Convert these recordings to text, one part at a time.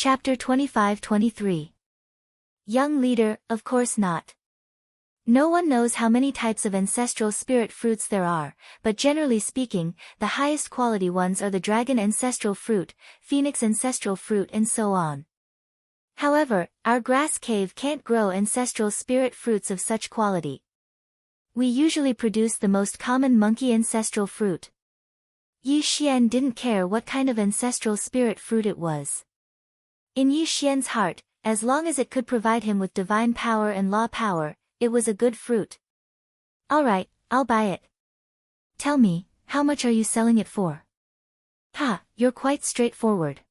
Chapter 25-23. Young leader, of course not. No one knows how many types of ancestral spirit fruits there are, but generally speaking, the highest quality ones are the dragon ancestral fruit, phoenix ancestral fruit and so on. However, our grass cave can't grow ancestral spirit fruits of such quality. We usually produce the most common monkey ancestral fruit. Yi Xian didn't care what kind of ancestral spirit fruit it was. In Yi Xian's heart, as long as it could provide him with divine power and law power, it was a good fruit. Alright, I'll buy it. Tell me, how much are you selling it for? Ha, you're quite straightforward.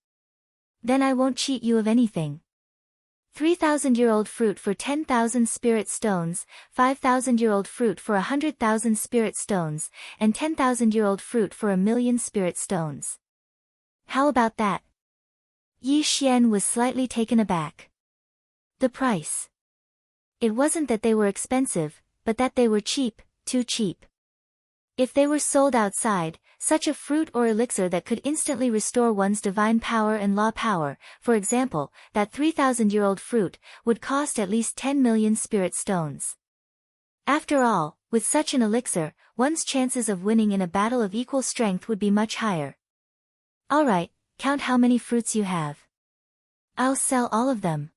Then I won't cheat you of anything. 3,000-year-old fruit for 10,000 spirit stones, 5,000-year-old fruit for 100,000 spirit stones, and 10,000-year-old fruit for 1,000,000 spirit stones. How about that? Yi Xian was slightly taken aback. The price. It wasn't that they were expensive, but that they were cheap, too cheap. If they were sold outside, such a fruit or elixir that could instantly restore one's divine power and law power, for example, that 3,000-year-old fruit, would cost at least 10,000,000 spirit stones. After all, with such an elixir, one's chances of winning in a battle of equal strength would be much higher. Alright, count how many fruits you have. I'll sell all of them.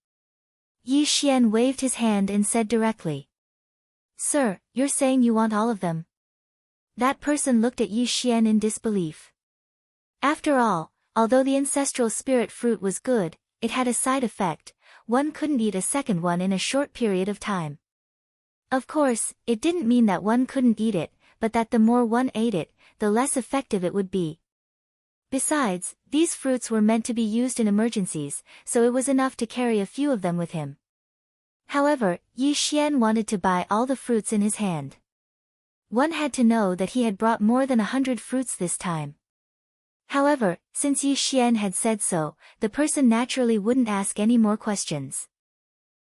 Yi Xian waved his hand and said directly. Sir, you're saying you want all of them? That person looked at Yi Xian in disbelief. After all, although the ancestral spirit fruit was good, it had a side effect: one couldn't eat a second one in a short period of time. Of course, it didn't mean that one couldn't eat it, but that the more one ate it, the less effective it would be. Besides, these fruits were meant to be used in emergencies, so it was enough to carry a few of them with him. However, Yi Xian wanted to buy all the fruits in his hand. One had to know that he had brought more than 100 fruits this time. However, since Yi Xian had said so, the person naturally wouldn't ask any more questions.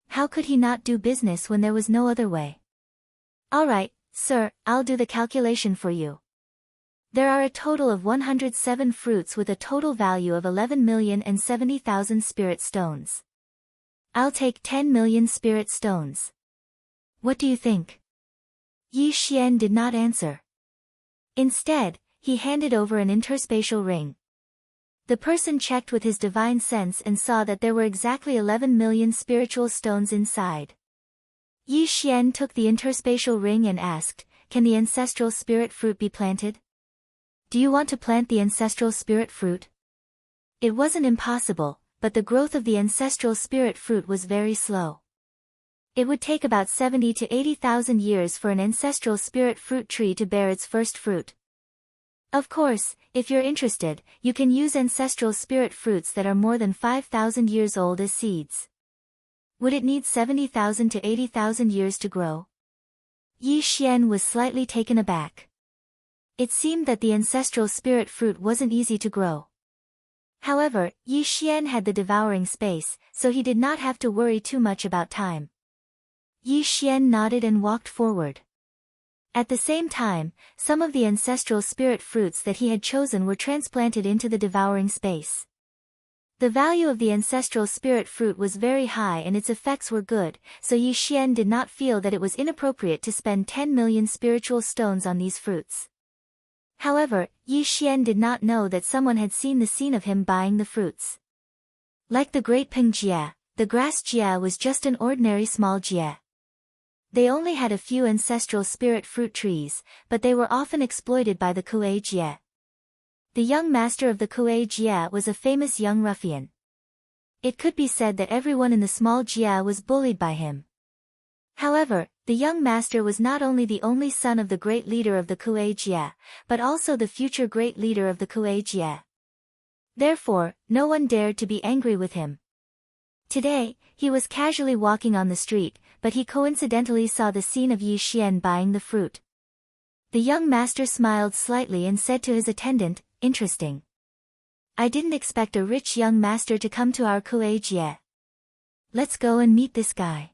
How could he not do business when there was no other way? Alright, sir, I'll do the calculation for you. There are a total of 107 fruits with a total value of 11,070,000 spirit stones. I'll take 10,000,000 spirit stones. What do you think? Yi Xian did not answer. Instead, he handed over an interspatial ring. The person checked with his divine sense and saw that there were exactly 11,000,000 spiritual stones inside. Yi Xian took the interspatial ring and asked, "Can the ancestral spirit fruit be planted? Do you want to plant the ancestral spirit fruit?" It wasn't impossible, but the growth of the ancestral spirit fruit was very slow. It would take about 70 to 80,000 years for an ancestral spirit fruit tree to bear its first fruit. Of course, if you're interested, you can use ancestral spirit fruits that are more than 5,000 years old as seeds. Would it need 70,000 to 80,000 years to grow? Yi Xian was slightly taken aback. It seemed that the ancestral spirit fruit wasn't easy to grow. However, Yi Xian had the devouring space, so he did not have to worry too much about time. Yi Xian nodded and walked forward. At the same time, some of the ancestral spirit fruits that he had chosen were transplanted into the devouring space. The value of the ancestral spirit fruit was very high and its effects were good, so Yi Xian did not feel that it was inappropriate to spend 10,000,000 spiritual stones on these fruits. However, Yi Xian did not know that someone had seen the scene of him buying the fruits. Like the Great Peng Jia, the grass Jia was just an ordinary small Jia. They only had a few ancestral spirit fruit trees, but they were often exploited by the Kuei Jia. The young master of the Kuei Jia was a famous young ruffian. It could be said that everyone in the small Jia was bullied by him. However, the young master was not only the only son of the great leader of the Kuei Jia, but also the future great leader of the Kuei Jia. Therefore, no one dared to be angry with him. Today, he was casually walking on the street, but he coincidentally saw the scene of Yi Xian buying the fruit. The young master smiled slightly and said to his attendant, "Interesting. I didn't expect a rich young master to come to our Kuei Jia. Let's go and meet this guy."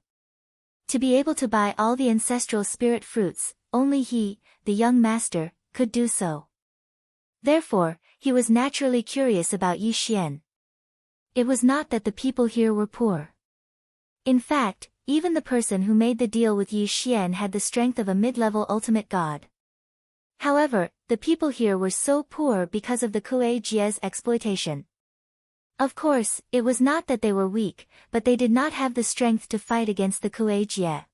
To be able to buy all the ancestral spirit fruits, only he, the young master, could do so. Therefore, he was naturally curious about Yi Xian. It was not that the people here were poor. In fact, even the person who made the deal with Yi Xian had the strength of a mid-level ultimate god. However, the people here were so poor because of the Kuei Jie's exploitation. Of course, it was not that they were weak, but they did not have the strength to fight against the Kuei Jie.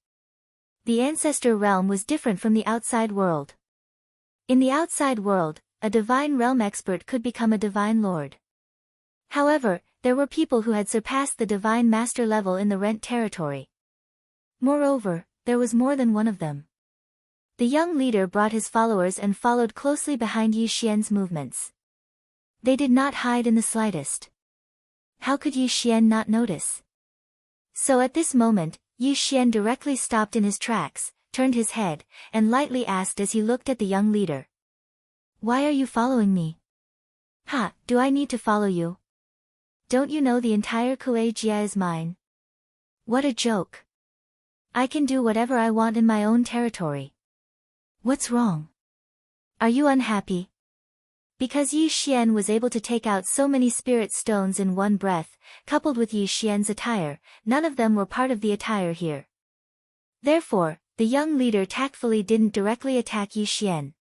The ancestor realm was different from the outside world. In the outside world, a divine realm expert could become a divine lord. However, there were people who had surpassed the divine master level in the rent territory. Moreover, there was more than one of them. The young leader brought his followers and followed closely behind Yi Xian's movements. They did not hide in the slightest. How could Yi Xian not notice? So at this moment, Yi Xian directly stopped in his tracks, turned his head, and lightly asked as he looked at the young leader. "Why are you following me?" "Ha, do I need to follow you? Don't you know the entire Kuei Jie is mine?" "What a joke. I can do whatever I want in my own territory." "What's wrong? Are you unhappy?" Because Yi Xian was able to take out so many spirit stones in one breath, coupled with Yi Xian's attire, none of them were part of the attire here. Therefore, the young leader tactfully didn't directly attack Yi Xian.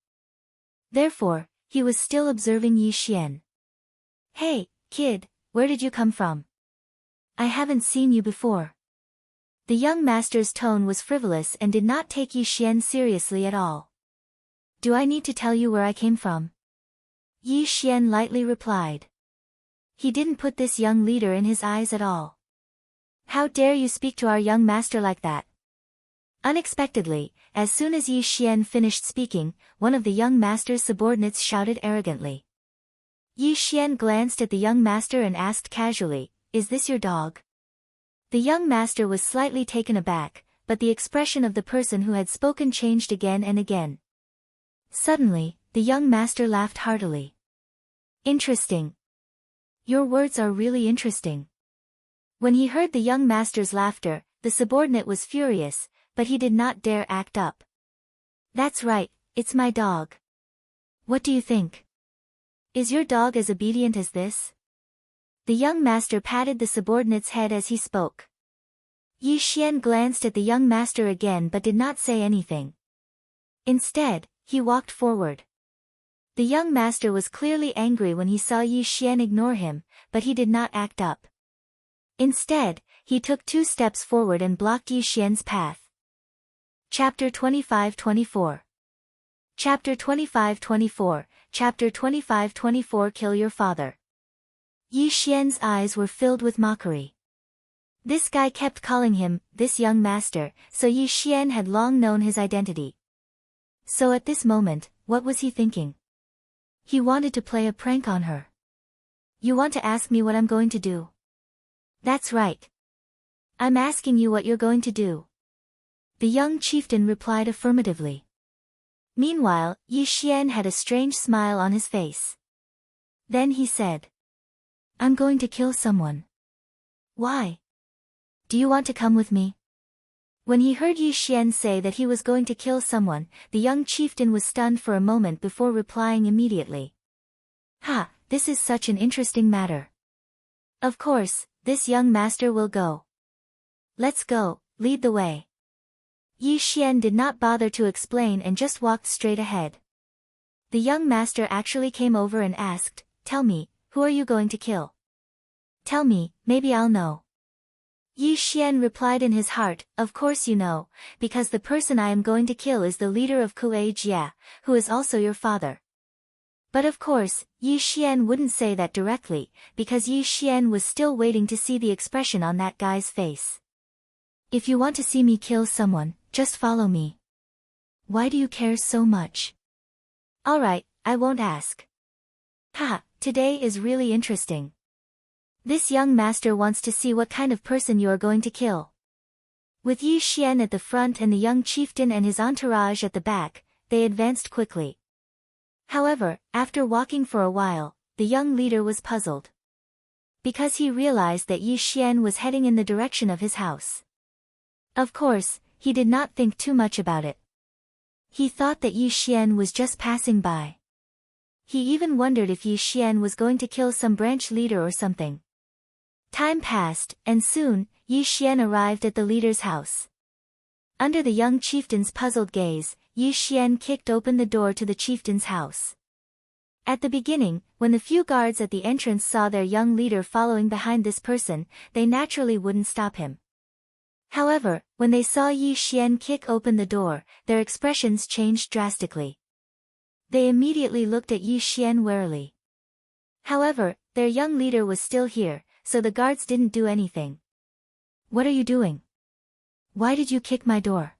Therefore, he was still observing Yi Xian. "Hey, kid, where did you come from? I haven't seen you before." The young master's tone was frivolous and did not take Yi Xian seriously at all. "Do I need to tell you where I came from?" Yi Xian lightly replied. He didn't put this young leader in his eyes at all. "How dare you speak to our young master like that?" Unexpectedly, as soon as Yi Xian finished speaking, one of the young master's subordinates shouted arrogantly. Yi Xian glanced at the young master and asked casually, "Is this your dog?" The young master was slightly taken aback, but the expression of the person who had spoken changed again and again. Suddenly, the young master laughed heartily. "Interesting. Your words are really interesting." When he heard the young master's laughter, the subordinate was furious, but he did not dare act up. "That's right, it's my dog. What do you think? Is your dog as obedient as this?" The young master patted the subordinate's head as he spoke. Yi Xian glanced at the young master again but did not say anything. Instead, he walked forward. The young master was clearly angry when he saw Yi Xian ignore him, but he did not act up. Instead, he took 2 steps forward and blocked Yi Xian's path. Chapter 25-24. Chapter 25-24, Chapter 25-24 Kill your father. Yi Xian's eyes were filled with mockery. This guy kept calling him, this young master, so Yi Xian had long known his identity. So at this moment, what was he thinking? He wanted to play a prank on her. "You want to ask me what I'm going to do?" "That's right. I'm asking you what you're going to do." The young chieftain replied affirmatively. Meanwhile, Yi Xian had a strange smile on his face. Then he said, "I'm going to kill someone." "Why? Do you want to come with me?" When he heard Yi Xian say that he was going to kill someone, the young chieftain was stunned for a moment before replying immediately. "Ha, this is such an interesting matter. Of course, this young master will go. Let's go, lead the way." Yi Xian did not bother to explain and just walked straight ahead. The young master actually came over and asked, "Tell me, who are you going to kill?" "Tell me, maybe I'll know." Yi Xian replied in his heart, "Of course you know, because the person I am going to kill is the leader of Kuei Jie, who is also your father." But of course, Yi Xian wouldn't say that directly, because Yi Xian was still waiting to see the expression on that guy's face. "If you want to see me kill someone, just follow me. Why do you care so much?" "Alright, I won't ask." "Ha, today is really interesting. This young master wants to see what kind of person you are going to kill." With Yi Xian at the front and the young chieftain and his entourage at the back, they advanced quickly. However, after walking for a while, the young leader was puzzled. Because he realized that Yi Xian was heading in the direction of his house. Of course, he did not think too much about it. He thought that Yi Xian was just passing by. He even wondered if Yi Xian was going to kill some branch leader or something. Time passed, and soon, Yi Xian arrived at the leader's house. Under the young chieftain's puzzled gaze, Yi Xian kicked open the door to the chieftain's house. At the beginning, when the few guards at the entrance saw their young leader following behind this person, they naturally wouldn't stop him. However, when they saw Yi Xian kick open the door, their expressions changed drastically. They immediately looked at Yi Xian warily. However, their young leader was still here, so the guards didn't do anything. "What are you doing? Why did you kick my door?"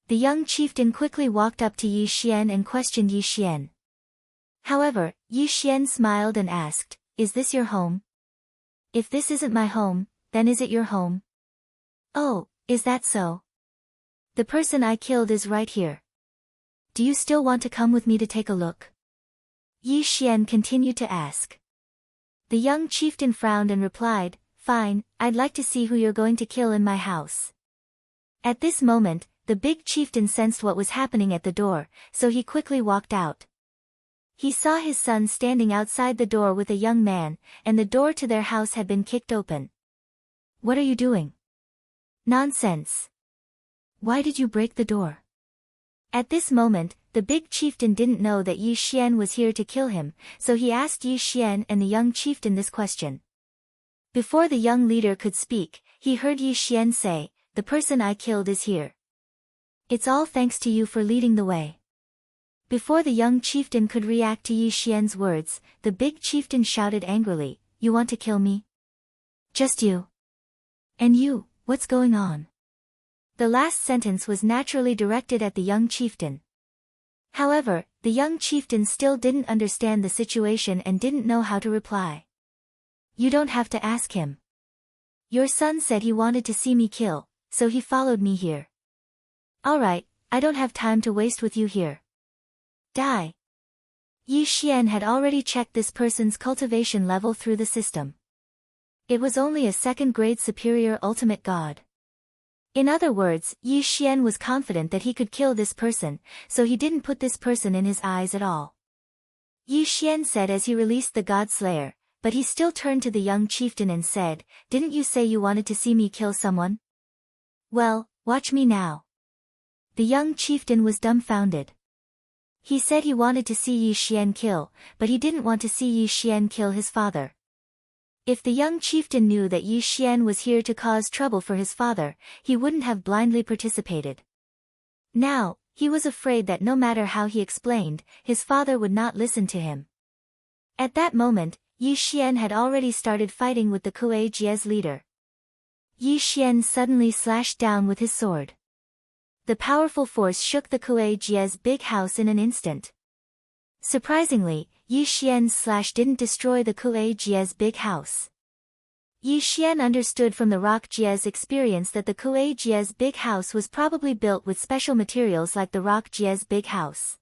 The young chieftain quickly walked up to Yi Xian and questioned Yi Xian. However, Yi Xian smiled and asked, "Is this your home? If this isn't my home, then is it your home?" "Oh, is that so? The person I killed is right here. Do you still want to come with me to take a look?" Yi Xian continued to ask. The young chieftain frowned and replied, "Fine, I'd like to see who you're going to kill in my house." At this moment, the big chieftain sensed what was happening at the door, so he quickly walked out. He saw his son standing outside the door with a young man, and the door to their house had been kicked open. "What are you doing?" "Nonsense. Why did you break the door?" At this moment, the big chieftain didn't know that Yi Xian was here to kill him, so he asked Yi Xian and the young chieftain this question. Before the young leader could speak, he heard Yi Xian say, "The person I killed is here. It's all thanks to you for leading the way." Before the young chieftain could react to Yi Xian's words, the big chieftain shouted angrily, "You want to kill me? Just you? And you, what's going on?" The last sentence was naturally directed at the young chieftain. However, the young chieftain still didn't understand the situation and didn't know how to reply. "You don't have to ask him. Your son said he wanted to see me kill, so he followed me here. Alright, I don't have time to waste with you here. Die." Yi Xian had already checked this person's cultivation level through the system. It was only a second-grade superior ultimate god. In other words, Yi Xian was confident that he could kill this person, so he didn't put this person in his eyes at all. Yi Xian said as he released the god slayer, but he still turned to the young chieftain and said, "Didn't you say you wanted to see me kill someone? Well, watch me now." The young chieftain was dumbfounded. He said he wanted to see Yi Xian kill, but he didn't want to see Yi Xian kill his father. If the young chieftain knew that Yi Xian was here to cause trouble for his father, he wouldn't have blindly participated. Now, he was afraid that no matter how he explained, his father would not listen to him. At that moment, Yi Xian had already started fighting with the Kuei Jie's leader. Yi Xian suddenly slashed down with his sword. The powerful force shook the Kuei Jie's big house in an instant. Surprisingly, Yi Xian's slash didn't destroy the Kuei Jie's big house. Yi Xian understood from the rock Jie's experience that the Kuei Jie's big house was probably built with special materials like the rock Jie's big house.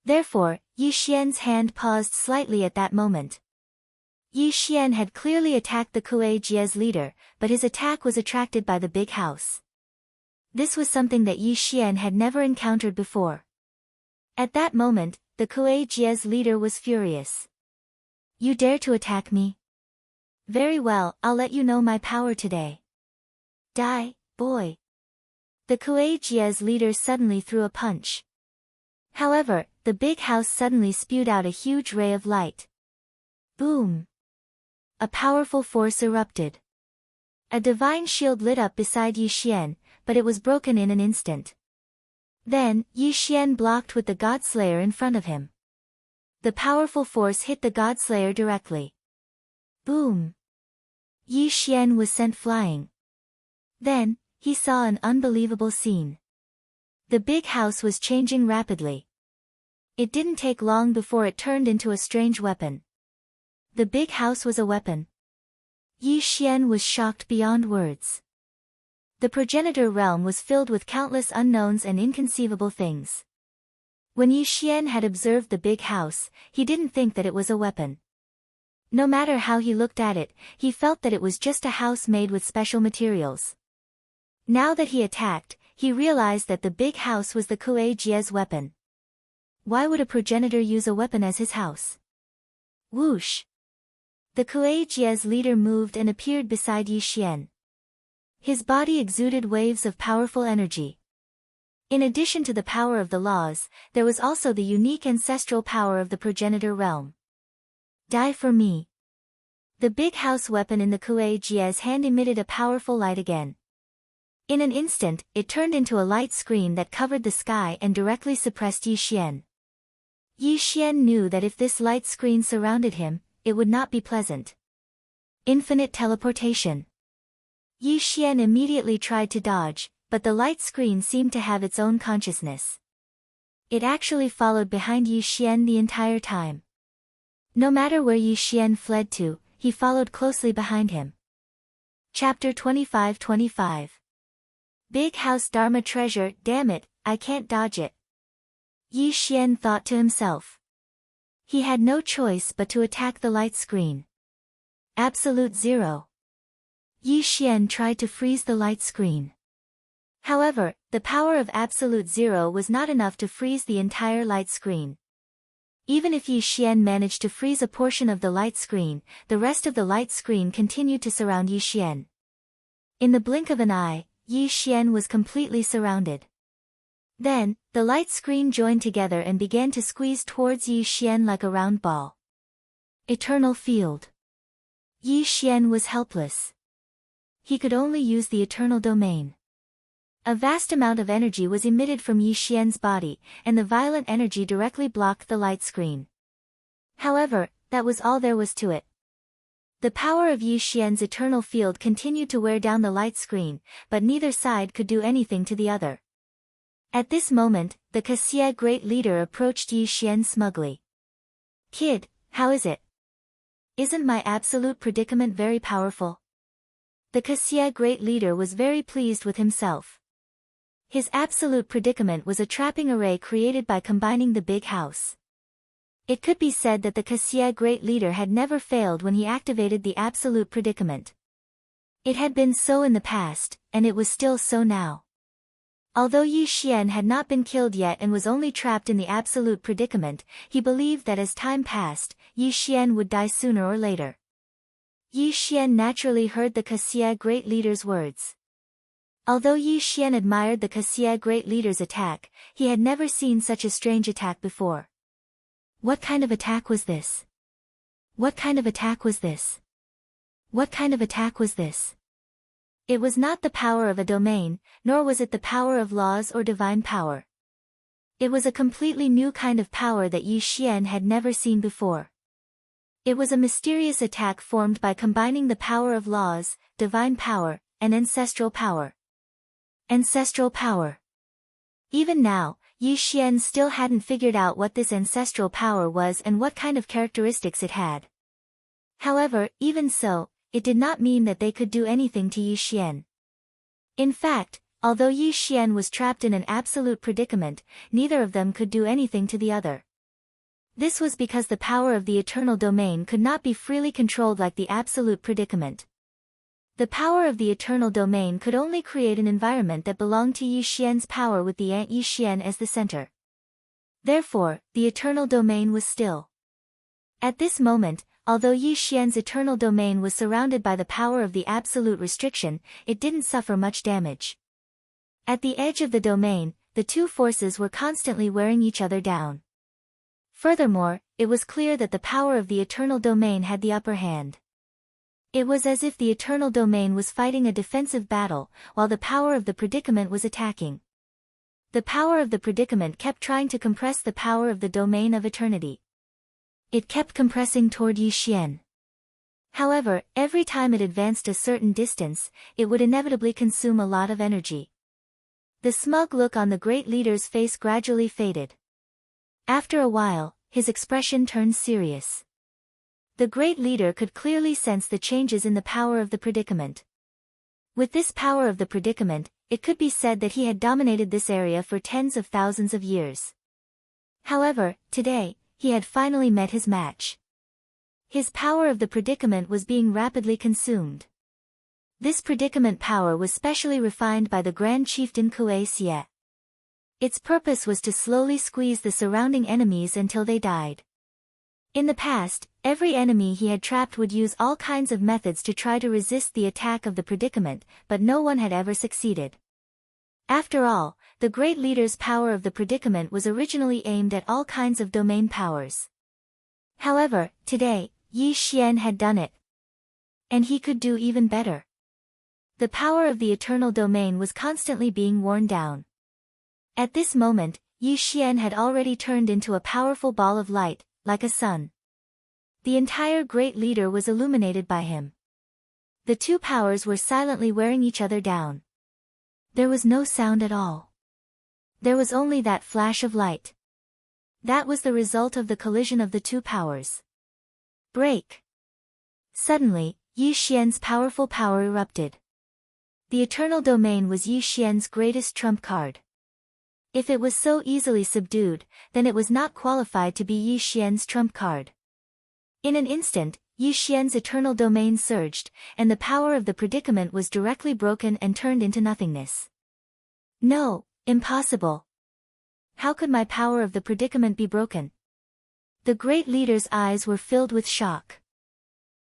Therefore, Yi Xian's hand paused slightly at that moment. Yi Xian had clearly attacked the Kuei Jie's leader, but his attack was attracted by the big house. This was something that Yi Xian had never encountered before. At that moment, the Kuei Jie's leader was furious. "You dare to attack me? Very well, I'll let you know my power today. Die, boy." The Kuei Jie's leader suddenly threw a punch. However, the big house suddenly spewed out a huge ray of light. Boom! A powerful force erupted. A divine shield lit up beside Yi Xian, but it was broken in an instant. Then, Yi Xian blocked with the God Slayer in front of him. The powerful force hit the God Slayer directly. Boom! Yi Xian was sent flying. Then, he saw an unbelievable scene. The big house was changing rapidly. It didn't take long before it turned into a strange weapon. The big house was a weapon. Yi Xian was shocked beyond words. The progenitor realm was filled with countless unknowns and inconceivable things. When Yi Xian had observed the big house, he didn't think that it was a weapon. No matter how he looked at it, he felt that it was just a house made with special materials. Now that he attacked, he realized that the big house was the Kuei Jie's weapon. Why would a progenitor use a weapon as his house? Whoosh! The Kuei-Jie's leader moved and appeared beside Yi Xian. His body exuded waves of powerful energy. In addition to the power of the laws, there was also the unique ancestral power of the progenitor realm. Die for me. The big house weapon in the Kuei-Jie's hand emitted a powerful light again. In an instant, it turned into a light screen that covered the sky and directly suppressed Yi Xian. Yi Xian knew that if this light screen surrounded him, it would not be pleasant. Infinite teleportation. Yi Xian immediately tried to dodge, but the light screen seemed to have its own consciousness. It actually followed behind Yi Xian the entire time. No matter where Yi Xian fled to, he followed closely behind him. Chapter 25-25. Big House Dharma Treasure, damn it, I can't dodge it. Yi Xian thought to himself. He had no choice but to attack the light screen. Absolute Zero. Yi Xian tried to freeze the light screen. However, the power of Absolute Zero was not enough to freeze the entire light screen. Even if Yi Xian managed to freeze a portion of the light screen, the rest of the light screen continued to surround Yi Xian. In the blink of an eye, Yi Xian was completely surrounded. Then, the light screen joined together and began to squeeze towards Yi Xian like a round ball. Eternal Field. Yi Xian was helpless. He could only use the eternal domain. A vast amount of energy was emitted from Yi Xian's body, and the violent energy directly blocked the light screen. However, that was all there was to it. The power of Yi Xian's eternal field continued to wear down the light screen, but neither side could do anything to the other. At this moment, the Xie Great Leader approached Yi Xian smugly. Kid, how is it? Isn't my absolute predicament very powerful? The Xie Great Leader was very pleased with himself. His absolute predicament was a trapping array created by combining the big house. It could be said that the Xie Great Leader had never failed when he activated the absolute predicament. It had been so in the past, and it was still so now. Although Yi Xian had not been killed yet and was only trapped in the absolute predicament, he believed that as time passed, Yi Xian would die sooner or later. Yi Xian naturally heard the Xie Great Leader's words. Although Yi Xian admired the Xie Great Leader's attack, he had never seen such a strange attack before. What kind of attack was this? What kind of attack was this? What kind of attack was this? It was not the power of a domain, nor was it the power of laws or divine power. It was a completely new kind of power that Yi Xian had never seen before. It was a mysterious attack formed by combining the power of laws, divine power, and ancestral power. Ancestral power. Even now, Yi Xian still hadn't figured out what this ancestral power was and what kind of characteristics it had. However, even so, it did not mean that they could do anything to Yi Xian. In fact, although Yi Xian was trapped in an absolute predicament, neither of them could do anything to the other. This was because the power of the eternal domain could not be freely controlled like the absolute predicament. The power of the eternal domain could only create an environment that belonged to Yi Xian's power with the ant Yi Xian as the center. Therefore, the eternal domain was still. At this moment, although Yi Xian's eternal domain was surrounded by the power of the absolute restriction, it didn't suffer much damage. At the edge of the domain, the two forces were constantly wearing each other down. Furthermore, it was clear that the power of the eternal domain had the upper hand. It was as if the eternal domain was fighting a defensive battle, while the power of the predicament was attacking. The power of the predicament kept trying to compress the power of the domain of eternity. It kept compressing toward Yi Xian. However, every time it advanced a certain distance, it would inevitably consume a lot of energy. The smug look on the great leader's face gradually faded. After a while, his expression turned serious. The great leader could clearly sense the changes in the power of the predicament. With this power of the predicament, it could be said that he had dominated this area for tens of thousands of years. However, today, he had finally met his match. His power of the predicament was being rapidly consumed. This predicament power was specially refined by the Grand Chieftain Kuei-Xie. Its purpose was to slowly squeeze the surrounding enemies until they died. In the past, every enemy he had trapped would use all kinds of methods to try to resist the attack of the predicament, but no one had ever succeeded. After all, the great leader's power of the predicament was originally aimed at all kinds of domain powers. However, today, Yi Xian had done it. And he could do even better. The power of the eternal domain was constantly being worn down. At this moment, Yi Xian had already turned into a powerful ball of light, like a sun. The entire great leader was illuminated by him. The two powers were silently wearing each other down. There was no sound at all. There was only that flash of light. That was the result of the collision of the two powers. Break. Suddenly, Yi Xian's powerful power erupted. The eternal domain was Yi Xian's greatest trump card. If it was so easily subdued, then it was not qualified to be Yi Xian's trump card. In an instant, Yi Xian's eternal domain surged, and the power of the predicament was directly broken and turned into nothingness. No, impossible. How could my power of the predicament be broken? The great leader's eyes were filled with shock.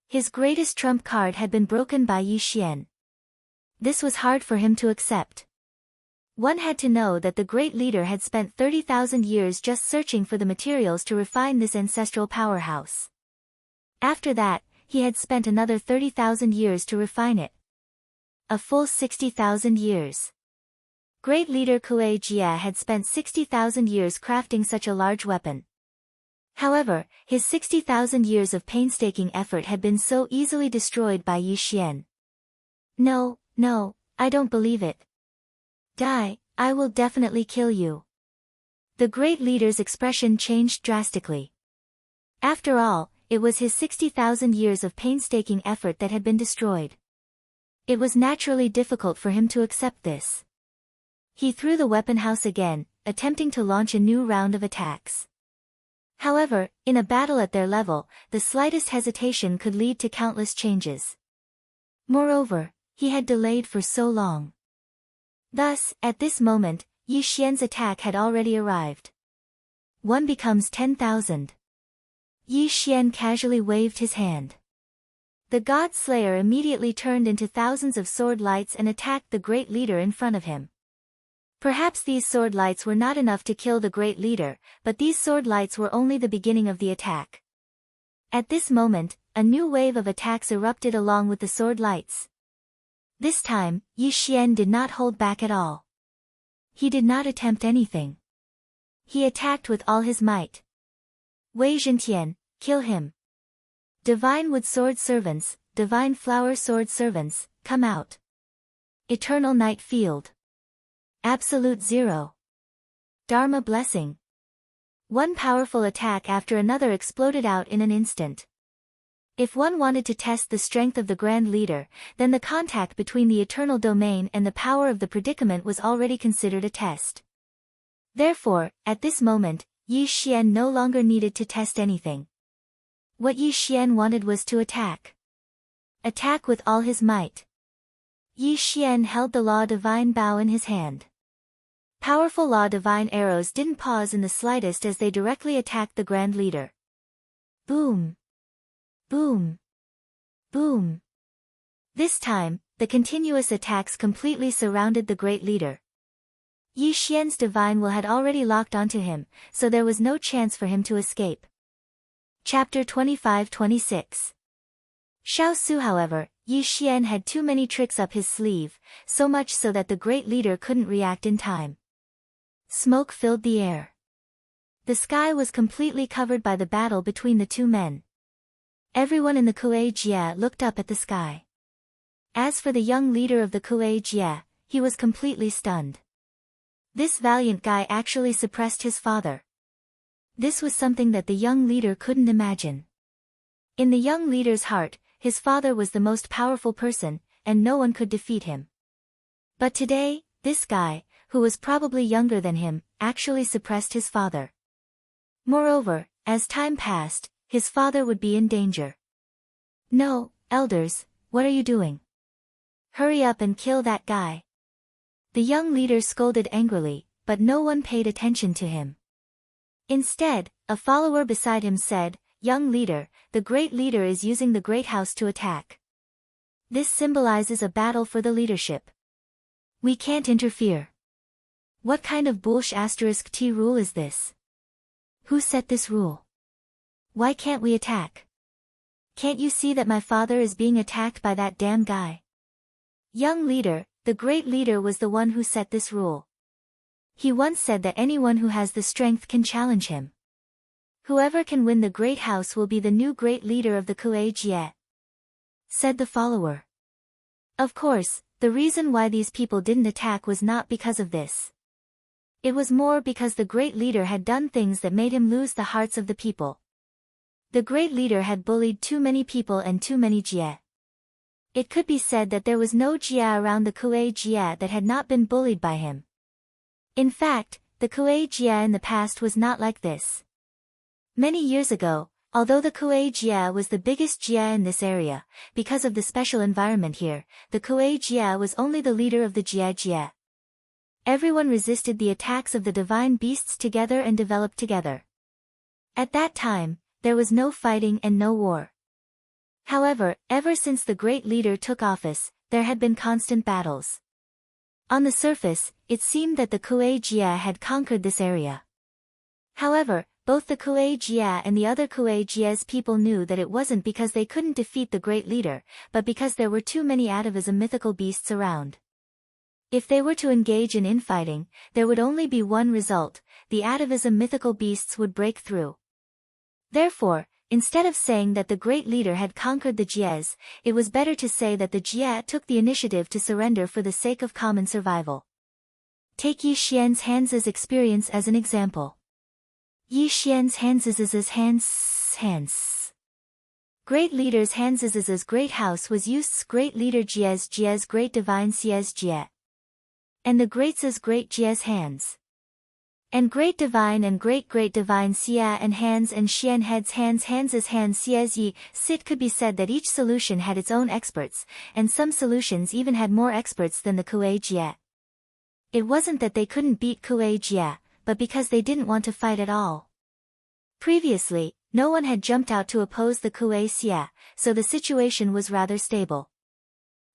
His greatest trump card had been broken by Yi Xian. This was hard for him to accept. One had to know that the great leader had spent 30,000 years just searching for the materials to refine this ancestral powerhouse. After that, he had spent another 30,000 years to refine it. A full 60,000 years. Great leader Kuei Jie had spent 60,000 years crafting such a large weapon. However, his 60,000 years of painstaking effort had been so easily destroyed by Yi Xian. No, I don't believe it. Die, I will definitely kill you. The great leader's expression changed drastically. After all, it was his 60,000 years of painstaking effort that had been destroyed. It was naturally difficult for him to accept this. He threw the weapon house again, attempting to launch a new round of attacks. However, in a battle at their level, the slightest hesitation could lead to countless changes. Moreover, he had delayed for so long. Thus, at this moment, Yi Xian's attack had already arrived. 1 becomes 10,000. Yi Xian casually waved his hand. The God Slayer immediately turned into thousands of sword lights and attacked the great leader in front of him. Perhaps these sword lights were not enough to kill the great leader, but these sword lights were only the beginning of the attack. At this moment, a new wave of attacks erupted along with the sword lights. This time, Yi Xian did not hold back at all. He did not attempt anything. He attacked with all his might. Wei Zhentian, kill him. Divine Wood Sword Servants, Divine Flower Sword Servants, come out. Eternal Night Field. Absolute Zero. Dharma Blessing. One powerful attack after another exploded out in an instant. If one wanted to test the strength of the Grand Leader, then the contact between the eternal domain and the power of the predicament was already considered a test. Therefore, at this moment, Yi Xian no longer needed to test anything. What Yi Xian wanted was to attack. Attack with all his might. Yi Xian held the Law Divine Bow in his hand. Powerful Law Divine arrows didn't pause in the slightest as they directly attacked the Grand Leader. Boom! Boom! Boom! This time, the continuous attacks completely surrounded the great leader. Yi Xian's divine will had already locked onto him, so there was no chance for him to escape. Chapter 25-26. Xiao Su. However, Yi Xian had too many tricks up his sleeve, so much so that the great leader couldn't react in time. Smoke filled the air. The sky was completely covered by the battle between the two men. Everyone in the Kuei Jie looked up at the sky. As for the young leader of the Kuei Jie, he was completely stunned. This valiant guy actually suppressed his father. This was something that the young leader couldn't imagine. In the young leader's heart, his father was the most powerful person, and no one could defeat him. But today, this guy, who was probably younger than him, actually suppressed his father. Moreover, as time passed, his father would be in danger. No, elders, what are you doing? Hurry up and kill that guy. The young leader scolded angrily, but no one paid attention to him. Instead, a follower beside him said, young leader, the great leader is using the great house to attack. This symbolizes a battle for the leadership. We can't interfere. What kind of bullsh*t rule is this? Who set this rule? Why can't we attack? Can't you see that my father is being attacked by that damn guy? Young leader, the great leader was the one who set this rule. He once said that anyone who has the strength can challenge him. Whoever can win the great house will be the new great leader of the Kuei-jie, said the follower. Of course, the reason why these people didn't attack was not because of this. It was more because the great leader had done things that made him lose the hearts of the people. The great leader had bullied too many people and too many jie. It could be said that there was no jie around the Kuei-jie that had not been bullied by him. In fact, the Kuei-jie in the past was not like this. Many years ago, although the Kuei-jie was the biggest jie in this area, because of the special environment here, the Kuei-jie was only the leader of the jie. Everyone resisted the attacks of the divine beasts together and developed together. At that time, there was no fighting and no war. However, ever since the great leader took office, there had been constant battles. On the surface, it seemed that the Kuei-jie had conquered this area. However, both the Kuei-jie and the other Kuei-jie's people knew that it wasn't because they couldn't defeat the great leader, but because there were too many atavism mythical beasts around. If they were to engage in infighting, there would only be one result: the atavism mythical beasts would break through. Therefore, instead of saying that the great leader had conquered the jies, it was better to say that the jie took the initiative to surrender for the sake of common survival. Take Yi Xian's Hans's experience as an example. Yi Xian's Hans. Great leader's Hans's great house was Yust's great leader Jie's great divine Xies Jie. And the great's great Jie's hands. And great divine and great divine Xia and hands and Xian heads Hans's hands Xies Yi. Sit could be said that each solution had its own experts, and some solutions even had more experts than the Kuei-jie. It wasn't that they couldn't beat Kuei-jie, but because they didn't want to fight at all. Previously, no one had jumped out to oppose the Kuei-jie, so the situation was rather stable.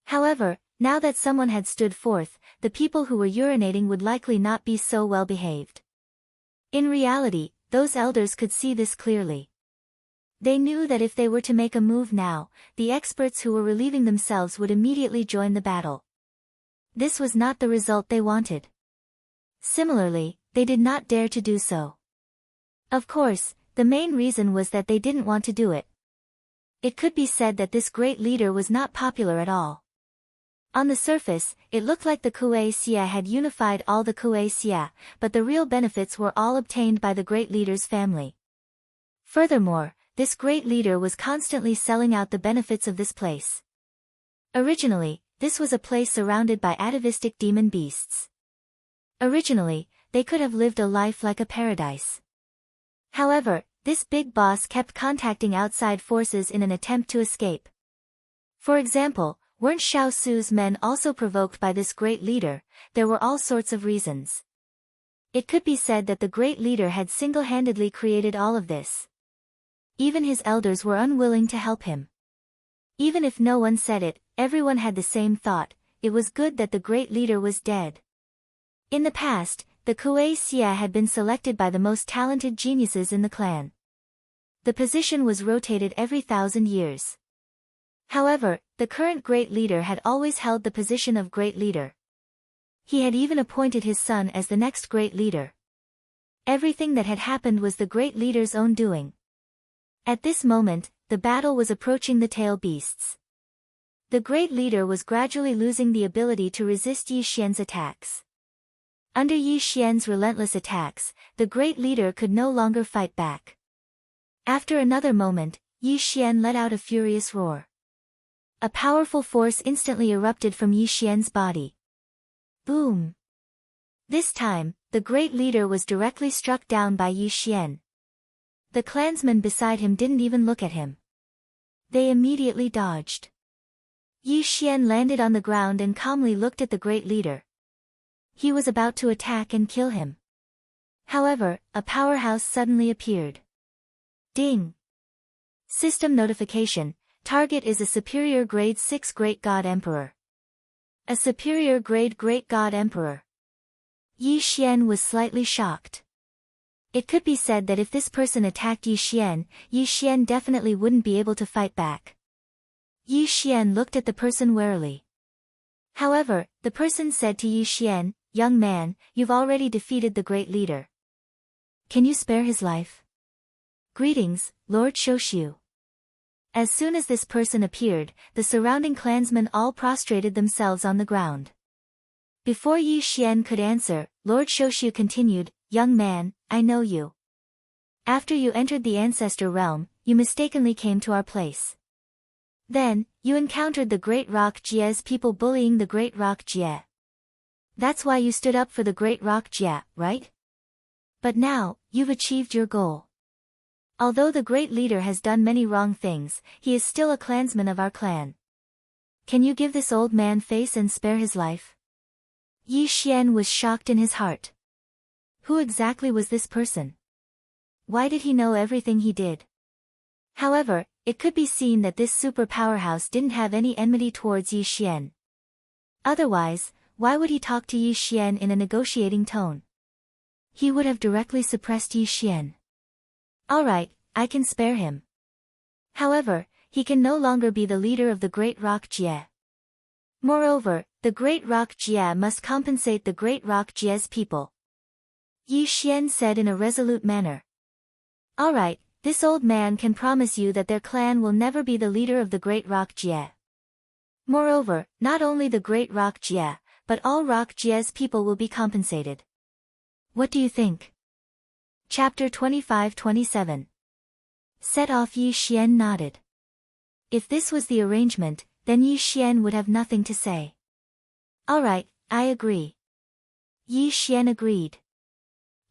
However, now that someone had stood forth, the people who were urinating would likely not be so well behaved. In reality, those elders could see this clearly. They knew that if they were to make a move now, the experts who were relieving themselves would immediately join the battle. This was not the result they wanted. Similarly, they did not dare to do so. Of course, the main reason was that they didn't want to do it. It could be said that this great leader was not popular at all. On the surface, it looked like the Kuei-jie had unified all the Kuei-jie, but the real benefits were all obtained by the great leader's family. Furthermore, this great leader was constantly selling out the benefits of this place. Originally, this was a place surrounded by atavistic demon beasts. Originally, they could have lived a life like a paradise. However, this big boss kept contacting outside forces in an attempt to escape. For example, weren't Xiao Su's men also provoked by this great leader? There were all sorts of reasons. It could be said that the great leader had single-handedly created all of this. Even his elders were unwilling to help him. Even if no one said it, everyone had the same thought: it was good that the great leader was dead. In the past, the Kuei-jie had been selected by the most talented geniuses in the clan. The position was rotated every 1,000 years. However, the current great leader had always held the position of great leader. He had even appointed his son as the next great leader. Everything that had happened was the great leader's own doing. At this moment, the battle was approaching the tail beasts. The great leader was gradually losing the ability to resist Yi Xian's attacks. Under Yi Xian's relentless attacks, the great leader could no longer fight back. After another moment, Yi Xian let out a furious roar. A powerful force instantly erupted from Yi Xian's body. Boom! This time, the great leader was directly struck down by Yi Xian. The clansmen beside him didn't even look at him. They immediately dodged. Yi Xian landed on the ground and calmly looked at the great leader. He was about to attack and kill him. However, a powerhouse suddenly appeared. Ding! System notification. Target is a superior grade 6 Great God Emperor. A superior grade Great God Emperor. Yi Xian was slightly shocked. It could be said that if this person attacked Yi Xian definitely wouldn't be able to fight back. Yi Xian looked at the person warily. However, the person said to Yi Xian, "Young man, you've already defeated the great leader. Can you spare his life?" "Greetings, Lord Shoshu." As soon as this person appeared, the surrounding clansmen all prostrated themselves on the ground. Before Yi Xian could answer, Lord Shoshu continued, "Young man, I know you. After you entered the ancestor realm, you mistakenly came to our place. Then, you encountered the Great Rock Jie's people bullying the Great Rock Jie. That's why you stood up for the Great Rock Jie, right? But now, you've achieved your goal. Although the great leader has done many wrong things, he is still a clansman of our clan. Can you give this old man face and spare his life?" Yi Xian was shocked in his heart. Who exactly was this person? Why did he know everything he did? However, it could be seen that this super powerhouse didn't have any enmity towards Yi Xian. Otherwise, why would he talk to Yi Xian in a negotiating tone? He would have directly suppressed Yi Xian. Alright, I can spare him. However, he can no longer be the leader of the Great Rock Jie. Moreover, the Great Rock Jie must compensate the Great Rock Jie's people. Yi Xian said in a resolute manner. Alright, this old man can promise you that their clan will never be the leader of the Great Rock Jie. Moreover, not only the Great Rock Jie, but all Rock Jie's people will be compensated. What do you think? Chapter 25-27. Set off. Yi Xian nodded. If this was the arrangement, then Yi Xian would have nothing to say. Alright, I agree. Yi Xian agreed.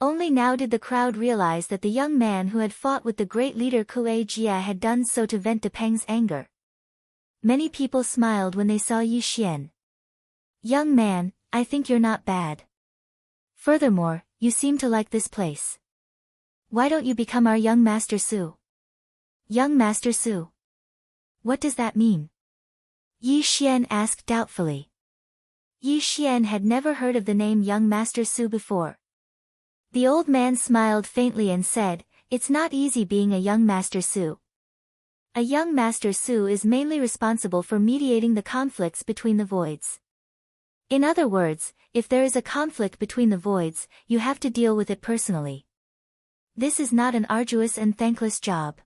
Only now did the crowd realize that the young man who had fought with the great leader Kue Jie had done so to vent Depeng's anger. Many people smiled when they saw Yi Xian. "Young man, I think you're not bad. Furthermore, you seem to like this place. Why don't you become our young Master Su?" "Young Master Su? What does that mean?" Yi Xian asked doubtfully. Yi Xian had never heard of the name Young Master Su before. The old man smiled faintly and said, "It's not easy being a young Master Su. A young Master Su is mainly responsible for mediating the conflicts between the voids. In other words, if there is a conflict between the voids, you have to deal with it personally. This is not an arduous and thankless job.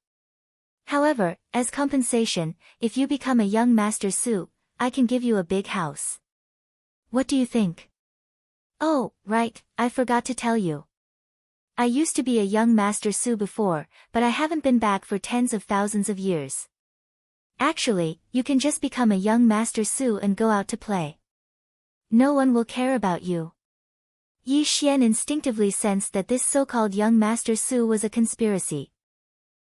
However, as compensation, if you become a young Master Su, I can give you a big house. What do you think?" "Oh, right, I forgot to tell you. I used to be a young Master Su before, but I haven't been back for tens of thousands of years. Actually, you can just become a young Master Su and go out to play. No one will care about you." Yi Xian instinctively sensed that this so-called young Master Su was a conspiracy.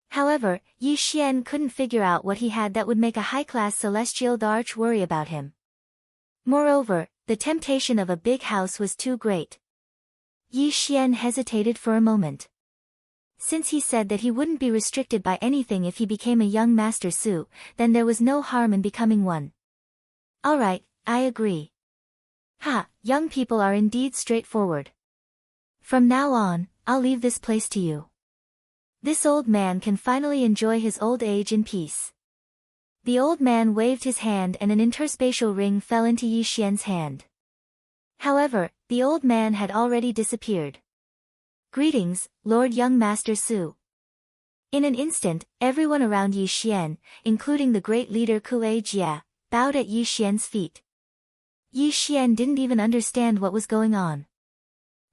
However, Yi Xian couldn't figure out what he had that would make a high-class celestial Darch worry about him. Moreover, the temptation of a big house was too great. Yi Xian hesitated for a moment. Since he said that he wouldn't be restricted by anything if he became a young Master Su, then there was no harm in becoming one. "Alright, I agree. Ha, young people are indeed straightforward. From now on, I'll leave this place to you. This old man can finally enjoy his old age in peace." The old man waved his hand and an interspatial ring fell into Yi Xian's hand. However, the old man had already disappeared. "Greetings, Lord Young Master Su." In an instant, everyone around Yi Xian, including the great leader Kue Jie, bowed at Yi Xian's feet. Yi Xian didn't even understand what was going on.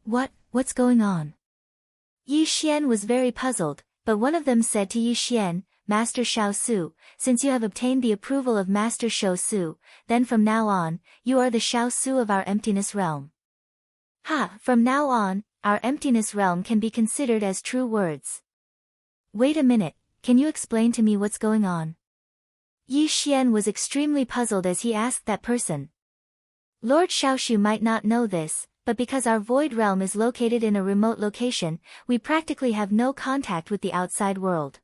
What's going on? Yi Xian was very puzzled, but one of them said to Yi Xian, "Master Shao Su, since you have obtained the approval of Master Shao Su, then from now on, you are the Shao Su of our emptiness realm." Ha! From now on, our emptiness realm can be considered as true words. Wait a minute, can you explain to me what's going on? Yi Xian was extremely puzzled as he asked that person. Lord Shaoshu might not know this, but because our void realm is located in a remote location, we practically have no contact with the outside world.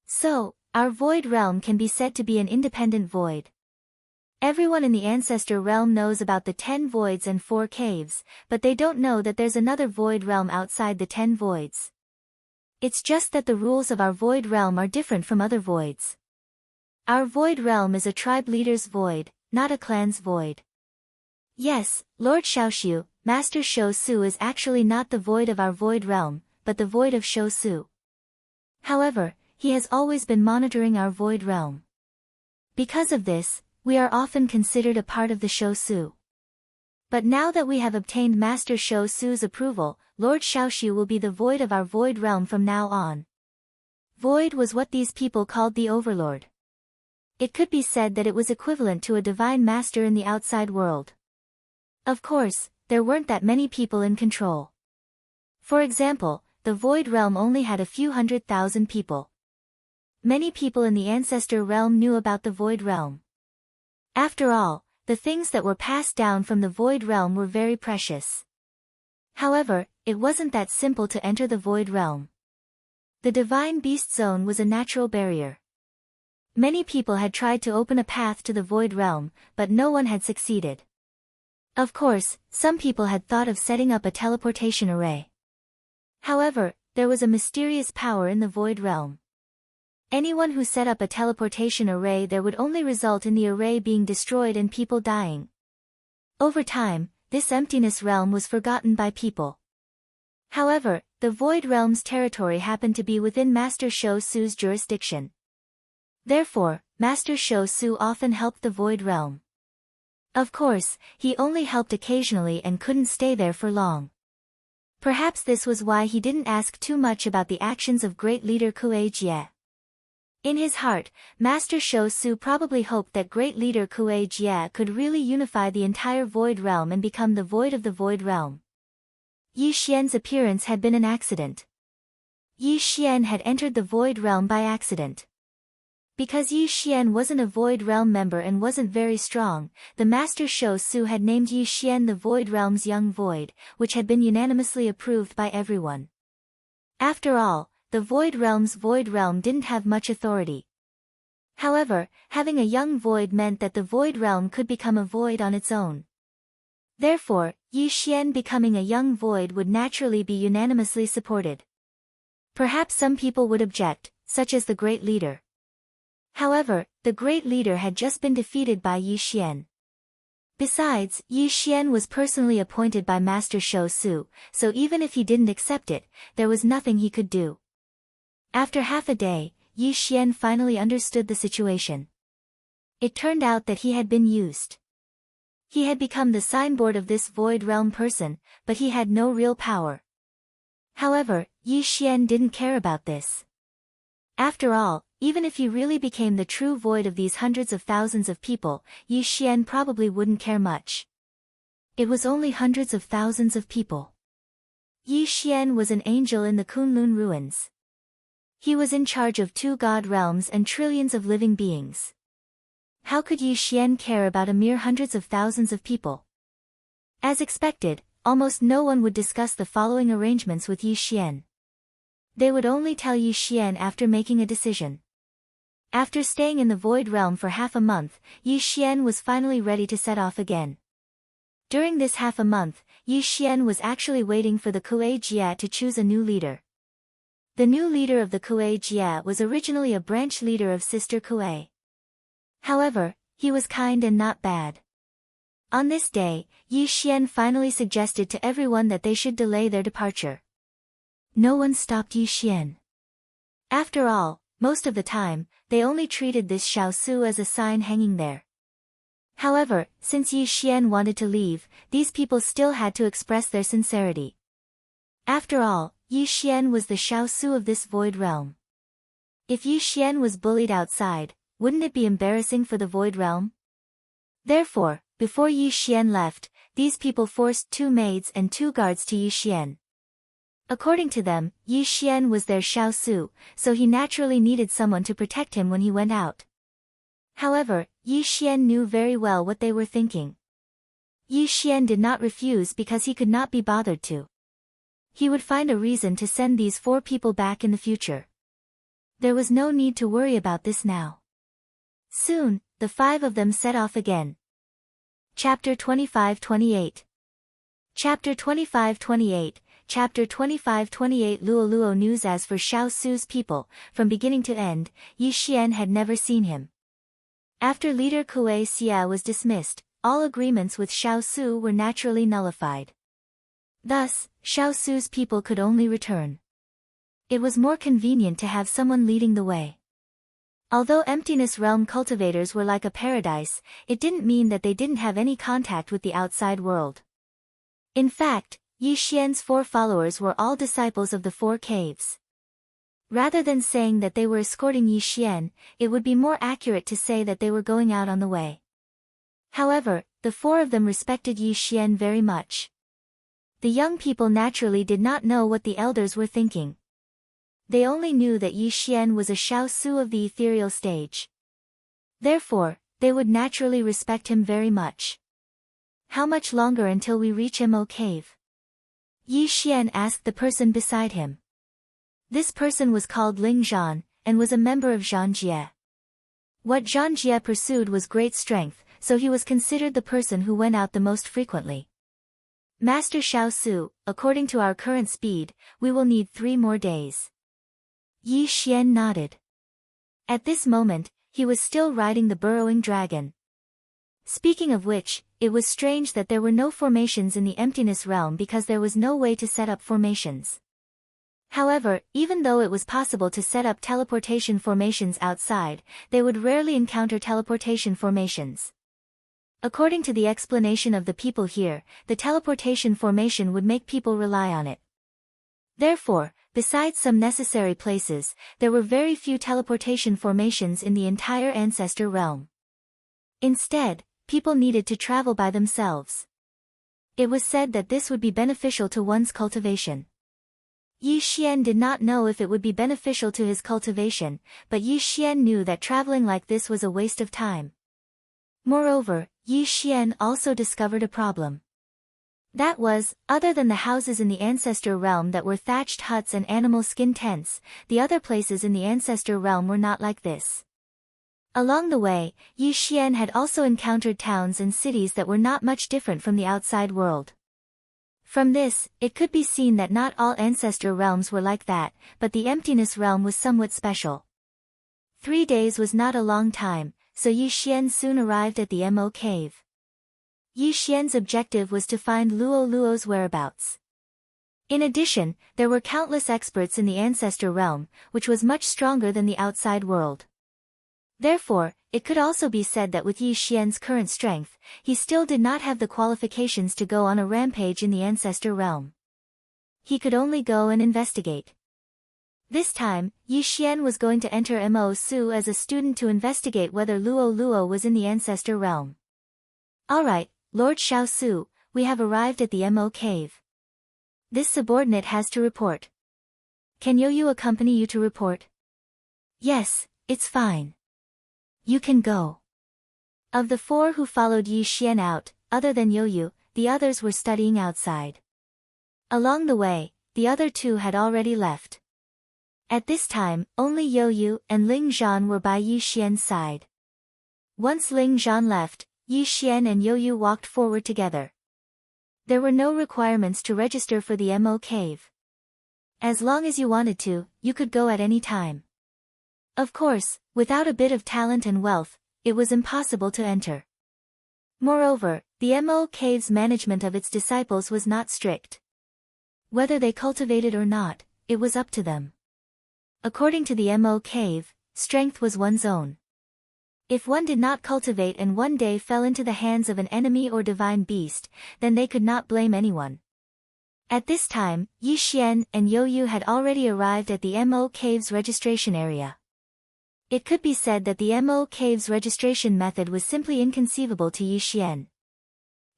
So, Our void realm can be said to be an independent void. Everyone in the ancestor realm knows about the 10 voids and 4 caves, but they don't know that there's another void realm outside the 10 voids. It's just that the rules of our void realm are different from other voids. Our void realm is a tribe leader's void, not a clan's void. Yes, Lord Xiaoxiu, Master Shou Su is actually not the void of our void realm, but the void of Shou Su. However, he has always been monitoring our void realm. Because of this, we are often considered a part of the Shou Su. But now that we have obtained Master Shou Su's approval, Lord Xiaoxiu will be the void of our void realm from now on. Void was what these people called the Overlord. It could be said that it was equivalent to a divine master in the outside world. Of course, there weren't that many people in control. For example, the void realm only had a few 100,000 people. Many people in the ancestor realm knew about the void realm. After all, the things that were passed down from the void realm were very precious. However, it wasn't that simple to enter the void realm. The divine beast zone was a natural barrier. Many people had tried to open a path to the void realm, but no one had succeeded. Of course, some people had thought of setting up a teleportation array. However, there was a mysterious power in the void realm. Anyone who set up a teleportation array there would only result in the array being destroyed and people dying. Over time, this emptiness realm was forgotten by people. However, the void realm's territory happened to be within Master Shou Su's jurisdiction. Therefore, Master Shou Su often helped the void realm. Of course, he only helped occasionally and couldn't stay there for long. Perhaps this was why he didn't ask too much about the actions of great leader Kuei Jie. In his heart, Master Shou Su probably hoped that great leader Kuei Jie could really unify the entire void realm and become the void of the void realm. Yi Xian's appearance had been an accident. Yi Xian had entered the void realm by accident. Because Yi Xian wasn't a void realm member and wasn't very strong, the Master Shou Su had named Yi Xian the void realm's young void, which had been unanimously approved by everyone. After all, the void realm's void realm didn't have much authority. However, having a young void meant that the void realm could become a void on its own. Therefore, Yi Xian becoming a young void would naturally be unanimously supported. Perhaps some people would object, such as the great leader. However, the great leader had just been defeated by Yi Xian. Besides, Yi Xian was personally appointed by Master Shou Su, so even if he didn't accept it, there was nothing he could do. After half a day, Yi Xian finally understood the situation. It turned out that he had been used. He had become the signboard of this void realm person, but he had no real power. However, Yi Xian didn't care about this. After all, even if he really became the true void of these hundreds of thousands of people, Yi Xian probably wouldn't care much. It was only hundreds of thousands of people. Yi Xian was an angel in the Kunlun ruins. He was in charge of 2 god realms and trillions of living beings. How could Yi Xian care about a mere hundreds of thousands of people? As expected, almost no one would discuss the following arrangements with Yi Xian. They would only tell Yi Xian after making a decision. After staying in the void realm for half a month, Yi Xian was finally ready to set off again. During this half a month, Yi Xian was actually waiting for the Kuei Jie to choose a new leader. The new leader of the Kuei Jie was originally a branch leader of Sister Kuei. However, he was kind and not bad. On this day, Yi Xian finally suggested to everyone that they should delay their departure. No one stopped Yi Xian. After all, most of the time, they only treated this Shou Su as a sign hanging there. However, since Yi Xian wanted to leave, these people still had to express their sincerity. After all, Yi Xian was the Shou Su of this void realm. If Yi Xian was bullied outside, wouldn't it be embarrassing for the void realm? Therefore, before Yi Xian left, these people forced 2 maids and 2 guards to Yi Xian. According to them, Yi Xian was their Shou Su, so he naturally needed someone to protect him when he went out. However, Yi Xian knew very well what they were thinking. Yi Xian did not refuse because he could not be bothered to. He would find a reason to send these 4 people back in the future. There was no need to worry about this now. Soon, the 5 of them set off again. Chapter 25-28. Chapter 25-28. Chapter 25-28 Luo news. As for Xiao Su's people, from beginning to end, Yi Xian had never seen him. After leader Kuei Xia was dismissed, all agreements with Xiao Su were naturally nullified. Thus, Xiao Su's people could only return. It was more convenient to have someone leading the way. Although Emptiness Realm cultivators were like a paradise, it didn't mean that they didn't have any contact with the outside world. In fact, Yi Xian's 4 followers were all disciples of the 4 caves. Rather than saying that they were escorting Yi Xian, it would be more accurate to say that they were going out on the way. However, the 4 of them respected Yi Xian very much. The young people naturally did not know what the elders were thinking. They only knew that Yi Xian was a Xiao Su of the ethereal stage. Therefore, they would naturally respect him very much. How much longer until we reach Mo Cave? Yi Xian asked the person beside him. This person was called Ling Zhan, and was a member of Zhan Jie. What Zhan Jie pursued was great strength, so he was considered the person who went out the most frequently. Master Xiao Su, according to our current speed, we will need 3 more days. Yi Xian nodded. At this moment, he was still riding the burrowing dragon. Speaking of which, it was strange that there were no formations in the Emptiness Realm because there was no way to set up formations. However, even though it was possible to set up teleportation formations outside, they would rarely encounter teleportation formations. According to the explanation of the people here, the teleportation formation would make people rely on it. Therefore, besides some necessary places, there were very few teleportation formations in the entire Ancestor Realm. Instead, people needed to travel by themselves. It was said that this would be beneficial to one's cultivation. Yi Xian did not know if it would be beneficial to his cultivation, but Yi Xian knew that traveling like this was a waste of time. Moreover, Yi Xian also discovered a problem. That was, other than the houses in the Ancestor Realm that were thatched huts and animal skin tents, the other places in the Ancestor Realm were not like this. Along the way, Yi Xian had also encountered towns and cities that were not much different from the outside world. From this, it could be seen that not all Ancestor Realms were like that, but the Emptiness Realm was somewhat special. 3 days was not a long time, so Yi Xian soon arrived at the Mo Cave. Yi Xian's objective was to find Luo's whereabouts. In addition, there were countless experts in the Ancestor Realm, which was much stronger than the outside world. Therefore, it could also be said that with Yi Xian's current strength, he still did not have the qualifications to go on a rampage in the Ancestor Realm. He could only go and investigate. This time, Yi Xian was going to enter Mo Su as a student to investigate whether Luo was in the Ancestor Realm. Alright, Lord Xiao Su, we have arrived at the Mo Cave. This subordinate has to report. Can Yu accompany you to report? Yes, it's fine. You can go. Of the 4 who followed Yi Xian out, other than Yu, the others were studying outside. Along the way, the other 2 had already left. At this time, only Yu and Ling Zhan were by Yi Xian's side. Once Ling Zhan left, Yi Xian and Yu walked forward together. There were no requirements to register for the Mo Cave. As long as you wanted to, you could go at any time. Of course, without a bit of talent and wealth, it was impossible to enter. Moreover, the Mo Cave's management of its disciples was not strict. Whether they cultivated or not, it was up to them. According to the Mo Cave, strength was one's own. If one did not cultivate and one day fell into the hands of an enemy or divine beast, then they could not blame anyone. At this time, Yi Xian and Yu had already arrived at the Mo Cave's registration area. It could be said that the Mo Cave's registration method was simply inconceivable to Yi Xian.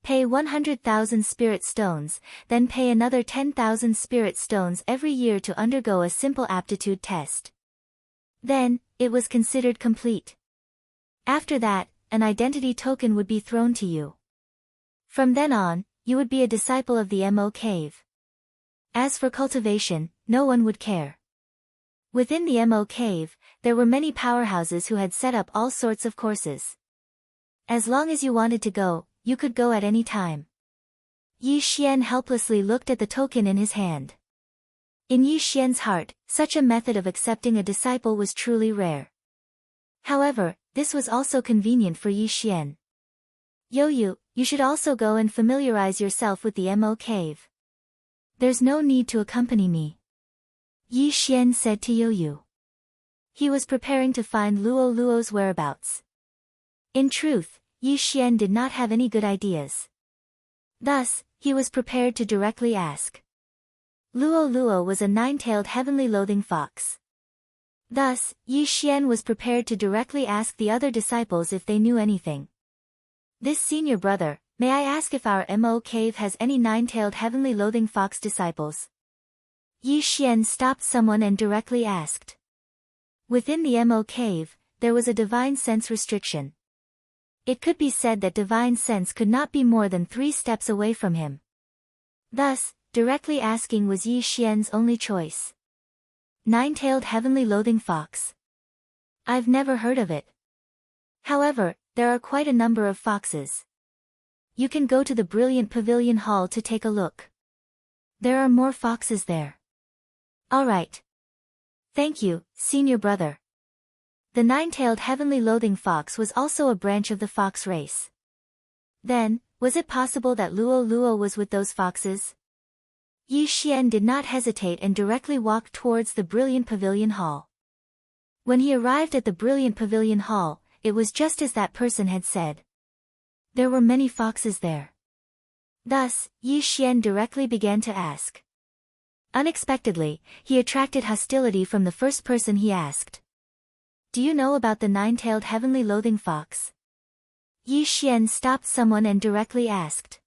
Pay 100,000 spirit stones, then pay another 10,000 spirit stones every year to undergo a simple aptitude test. Then, it was considered complete. After that, an identity token would be thrown to you. From then on, you would be a disciple of the Mo Cave. As for cultivation, no one would care. Within the Mo cave, there were many powerhouses who had set up all sorts of courses. As long as you wanted to go, you could go at any time. Yi Xian helplessly looked at the token in his hand. In Yi Xian's heart, such a method of accepting a disciple was truly rare. However, this was also convenient for Yi Xian. Youyu, you should also go and familiarize yourself with the Mo cave. There's no need to accompany me, Yi Xian said to Youyu. He was preparing to find Luo Luo's whereabouts. In truth, Yi Xian did not have any good ideas. Thus, he was prepared to directly ask. Luo Luo was a nine-tailed heavenly loathing fox. Thus, Yi Xian was prepared to directly ask the other disciples if they knew anything. This senior brother, may I ask if our Mo cave has any nine-tailed heavenly loathing fox disciples? Yi Xian stopped someone and directly asked. Within the Mo cave, there was a divine sense restriction. It could be said that divine sense could not be more than 3 steps away from him. Thus, directly asking was Yi Xian's only choice. Nine-tailed heavenly loathing fox. I've never heard of it. However, there are quite a number of foxes. You can go to the brilliant pavilion hall to take a look. There are more foxes there. Alright. Thank you, senior brother. The nine-tailed heavenly loathing fox was also a branch of the fox race. Then, was it possible that Luo Luo was with those foxes? Yi Xian did not hesitate and directly walked towards the brilliant pavilion hall. When he arrived at the brilliant pavilion hall, it was just as that person had said. There were many foxes there. Thus, Yi Xian directly began to ask. Unexpectedly, he attracted hostility from the first person he asked. Do you know about the nine-tailed heavenly loathing fox? Yi Xian stopped someone and directly asked.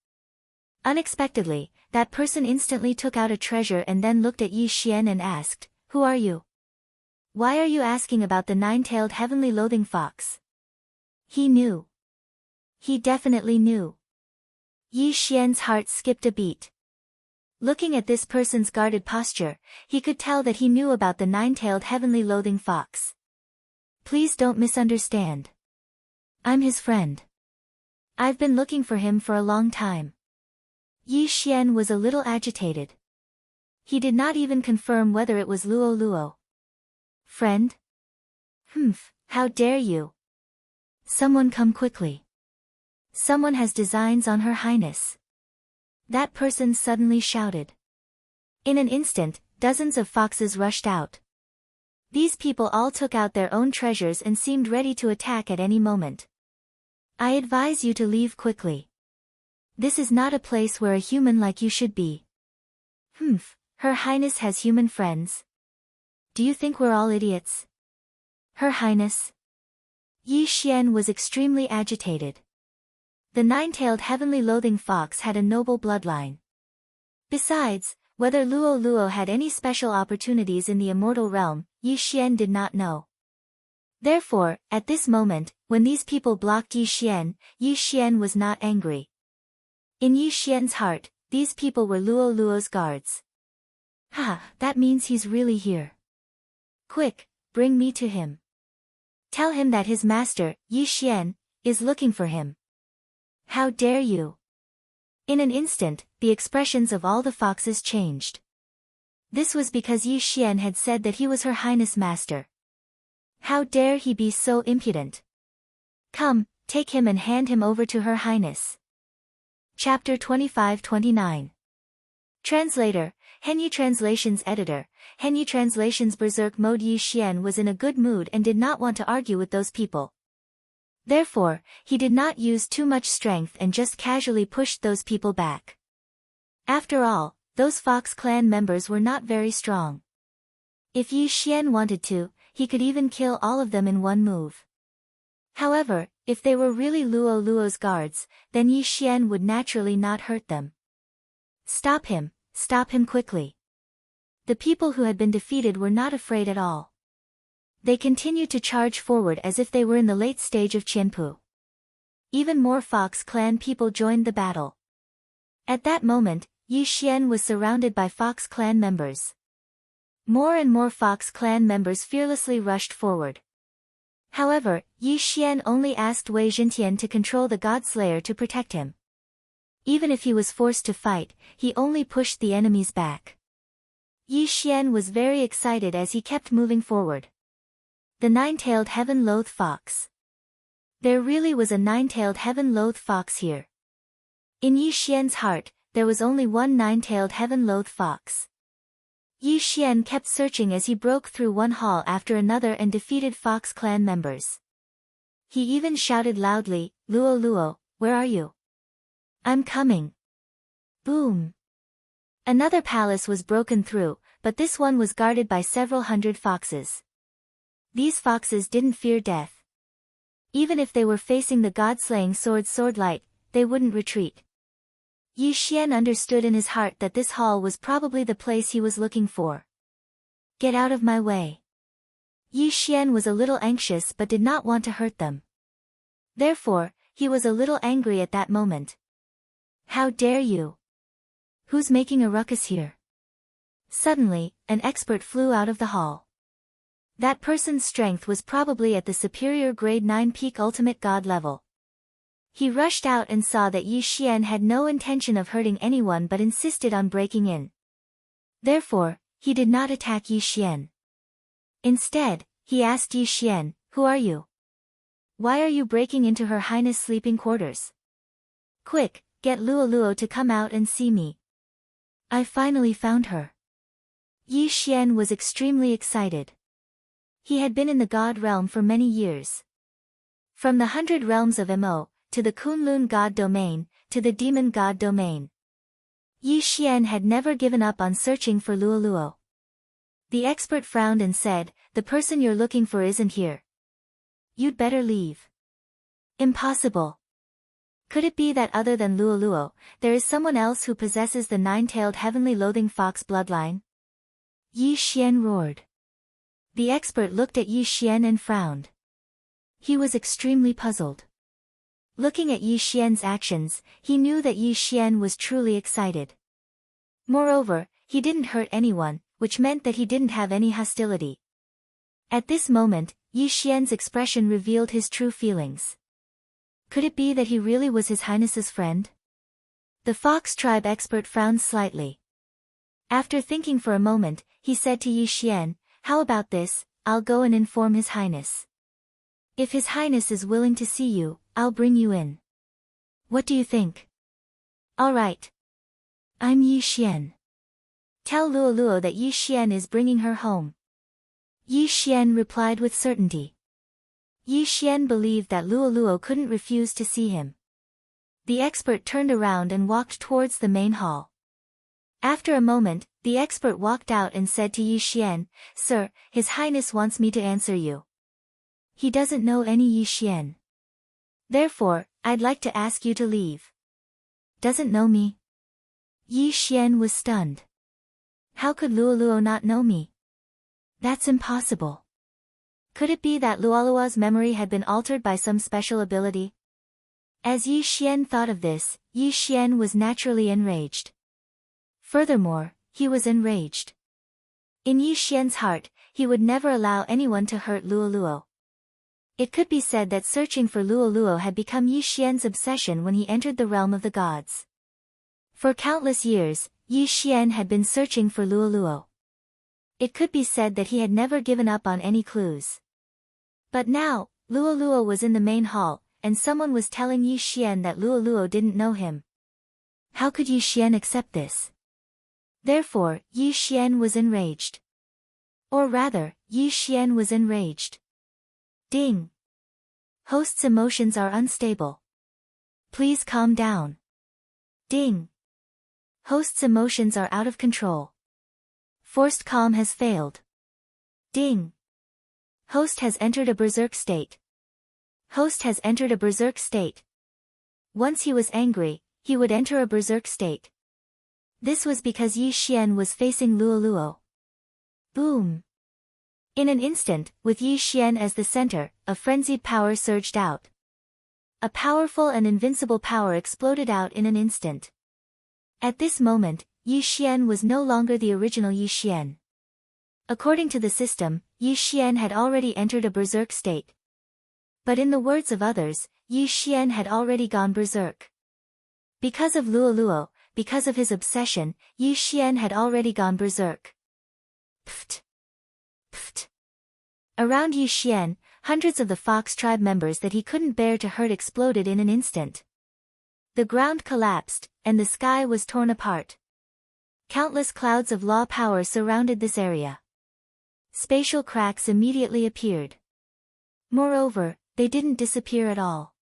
Unexpectedly, that person instantly took out a treasure and then looked at Yi Xian and asked, Who are you? Why are you asking about the nine-tailed heavenly loathing fox? He knew. He definitely knew. Yi Xian's heart skipped a beat. Looking at this person's guarded posture, he could tell that he knew about the nine-tailed heavenly loathing fox. Please don't misunderstand. I'm his friend. I've been looking for him for a long time. Yi Xian was a little agitated. He did not even confirm whether it was Luo Luo. Friend? Humph, how dare you? Someone come quickly. Someone has designs on Her Highness. That person suddenly shouted. In an instant, dozens of foxes rushed out. These people all took out their own treasures and seemed ready to attack at any moment. I advise you to leave quickly. This is not a place where a human like you should be. Humph, Her Highness has human friends. Do you think we're all idiots? Her Highness? Yi Xian was extremely agitated. The nine-tailed heavenly loathing fox had a noble bloodline. Besides, whether Luo Luo had any special opportunities in the immortal realm, Yi Xian did not know. Therefore, at this moment, when these people blocked Yi Xian was not angry. In Yi Xian's heart, these people were Luo Luo's guards. Ha, that means he's really here. Quick, bring me to him. Tell him that his master, Yi Xian, is looking for him. How dare you? In an instant, the expressions of all the foxes changed. This was because Yi Xian had said that he was Her Highness master. How dare he be so impudent? Come, take him and hand him over to Her Highness. Chapter 25-29. Translator, Henyi Translations Editor, Henyi Translations Berserk Mode. Yi Xian was in a good mood and did not want to argue with those people. Therefore, he did not use too much strength and just casually pushed those people back. After all, those Fox clan members were not very strong. If Yi Xian wanted to, he could even kill all of them in one move. However, if they were really Luo Luo's guards, then Yi Xian would naturally not hurt them. Stop him quickly. The people who had been defeated were not afraid at all. They continued to charge forward as if they were in the late stage of Qianpu. Even more Fox clan people joined the battle. At that moment, Yi Xian was surrounded by Fox clan members. More and more Fox clan members fearlessly rushed forward. However, Yi Xian only asked Wei Zhintian to control the God Slayer to protect him. Even if he was forced to fight, he only pushed the enemies back. Yi Xian was very excited as he kept moving forward. The nine-tailed heaven-loath fox. There really was a nine-tailed heaven-loath fox here. In Yi Xian's heart, there was only one nine-tailed heaven-loath fox. Yi Xian kept searching as he broke through one hall after another and defeated Fox clan members. He even shouted loudly, "Luo Luo, where are you? I'm coming." Boom! Another palace was broken through, but this one was guarded by several hundred foxes. These foxes didn't fear death. Even if they were facing the god-slaying swordlight, they wouldn't retreat. Yi Xian understood in his heart that this hall was probably the place he was looking for. Get out of my way. Yi Xian was a little anxious but did not want to hurt them. Therefore, he was a little angry at that moment. How dare you? Who's making a ruckus here? Suddenly, an expert flew out of the hall. That person's strength was probably at the superior grade 9 peak ultimate god level. He rushed out and saw that Yi Xian had no intention of hurting anyone but insisted on breaking in. Therefore, he did not attack Yi Xian. Instead, he asked Yi Xian, "Who are you? Why are you breaking into Her Highness' sleeping quarters? Quick, get Luo Luo to come out and see me. I finally found her." Yi Xian was extremely excited. He had been in the god realm for many years. From the 100 realms of Mo, to the Kunlun god domain, to the demon god domain. Yi Xian had never given up on searching for Luo Luo. The expert frowned and said, "The person you're looking for isn't here. You'd better leave." Impossible. Could it be that other than Luo Luo, there is someone else who possesses the nine-tailed heavenly loathing fox bloodline? Yi Xian roared. The expert looked at Yi Xian and frowned. He was extremely puzzled. Looking at Yi Xian's actions, he knew that Yi Xian was truly excited. Moreover, he didn't hurt anyone, which meant that he didn't have any hostility. At this moment, Yi Xian's expression revealed his true feelings. Could it be that he really was His Highness's friend? The Fox tribe expert frowned slightly. After thinking for a moment, he said to Yi Xian, "How about this, I'll go and inform His Highness. If His Highness is willing to see you, I'll bring you in. What do you think?" "All right. I'm Yi Xian. Tell Luo Luo that Yi Xian is bringing her home." Yi Xian replied with certainty. Yi Xian believed that Luo Luo couldn't refuse to see him. The expert turned around and walked towards the main hall. After a moment, the expert walked out and said to Yi Xian, "Sir, His Highness wants me to answer you. He doesn't know any Yi Xian. Therefore, I'd like to ask you to leave." "Doesn't know me?" Yi Xian was stunned. How could Luo Luo not know me? That's impossible. Could it be that Luolua's memory had been altered by some special ability? As Yi Xian thought of this, Yi Xian was naturally enraged. Furthermore, he was enraged. In Yi Xian's heart, he would never allow anyone to hurt Luo Luo. It could be said that searching for Luo Luo had become Yi Xian's obsession when he entered the realm of the gods. For countless years, Yi Xian had been searching for Luo Luo. It could be said that he had never given up on any clues. But now, Luo Luo was in the main hall, and someone was telling Yi Xian that Luo Luo didn't know him. How could Yi Xian accept this? Therefore, Yi Xian was enraged. Or rather, Yi Xian was enraged. Ding! Host's emotions are unstable. Please calm down. Ding! Host's emotions are out of control. Forced calm has failed. Ding! Host has entered a berserk state. Host has entered a berserk state. Once he was angry, he would enter a berserk state. This was because Yi Xian was facing Luo Luo. Boom! In an instant, with Yi Xian as the center, a frenzied power surged out. A powerful and invincible power exploded out in an instant. At this moment, Yi Xian was no longer the original Yi Xian. According to the system, Yi Xian had already entered a berserk state. But in the words of others, Yi Xian had already gone berserk. Because of Luoluo, because of his obsession, Yi Xian had already gone berserk. Pft! Pft! Around Yi Xian, hundreds of the fox tribe members that he couldn't bear to hurt exploded in an instant. The ground collapsed, and the sky was torn apart. Countless clouds of law power surrounded this area. Spatial cracks immediately appeared. Moreover, they didn't disappear at all.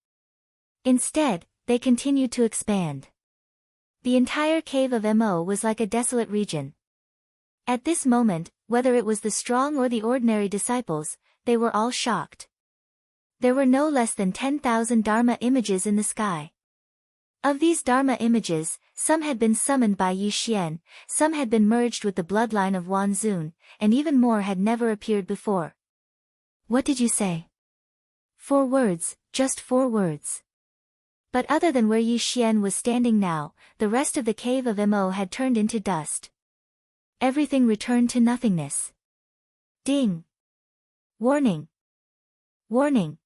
Instead, they continued to expand. The entire cave of Mo was like a desolate region. At this moment, whether it was the strong or the ordinary disciples, they were all shocked. There were no less than 10,000 Dharma images in the sky. Of these Dharma images, some had been summoned by Yi Xian, some had been merged with the bloodline of Wan Zun, and even more had never appeared before. What did you say? 4 words, just 4 words. But other than where Yi Xian was standing now, the rest of the cave of Mo had turned into dust. Everything returned to nothingness. Ding! Warning! Warning!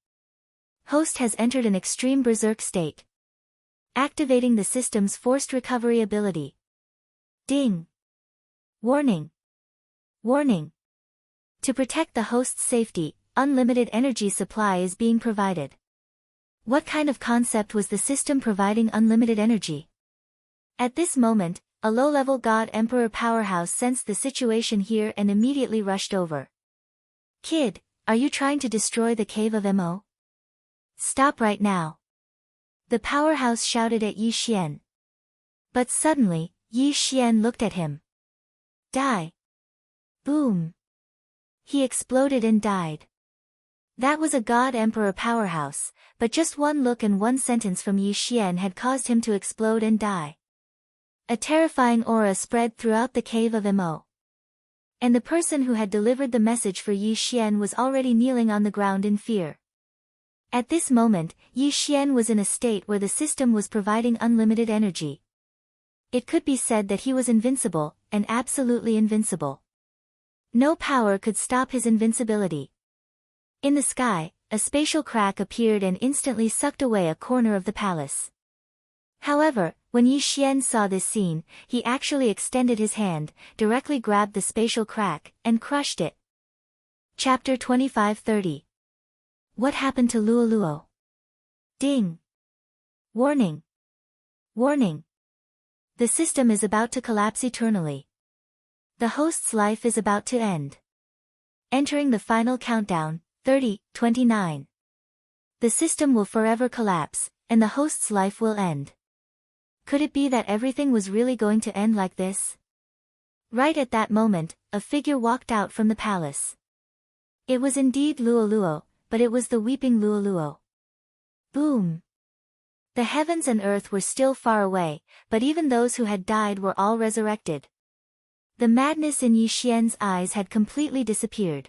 Host has entered an extreme berserk state. Activating the system's forced recovery ability. Ding! Warning! Warning! To protect the host's safety, unlimited energy supply is being provided. What kind of concept was the system providing unlimited energy? At this moment, a low-level God Emperor powerhouse sensed the situation here and immediately rushed over. Kid, are you trying to destroy the cave of Mo? Stop right now. The powerhouse shouted at Yi Xian. But suddenly, Yi Xian looked at him. Die. Boom. He exploded and died. That was a God Emperor powerhouse, but just one look and one sentence from Yi Xian had caused him to explode and die. A terrifying aura spread throughout the cave of Mo. And the person who had delivered the message for Yi Xian was already kneeling on the ground in fear. At this moment, Yi Xian was in a state where the system was providing unlimited energy. It could be said that he was invincible, and absolutely invincible. No power could stop his invincibility. In the sky, a spatial crack appeared and instantly sucked away a corner of the palace. However, when Yi Xian saw this scene, he actually extended his hand, directly grabbed the spatial crack, and crushed it. Chapter 25-30. What happened to Luoluo? Ding! Warning! Warning! The system is about to collapse eternally. The host's life is about to end. Entering the final countdown, 30, 29. The system will forever collapse, and the host's life will end. Could it be that everything was really going to end like this? Right at that moment, a figure walked out from the palace. It was indeed Luoluo, but it was the weeping Luoluo. Boom! The heavens and earth were still far away, but even those who had died were all resurrected. The madness in Yi Xian's eyes had completely disappeared.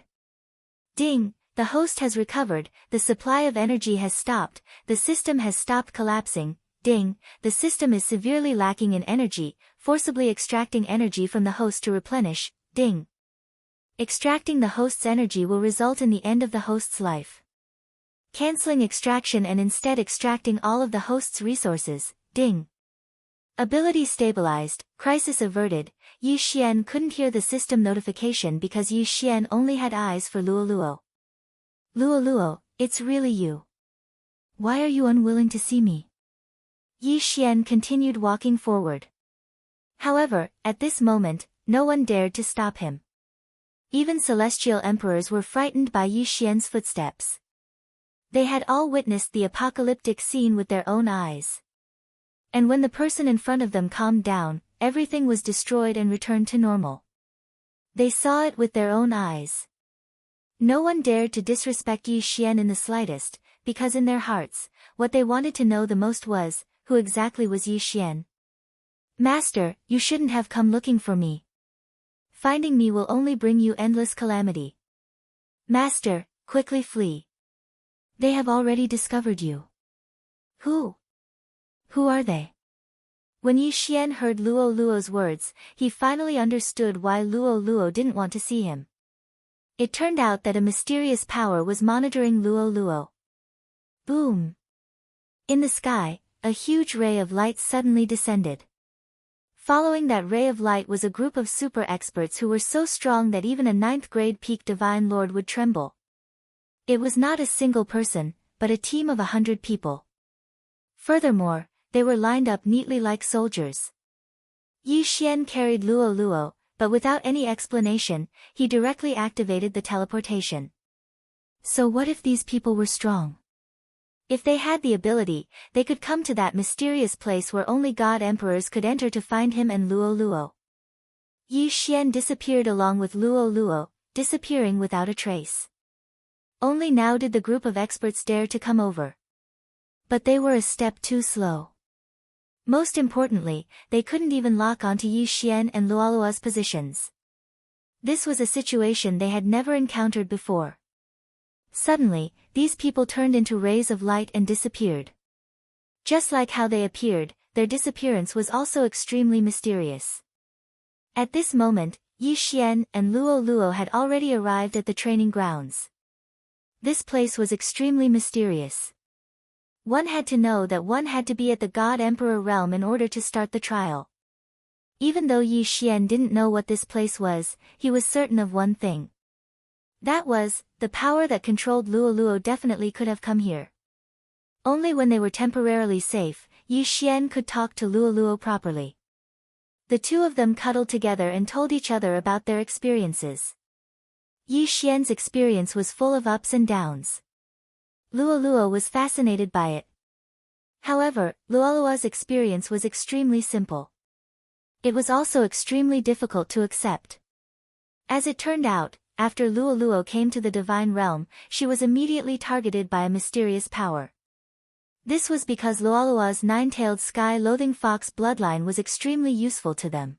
Ding! The host has recovered, the supply of energy has stopped, the system has stopped collapsing. Ding! The system is severely lacking in energy, forcibly extracting energy from the host to replenish. Ding! Extracting the host's energy will result in the end of the host's life. Canceling extraction and instead extracting all of the host's resources. Ding! Ability stabilized, crisis averted. Yi Xian couldn't hear the system notification because Yi Xian only had eyes for Luoluo. Luoluo, it's really you. Why are you unwilling to see me? Yi Xian continued walking forward. However, at this moment, no one dared to stop him. Even celestial emperors were frightened by Yi Xian's footsteps. They had all witnessed the apocalyptic scene with their own eyes. And when the person in front of them calmed down, everything was destroyed and returned to normal. They saw it with their own eyes. No one dared to disrespect Yi Xian in the slightest, because in their hearts, what they wanted to know the most was, who exactly was Yi Xian? Master, you shouldn't have come looking for me. Finding me will only bring you endless calamity. Master, quickly flee. They have already discovered you. Who? Who are they? When Yi Xian heard Luoluo's words, he finally understood why Luoluo didn't want to see him. It turned out that a mysterious power was monitoring Luo Luo. Boom! In the sky, a huge ray of light suddenly descended. Following that ray of light was a group of super experts who were so strong that even a 9th grade peak divine lord would tremble. It was not a single person, but a team of 100 people. Furthermore, they were lined up neatly like soldiers. Yi Xian carried Luo Luo, but without any explanation, he directly activated the teleportation. So what if these people were strong? If they had the ability, they could come to that mysterious place where only God Emperors could enter to find him and Luo Luo. Yi Xian disappeared along with Luo Luo, disappearing without a trace. Only now did the group of experts dare to come over. But they were a step too slow. Most importantly, they couldn't even lock onto Yi Xian and Luolua's positions. This was a situation they had never encountered before. Suddenly, these people turned into rays of light and disappeared. Just like how they appeared, their disappearance was also extremely mysterious. At this moment, Yi Xian and Luo Luo had already arrived at the training grounds. This place was extremely mysterious. One had to know that one had to be at the God Emperor realm in order to start the trial. Even though Yi Xian didn't know what this place was, he was certain of one thing. That was, the power that controlled Luo Luo definitely could have come here. Only when they were temporarily safe, Yi Xian could talk to Luo Luo properly. The two of them cuddled together and told each other about their experiences. Yi Xian's experience was full of ups and downs. Luo Luo was fascinated by it. However, Luolua's experience was extremely simple. It was also extremely difficult to accept. As it turned out, after Luo Luo came to the divine realm, she was immediately targeted by a mysterious power. This was because Luolua's 9-tailed sky-loathing fox bloodline was extremely useful to them.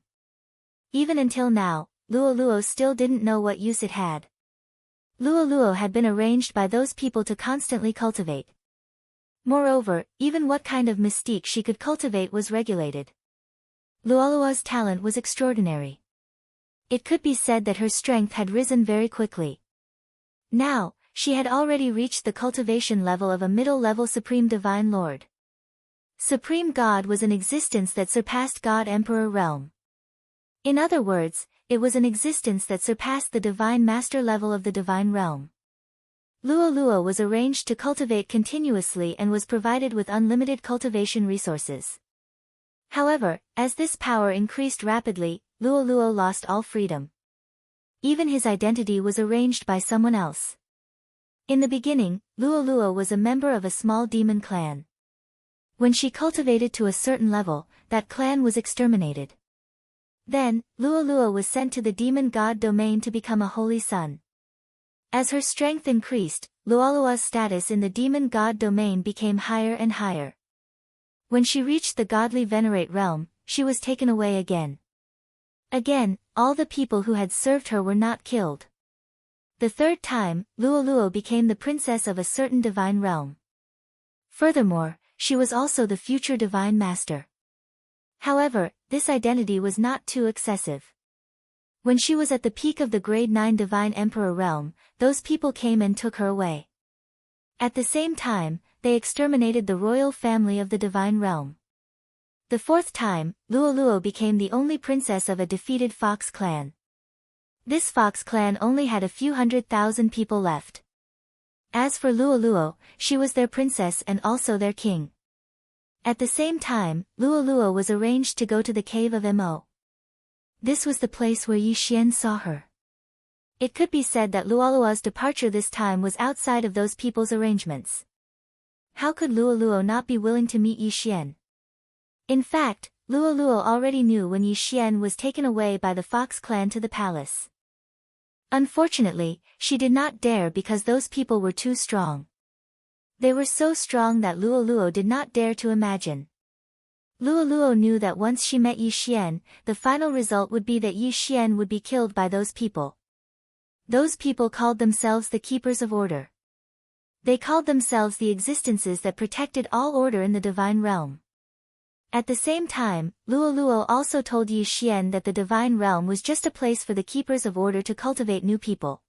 Even until now, Luo Luo still didn't know what use it had. Luo Luo had been arranged by those people to constantly cultivate. Moreover, even what kind of mystique she could cultivate was regulated. Luolua's talent was extraordinary. It could be said that her strength had risen very quickly. Now, she had already reached the cultivation level of a middle-level Supreme Divine Lord. Supreme God was an existence that surpassed God Emperor realm. In other words, it was an existence that surpassed the Divine Master level of the Divine Realm. Luo Luo was arranged to cultivate continuously and was provided with unlimited cultivation resources. However, as this power increased rapidly, Luo Luo lost all freedom. Even his identity was arranged by someone else. In the beginning, Luo Luo was a member of a small demon clan. When she cultivated to a certain level, that clan was exterminated. Then, Luo Luo was sent to the demon god domain to become a holy son. As her strength increased, Luolua's status in the demon god domain became higher and higher. When she reached the godly venerate realm, she was taken away again. Again, all the people who had served her were not killed. The third time, Luo Luo became the princess of a certain divine realm. Furthermore, she was also the future divine master. However, this identity was not too excessive. When she was at the peak of the grade 9 divine emperor realm, those people came and took her away. At the same time, they exterminated the royal family of the divine realm. The fourth time, Luo Luo became the only princess of a defeated fox clan. This fox clan only had a few 100,000 people left. As for Luo Luo, she was their princess and also their king. At the same time, Luo Luo was arranged to go to the cave of Mo. This was the place where Yi Xian saw her. It could be said that Luolua's departure this time was outside of those people's arrangements. How could Luo Luo not be willing to meet Yi Xian? In fact, Luo Luo already knew when Yi Xian was taken away by the Fox clan to the palace. Unfortunately, she did not dare because those people were too strong. They were so strong that Luo Luo did not dare to imagine. Luo Luo knew that once she met Yi Xian, the final result would be that Yi Xian would be killed by those people. Those people called themselves the Keepers of Order. They called themselves the existences that protected all order in the divine realm. At the same time, Luo Luo also told Yi Xian that the divine realm was just a place for the Keepers of Order to cultivate new people.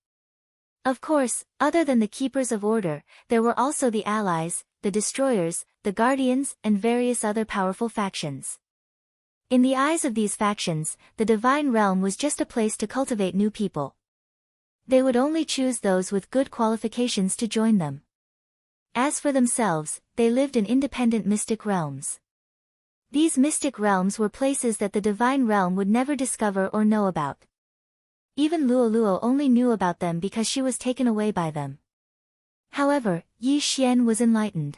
Of course, other than the keepers of order, there were also the allies, the destroyers, the guardians, and various other powerful factions. In the eyes of these factions, the divine realm was just a place to cultivate new people. They would only choose those with good qualifications to join them. As for themselves, they lived in independent mystic realms. These mystic realms were places that the divine realm would never discover or know about. Even Luoluo only knew about them because she was taken away by them. However, Yi Xian was enlightened.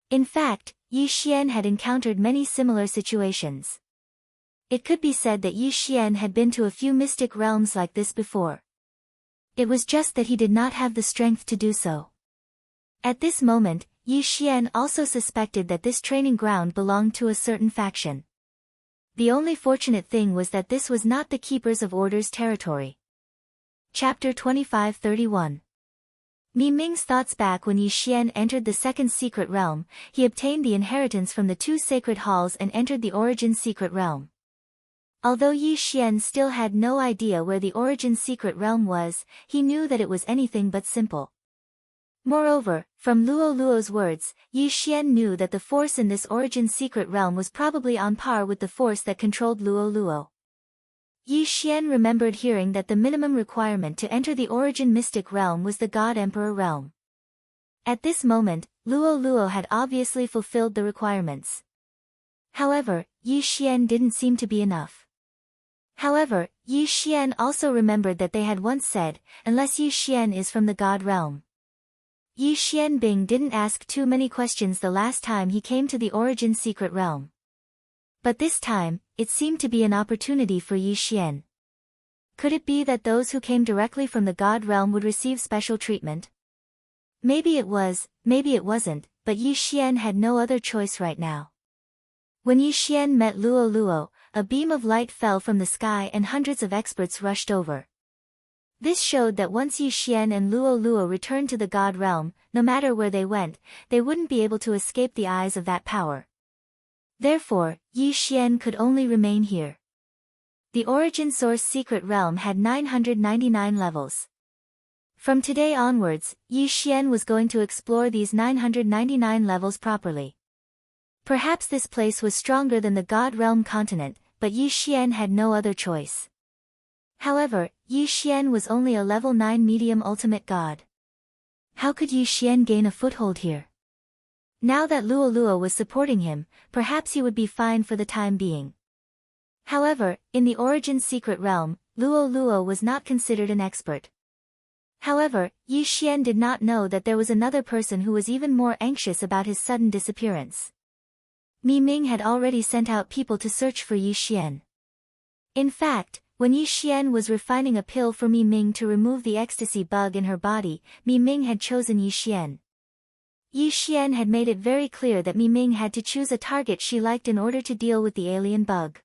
In fact, Yi Xian had encountered many similar situations. It could be said that Yi Xian had been to a few mystic realms like this before. It was just that he did not have the strength to do so. At this moment, Yi Xian also suspected that this training ground belonged to a certain faction. The only fortunate thing was that this was not the Keepers of Order's territory. Chapter 25-31. Mi Ming's thoughts back when Yi Xian entered the second secret realm. He obtained the inheritance from the two sacred halls and entered the origin secret realm. Although Yi Xian still had no idea where the origin secret realm was, he knew that it was anything but simple. Moreover, from Luoluo's words, Yi Xian knew that the force in this origin secret realm was probably on par with the force that controlled Luoluo. Yi Xian remembered hearing that the minimum requirement to enter the origin mystic realm was the God Emperor realm. At this moment, Luoluo had obviously fulfilled the requirements. However, Yi Xian didn't seem to be enough. However, Yi Xian also remembered that they had once said, unless Yi Xian is from the God realm. Yi Xianbing didn't ask too many questions the last time he came to the origin secret realm. But this time, it seemed to be an opportunity for Yi Xian. Could it be that those who came directly from the God realm would receive special treatment? Maybe it was, maybe it wasn't, but Yi Xian had no other choice right now. When Yi Xian met Luoluo, a beam of light fell from the sky and hundreds of experts rushed over. This showed that once Yi Xian and Luoluo returned to the God realm, no matter where they went, they wouldn't be able to escape the eyes of that power. Therefore, Yi Xian could only remain here. The origin source secret realm had 999 levels. From today onwards, Yi Xian was going to explore these 999 levels properly. Perhaps this place was stronger than the God realm continent, but Yi Xian had no other choice. However, Yi Xian was only a level 9 medium ultimate god. How could Yi Xian gain a foothold here? Now that Luoluo was supporting him, perhaps he would be fine for the time being. However, in the origin secret realm, Luoluo was not considered an expert. However, Yi Xian did not know that there was another person who was even more anxious about his sudden disappearance. Mi Ming had already sent out people to search for Yi Xian. In fact, when Yi Xian was refining a pill for Mi Ming to remove the ecstasy bug in her body, Mi Ming had chosen Yi Xian. Yi Xian had made it very clear that Mi Ming had to choose a target she liked in order to deal with the alien bug.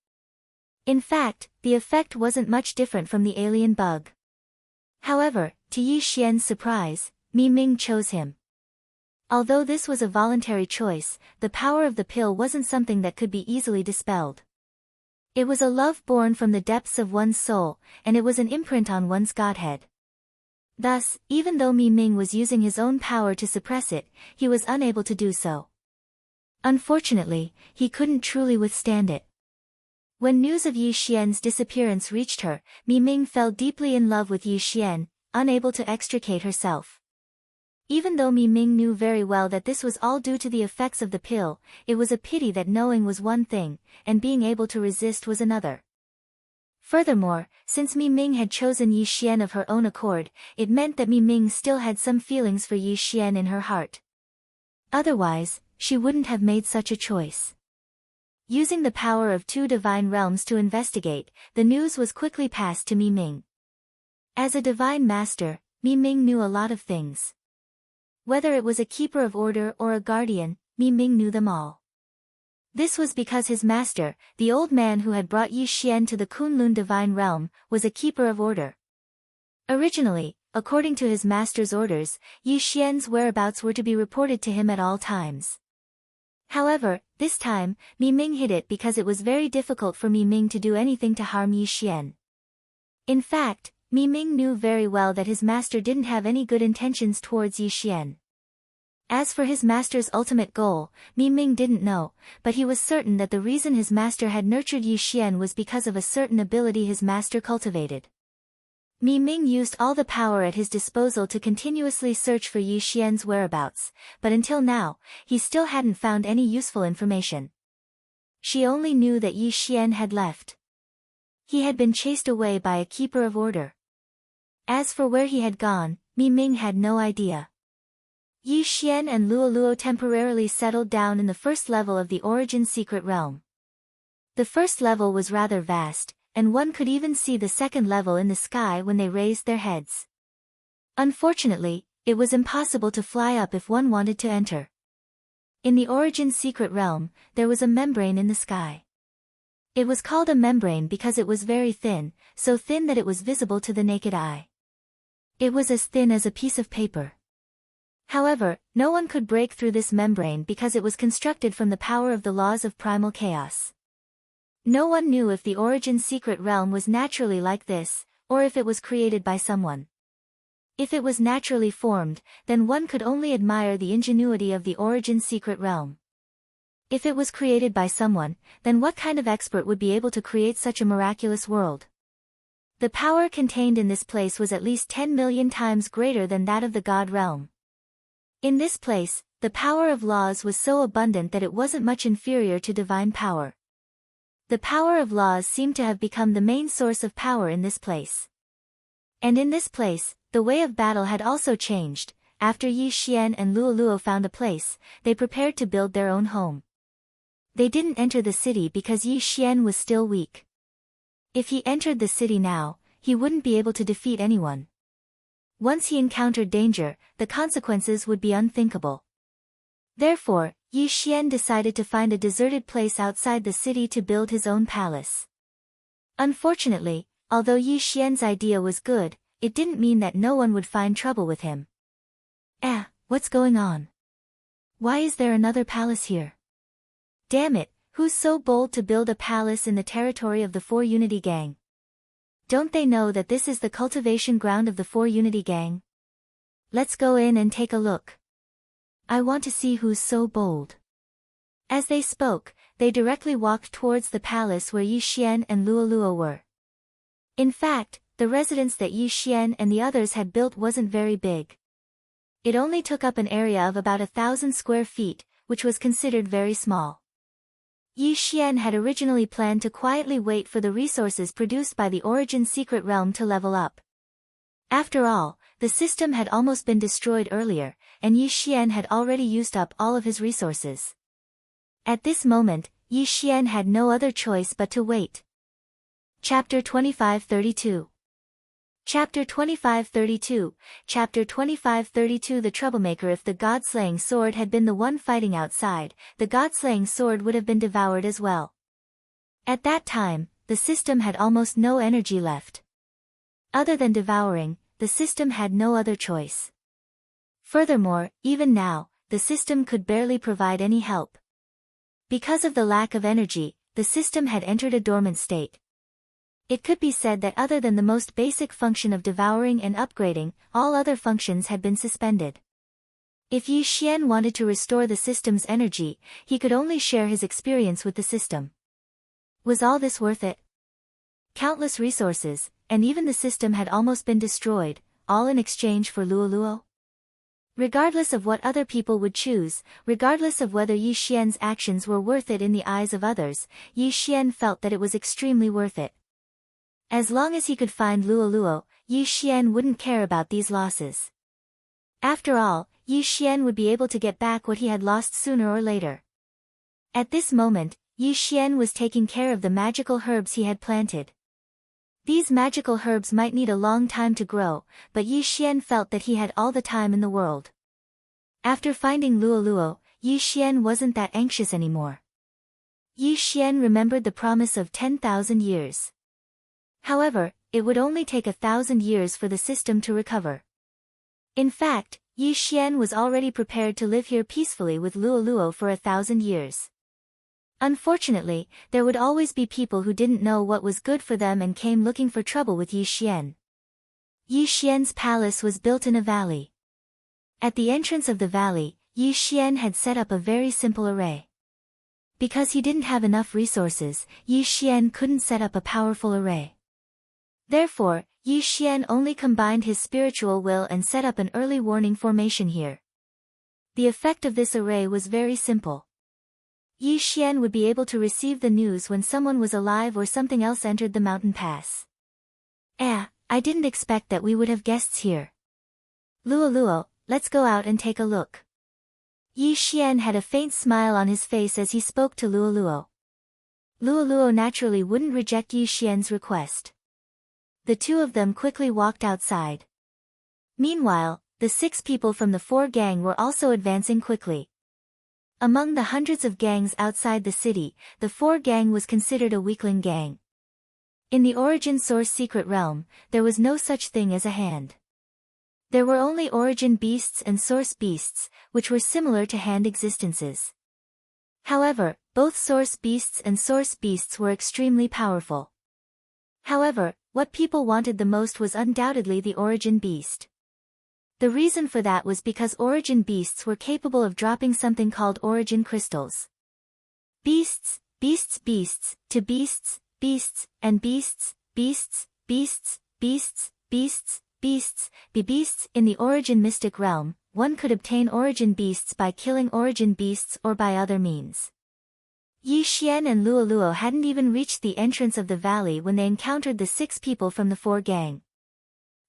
In fact, the effect wasn't much different from the alien bug. However, to Yi Xian's surprise, Mi Ming chose him. Although this was a voluntary choice, the power of the pill wasn't something that could be easily dispelled. It was a love born from the depths of one's soul, and it was an imprint on one's godhead. Thus, even though Mi Ming was using his own power to suppress it, he was unable to do so. Unfortunately, he couldn't truly withstand it. When news of Yi Xian's disappearance reached her, Mi Ming fell deeply in love with Yi Xian, unable to extricate herself. Even though Mi Ming knew very well that this was all due to the effects of the pill, it was a pity that knowing was one thing, and being able to resist was another. Furthermore, since Mi Ming had chosen Yi Xian of her own accord, it meant that Mi Ming still had some feelings for Yi Xian in her heart. Otherwise, she wouldn't have made such a choice. Using the power of two divine realms to investigate, the news was quickly passed to Mi Ming. As a divine master, Mi Ming knew a lot of things. Whether it was a keeper of order or a guardian, Mi Ming knew them all. This was because his master, the old man who had brought Yi Xian to the Kunlun divine realm, was a keeper of order. Originally, according to his master's orders, Yi Xian's whereabouts were to be reported to him at all times. However, this time, Mi Ming hid it because it was very difficult for Mi Ming to do anything to harm Yi Xian. In fact, Mi Ming knew very well that his master didn't have any good intentions towards Yi Xian. As for his master's ultimate goal, Mi Ming didn't know, but he was certain that the reason his master had nurtured Yi Xian was because of a certain ability his master cultivated. Mi Ming used all the power at his disposal to continuously search for Yi Xian's whereabouts, but until now, he still hadn't found any useful information. She only knew that Yi Xian had left. He had been chased away by a keeper of order. As for where he had gone, Mi Ming had no idea. Yi Xian and Luoluo temporarily settled down in the first level of the Origin Secret Realm. The first level was rather vast, and one could even see the second level in the sky when they raised their heads. Unfortunately, it was impossible to fly up if one wanted to enter. In the Origin Secret Realm, there was a membrane in the sky. It was called a membrane because it was very thin, so thin that it was visible to the naked eye. It was as thin as a piece of paper. However, no one could break through this membrane because it was constructed from the power of the laws of primal chaos. No one knew if the Origin Secret Realm was naturally like this, or if it was created by someone. If it was naturally formed, then one could only admire the ingenuity of the Origin Secret Realm. If it was created by someone, then what kind of expert would be able to create such a miraculous world? The power contained in this place was at least 10 million times greater than that of the God Realm. In this place, the power of laws was so abundant that it wasn't much inferior to divine power. The power of laws seemed to have become the main source of power in this place. And in this place, the way of battle had also changed. After Yi Xian and Luoluo found a place, they prepared to build their own home. They didn't enter the city because Yi Xian was still weak. If he entered the city now, he wouldn't be able to defeat anyone. Once he encountered danger, the consequences would be unthinkable. Therefore, Yi Xian decided to find a deserted place outside the city to build his own palace. Unfortunately, although Yi Xian's idea was good, it didn't mean that no one would find trouble with him. What's going on? Why is there another palace here? Damn it, who's so bold to build a palace in the territory of the 4 Unity Gang? Don't they know that this is the cultivation ground of the 4 Unity Gang? Let's go in and take a look. I want to see who's so bold. As they spoke, they directly walked towards the palace where Yi Xian and Luoluo were. In fact, the residence that Yi Xian and the others had built wasn't very big. It only took up an area of about 1,000 square feet, which was considered very small. Yi Xian had originally planned to quietly wait for the resources produced by the Origin Secret Realm to level up. After all, the system had almost been destroyed earlier, and Yi Xian had already used up all of his resources. At this moment, Yi Xian had no other choice but to wait. Chapter 2532. Chapter 2532, Chapter 2532. The troublemaker. If the god-slaying sword had been the one fighting outside, the god-slaying sword would have been devoured as well. At that time, the system had almost no energy left. Other than devouring, the system had no other choice. Furthermore, even now, the system could barely provide any help. Because of the lack of energy, the system had entered a dormant state. It could be said that other than the most basic function of devouring and upgrading, all other functions had been suspended. If Yi Xian wanted to restore the system's energy, he could only share his experience with the system. Was all this worth it? Countless resources, and even the system had almost been destroyed, all in exchange for Luoluo? Regardless of what other people would choose, regardless of whether Yi Xian's actions were worth it in the eyes of others, Yi Xian felt that it was extremely worth it. As long as he could find Luoluo, Yi Xian wouldn't care about these losses. After all, Yi Xian would be able to get back what he had lost sooner or later. At this moment, Yi Xian was taking care of the magical herbs he had planted. These magical herbs might need a long time to grow, but Yi Xian felt that he had all the time in the world. After finding Luoluo, Yi Xian wasn't that anxious anymore. Yi Xian remembered the promise of 10,000 years. However, it would only take 1,000 years for the system to recover. In fact, Yi Xian was already prepared to live here peacefully with Luoluo for 1,000 years. Unfortunately, there would always be people who didn't know what was good for them and came looking for trouble with Yi Xian. Yi Xian's palace was built in a valley. At the entrance of the valley, Yi Xian had set up a very simple array. Because he didn't have enough resources, Yi Xian couldn't set up a powerful array. Therefore, Yi Xian only combined his spiritual will and set up an early warning formation here. The effect of this array was very simple. Yi Xian would be able to receive the news when someone was alive or something else entered the mountain pass. I didn't expect that we would have guests here. Luo, let's go out and take a look. Yi Xian had a faint smile on his face as he spoke to Luo. Luo naturally wouldn't reject Yi Xian's request. The two of them quickly walked outside. Meanwhile, the 6 people from the 4 gang were also advancing quickly. Among the hundreds of gangs outside the city, the 4 gang was considered a weakling gang. In the origin source secret realm, there was no such thing as a hand. There were only origin beasts and source beasts, which were similar to hand existences. However, both source beasts and source beasts were extremely powerful. However, what people wanted the most was undoubtedly the origin beast. The reason for that was because origin beasts were capable of dropping something called origin crystals. Beasts, to beasts, and beasts, be beasts. In the origin mystic realm, one could obtain origin beasts by killing origin beasts or by other means. Yi Xian and Luo hadn't even reached the entrance of the valley when they encountered the 6 people from the 4 gang.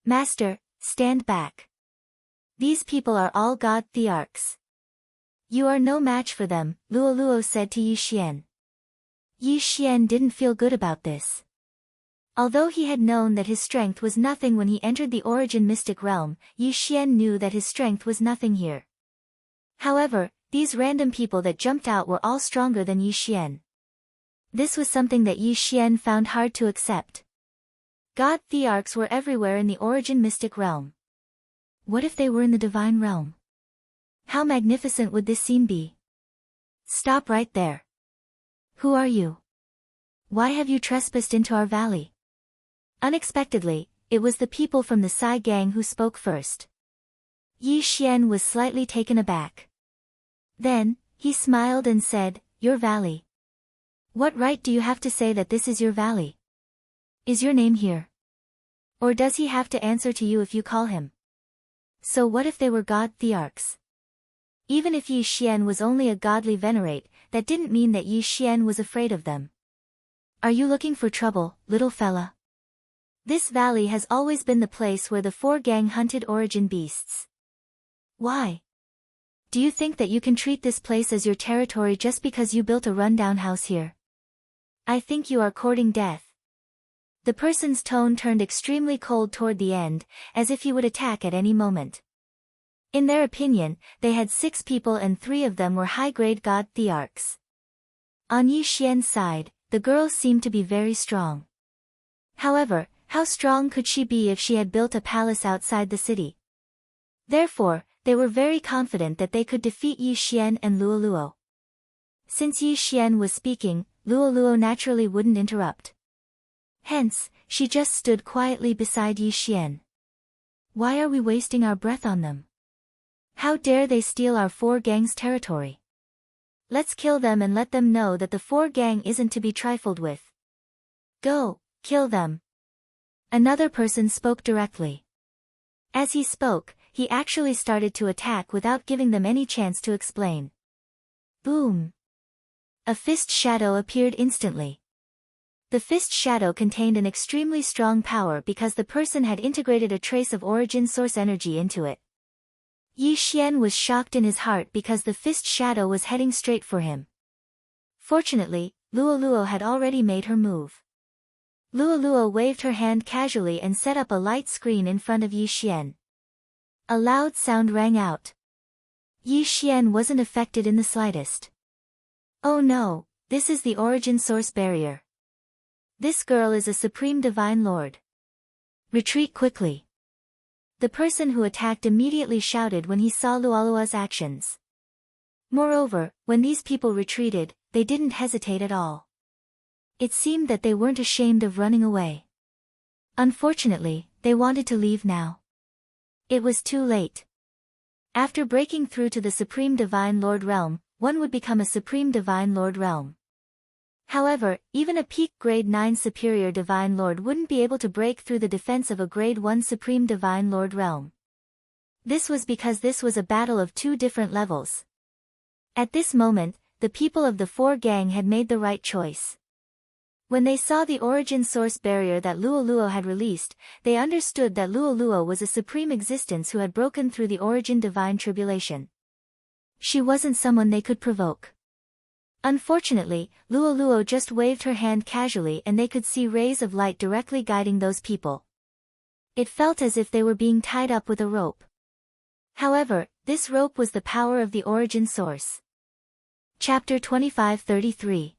Master, stand back. These people are all god thearchs. You are no match for them, Luo said to Yi Xian. Yi Xian didn't feel good about this. Although he had known that his strength was nothing when he entered the origin mystic realm, Yi Xian knew that his strength was nothing here. However, these random people that jumped out were all stronger than Yi Xian. This was something that Yi Xian found hard to accept. God thearchs were everywhere in the origin mystic realm. What if they were in the divine realm? How magnificent would this scene be? Stop right there. Who are you? Why have you trespassed into our valley? Unexpectedly, it was the people from the Sai gang who spoke first. Yi Xian was slightly taken aback. Then, he smiled and said, Your valley. What right do you have to say that this is your valley? Is your name here? Or does he have to answer to you if you call him? So what if they were god thearchs? Even if Yi Xian was only a godly venerate, that didn't mean that Yi Xian was afraid of them. Are you looking for trouble, little fella? This valley has always been the place where the 4 gang hunted origin beasts. Why? Do you think that you can treat this place as your territory just because you built a rundown house here? I think you are courting death. The person's tone turned extremely cold toward the end, as if he would attack at any moment. In their opinion, they had 6 people and 3 of them were high-grade god thearchs. On Yi Xian's side, the girl seemed to be very strong. However, how strong could she be if she had built a palace outside the city? Therefore, they were very confident that they could defeat Yi Xian and Luo. Since Yi Xian was speaking, Luo naturally wouldn't interrupt. Hence, she just stood quietly beside Yi Xian. Why are we wasting our breath on them? How dare they steal our 4 gang's territory? Let's kill them and let them know that the 4 gang isn't to be trifled with. Go, kill them. Another person spoke directly. As he spoke, he actually started to attack without giving them any chance to explain. Boom! A fist shadow appeared instantly. The fist shadow contained an extremely strong power because the person had integrated a trace of origin source energy into it. Yi Xian was shocked in his heart because the fist shadow was heading straight for him. Fortunately, Luo had already made her move. Luo waved her hand casually and set up a light screen in front of Yi Xian. A loud sound rang out. Yi Xian wasn't affected in the slightest. Oh no, this is the origin source barrier. This girl is a supreme divine lord. Retreat quickly. The person who attacked immediately shouted when he saw Luo's actions. Moreover, when these people retreated, they didn't hesitate at all. It seemed that they weren't ashamed of running away. Unfortunately, they wanted to leave now. It was too late. After breaking through to the Supreme Divine Lord Realm, one would become a Supreme Divine Lord Realm. However, even a peak Grade 9 Superior Divine Lord wouldn't be able to break through the defense of a Grade 1 Supreme Divine Lord Realm. This was because this was a battle of two different levels. At this moment, the people of the Four Gang had made the right choice. When they saw the origin source barrier that Luoluo had released, they understood that Luoluo was a supreme existence who had broken through the origin divine tribulation. She wasn't someone they could provoke. Unfortunately, Luoluo just waved her hand casually and they could see rays of light directly guiding those people. It felt as if they were being tied up with a rope. However, this rope was the power of the origin source. Chapter 2533.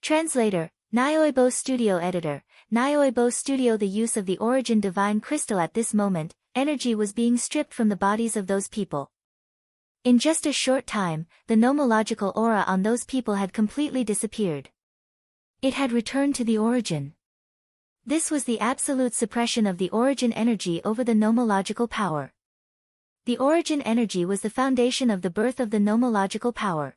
Translator, Nyoibo Studio Editor, Nyoibo Studio. The use of the origin divine crystal. At this moment, energy was being stripped from the bodies of those people. In just a short time, the nomological aura on those people had completely disappeared. It had returned to the origin. This was the absolute suppression of the origin energy over the nomological power. The origin energy was the foundation of the birth of the nomological power.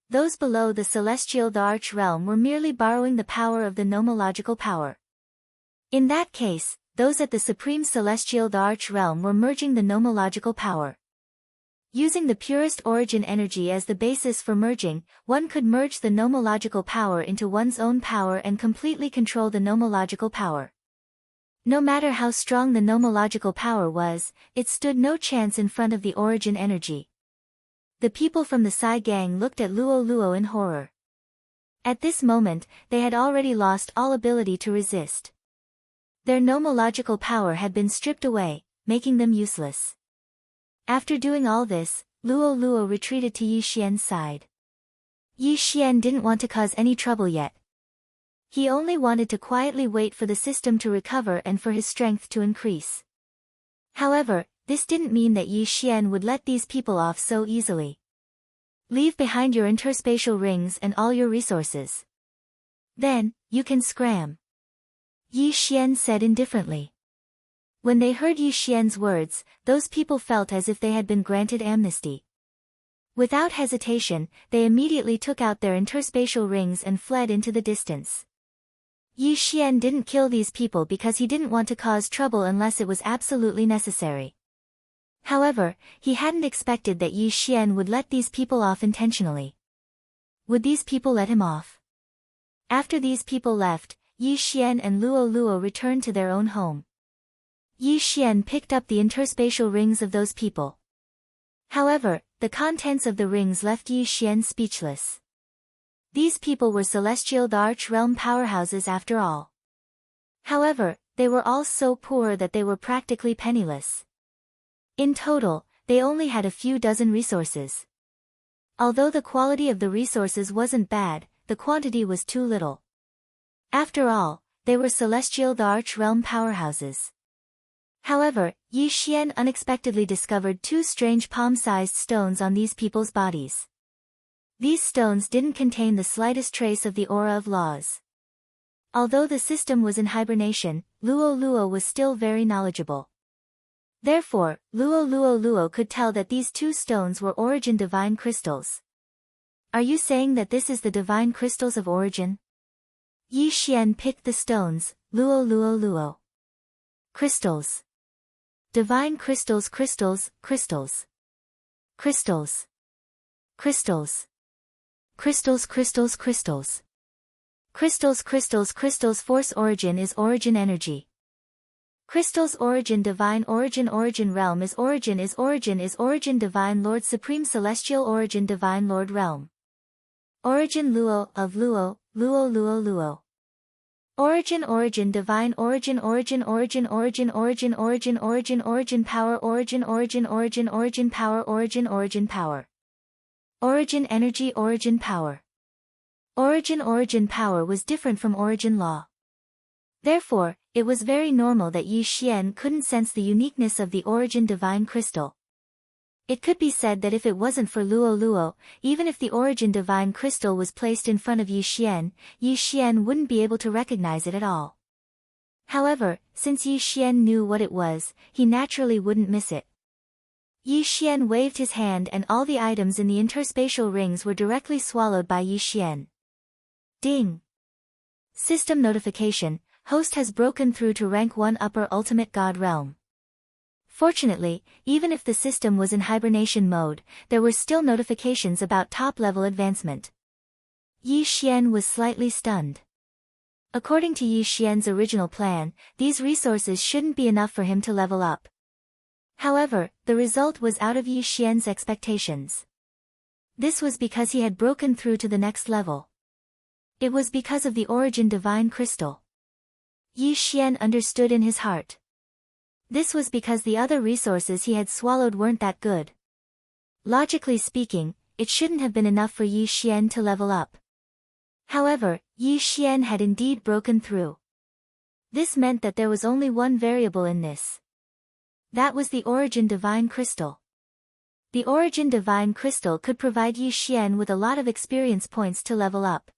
Those below the celestial the arch realm were merely borrowing the power of the nomological power. In that case, those at the supreme celestial the arch realm were merging the nomological power. Using the purest origin energy as the basis for merging, one could merge the nomological power into one's own power and completely control the nomological power. No matter how strong the nomological power was, it stood no chance in front of the origin energy. The people from the Sai Gang looked at Luoluo in horror. At this moment, they had already lost all ability to resist. Their nomological power had been stripped away, making them useless. After doing all this, Luoluo retreated to Yi Xian's side. Yi Xian didn't want to cause any trouble yet. He only wanted to quietly wait for the system to recover and for his strength to increase. However, this didn't mean that Yi Xian would let these people off so easily. Leave behind your interspatial rings and all your resources. Then, you can scram. Yi Xian said indifferently. When they heard Yi Xian's words, those people felt as if they had been granted amnesty. Without hesitation, they immediately took out their interspatial rings and fled into the distance. Yi Xian didn't kill these people because he didn't want to cause trouble unless it was absolutely necessary. However, he hadn't expected that Yi Xian would let these people off intentionally. Would these people let him off? After these people left, Yi Xian and Luoluo returned to their own home. Yi Xian picked up the interspatial rings of those people. However, the contents of the rings left Yi Xian speechless. These people were celestial the arch realm powerhouses after all. However, they were all so poor that they were practically penniless. In total, they only had a few dozen resources. Although the quality of the resources wasn't bad, the quantity was too little. After all, they were celestial the arch realm powerhouses. However, Yi Xian unexpectedly discovered two strange palm-sized stones on these people's bodies. These stones didn't contain the slightest trace of the aura of laws. Although the system was in hibernation, Luoluo was still very knowledgeable. Therefore, Luoluo could tell that these two stones were origin divine crystals. Are you saying that this is the divine crystals of origin? Yi Xian picked the stones, Luoluo. Crystals. Divine crystals. Crystals. Crystals. Crystals. Crystals. Crystals. Crystals. Crystals. Crystals. Crystals. Crystals. Force origin is origin energy. Crystals origin divine origin origin realm is origin divine lord supreme celestial origin divine lord realm. Origin Luo of Luo, Luo. Origin divine origin power origin power origin power. Origin energy origin power. Origin power was different from origin law. Therefore, it was very normal that Yi Xian couldn't sense the uniqueness of the origin divine crystal. It could be said that if it wasn't for Luoluo, even if the origin divine crystal was placed in front of Yi Xian wouldn't be able to recognize it at all. However, since Yi Xian knew what it was, he naturally wouldn't miss it. Yi Xian waved his hand and all the items in the interspatial rings were directly swallowed by Yi Xian. Ding! System notification: host has broken through to rank 1 upper ultimate god realm. Fortunately, even if the system was in hibernation mode, there were still notifications about top-level advancement. Yi Xian was slightly stunned. According to Yi Xian's original plan, these resources shouldn't be enough for him to level up. However, the result was out of Yi Xian's expectations. This was because he had broken through to the next level. It was because of the origin divine crystal. Yi Xian understood in his heart. This was because the other resources he had swallowed weren't that good. Logically speaking, it shouldn't have been enough for Yi Xian to level up. However, Yi Xian had indeed broken through. This meant that there was only one variable in this. That was the origin divine crystal. The origin divine crystal could provide Yi Xian with a lot of experience points to level up.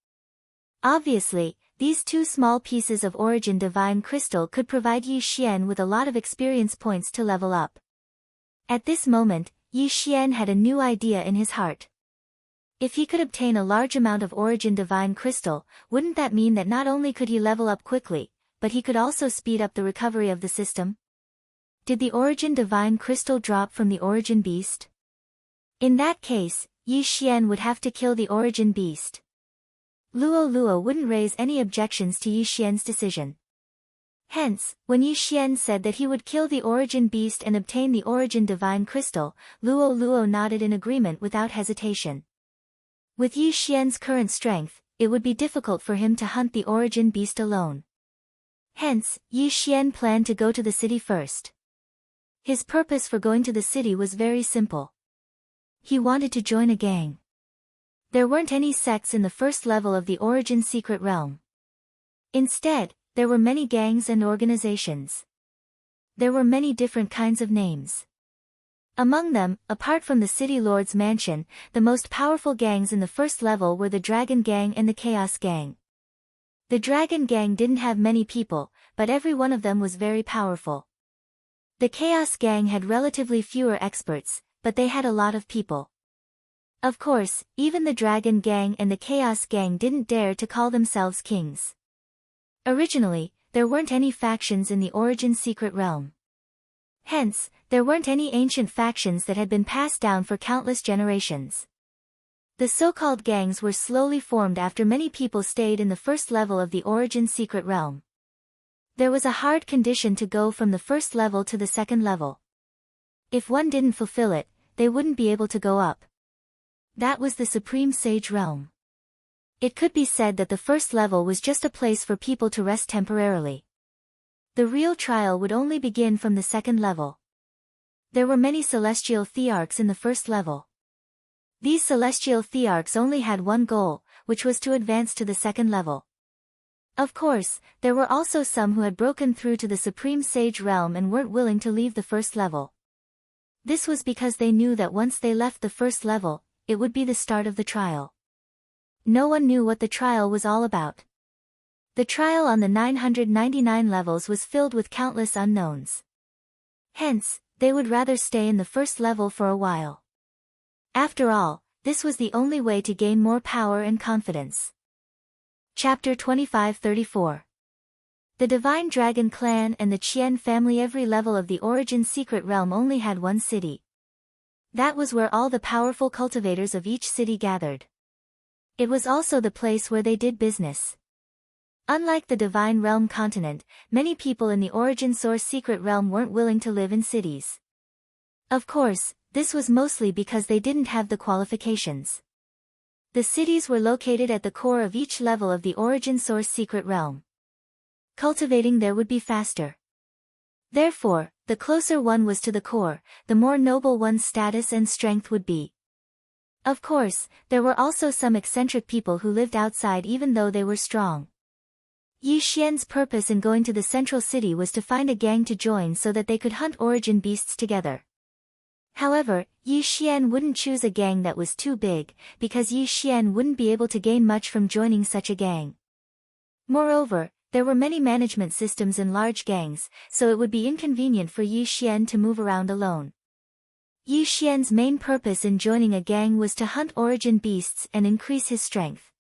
Obviously, these two small pieces of origin divine crystal could provide Yi Xian with a lot of experience points to level up. At this moment, Yi Xian had a new idea in his heart. If he could obtain a large amount of origin divine crystal, wouldn't that mean that not only could he level up quickly, but he could also speed up the recovery of the system? Did the origin divine crystal drop from the origin beast? In that case, Yi Xian would have to kill the origin beast. Luo Luo wouldn't raise any objections to Yi Xian's decision. Hence, when Yi Xian said that he would kill the origin beast and obtain the origin divine crystal, Luo Luo nodded in agreement without hesitation. With Yi Xian's current strength, it would be difficult for him to hunt the origin beast alone. Hence, Yi Xian planned to go to the city first. His purpose for going to the city was very simple. He wanted to join a gang. There weren't any sects in the first level of the origin secret realm. Instead, there were many gangs and organizations. There were many different kinds of names. Among them, apart from the city lord's mansion, the most powerful gangs in the first level were the Dragon Gang and the Chaos Gang. The Dragon Gang didn't have many people, but every one of them was very powerful. The Chaos Gang had relatively fewer experts, but they had a lot of people. Of course, even the Dragon Gang and the Chaos Gang didn't dare to call themselves kings. Originally, there weren't any factions in the origin secret realm. Hence, there weren't any ancient factions that had been passed down for countless generations. The so-called gangs were slowly formed after many people stayed in the first level of the origin secret realm. There was a hard condition to go from the first level to the second level. If one didn't fulfill it, they wouldn't be able to go up. That was the Supreme Sage realm. It could be said that the first level was just a place for people to rest temporarily. The real trial would only begin from the second level. There were many celestial thearchs in the first level. These celestial thearchs only had one goal, which was to advance to the second level. Of course, there were also some who had broken through to the Supreme Sage realm and weren't willing to leave the first level. This was because they knew that once they left the first level, it would be the start of the trial. No one knew what the trial was all about. The trial on the 999 levels was filled with countless unknowns. Hence, they would rather stay in the first level for a while. After all, this was the only way to gain more power and confidence. Chapter 25-34. The Divine Dragon Clan and the Qian family. Every level of the Origin Secret Realm only had one city. That was where all the powerful cultivators of each city gathered. It was also the place where they did business. Unlike the Divine Realm continent, many people in the Origin Source Secret Realm weren't willing to live in cities. Of course, this was mostly because they didn't have the qualifications. The cities were located at the core of each level of the Origin Source Secret Realm. Cultivating there would be faster. Therefore, the closer one was to the core, the more noble one's status and strength would be. Of course, there were also some eccentric people who lived outside even though they were strong. Yi Xian's purpose in going to the central city was to find a gang to join so that they could hunt origin beasts together. However, Yi Xian wouldn't choose a gang that was too big, because Yi Xian wouldn't be able to gain much from joining such a gang. Moreover, There were many management systems in large gangs, so it would be inconvenient for Yi Xian to move around alone. Yi Xian's main purpose in joining a gang was to hunt origin beasts and increase his strength.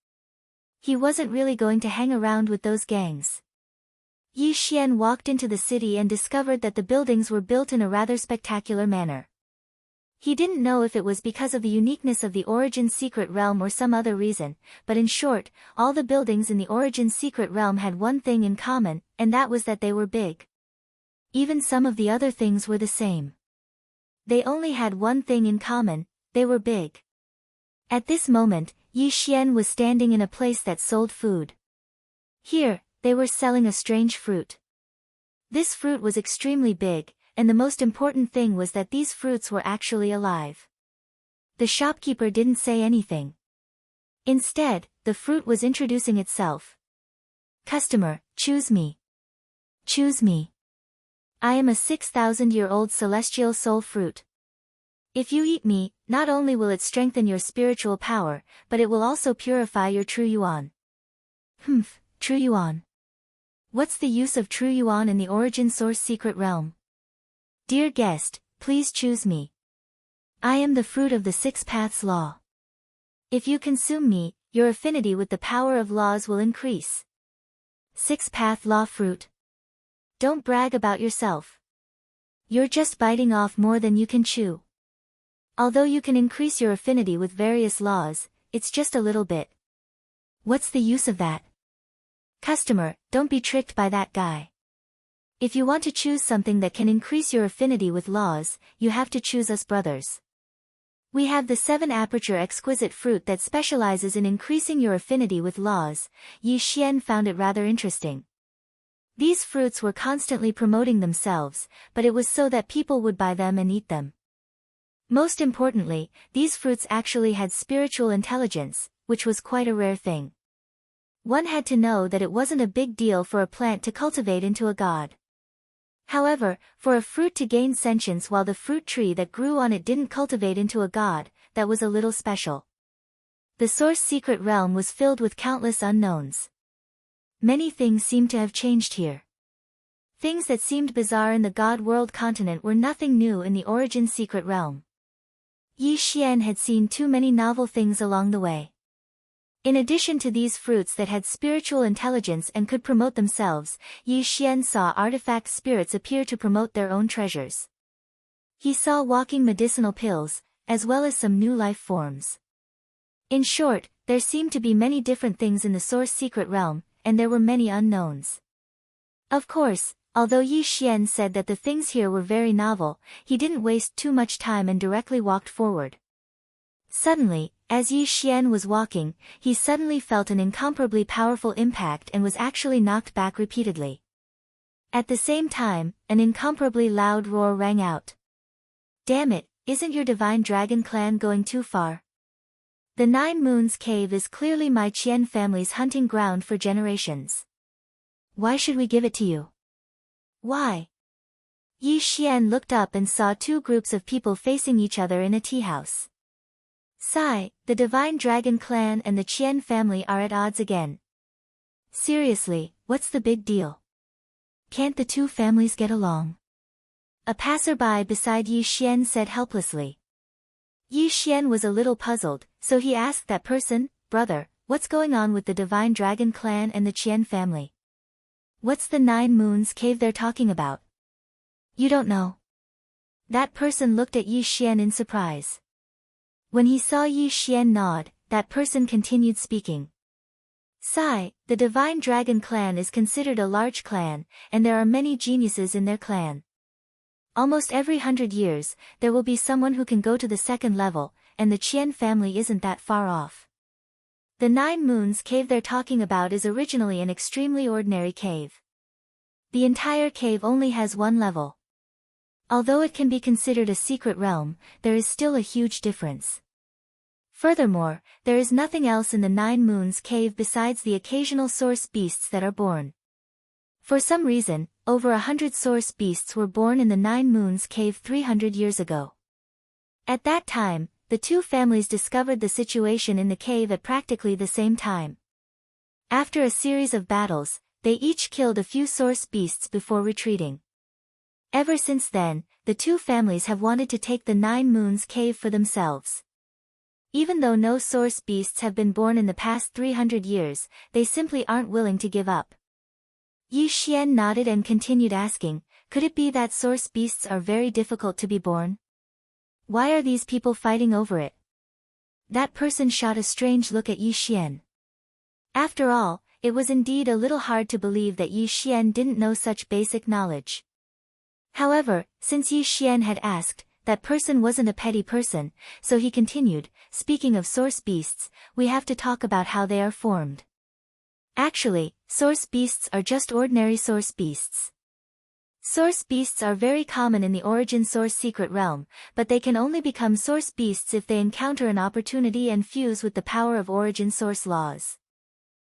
He wasn't really going to hang around with those gangs. Yi Xian walked into the city and discovered that the buildings were built in a rather spectacular manner. He didn't know if it was because of the uniqueness of the Origin Secret Realm or some other reason, but in short, all the buildings in the Origin Secret Realm had one thing in common, and that was that they were big. Even some of the other things were the same. They only had one thing in common: they were big. At this moment, Yi Xian was standing in a place that sold food. Here, they were selling a strange fruit. This fruit was extremely big, and the most important thing was that these fruits were actually alive. The shopkeeper didn't say anything. Instead, the fruit was introducing itself. "Customer, choose me. Choose me. I am a 6,000-year-old celestial soul fruit. If you eat me, not only will it strengthen your spiritual power, but it will also purify your true yuan." True yuan. What's the use of true yuan in the Origin Source Secret Realm? Dear guest, please choose me. I am the fruit of the Six Paths Law. If you consume me, your affinity with the power of laws will increase. Six Path Law fruit. Don't brag about yourself. You're just biting off more than you can chew. Although you can increase your affinity with various laws, it's just a little bit. What's the use of that? Customer, don't be tricked by that guy. If you want to choose something that can increase your affinity with laws, you have to choose us brothers. We have the 7-aperture exquisite fruit that specializes in increasing your affinity with laws. Yi Xian found it rather interesting. These fruits were constantly promoting themselves, but it was so that people would buy them and eat them. Most importantly, these fruits actually had spiritual intelligence, which was quite a rare thing. One had to know that it wasn't a big deal for a plant to cultivate into a god. However, for a fruit to gain sentience while the fruit tree that grew on it didn't cultivate into a god, that was a little special. The Source Secret Realm was filled with countless unknowns. Many things seemed to have changed here. Things that seemed bizarre in the God World continent were nothing new in the Origin Secret Realm. Yi Xian had seen too many novel things along the way. In addition to these fruits that had spiritual intelligence and could promote themselves, Yi Xian saw artifact spirits appear to promote their own treasures. He saw walking medicinal pills, as well as some new life forms. In short, there seemed to be many different things in the Source Secret Realm, and there were many unknowns. Of course, although Yi Xian said that the things here were very novel, he didn't waste too much time and directly walked forward. Suddenly, as Yi Xian was walking, he suddenly felt an incomparably powerful impact and was actually knocked back repeatedly. At the same time, an incomparably loud roar rang out. "Damn it, isn't your divine dragon clan going too far? The 9 Moons Cave is clearly my Qian family's hunting ground for generations. Why should we give it to you?" "Why?" Yi Xian looked up and saw 2 groups of people facing each other in a tea house. Sigh, the Divine Dragon Clan and the Qian family are at odds again. Seriously, what's the big deal? Can't the 2 families get along? A passerby beside Yi Xian said helplessly. Yi Xian was a little puzzled, so he asked that person, "Brother, what's going on with the Divine Dragon Clan and the Qian family? What's the 9 Moons Cave they're talking about?" "You don't know?" That person looked at Yi Xian in surprise. When he saw Yi Xian nod, that person continued speaking. "Sigh, the Divine Dragon Clan is considered a large clan, and there are many geniuses in their clan. Almost every 100 years, there will be someone who can go to the 2nd level, and the Qian family isn't that far off. The 9 Moons Cave they're talking about is originally an extremely ordinary cave. The entire cave only has 1 level. Although it can be considered a secret realm, there is still a huge difference. Furthermore, there is nothing else in the 9 Moons Cave besides the occasional source beasts that are born. For some reason, over 100 source beasts were born in the 9 Moons Cave 300 years ago. At that time, the 2 families discovered the situation in the cave at practically the same time. After a series of battles, they each killed a few source beasts before retreating. Ever since then, the two families have wanted to take the 9 Moons Cave for themselves. Even though no source beasts have been born in the past 300 years, they simply aren't willing to give up. Yi Xian nodded and continued asking, could it be that source beasts are very difficult to be born? Why are these people fighting over it? That person shot a strange look at Yi Xian. After all, it was indeed a little hard to believe that Yi Xian didn't know such basic knowledge. However, since Yi Xian had asked, that person wasn't a petty person, so he continued, speaking of source beasts, we have to talk about how they are formed. Actually, source beasts are just ordinary source beasts. Source beasts are very common in the origin source secret realm, but they can only become source beasts if they encounter an opportunity and fuse with the power of origin source laws.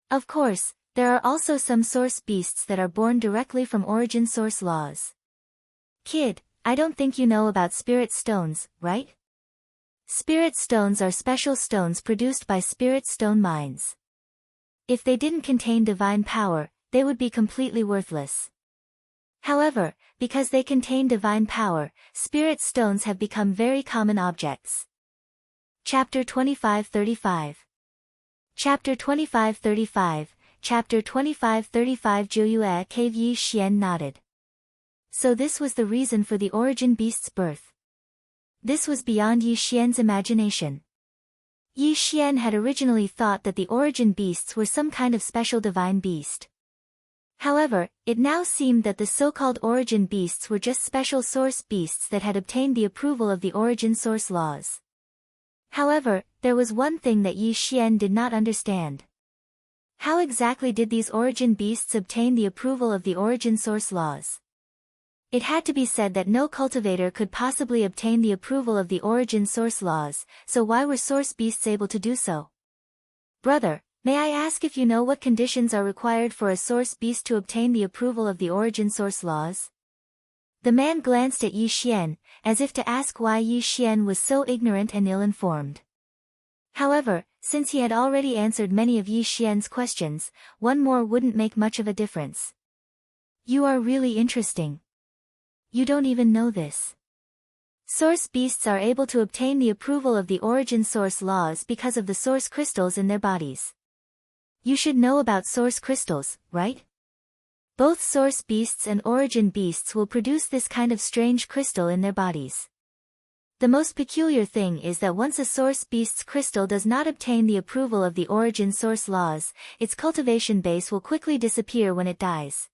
Of course, there are also some source beasts that are born directly from origin source laws. Kid, I don't think you know about spirit stones, right? Spirit stones are special stones produced by spirit stone mines. If they didn't contain divine power, they would be completely worthless. However, because they contain divine power, spirit stones have become very common objects. Chapter 25-35. Chapter 25-35, Chapter 25-35 Jiuyue Cave. Yi Xian nodded. So this was the reason for the origin beast's birth. This was beyond Yi Xian's imagination. Yi Xian had originally thought that the origin beasts were some kind of special divine beast. However, it now seemed that the so-called origin beasts were just special source beasts that had obtained the approval of the origin source laws. However, there was one thing that Yi Xian did not understand. How exactly did these origin beasts obtain the approval of the origin source laws? It had to be said that no cultivator could possibly obtain the approval of the origin source laws, so why were source beasts able to do so? Brother, may I ask if you know what conditions are required for a source beast to obtain the approval of the origin source laws? The man glanced at Yi Xian, as if to ask why Yi Xian was so ignorant and ill-informed. However, since he had already answered many of Yi Xian's questions, one more wouldn't make much of a difference. You are really interesting. You don't even know this. Source beasts are able to obtain the approval of the origin source laws because of the source crystals in their bodies. You should know about source crystals, right? Both source beasts and origin beasts will produce this kind of strange crystal in their bodies. The most peculiar thing is that once a source beast's crystal does not obtain the approval of the origin source laws, its cultivation base will quickly disappear when it dies.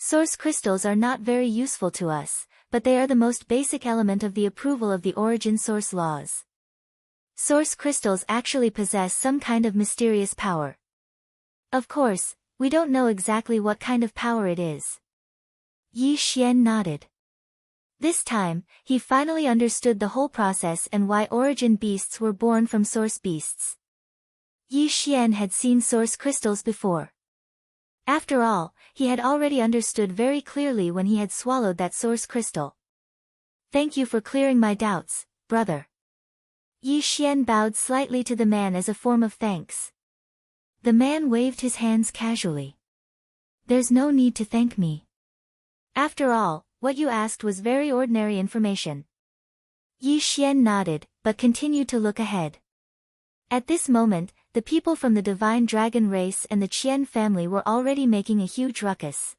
Source crystals are not very useful to us, but they are the most basic element of the approval of the origin source laws. Source crystals actually possess some kind of mysterious power. Of course, we don't know exactly what kind of power it is. Yi Xian nodded. This time, he finally understood the whole process and why origin beasts were born from source beasts. Yi Xian had seen source crystals before. After all, he had already understood very clearly when he had swallowed that source crystal. Thank you for clearing my doubts, brother. Yi Xian bowed slightly to the man as a form of thanks. The man waved his hands casually. There's no need to thank me. After all, what you asked was very ordinary information. Yi Xian nodded, but continued to look ahead. At this moment, the people from the divine dragon race and the Qian family were already making a huge ruckus.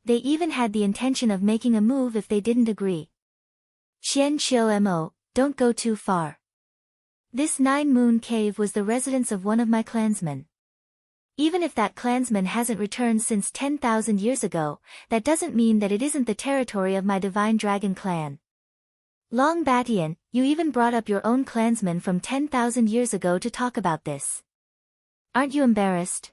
They even had the intention of making a move if they didn't agree. Qian Qiu Mo, don't go too far. This 9 Moon Cave was the residence of one of my clansmen. Even if that clansman hasn't returned since 10,000 years ago, that doesn't mean that it isn't the territory of my divine dragon clan. Long Batian, you even brought up your own clansman from 10,000 years ago to talk about this. Aren't you embarrassed?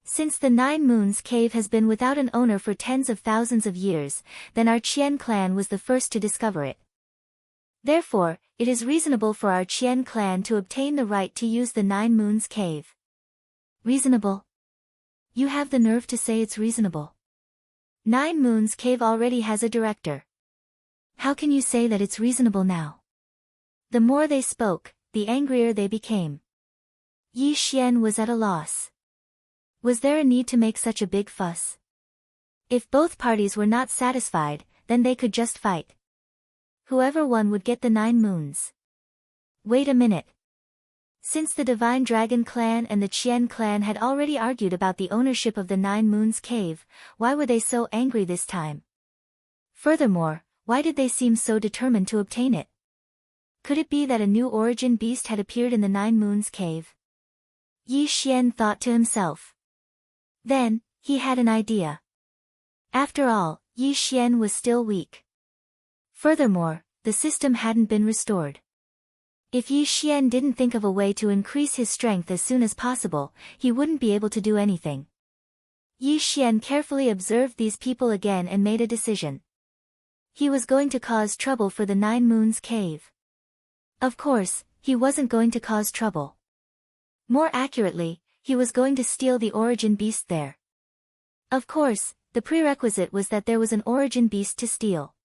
Since the 9 Moons Cave has been without an owner for tens of thousands of years, then our Qian clan was the first to discover it. Therefore, it is reasonable for our Qian clan to obtain the right to use the 9 Moons Cave. Reasonable? You have the nerve to say it's reasonable. 9 Moons Cave already has a director. How can you say that it's reasonable now? The more they spoke, the angrier they became. Yi Xian was at a loss. Was there a need to make such a big fuss? If both parties were not satisfied, then they could just fight. Whoever won would get the 9 moons. Wait a minute. Since the Divine Dragon clan and the Qian clan had already argued about the ownership of the 9 moons cave, why were they so angry this time? Furthermore, why did they seem so determined to obtain it? Could it be that a new origin beast had appeared in the 9 moons cave? Yi Xian thought to himself. Then, he had an idea. After all, Yi Xian was still weak. Furthermore, the system hadn't been restored. If Yi Xian didn't think of a way to increase his strength as soon as possible, he wouldn't be able to do anything. Yi Xian carefully observed these people again and made a decision. He was going to cause trouble for the 9 moons cave. Of course, he wasn't going to cause trouble. More accurately, he was going to steal the origin beast there. Of course, the prerequisite was that there was an origin beast to steal.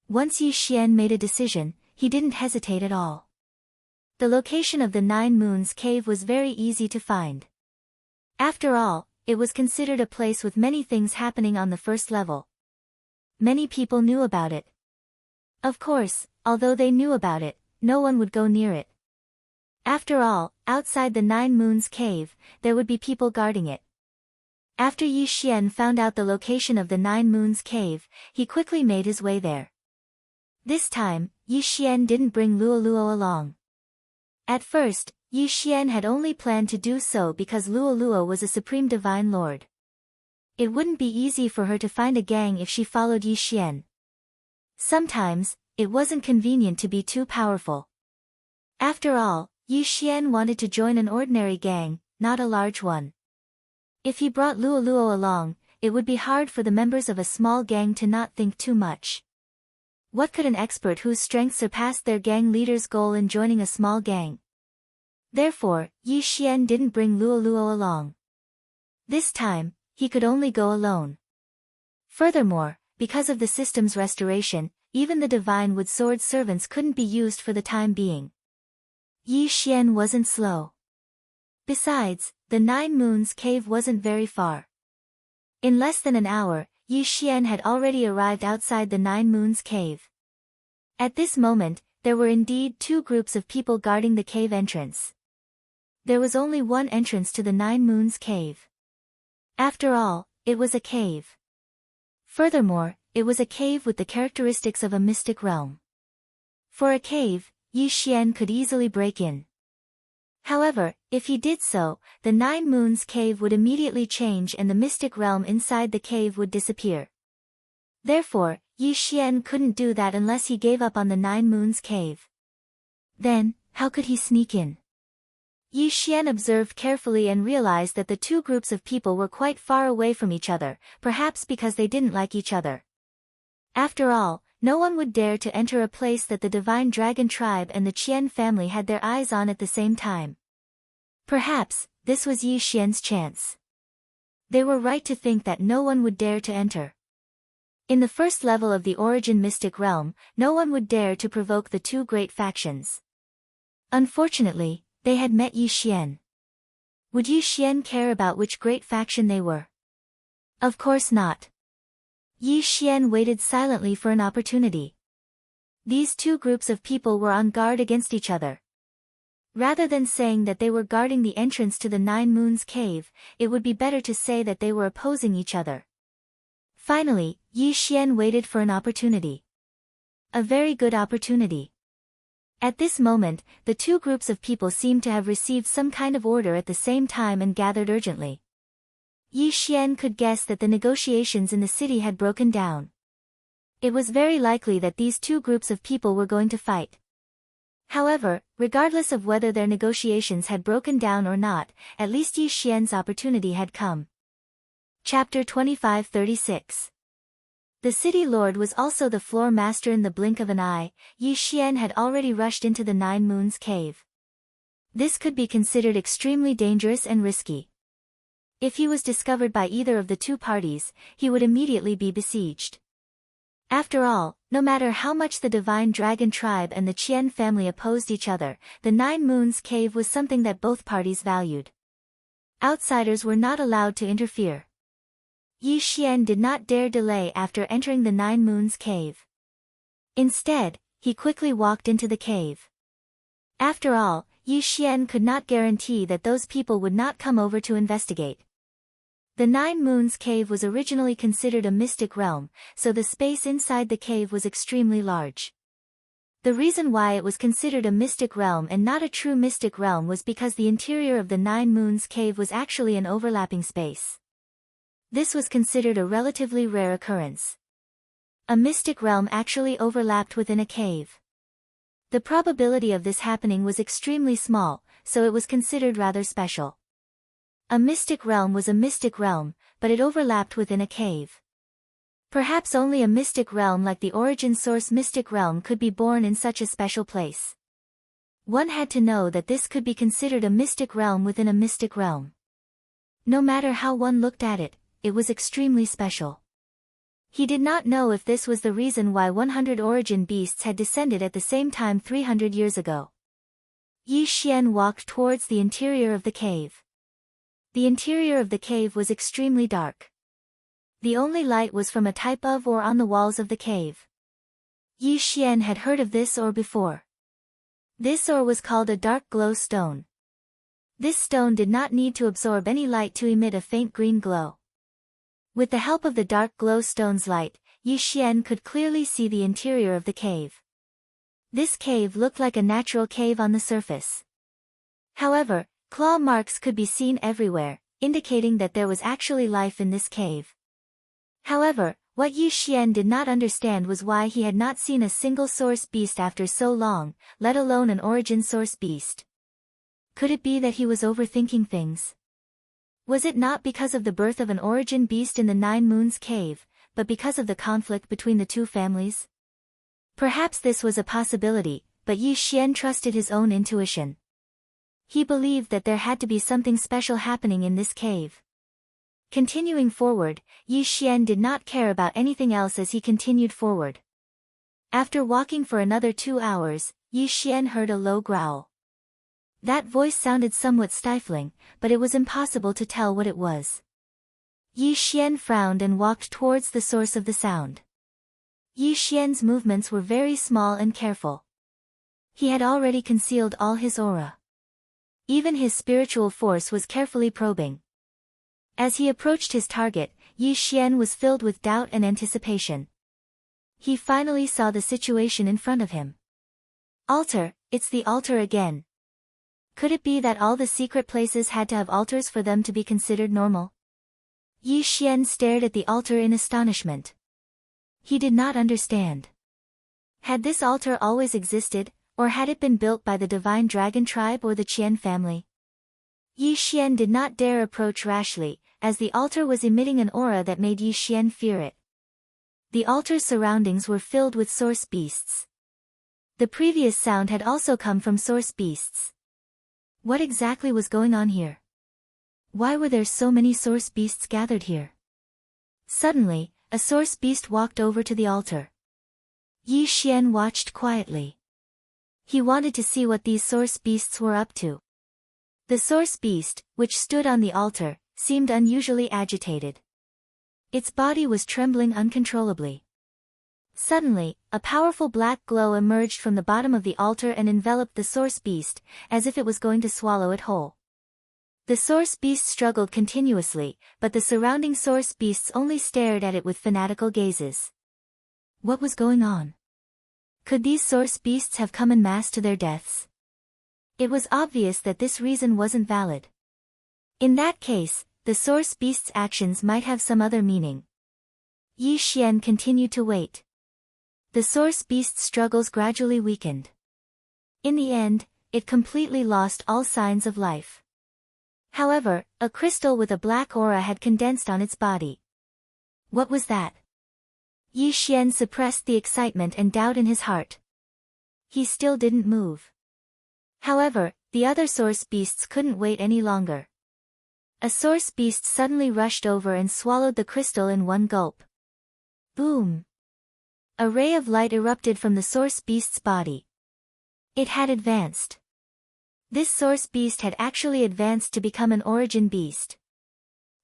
Once Yi Xian made a decision, he didn't hesitate at all. The location of the 9 moons cave was very easy to find. After all, it was considered a place with many things happening on the first level. Many people knew about it. Of course, although they knew about it, no one would go near it. After all, outside the 9 moons cave, there would be people guarding it. After Yi Xian found out the location of the 9 moons cave, he quickly made his way there. This time, Yi Xian didn't bring Luoluo along. At first, Yi Xian had only planned to do so because Luoluo was a supreme divine lord. It wouldn't be easy for her to find a gang if she followed Yi Xian. Sometimes, it wasn't convenient to be too powerful. After all, Yi Xian wanted to join an ordinary gang, not a large one. If he brought Luoluo along, it would be hard for the members of a small gang to not think too much. What could an expert whose strength surpassed their gang leader's goal in joining a small gang? Therefore, Yi Xian didn't bring Luoluo along. This time, he could only go alone. Furthermore, because of the system's restoration, even the divine wood sword servants couldn't be used for the time being. Yi Xian wasn't slow. Besides, the 9 moons cave wasn't very far. In less than an hour, Yi Xian had already arrived outside the 9 moons cave. At this moment, there were indeed 2 groups of people guarding the cave entrance. There was only one entrance to the 9 moons cave. After all, it was a cave. Furthermore, it was a cave with the characteristics of a mystic realm. For a cave, Yi Xian could easily break in. However, if he did so, the 9 moons cave would immediately change and the mystic realm inside the cave would disappear. Therefore, Yi Xian couldn't do that unless he gave up on the 9 moons cave. Then, how could he sneak in? Yi Xian observed carefully and realized that the 2 groups of people were quite far away from each other, perhaps because they didn't like each other. After all, no one would dare to enter a place that the Divine Dragon tribe and the Qian family had their eyes on at the same time. Perhaps, this was Yi Xian's chance. They were right to think that no one would dare to enter. In the first level of the origin mystic realm, no one would dare to provoke the 2 great factions. Unfortunately, they had met Yi Xian. Would Yi Xian care about which great faction they were? Of course not. Yi Xian waited silently for an opportunity. These 2 groups of people were on guard against each other. Rather than saying that they were guarding the entrance to the 9 moons cave, it would be better to say that they were opposing each other. Finally, Yi Xian waited for an opportunity. A very good opportunity. At this moment, the 2 groups of people seemed to have received some kind of order at the same time and gathered urgently. Yi Xian could guess that the negotiations in the city had broken down. It was very likely that these 2 groups of people were going to fight. However, regardless of whether their negotiations had broken down or not, at least Yi Xian's opportunity had come. Chapter 2536. The city lord was also the floor master. In the blink of an eye, Yi Xian had already rushed into the 9 moons cave. This could be considered extremely dangerous and risky. If he was discovered by either of the 2 parties, he would immediately be besieged. After all, no matter how much the Divine Dragon tribe and the Qian family opposed each other, the 9 moons cave was something that both parties valued. Outsiders were not allowed to interfere. Yi Xian did not dare delay after entering the Nine Moons cave. Instead, he quickly walked into the cave. After all, Yi Xian could not guarantee that those people would not come over to investigate. The Nine Moons cave was originally considered a mystic realm, so the space inside the cave was extremely large. The reason why it was considered a mystic realm and not a true mystic realm was because the interior of the Nine Moons cave was actually an overlapping space. This was considered a relatively rare occurrence. A mystic realm actually overlapped within a cave. The probability of this happening was extremely small, so it was considered rather special. A mystic realm was a mystic realm, but it overlapped within a cave. Perhaps only a mystic realm like the origin source mystic realm could be born in such a special place. One had to know that this could be considered a mystic realm within a mystic realm. No matter how one looked at it, it was extremely special. He did not know if this was the reason why 100 origin beasts had descended at the same time 300 years ago. Yi Xian walked towards the interior of the cave. The interior of the cave was extremely dark. The only light was from a type of ore on the walls of the cave. Yi Xian had heard of this ore before. This ore was called a dark glow stone. This stone did not need to absorb any light to emit a faint green glow. With the help of the dark glow stone's light, Yi Xian could clearly see the interior of the cave. This cave looked like a natural cave on the surface. However, claw marks could be seen everywhere, indicating that there was actually life in this cave. However, what Yi Xian did not understand was why he had not seen a single source beast after so long, let alone an origin source beast. Could it be that he was overthinking things? Was it not because of the birth of an origin beast in the Nine Moons cave, but because of the conflict between the two families? Perhaps this was a possibility, but Yi Xian trusted his own intuition. He believed that there had to be something special happening in this cave. Continuing forward, Yi Xian did not care about anything else as he continued forward. After walking for another 2 hours, Yi Xian heard a low growl. That voice sounded somewhat stifling, but it was impossible to tell what it was. Yi Xian frowned and walked towards the source of the sound. Yi Xian's movements were very small and careful. He had already concealed all his aura. Even his spiritual force was carefully probing. As he approached his target, Yi Xian was filled with doubt and anticipation. He finally saw the situation in front of him. Altar, it's the altar again. Could it be that all the secret places had to have altars for them to be considered normal? Yi Xian stared at the altar in astonishment. He did not understand. Had this altar always existed, or had it been built by the divine dragon tribe or the Qian family? Yi Xian did not dare approach rashly, as the altar was emitting an aura that made Yi Xian fear it. The altar's surroundings were filled with source beasts. The previous sound had also come from source beasts. What exactly was going on here? Why were there so many source beasts gathered here? Suddenly, a source beast walked over to the altar. Yi Xian watched quietly. He wanted to see what these source beasts were up to. The source beast, which stood on the altar, seemed unusually agitated. Its body was trembling uncontrollably. Suddenly, a powerful black glow emerged from the bottom of the altar and enveloped the source beast, as if it was going to swallow it whole. The source beast struggled continuously, but the surrounding source beasts only stared at it with fanatical gazes. What was going on? Could these source beasts have come en masse to their deaths? It was obvious that this reason wasn't valid. In that case, the source beast's actions might have some other meaning. Yi Xian continued to wait. The source beast's struggles gradually weakened. In the end, it completely lost all signs of life. However, a crystal with a black aura had condensed on its body. What was that? Yi Xian suppressed the excitement and doubt in his heart. He still didn't move. However, the other source beasts couldn't wait any longer. A source beast suddenly rushed over and swallowed the crystal in one gulp. Boom! A ray of light erupted from the source beast's body. It had advanced. This source beast had actually advanced to become an origin beast.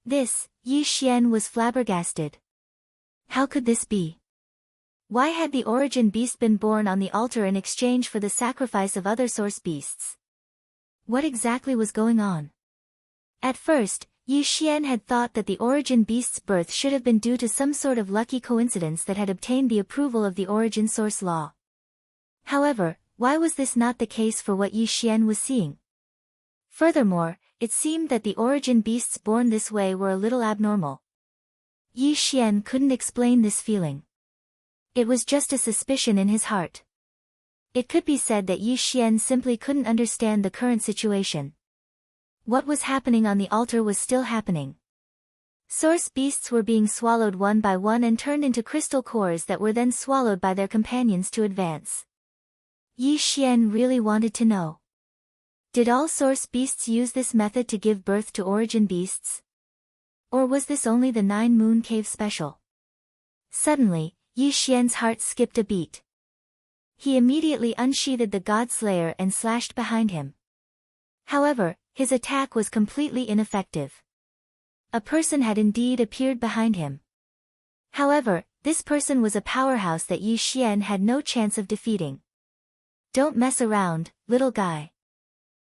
Yi Xian was flabbergasted. How could this be? Why had the origin beast been born on the altar in exchange for the sacrifice of other source beasts? What exactly was going on? At first, Yi Xian had thought that the origin beast's birth should have been due to some sort of lucky coincidence that had obtained the approval of the origin source law. However, why was this not the case for what Yi Xian was seeing? Furthermore, it seemed that the origin beasts born this way were a little abnormal. Yi Xian couldn't explain this feeling. It was just a suspicion in his heart. It could be said that Yi Xian simply couldn't understand the current situation. What was happening on the altar was still happening. Source beasts were being swallowed one by one and turned into crystal cores that were then swallowed by their companions to advance. Yi Xian really wanted to know. Did all source beasts use this method to give birth to origin beasts? Or was this only the 9-moon cave special? Suddenly, Yi Xian's heart skipped a beat. He immediately unsheathed the God Slayer and slashed behind him. However, his attack was completely ineffective. A person had indeed appeared behind him. However, this person was a powerhouse that Yi Xian had no chance of defeating. Don't mess around, little guy.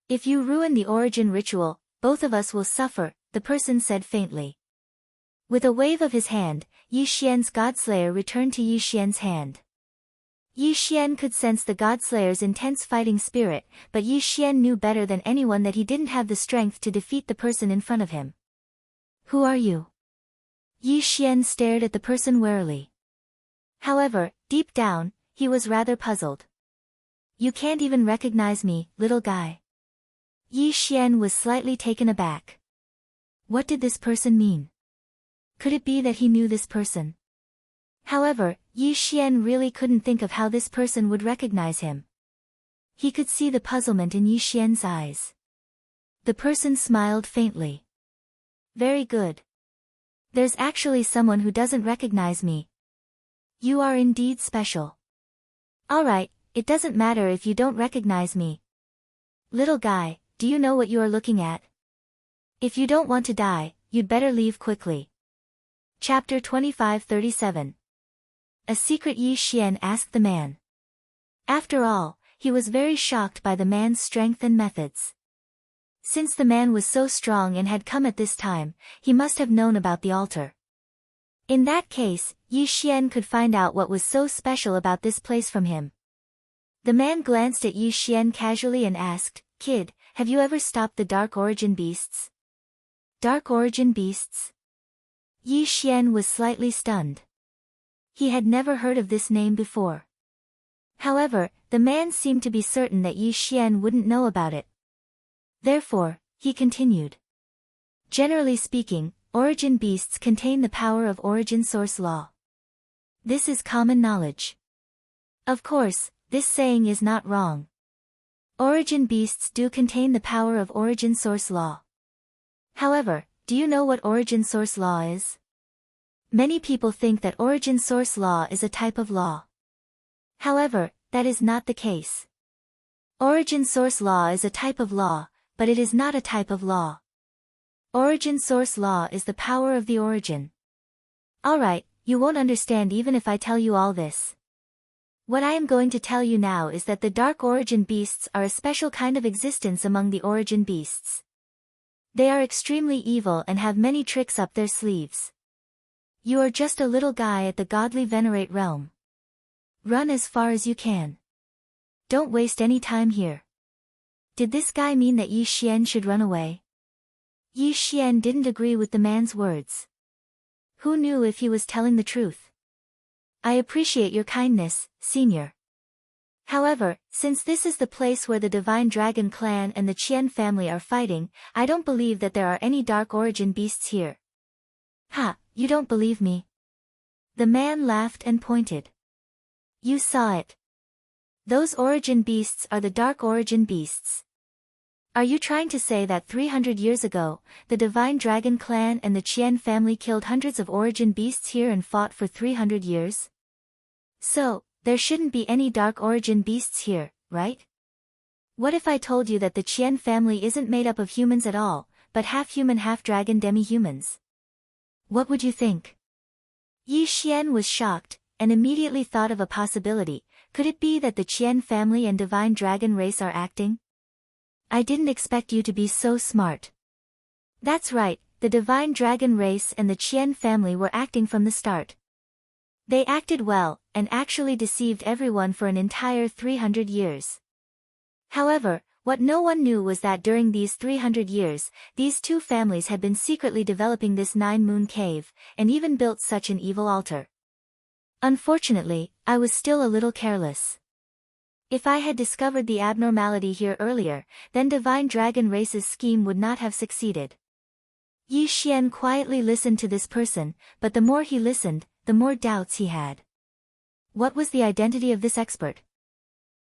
If you ruin the origin ritual, both of us will suffer, the person said faintly. With a wave of his hand, Yi Xian's Godslayer returned to Yi Xian's hand. Yi Xian could sense the Godslayer's intense fighting spirit, but Yi Xian knew better than anyone that he didn't have the strength to defeat the person in front of him. Who are you? Yi Xian stared at the person warily. However, deep down, he was rather puzzled. You can't even recognize me, little guy. Yi Xian was slightly taken aback. What did this person mean? Could it be that he knew this person? However, Yi Xian really couldn't think of how this person would recognize him. He could see the puzzlement in Yi Xian's eyes. The person smiled faintly. Very good. There's actually someone who doesn't recognize me. You are indeed special. Alright, it doesn't matter if you don't recognize me. Little guy, do you know what you are looking at? If you don't want to die, you'd better leave quickly. Chapter 25:37. A secret Yi Xian asked the man. After all, he was very shocked by the man's strength and methods. Since the man was so strong and had come at this time, he must have known about the altar. In that case, Yi Xian could find out what was so special about this place from him. The man glanced at Yi Xian casually and asked, Kid, have you ever stopped the Dark Origin Beasts? Dark Origin Beasts? Yi Xian was slightly stunned. He had never heard of this name before. However, the man seemed to be certain that Yi Xian wouldn't know about it. Therefore, he continued. Generally speaking, origin beasts contain the power of origin source law. This is common knowledge. Of course, this saying is not wrong. Origin beasts do contain the power of origin source law. However, do you know what origin source law is? Many people think that origin source law is a type of law. However, that is not the case. Origin source law is a type of law, but it is not a type of law. Origin source law is the power of the origin. Alright, you won't understand even if I tell you all this. What I am going to tell you now is that the dark origin beasts are a special kind of existence among the origin beasts. They are extremely evil and have many tricks up their sleeves. You are just a little guy at the godly venerate realm. Run as far as you can. Don't waste any time here. Did this guy mean that Yi Xian should run away? Yi Xian didn't agree with the man's words. Who knew if he was telling the truth? I appreciate your kindness, Senior. However, since this is the place where the Divine Dragon clan and the Qian family are fighting, I don't believe that there are any dark origin beasts here. Ha, you don't believe me? The man laughed and pointed. You saw it. Those origin beasts are the dark origin beasts. Are you trying to say that 300 years ago, the Divine Dragon clan and the Qian family killed hundreds of origin beasts here and fought for 300 years? So, there shouldn't be any dark origin beasts here, right? What if I told you that the Qian family isn't made up of humans at all, but half-human half-dragon demi-humans? What would you think? Yi Xian was shocked, and immediately thought of a possibility. Could it be that the Qian family and divine dragon race are acting? I didn't expect you to be so smart. That's right, the divine dragon race and the Qian family were acting from the start. They acted well, and actually deceived everyone for an entire 300 years. However, what no one knew was that during these 300 years, these two families had been secretly developing this 9-moon cave, and even built such an evil altar. Unfortunately, I was still a little careless. If I had discovered the abnormality here earlier, then Divine Dragon Race's scheme would not have succeeded. Yi Xian quietly listened to this person, but the more he listened, the more doubts he had. What was the identity of this expert?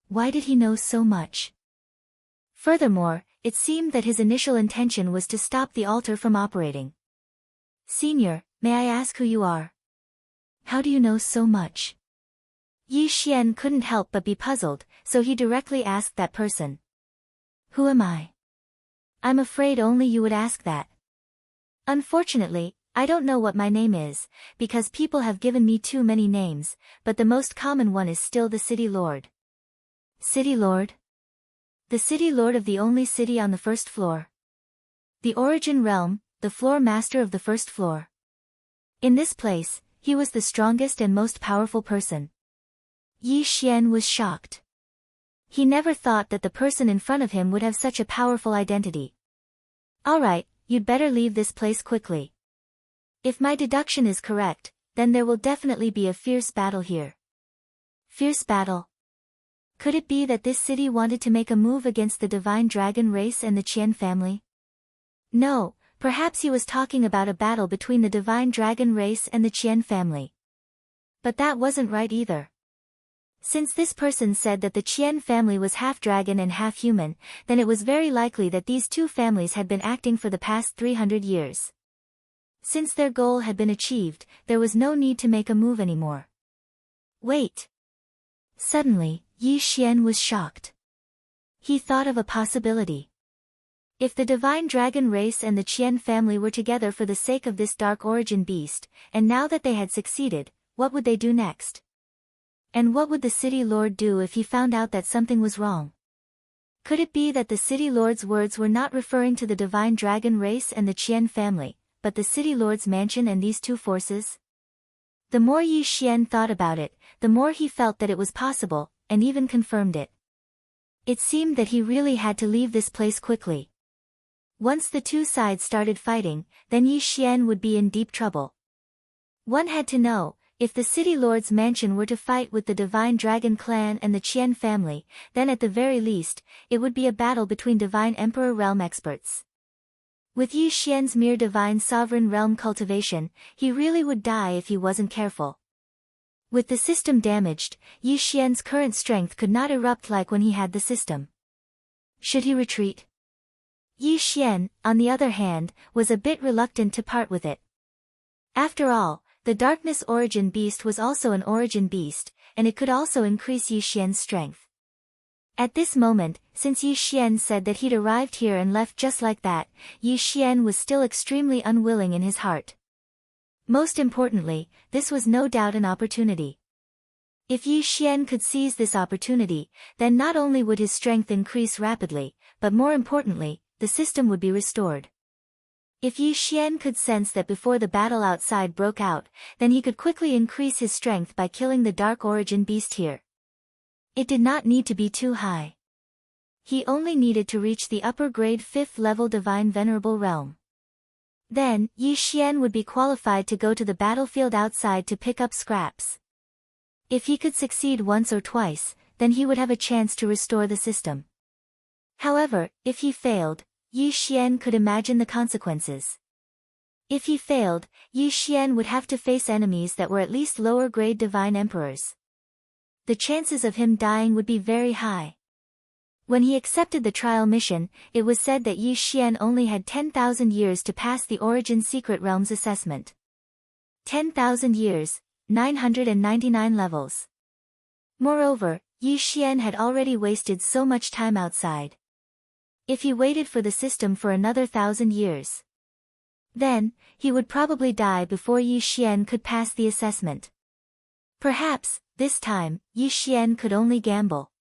Why did he know so much? Furthermore, it seemed that his initial intention was to stop the altar from operating. Senior, may I ask who you are? How do you know so much? Yi Xian couldn't help but be puzzled, so he directly asked that person. Who am I? I'm afraid only you would ask that. Unfortunately, I don't know what my name is, because people have given me too many names, but the most common one is still the City Lord. City Lord? The City Lord of the only city on the first floor. The Origin Realm, the floor master of the first floor. In this place, he was the strongest and most powerful person. Yi Xian was shocked. He never thought that the person in front of him would have such a powerful identity. Alright, you'd better leave this place quickly. If my deduction is correct, then there will definitely be a fierce battle here. Fierce battle? Could it be that this city wanted to make a move against the Divine Dragon race and the Qian family? No, perhaps he was talking about a battle between the Divine Dragon race and the Qian family. But that wasn't right either. Since this person said that the Qian family was half dragon and half human, then it was very likely that these two families had been acting for the past 300 years. Since their goal had been achieved, there was no need to make a move anymore. Wait. Suddenly, Yi Xian was shocked. He thought of a possibility. If the Divine Dragon race and the Qian family were together for the sake of this Dark Origin beast, and now that they had succeeded, what would they do next? And what would the City Lord do if he found out that something was wrong? Could it be that the City Lord's words were not referring to the Divine Dragon race and the Qian family, but the City Lord's mansion and these two forces? The more Yi Xian thought about it, the more he felt that it was possible, and even confirmed it. It seemed that he really had to leave this place quickly. Once the two sides started fighting, then Yi Xian would be in deep trouble. One had to know, if the City Lord's mansion were to fight with the Divine Dragon clan and the Qian family, then at the very least, it would be a battle between Divine Emperor realm experts. With Yi Xian's mere Divine Sovereign realm cultivation, he really would die if he wasn't careful. With the system damaged, Yi Xian's current strength could not erupt like when he had the system. Should he retreat? Yi Xian, on the other hand, was a bit reluctant to part with it. After all, the Darkness Origin Beast was also an Origin Beast, and it could also increase Yi Xian's strength. At this moment, since Yi Xian said that he'd arrived here and left just like that, Yi Xian was still extremely unwilling in his heart. Most importantly, this was no doubt an opportunity. If Yi Xian could seize this opportunity, then not only would his strength increase rapidly, but more importantly, the system would be restored. If Yi Xian could sense that before the battle outside broke out, then he could quickly increase his strength by killing the Dark Origin Beast here. It did not need to be too high. He only needed to reach the upper grade 5th level Divine Venerable Realm. Then, Yi Xian would be qualified to go to the battlefield outside to pick up scraps. If he could succeed once or twice, then he would have a chance to restore the system. However, if he failed, Yi Xian could imagine the consequences. If he failed, Yi Xian would have to face enemies that were at least lower-grade Divine Emperors. The chances of him dying would be very high. When he accepted the trial mission, it was said that Yi Xian only had 10,000 years to pass the Origin Secret Realms assessment. 10,000 years, 999 levels. Moreover, Yi Xian had already wasted so much time outside. If he waited for the system for another 1,000 years, then, he would probably die before Yi Xian could pass the assessment. Perhaps, this time, Yi Xian could only gamble.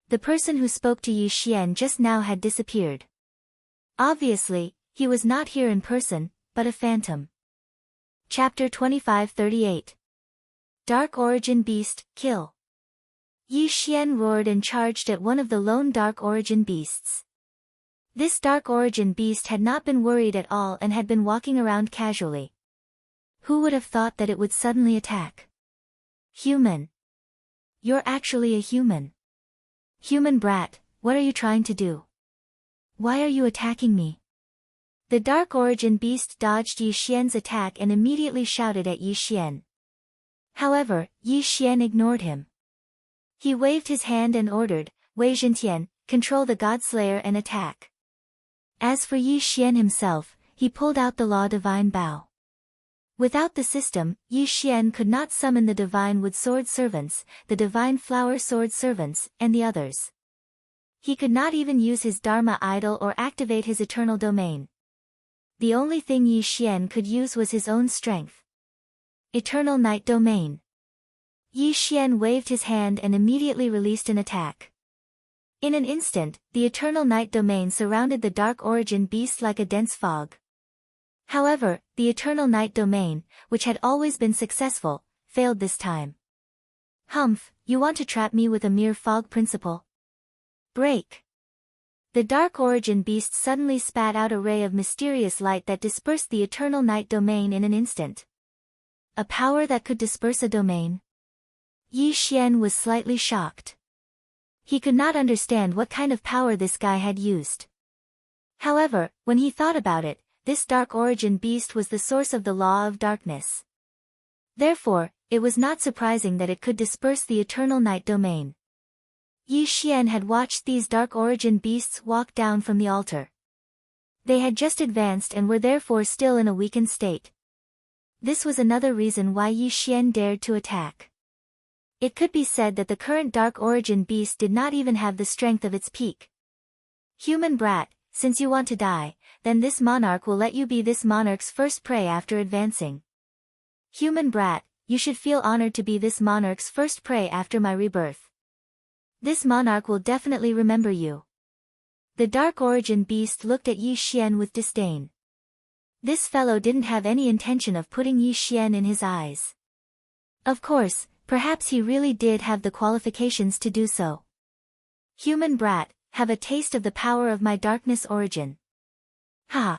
The person who spoke to Yi Xian just now had disappeared. Obviously, he was not here in person, but a phantom. Chapter 2538. Dark Origin Beast, Kill. Yi Xian roared and charged at one of the lone Dark Origin beasts. This Dark Origin beast had not been worried at all and had been walking around casually. Who would have thought that it would suddenly attack? Human. You're actually a human. Human brat, what are you trying to do? Why are you attacking me? The Dark Origin beast dodged Yi Xian's attack and immediately shouted at Yi Xian. However, Yi Xian ignored him. He waved his hand and ordered, Wei Zhentian, control the Godslayer and attack. As for Yi Xian himself, he pulled out the Law Divine Bow. Without the system, Yi Xian could not summon the Divine Wood Sword Servants, the Divine Flower Sword Servants, and the others. He could not even use his Dharma Idol or activate his Eternal Domain. The only thing Yi Xian could use was his own strength. Eternal Night Domain. Yi Xian waved his hand and immediately released an attack. In an instant, the Eternal Night Domain surrounded the Dark Origin beast like a dense fog. However, the Eternal Night Domain, which had always been successful, failed this time. Humph, you want to trap me with a mere fog principle? Break! The Dark Origin beast suddenly spat out a ray of mysterious light that dispersed the Eternal Night Domain in an instant. A power that could disperse a domain? Yi Xian was slightly shocked. He could not understand what kind of power this guy had used. However, when he thought about it, this Dark Origin beast was the source of the Law of Darkness. Therefore, it was not surprising that it could disperse the Eternal Night Domain. Yi Xian had watched these Dark Origin beasts walk down from the altar. They had just advanced and were therefore still in a weakened state. This was another reason why Yi Xian dared to attack. It could be said that the current Dark Origin beast did not even have the strength of its peak. Human brat, since you want to die, then this monarch will let you be this monarch's first prey after advancing. Human brat, you should feel honored to be this monarch's first prey after my rebirth. This monarch will definitely remember you. The Dark Origin beast looked at Yi Xian with disdain. This fellow didn't have any intention of putting Yi Xian in his eyes. Of course, perhaps he really did have the qualifications to do so. Human brat, have a taste of the power of my Darkness Origin. Ha!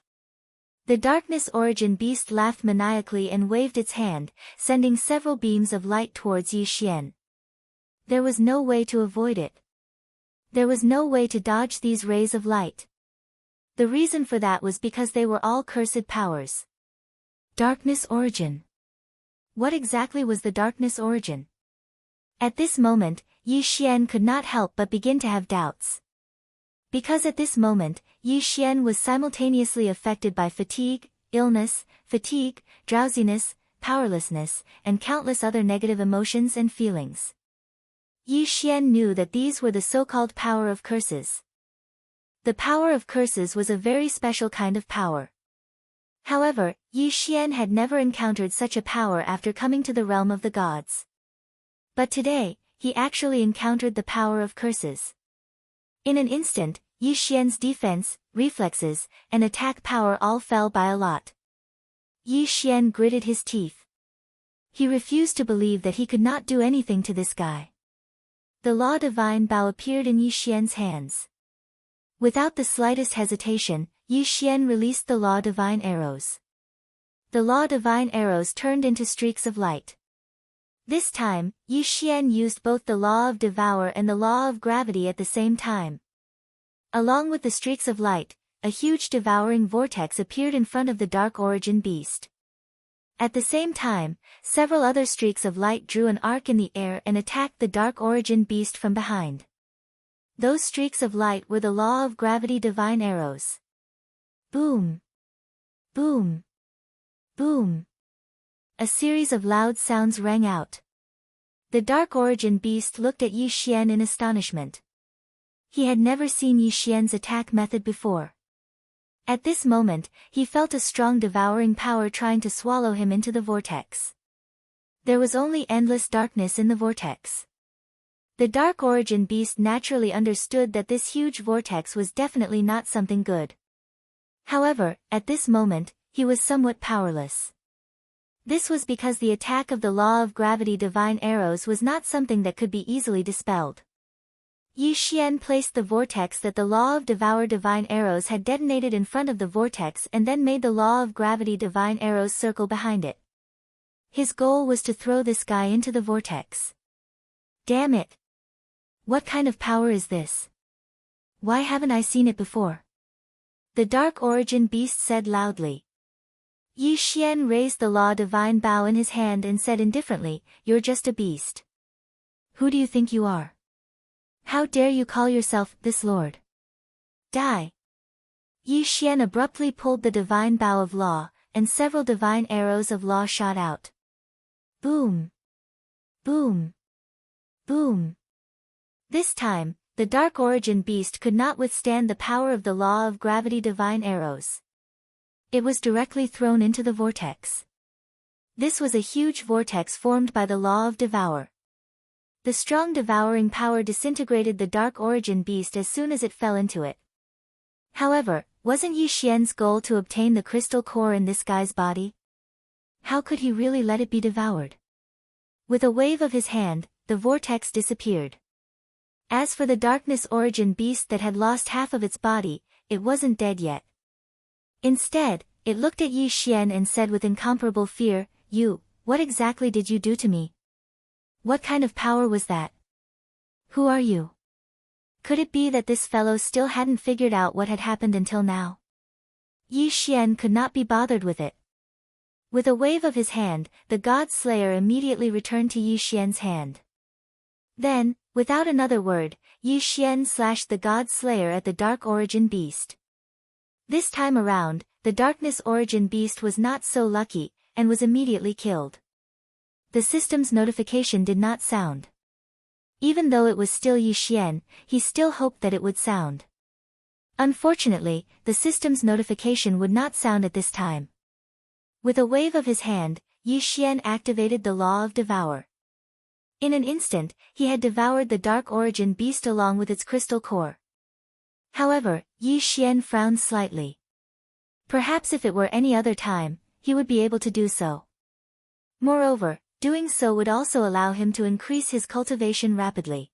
The Darkness Origin beast laughed maniacally and waved its hand, sending several beams of light towards Yi Xian. There was no way to avoid it. There was no way to dodge these rays of light. The reason for that was because they were all cursed powers. Darkness Origin. What exactly was the Darkness Origin? At this moment, Yi Xian could not help but begin to have doubts. Because at this moment, Yi Xian was simultaneously affected by fatigue, drowsiness, powerlessness, and countless other negative emotions and feelings. Yi Xian knew that these were the so-called power of curses. The power of curses was a very special kind of power. However, Yi Xian had never encountered such a power after coming to the realm of the gods. But today, he actually encountered the power of curses. In an instant, Yi Xian's defense, reflexes, and attack power all fell by a lot. Yi Xian gritted his teeth. He refused to believe that he could not do anything to this guy. The Law Divine Bow appeared in Yi Xian's hands. Without the slightest hesitation, Yi Xian released the Law Divine Arrows. The Law Divine Arrows turned into streaks of light. This time, Yi Xian used both the Law of Devour and the Law of Gravity at the same time. Along with the streaks of light, a huge devouring vortex appeared in front of the Dark Origin beast. At the same time, several other streaks of light drew an arc in the air and attacked the Dark Origin beast from behind. Those streaks of light were the Law of Gravity Divine Arrows. Boom! Boom! Boom! A series of loud sounds rang out. The Dark Origin beast looked at Yi Xian in astonishment. He had never seen Yi Xian's attack method before. At this moment, he felt a strong devouring power trying to swallow him into the vortex. There was only endless darkness in the vortex. The Dark Origin beast naturally understood that this huge vortex was definitely not something good. However, at this moment, he was somewhat powerless. This was because the attack of the law of gravity divine arrows was not something that could be easily dispelled. Yi Xian placed the vortex that the law of devour divine arrows had detonated in front of the vortex and then made the law of gravity divine arrows circle behind it. His goal was to throw this guy into the vortex. Damn it! What kind of power is this? Why haven't I seen it before? The Dark Origin beast said loudly. Yi Xian raised the law divine bow in his hand and said indifferently, "You're just a beast. Who do you think you are? How dare you call yourself this lord? Die!" Yi Xian abruptly pulled the divine bow of law, and several divine arrows of law shot out. Boom! Boom! Boom! This time, the Dark Origin beast could not withstand the power of the law of gravity divine arrows. It was directly thrown into the vortex. This was a huge vortex formed by the law of devour. The strong devouring power disintegrated the Dark Origin beast as soon as it fell into it. However, wasn't Yi Xian's goal to obtain the crystal core in this guy's body? How could he really let it be devoured? With a wave of his hand, the vortex disappeared. As for the Darkness Origin beast that had lost half of its body, it wasn't dead yet. Instead, it looked at Yi Xian and said with incomparable fear, "You, what exactly did you do to me? What kind of power was that? Who are you?" Could it be that this fellow still hadn't figured out what had happened until now? Yi Xian could not be bothered with it. With a wave of his hand, the God Slayer immediately returned to Yi Xian's hand. Then, without another word, Yi Xian slashed the God Slayer at the Dark Origin beast. This time around, the Darkness Origin beast was not so lucky, and was immediately killed. The system's notification did not sound. Even though it was still Yi Xian, he still hoped that it would sound. Unfortunately, the system's notification would not sound at this time. With a wave of his hand, Yi Xian activated the law of devour. In an instant, he had devoured the Dark Origin beast along with its crystal core. However, Yi Xian frowned slightly. Perhaps if it were any other time, he would be able to do so. Moreover, doing so would also allow him to increase his cultivation rapidly.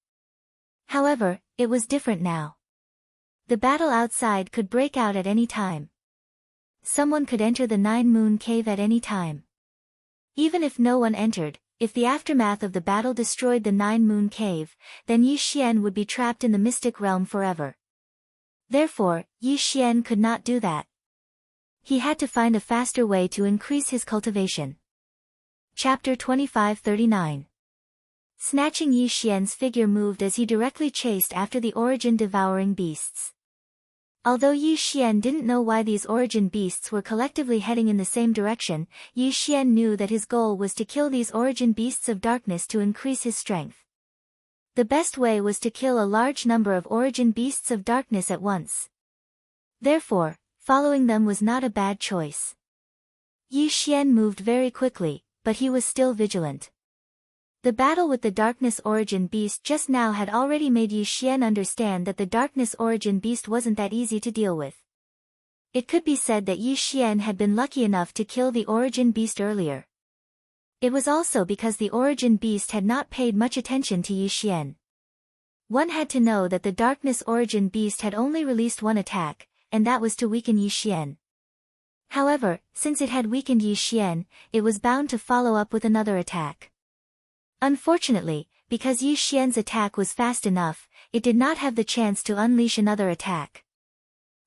However, it was different now. The battle outside could break out at any time. Someone could enter the Nine Moon Cave at any time. Even if no one entered, if the aftermath of the battle destroyed the Nine Moon Cave, then Yi Xian would be trapped in the mystic realm forever. Therefore, Yi Xian could not do that. He had to find a faster way to increase his cultivation. Chapter 2539. Snatching Yi Xian's figure moved as he directly chased after the origin devouring beasts. Although Yi Xian didn't know why these origin beasts were collectively heading in the same direction, Yi Xian knew that his goal was to kill these origin beasts of darkness to increase his strength. The best way was to kill a large number of origin beasts of darkness at once. Therefore, following them was not a bad choice. Yi Xian moved very quickly, but he was still vigilant. The battle with the Darkness Origin beast just now had already made Yi Xian understand that the Darkness Origin beast wasn't that easy to deal with. It could be said that Yi Xian had been lucky enough to kill the Origin beast earlier. It was also because the Origin beast had not paid much attention to Yi Xian. One had to know that the Darkness Origin beast had only released one attack, and that was to weaken Yi Xian. However, since it had weakened Yi Xian, it was bound to follow up with another attack. Unfortunately, because Yi Xian's attack was fast enough, it did not have the chance to unleash another attack.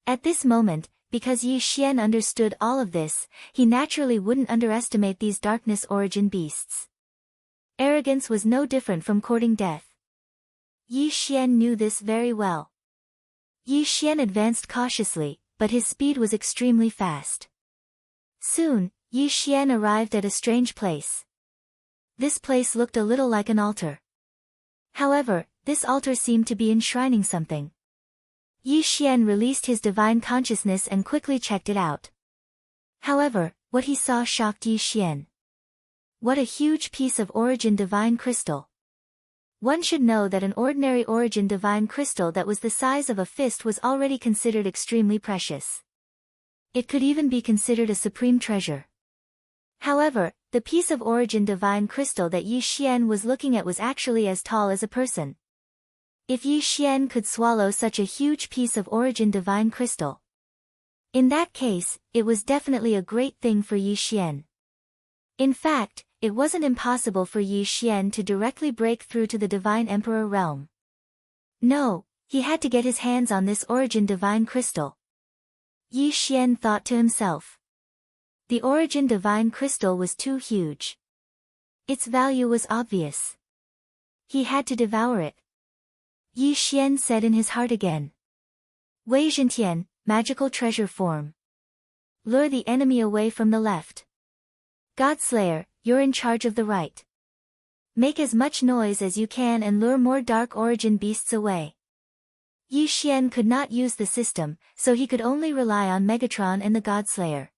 At this moment, because Yi Xian understood all of this, he naturally wouldn't underestimate these Darkness Origin beasts. Arrogance was no different from courting death. Yi Xian knew this very well. Yi Xian advanced cautiously, but his speed was extremely fast. Soon, Yi Xian arrived at a strange place. This place looked a little like an altar. However, this altar seemed to be enshrining something. Yi Xian released his divine consciousness and quickly checked it out. However, what he saw shocked Yi Xian. What a huge piece of origin divine crystal. One should know that an ordinary origin divine crystal that was the size of a fist was already considered extremely precious. It could even be considered a supreme treasure. However, the piece of origin divine crystal that Yi Xian was looking at was actually as tall as a person. If Yi Xian could swallow such a huge piece of origin divine crystal, in that case, it was definitely a great thing for Yi Xian. In fact, it wasn't impossible for Yi Xian to directly break through to the Divine Emperor realm. No, he had to get his hands on this origin divine crystal. Yi Xian thought to himself. The origin divine crystal was too huge. Its value was obvious. He had to devour it. Yi Xian said in his heart again. Wei Zhentian, magical treasure form. Lure the enemy away from the left. Godslayer, you're in charge of the right. Make as much noise as you can and lure more dark origin beasts away. Yi Xian could not use the system, so he could only rely on Megatron and the Godslayer.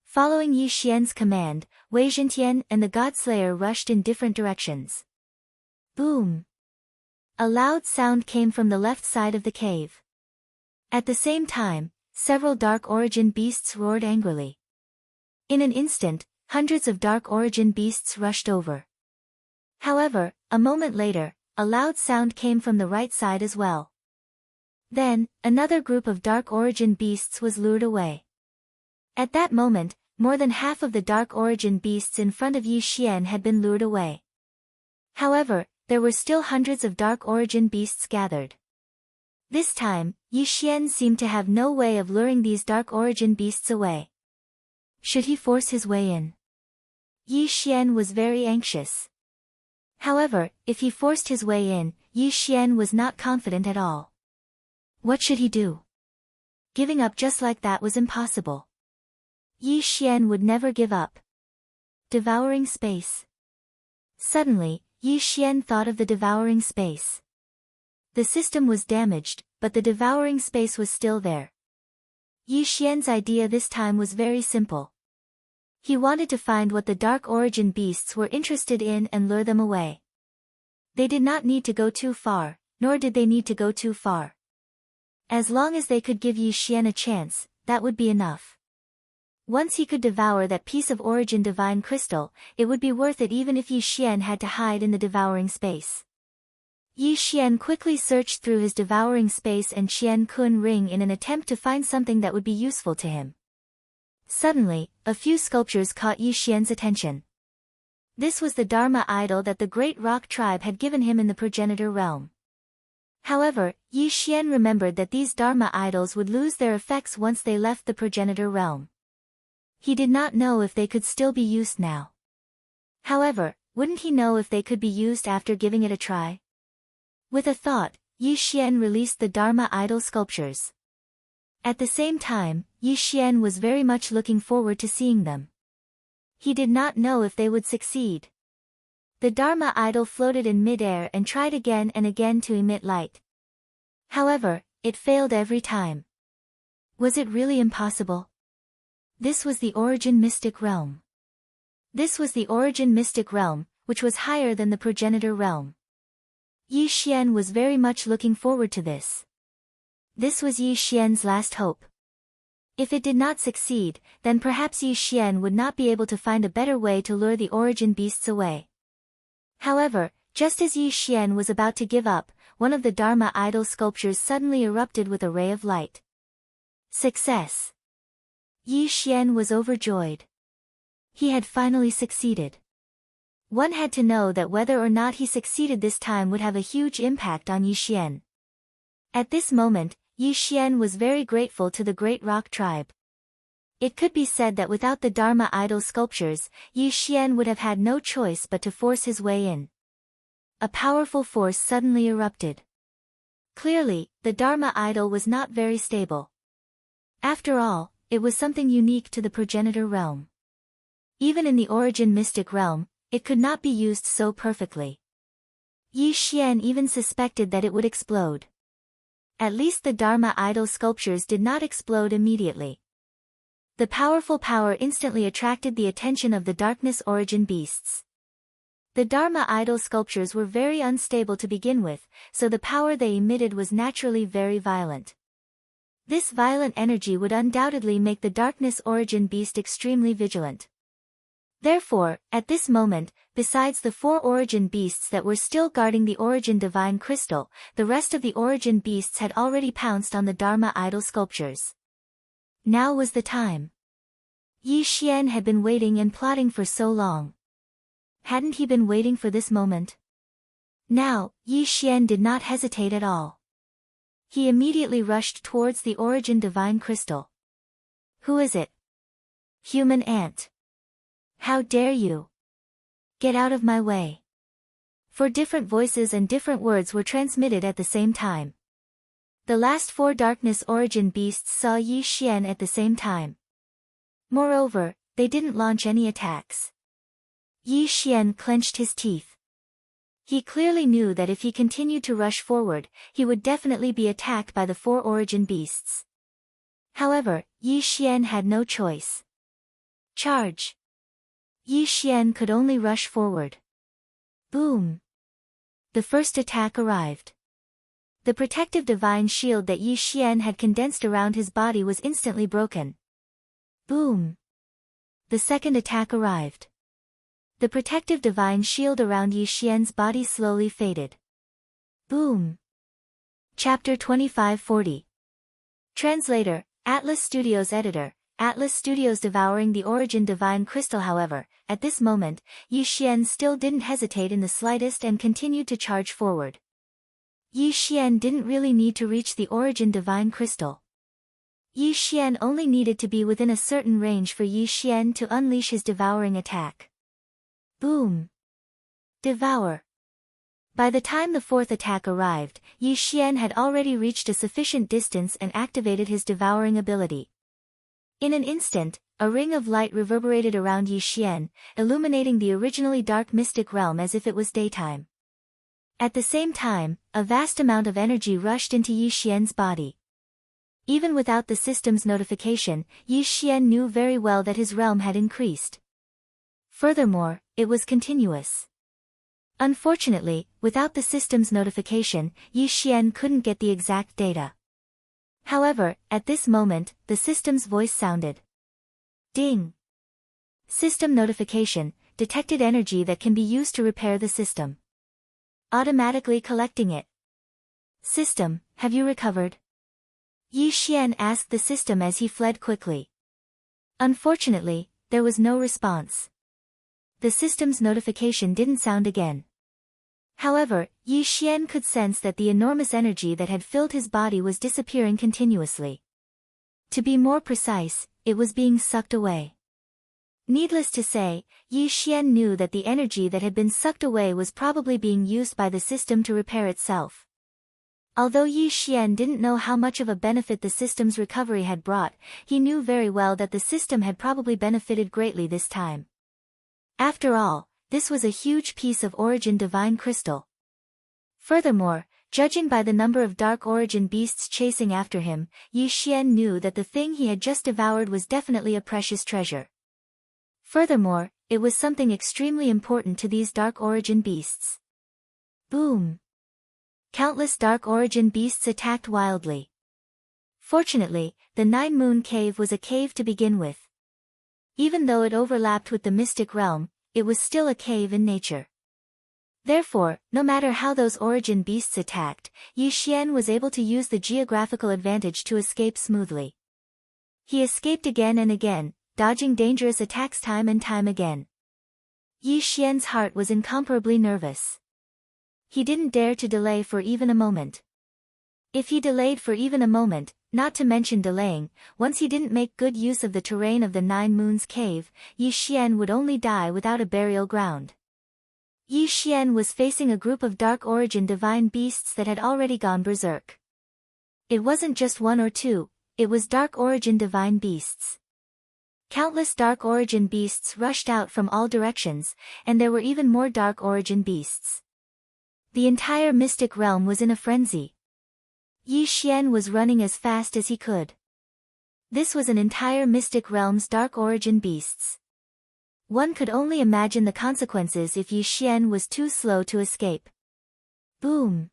Following Yi Xian's command, Wei Zhentian and the Godslayer rushed in different directions. Boom! A loud sound came from the left side of the cave. At the same time, several dark origin beasts roared angrily. In an instant, hundreds of dark origin beasts rushed over. However, a moment later, a loud sound came from the right side as well. Then, another group of dark origin beasts was lured away. At that moment, more than half of the dark origin beasts in front of Yi Xian had been lured away. However, there were still hundreds of dark origin beasts gathered. This time, Yi Xian seemed to have no way of luring these dark origin beasts away. Should he force his way in? Yi Xian was very anxious. However, if he forced his way in, Yi Xian was not confident at all. What should he do? Giving up just like that was impossible. Yi Xian would never give up. Devouring space. Suddenly, Yi Xian thought of the devouring space. The system was damaged, but the devouring space was still there. Yi Xian's idea this time was very simple. He wanted to find what the dark origin beasts were interested in and lure them away. They did not need to go too far, nor did they need to go too far. As long as they could give Yi Xian a chance, that would be enough. Once he could devour that piece of origin divine crystal, it would be worth it even if Yi Xian had to hide in the devouring space. Yi Xian quickly searched through his devouring space and Qian Kun ring in an attempt to find something that would be useful to him. Suddenly, a few sculptures caught Yi Xian's attention. This was the Dharma idol that the great rock tribe had given him in the progenitor realm. However, Yi Xian remembered that these Dharma idols would lose their effects once they left the progenitor realm. He did not know if they could still be used now. However, wouldn't he know if they could be used after giving it a try? With a thought, Yi Xian released the Dharma idol sculptures. At the same time, Yi Xian was very much looking forward to seeing them. He did not know if they would succeed. The Dharma idol floated in mid-air and tried again and again to emit light. However, it failed every time. Was it really impossible? This was the origin mystic realm. This was the origin mystic realm, which was higher than the progenitor realm. Yi Xian was very much looking forward to this. This was Yi Xian's last hope. If it did not succeed, then perhaps Yi Xian would not be able to find a better way to lure the origin beasts away. However, just as Yi Xian was about to give up, one of the Dharma idol sculptures suddenly erupted with a ray of light. Success! Yi Xian was overjoyed. He had finally succeeded. One had to know that whether or not he succeeded this time would have a huge impact on Yi Xian. At this moment, Yi Xian was very grateful to the great rock tribe. It could be said that without the Dharma idol sculptures, Yi Xian would have had no choice but to force his way in. A powerful force suddenly erupted. Clearly, the Dharma idol was not very stable. After all, it was something unique to the progenitor realm. Even in the origin mystic realm, it could not be used so perfectly. Yi Xian even suspected that it would explode. At least the Dharma idol sculptures did not explode immediately. The powerful power instantly attracted the attention of the darkness origin beasts. The Dharma idol sculptures were very unstable to begin with, so the power they emitted was naturally very violent. This violent energy would undoubtedly make the darkness origin beast extremely vigilant. Therefore, at this moment, besides the 4 origin beasts that were still guarding the origin divine crystal, the rest of the origin beasts had already pounced on the Dharma idol sculptures. Now was the time. Yi Xian had been waiting and plotting for so long. Hadn't he been waiting for this moment? Now, Yi Xian did not hesitate at all. He immediately rushed towards the origin divine crystal. Who is it? Human ant. How dare you? Get out of my way. For different voices and different words were transmitted at the same time. The last 4 darkness origin beasts saw Yi Xian at the same time. Moreover, they didn't launch any attacks. Yi Xian clenched his teeth. He clearly knew that if he continued to rush forward, he would definitely be attacked by the 4 origin beasts. However, Yi Xian had no choice. Charge! Yi Xian could only rush forward. Boom! The first attack arrived. The protective divine shield that Yi Xian had condensed around his body was instantly broken. Boom! The second attack arrived. The protective divine shield around Yi Xian's body slowly faded. Boom! Chapter 2540. Translator, Atlas Studios Editor, Atlas Studios devouring the origin divine crystal. However, at this moment, Yi Xian still didn't hesitate in the slightest and continued to charge forward. Yi Xian didn't really need to reach the origin divine crystal. Yi Xian only needed to be within a certain range for Yi Xian to unleash his devouring attack. Boom! Devour! By the time the 4th attack arrived, Yi Xian had already reached a sufficient distance and activated his devouring ability. In an instant, a ring of light reverberated around Yi Xian, illuminating the originally dark mystic realm as if it was daytime. At the same time, a vast amount of energy rushed into Yi Xian's body. Even without the system's notification, Yi Xian knew very well that his realm had increased. Furthermore, it was continuous. Unfortunately, without the system's notification, Yi Xian couldn't get the exact data. However, at this moment, the system's voice sounded. Ding! System notification, detected energy that can be used to repair the system. Automatically collecting it. System, have you recovered? Yi Xian asked the system as he fled quickly. Unfortunately, there was no response. The system's notification didn't sound again. However, Yi Xian could sense that the enormous energy that had filled his body was disappearing continuously. To be more precise, it was being sucked away. Needless to say, Yi Xian knew that the energy that had been sucked away was probably being used by the system to repair itself. Although Yi Xian didn't know how much of a benefit the system's recovery had brought, he knew very well that the system had probably benefited greatly this time. After all, this was a huge piece of origin divine crystal. Furthermore, judging by the number of dark origin beasts chasing after him, Yi Xian knew that the thing he had just devoured was definitely a precious treasure. Furthermore, it was something extremely important to these dark origin beasts. Boom! Countless dark origin beasts attacked wildly. Fortunately, the Nine Moon Cave was a cave to begin with. Even though it overlapped with the mystic realm, it was still a cave in nature. Therefore, no matter how those origin beasts attacked, Yi Xian was able to use the geographical advantage to escape smoothly. He escaped again and again, dodging dangerous attacks time and time again. Yi Xian's heart was incomparably nervous. He didn't dare to delay for even a moment. If he delayed for even a moment, not to mention delaying, once he didn't make good use of the terrain of the Nine Moons Cave, Yi Xian would only die without a burial ground. Yi Xian was facing a group of dark origin divine beasts that had already gone berserk. It wasn't just one or two, it was dark origin divine beasts. Countless dark origin beasts rushed out from all directions, and there were even more dark origin beasts. The entire mystic realm was in a frenzy. Yi Xian was running as fast as he could. This was an entire mystic realm's dark origin beasts. One could only imagine the consequences if Yi Xian was too slow to escape. Boom!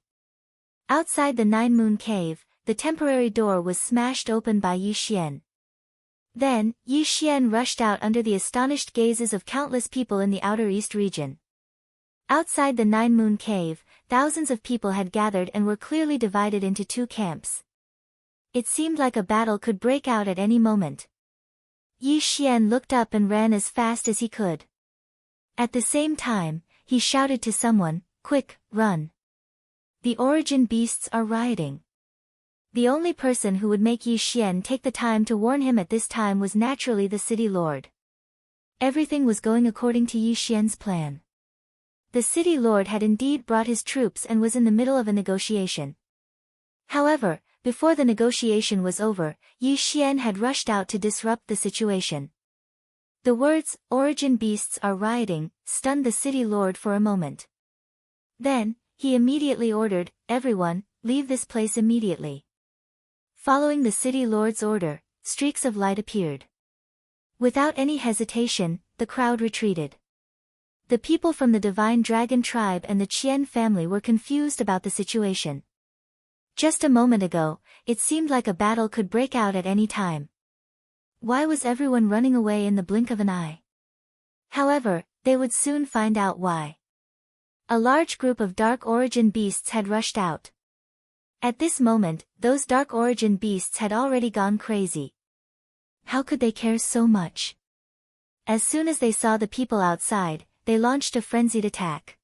Outside the Nine Moon Cave, the temporary door was smashed open by Yi Xian. Then, Yi Xian rushed out under the astonished gazes of countless people in the Outer East region. Outside the Nine Moon Cave, thousands of people had gathered and were clearly divided into two camps. It seemed like a battle could break out at any moment. Yi Xian looked up and ran as fast as he could. At the same time, he shouted to someone, "Quick, run! The origin beasts are rioting." The only person who would make Yi Xian take the time to warn him at this time was naturally the city lord. Everything was going according to Yi Xian's plan. The city lord had indeed brought his troops and was in the middle of a negotiation. However, before the negotiation was over, Yi Xian had rushed out to disrupt the situation. The words, "origin beasts are rioting," stunned the city lord for a moment. Then, he immediately ordered, "Everyone, leave this place immediately." Following the city lord's order, streaks of light appeared. Without any hesitation, the crowd retreated. The people from the Divine Dragon tribe and the Qian family were confused about the situation. Just a moment ago, it seemed like a battle could break out at any time. Why was everyone running away in the blink of an eye? However, they would soon find out why. A large group of dark origin beasts had rushed out. At this moment, those dark origin beasts had already gone crazy. How could they care so much? As soon as they saw the people outside, they launched a frenzied attack.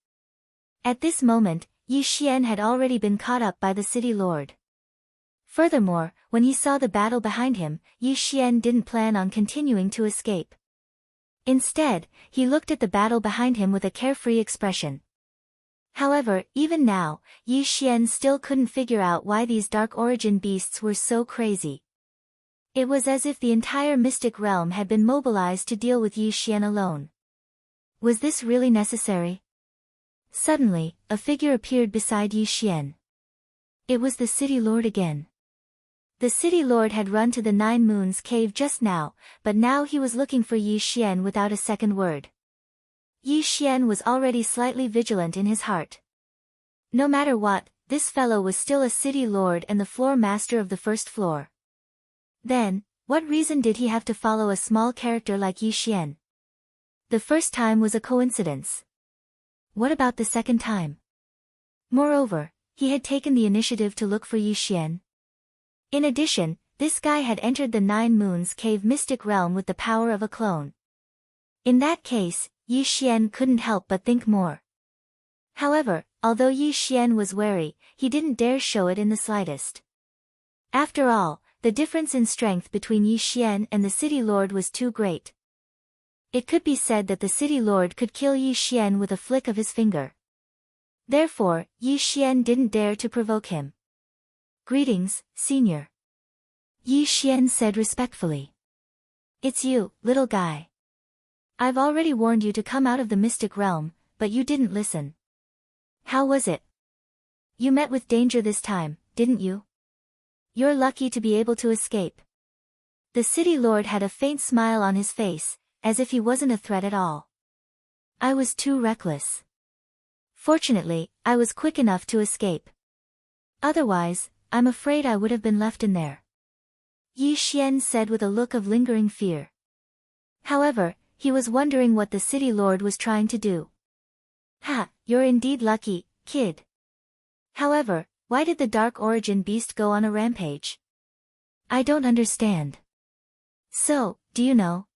At this moment, Yi Xian had already been caught up by the city lord. Furthermore, when he saw the battle behind him, Yi Xian didn't plan on continuing to escape. Instead, he looked at the battle behind him with a carefree expression. However, even now, Yi Xian still couldn't figure out why these dark origin beasts were so crazy. It was as if the entire mystic realm had been mobilized to deal with Yi Xian alone. Was this really necessary? Suddenly, a figure appeared beside Yi Xian. It was the city lord again. The city lord had run to the Nine Moons cave just now, but now he was looking for Yi Xian without a second word. Yi Xian was already slightly vigilant in his heart. No matter what, this fellow was still a city lord and the floor master of the first floor. Then, what reason did he have to follow a small character like Yi Xian? The first time was a coincidence. What about the second time? Moreover, he had taken the initiative to look for Yi Xian. In addition, this guy had entered the Nine Moons cave mystic realm with the power of a clone. In that case, Yi Xian couldn't help but think more. However, although Yi Xian was wary, he didn't dare show it in the slightest. After all, the difference in strength between Yi Xian and the city lord was too great. It could be said that the city lord could kill Yi Xian with a flick of his finger. Therefore, Yi Xian didn't dare to provoke him. "Greetings, senior," Yi Xian said respectfully. "It's you, little guy. I've already warned you to come out of the mystic realm, but you didn't listen. How was it? You met with danger this time, didn't you? You're lucky to be able to escape." The city lord had a faint smile on his face, as if he wasn't a threat at all. "I was too reckless. Fortunately, I was quick enough to escape. Otherwise, I'm afraid I would have been left in there," Yi Xian said with a look of lingering fear. However, he was wondering what the city lord was trying to do. "Ha, you're indeed lucky, kid. However, why did the dark origin beast go on a rampage? I don't understand." "So, do you know?"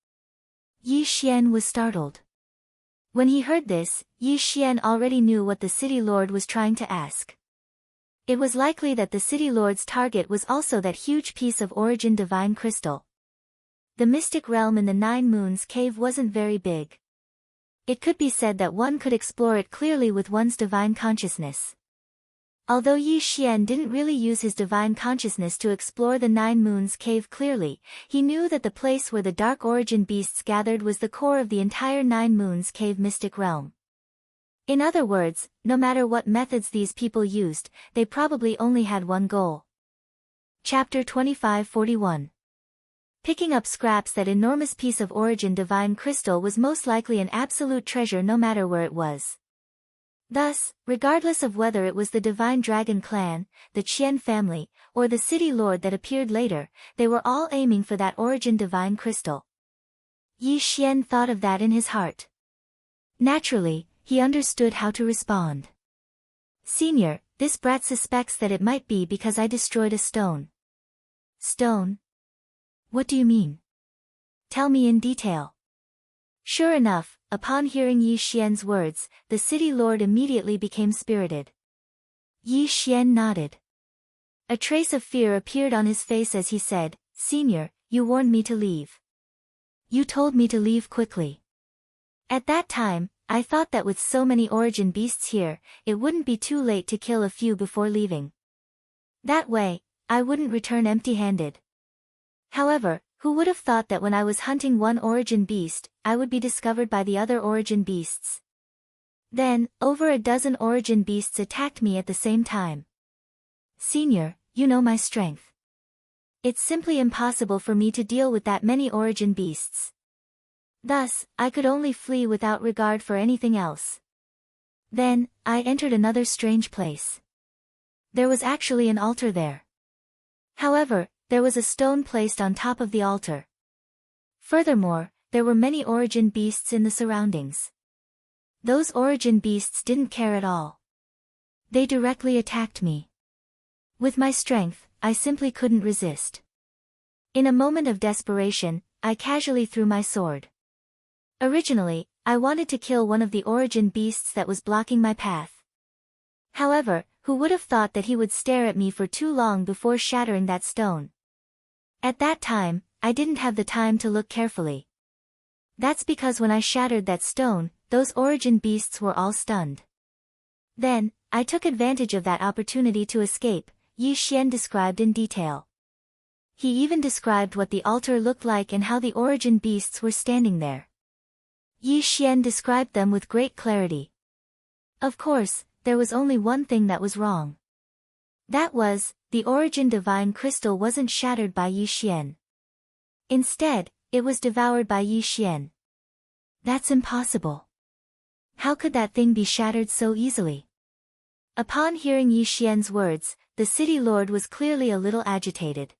Yi Xian was startled. When he heard this, Yi Xian already knew what the city lord was trying to ask. It was likely that the city lord's target was also that huge piece of origin divine crystal. The mystic realm in the Nine Moons cave wasn't very big. It could be said that one could explore it clearly with one's divine consciousness. Although Yi Xian didn't really use his divine consciousness to explore the Nine Moons cave clearly, he knew that the place where the Dark Origin beasts gathered was the core of the entire Nine Moons cave mystic realm. In other words, no matter what methods these people used, they probably only had one goal. Chapter 2541. Picking up scraps. That enormous piece of origin divine crystal was most likely an absolute treasure no matter where it was. Thus, regardless of whether it was the Divine Dragon clan, the Qian family, or the city lord that appeared later, they were all aiming for that origin divine crystal. Yi Xian thought of that in his heart. Naturally, he understood how to respond. Senior, this brat suspects that it might be because I destroyed a stone. Stone? What do you mean? Tell me in detail. Sure enough, upon hearing Yi Xian's words, the city lord immediately became spirited. Yi Xian nodded. A trace of fear appeared on his face as he said, Senior, you warned me to leave. You told me to leave quickly. At that time, I thought that with so many origin beasts here, it wouldn't be too late to kill a few before leaving. That way, I wouldn't return empty-handed. However, who would have thought that when I was hunting one origin beast, I would be discovered by the other origin beasts? Then, over a dozen origin beasts attacked me at the same time. Senior, you know my strength. It's simply impossible for me to deal with that many origin beasts. Thus, I could only flee without regard for anything else. Then, I entered another strange place. There was actually an altar there. However, there was a stone placed on top of the altar. Furthermore, there were many origin beasts in the surroundings. Those origin beasts didn't care at all. They directly attacked me. With my strength, I simply couldn't resist. In a moment of desperation, I casually threw my sword. Originally, I wanted to kill one of the origin beasts that was blocking my path. However, who would have thought that he would stare at me for too long before shattering that stone? At that time, I didn't have the time to look carefully. That's because when I shattered that stone, those origin beasts were all stunned. Then, I took advantage of that opportunity to escape, Yi Xian described in detail. He even described what the altar looked like and how the origin beasts were standing there. Yi Xian described them with great clarity. Of course, there was only one thing that was wrong. That was, the origin divine crystal wasn't shattered by Yi Xian. Instead, it was devoured by Yi Xian. That's impossible. How could that thing be shattered so easily? Upon hearing Yi Xian's words, the city lord was clearly a little agitated.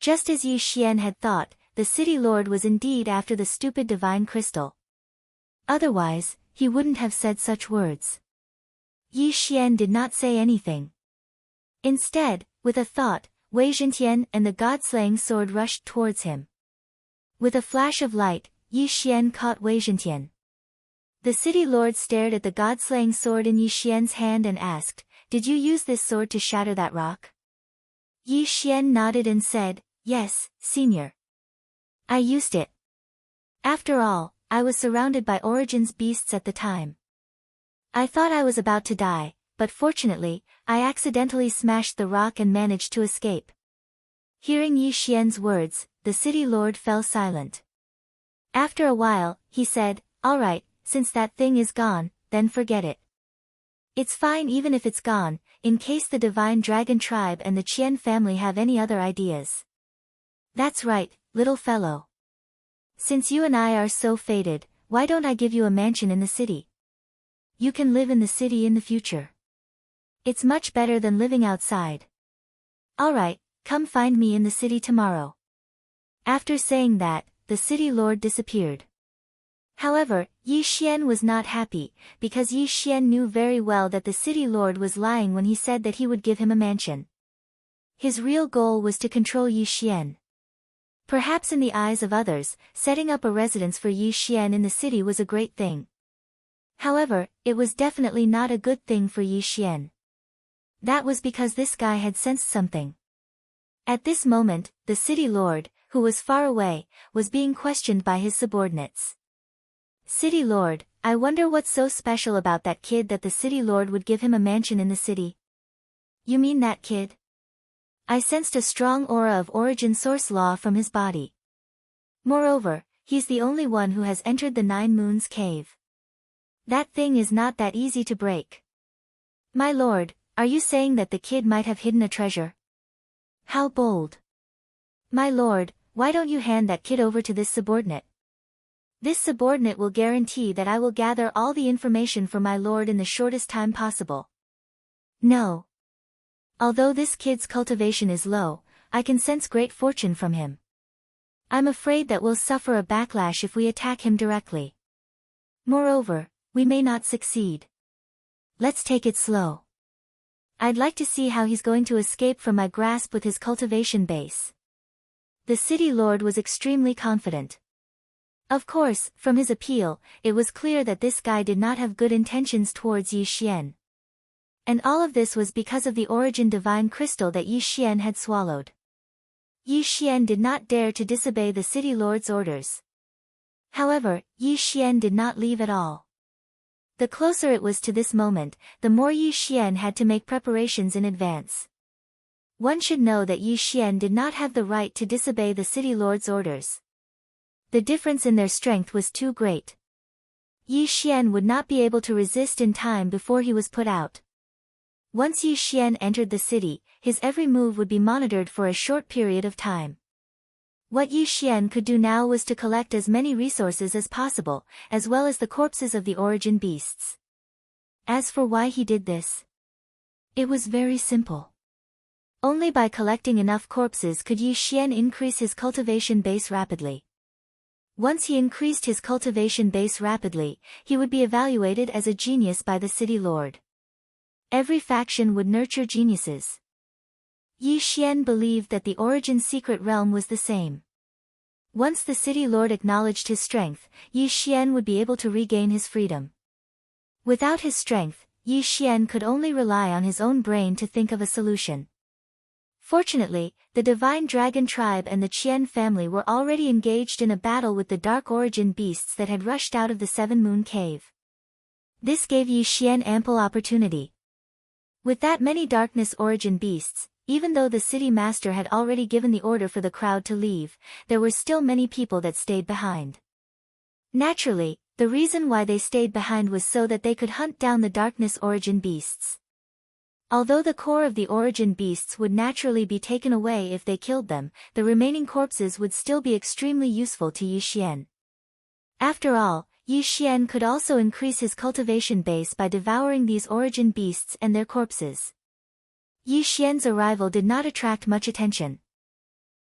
Just as Yi Xian had thought, the city lord was indeed after the stupid divine crystal. Otherwise, he wouldn't have said such words. Yi Xian did not say anything. Instead, with a thought, Wei Zhentian and the god-slaying sword rushed towards him. With a flash of light, Yi Xian caught Wei Zhentian. The city lord stared at the god-slaying sword in Yi Xian's hand and asked, Did you use this sword to shatter that rock? Yi Xian nodded and said, Yes, senior. I used it. After all, I was surrounded by Origin's beasts at the time. I thought I was about to die, but fortunately, I accidentally smashed the rock and managed to escape. Hearing Yi Xian's words, the city lord fell silent. After a while, he said, All right, since that thing is gone, then forget it. It's fine even if it's gone, in case the Divine Dragon tribe and the Qian family have any other ideas. That's right, little fellow. Since you and I are so fated, why don't I give you a mansion in the city? You can live in the city in the future. It's much better than living outside. Alright, come find me in the city tomorrow. After saying that, the city lord disappeared. However, Yi Xian was not happy, because Yi Xian knew very well that the city lord was lying when he said that he would give him a mansion. His real goal was to control Yi Xian. Perhaps in the eyes of others, setting up a residence for Yi Xian in the city was a great thing. However, it was definitely not a good thing for Yi Xian. That was because this guy had sensed something. At this moment, the city lord, who was far away, was being questioned by his subordinates. City lord, I wonder what's so special about that kid that the city lord would give him a mansion in the city. You mean that kid? I sensed a strong aura of origin source law from his body. Moreover, he's the only one who has entered the Nine Moons cave. That thing is not that easy to break. My lord, are you saying that the kid might have hidden a treasure? How bold. My lord, why don't you hand that kid over to this subordinate? This subordinate will guarantee that I will gather all the information for my lord in the shortest time possible. No. Although this kid's cultivation is low, I can sense great fortune from him. I'm afraid that we'll suffer a backlash if we attack him directly. Moreover, we may not succeed. Let's take it slow. I'd like to see how he's going to escape from my grasp with his cultivation base. The city lord was extremely confident. Of course, from his appeal, it was clear that this guy did not have good intentions towards Yi Xian. And all of this was because of the origin divine crystal that Yi Xian had swallowed. Yi Xian did not dare to disobey the city lord's orders. However, Yi Xian did not leave at all. The closer it was to this moment, the more Yi Xian had to make preparations in advance. One should know that Yi Xian did not have the right to disobey the city lord's orders. The difference in their strength was too great. Yi Xian would not be able to resist in time before he was put out. Once Yi Xian entered the city, his every move would be monitored for a short period of time. What Yi Xian could do now was to collect as many resources as possible, as well as the corpses of the origin beasts. As for why he did this, it was very simple. Only by collecting enough corpses could Yi Xian increase his cultivation base rapidly. Once he increased his cultivation base rapidly, he would be evaluated as a genius by the city lord. Every faction would nurture geniuses. Yi Xian believed that the origin secret realm was the same. Once the city lord acknowledged his strength, Yi Xian would be able to regain his freedom. Without his strength, Yi Xian could only rely on his own brain to think of a solution. Fortunately, the Divine Dragon tribe and the Qian family were already engaged in a battle with the dark origin beasts that had rushed out of the Seven Moon Cave. This gave Yi Xian ample opportunity. With that many darkness origin beasts, even though the city master had already given the order for the crowd to leave, there were still many people that stayed behind. Naturally, the reason why they stayed behind was so that they could hunt down the darkness origin beasts. Although the core of the origin beasts would naturally be taken away if they killed them, the remaining corpses would still be extremely useful to Yi Xian. After all, Yi Xian could also increase his cultivation base by devouring these origin beasts and their corpses. Yi Xian's arrival did not attract much attention.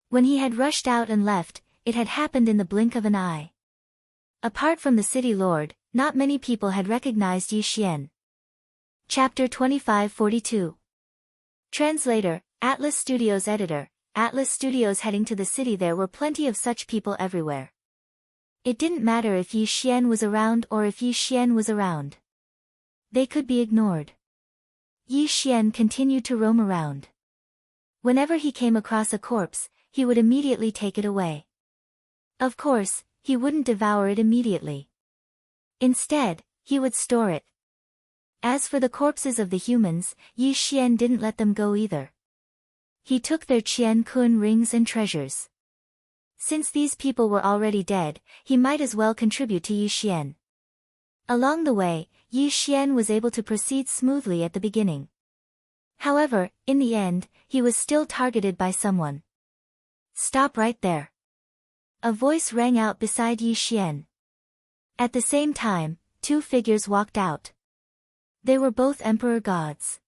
When he had rushed out and left, it had happened in the blink of an eye. Apart from the city lord, not many people had recognized Yi Xian. Chapter 2542. Translator, Atlas Studios Editor, Atlas Studios. Heading to the city, there were plenty of such people everywhere. It didn't matter if Yi Xian was around or if Yi Xian was around. They could be ignored. Yi Xian continued to roam around. Whenever he came across a corpse, he would immediately take it away. Of course, he wouldn't devour it immediately. Instead, he would store it. As for the corpses of the humans, Yi Xian didn't let them go either. He took their Qian Kun rings and treasures. Since these people were already dead, he might as well contribute to Yi Xian. Along the way, Yi Xian was able to proceed smoothly at the beginning. However, in the end, he was still targeted by someone. Stop right there. A voice rang out beside Yi Xian. At the same time, two figures walked out. They were both emperor gods.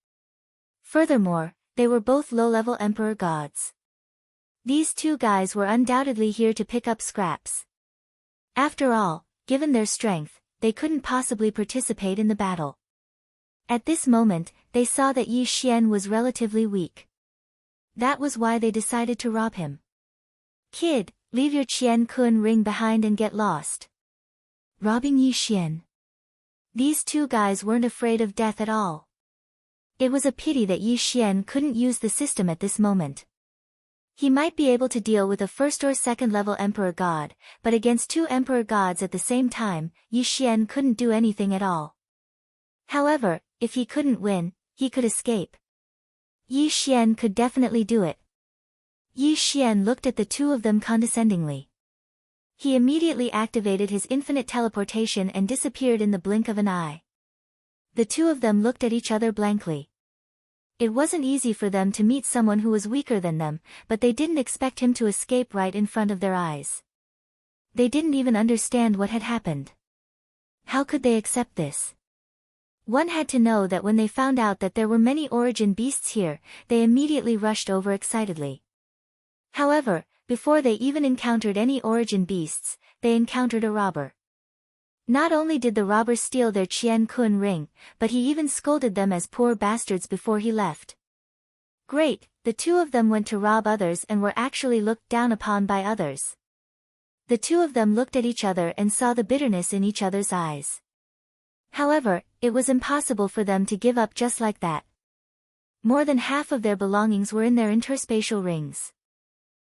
Furthermore, they were both low-level emperor gods. These two guys were undoubtedly here to pick up scraps. After all, given their strength, they couldn't possibly participate in the battle. At this moment, they saw that Yi Xian was relatively weak. That was why they decided to rob him. Kid, leave your Qian Kun ring behind and get lost. Robbing Yi Xian. These two guys weren't afraid of death at all. It was a pity that Yi Xian couldn't use the system at this moment. He might be able to deal with a first or second level emperor god, but against two emperor gods at the same time, Yi Xian couldn't do anything at all. However, if he couldn't win, he could escape. Yi Xian could definitely do it. Yi Xian looked at the two of them condescendingly. He immediately activated his infinite teleportation and disappeared in the blink of an eye. The two of them looked at each other blankly. It wasn't easy for them to meet someone who was weaker than them, but they didn't expect him to escape right in front of their eyes. They didn't even understand what had happened. How could they accept this? One had to know that when they found out that there were many origin beasts here, they immediately rushed over excitedly. However, before they even encountered any origin beasts, they encountered a robber. Not only did the robber steal their Qian Kun ring, but he even scolded them as poor bastards before he left. Great, the two of them went to rob others and were actually looked down upon by others. The two of them looked at each other and saw the bitterness in each other's eyes. However, it was impossible for them to give up just like that. More than half of their belongings were in their interspatial rings.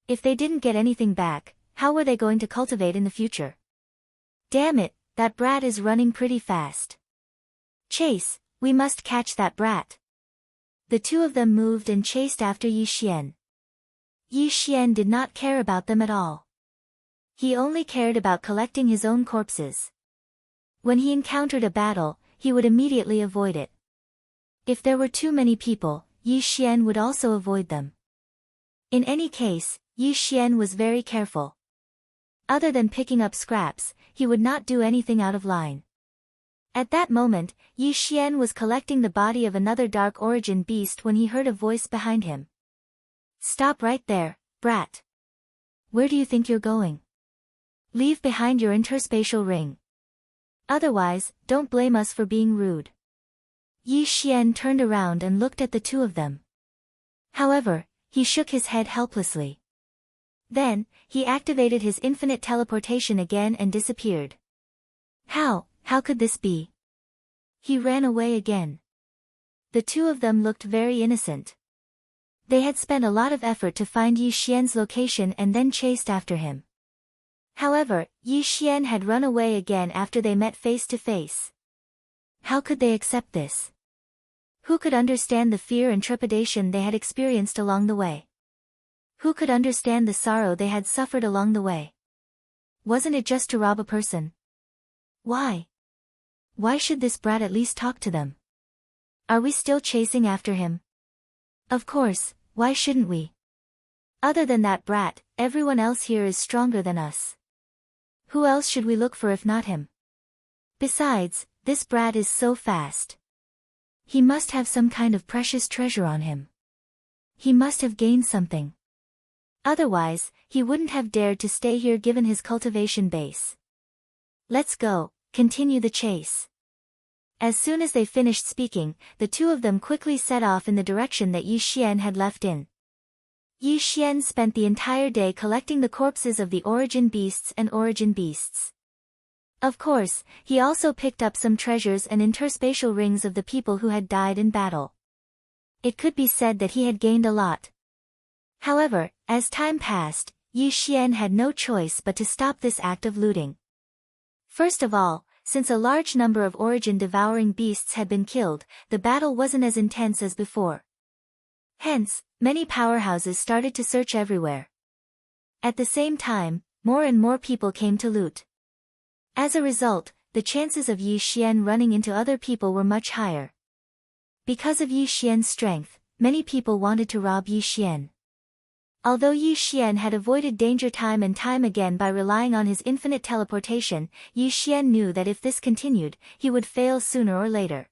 If they didn't get anything back, how were they going to cultivate in the future? Damn it, that brat is running pretty fast. Chase, we must catch that brat. The two of them moved and chased after Yi Xian. Yi Xian did not care about them at all. He only cared about collecting his own corpses. When he encountered a battle, he would immediately avoid it. If there were too many people, Yi Xian would also avoid them. In any case, Yi Xian was very careful. Other than picking up scraps, he would not do anything out of line. At that moment, Yi Xian was collecting the body of another dark origin beast when he heard a voice behind him. Stop right there, brat. Where do you think you're going? Leave behind your interspatial ring. Otherwise, don't blame us for being rude. Yi Xian turned around and looked at the two of them. However, he shook his head helplessly. Then, he activated his infinite teleportation again and disappeared. How could this be? He ran away again. The two of them looked very innocent. They had spent a lot of effort to find Yi Xian's location and then chased after him. However, Yi Xian had run away again after they met face to face. How could they accept this? Who could understand the fear and trepidation they had experienced along the way? Who could understand the sorrow they had suffered along the way? Wasn't it just to rob a person? Why? Why should this brat at least talk to them? Are we still chasing after him? Of course, why shouldn't we? Other than that brat, everyone else here is stronger than us. Who else should we look for if not him? Besides, this brat is so fast. He must have some kind of precious treasure on him. He must have gained something. Otherwise, he wouldn't have dared to stay here given his cultivation base. Let's go, continue the chase. As soon as they finished speaking, the two of them quickly set off in the direction that Yi Xian had left in. Yi Xian spent the entire day collecting the corpses of the origin beasts and origin beasts. Of course, he also picked up some treasures and interspatial rings of the people who had died in battle. It could be said that he had gained a lot. However, as time passed, Yi Xian had no choice but to stop this act of looting. First of all, since a large number of origin-devouring beasts had been killed, the battle wasn't as intense as before. Hence, many powerhouses started to search everywhere. At the same time, more and more people came to loot. As a result, the chances of Yi Xian running into other people were much higher. Because of Yi Xian's strength, many people wanted to rob Yi Xian. Although Yi Xian had avoided danger time and time again by relying on his infinite teleportation, Yi Xian knew that if this continued, he would fail sooner or later.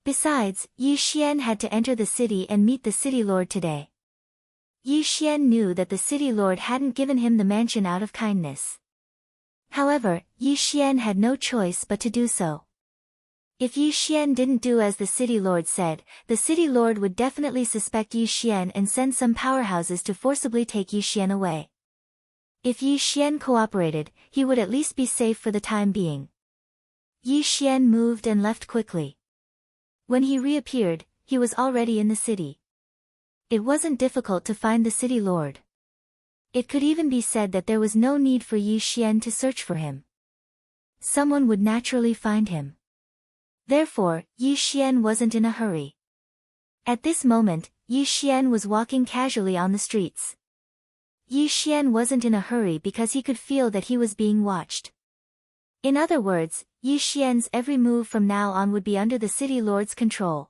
Besides, Yi Xian had to enter the city and meet the city lord today. Yi Xian knew that the city lord hadn't given him the mansion out of kindness. However, Yi Xian had no choice but to do so. If Yi Xian didn't do as the city lord said, the city lord would definitely suspect Yi Xian and send some powerhouses to forcibly take Yi Xian away. If Yi Xian cooperated, he would at least be safe for the time being. Yi Xian moved and left quickly. When he reappeared, he was already in the city. It wasn't difficult to find the city lord. It could even be said that there was no need for Yi Xian to search for him. Someone would naturally find him. Therefore, Yi Xian wasn't in a hurry. At this moment, Yi Xian was walking casually on the streets. Yi Xian wasn't in a hurry because he could feel that he was being watched. In other words, Yi Xian's every move from now on would be under the city lord's control.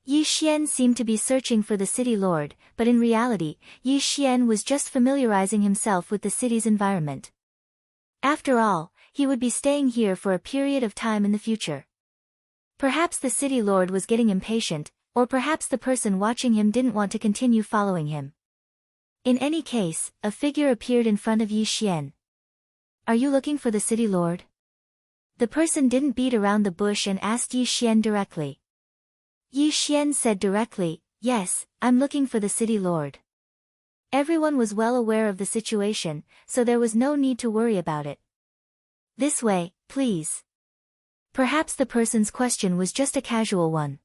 Yi Xian seemed to be searching for the city lord, but in reality, Yi Xian was just familiarizing himself with the city's environment. After all, he would be staying here for a period of time in the future. Perhaps the city lord was getting impatient, or perhaps the person watching him didn't want to continue following him. In any case, a figure appeared in front of Yi Xian. "Are you looking for the city lord?" The person didn't beat around the bush and asked Yi Xian directly. Yi Xian said directly, "Yes, I'm looking for the city lord." Everyone was well aware of the situation, so there was no need to worry about it. "This way, please." Perhaps the person's question was just a casual one.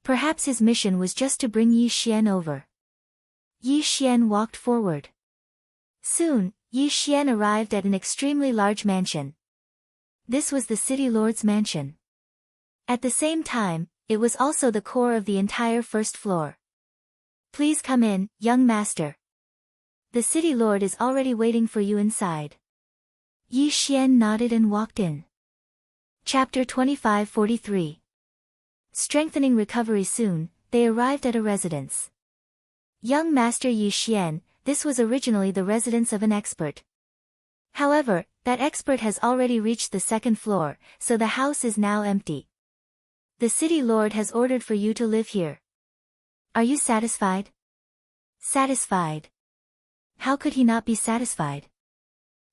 Perhaps his mission was just to bring Yi Xian over. Yi Xian walked forward. Soon, Yi Xian arrived at an extremely large mansion. This was the city lord's mansion. At the same time, it was also the core of the entire first floor. "Please come in, young master. The city lord is already waiting for you inside." Yi Xian nodded and walked in. Chapter 25-43. Strengthening recovery. Soon, they arrived at a residence. Young Master Yi Xian, this was originally the residence of an expert. However, that expert has already reached the second floor, so the house is now empty. The city lord has ordered for you to live here. Are you satisfied? Satisfied. How could he not be satisfied?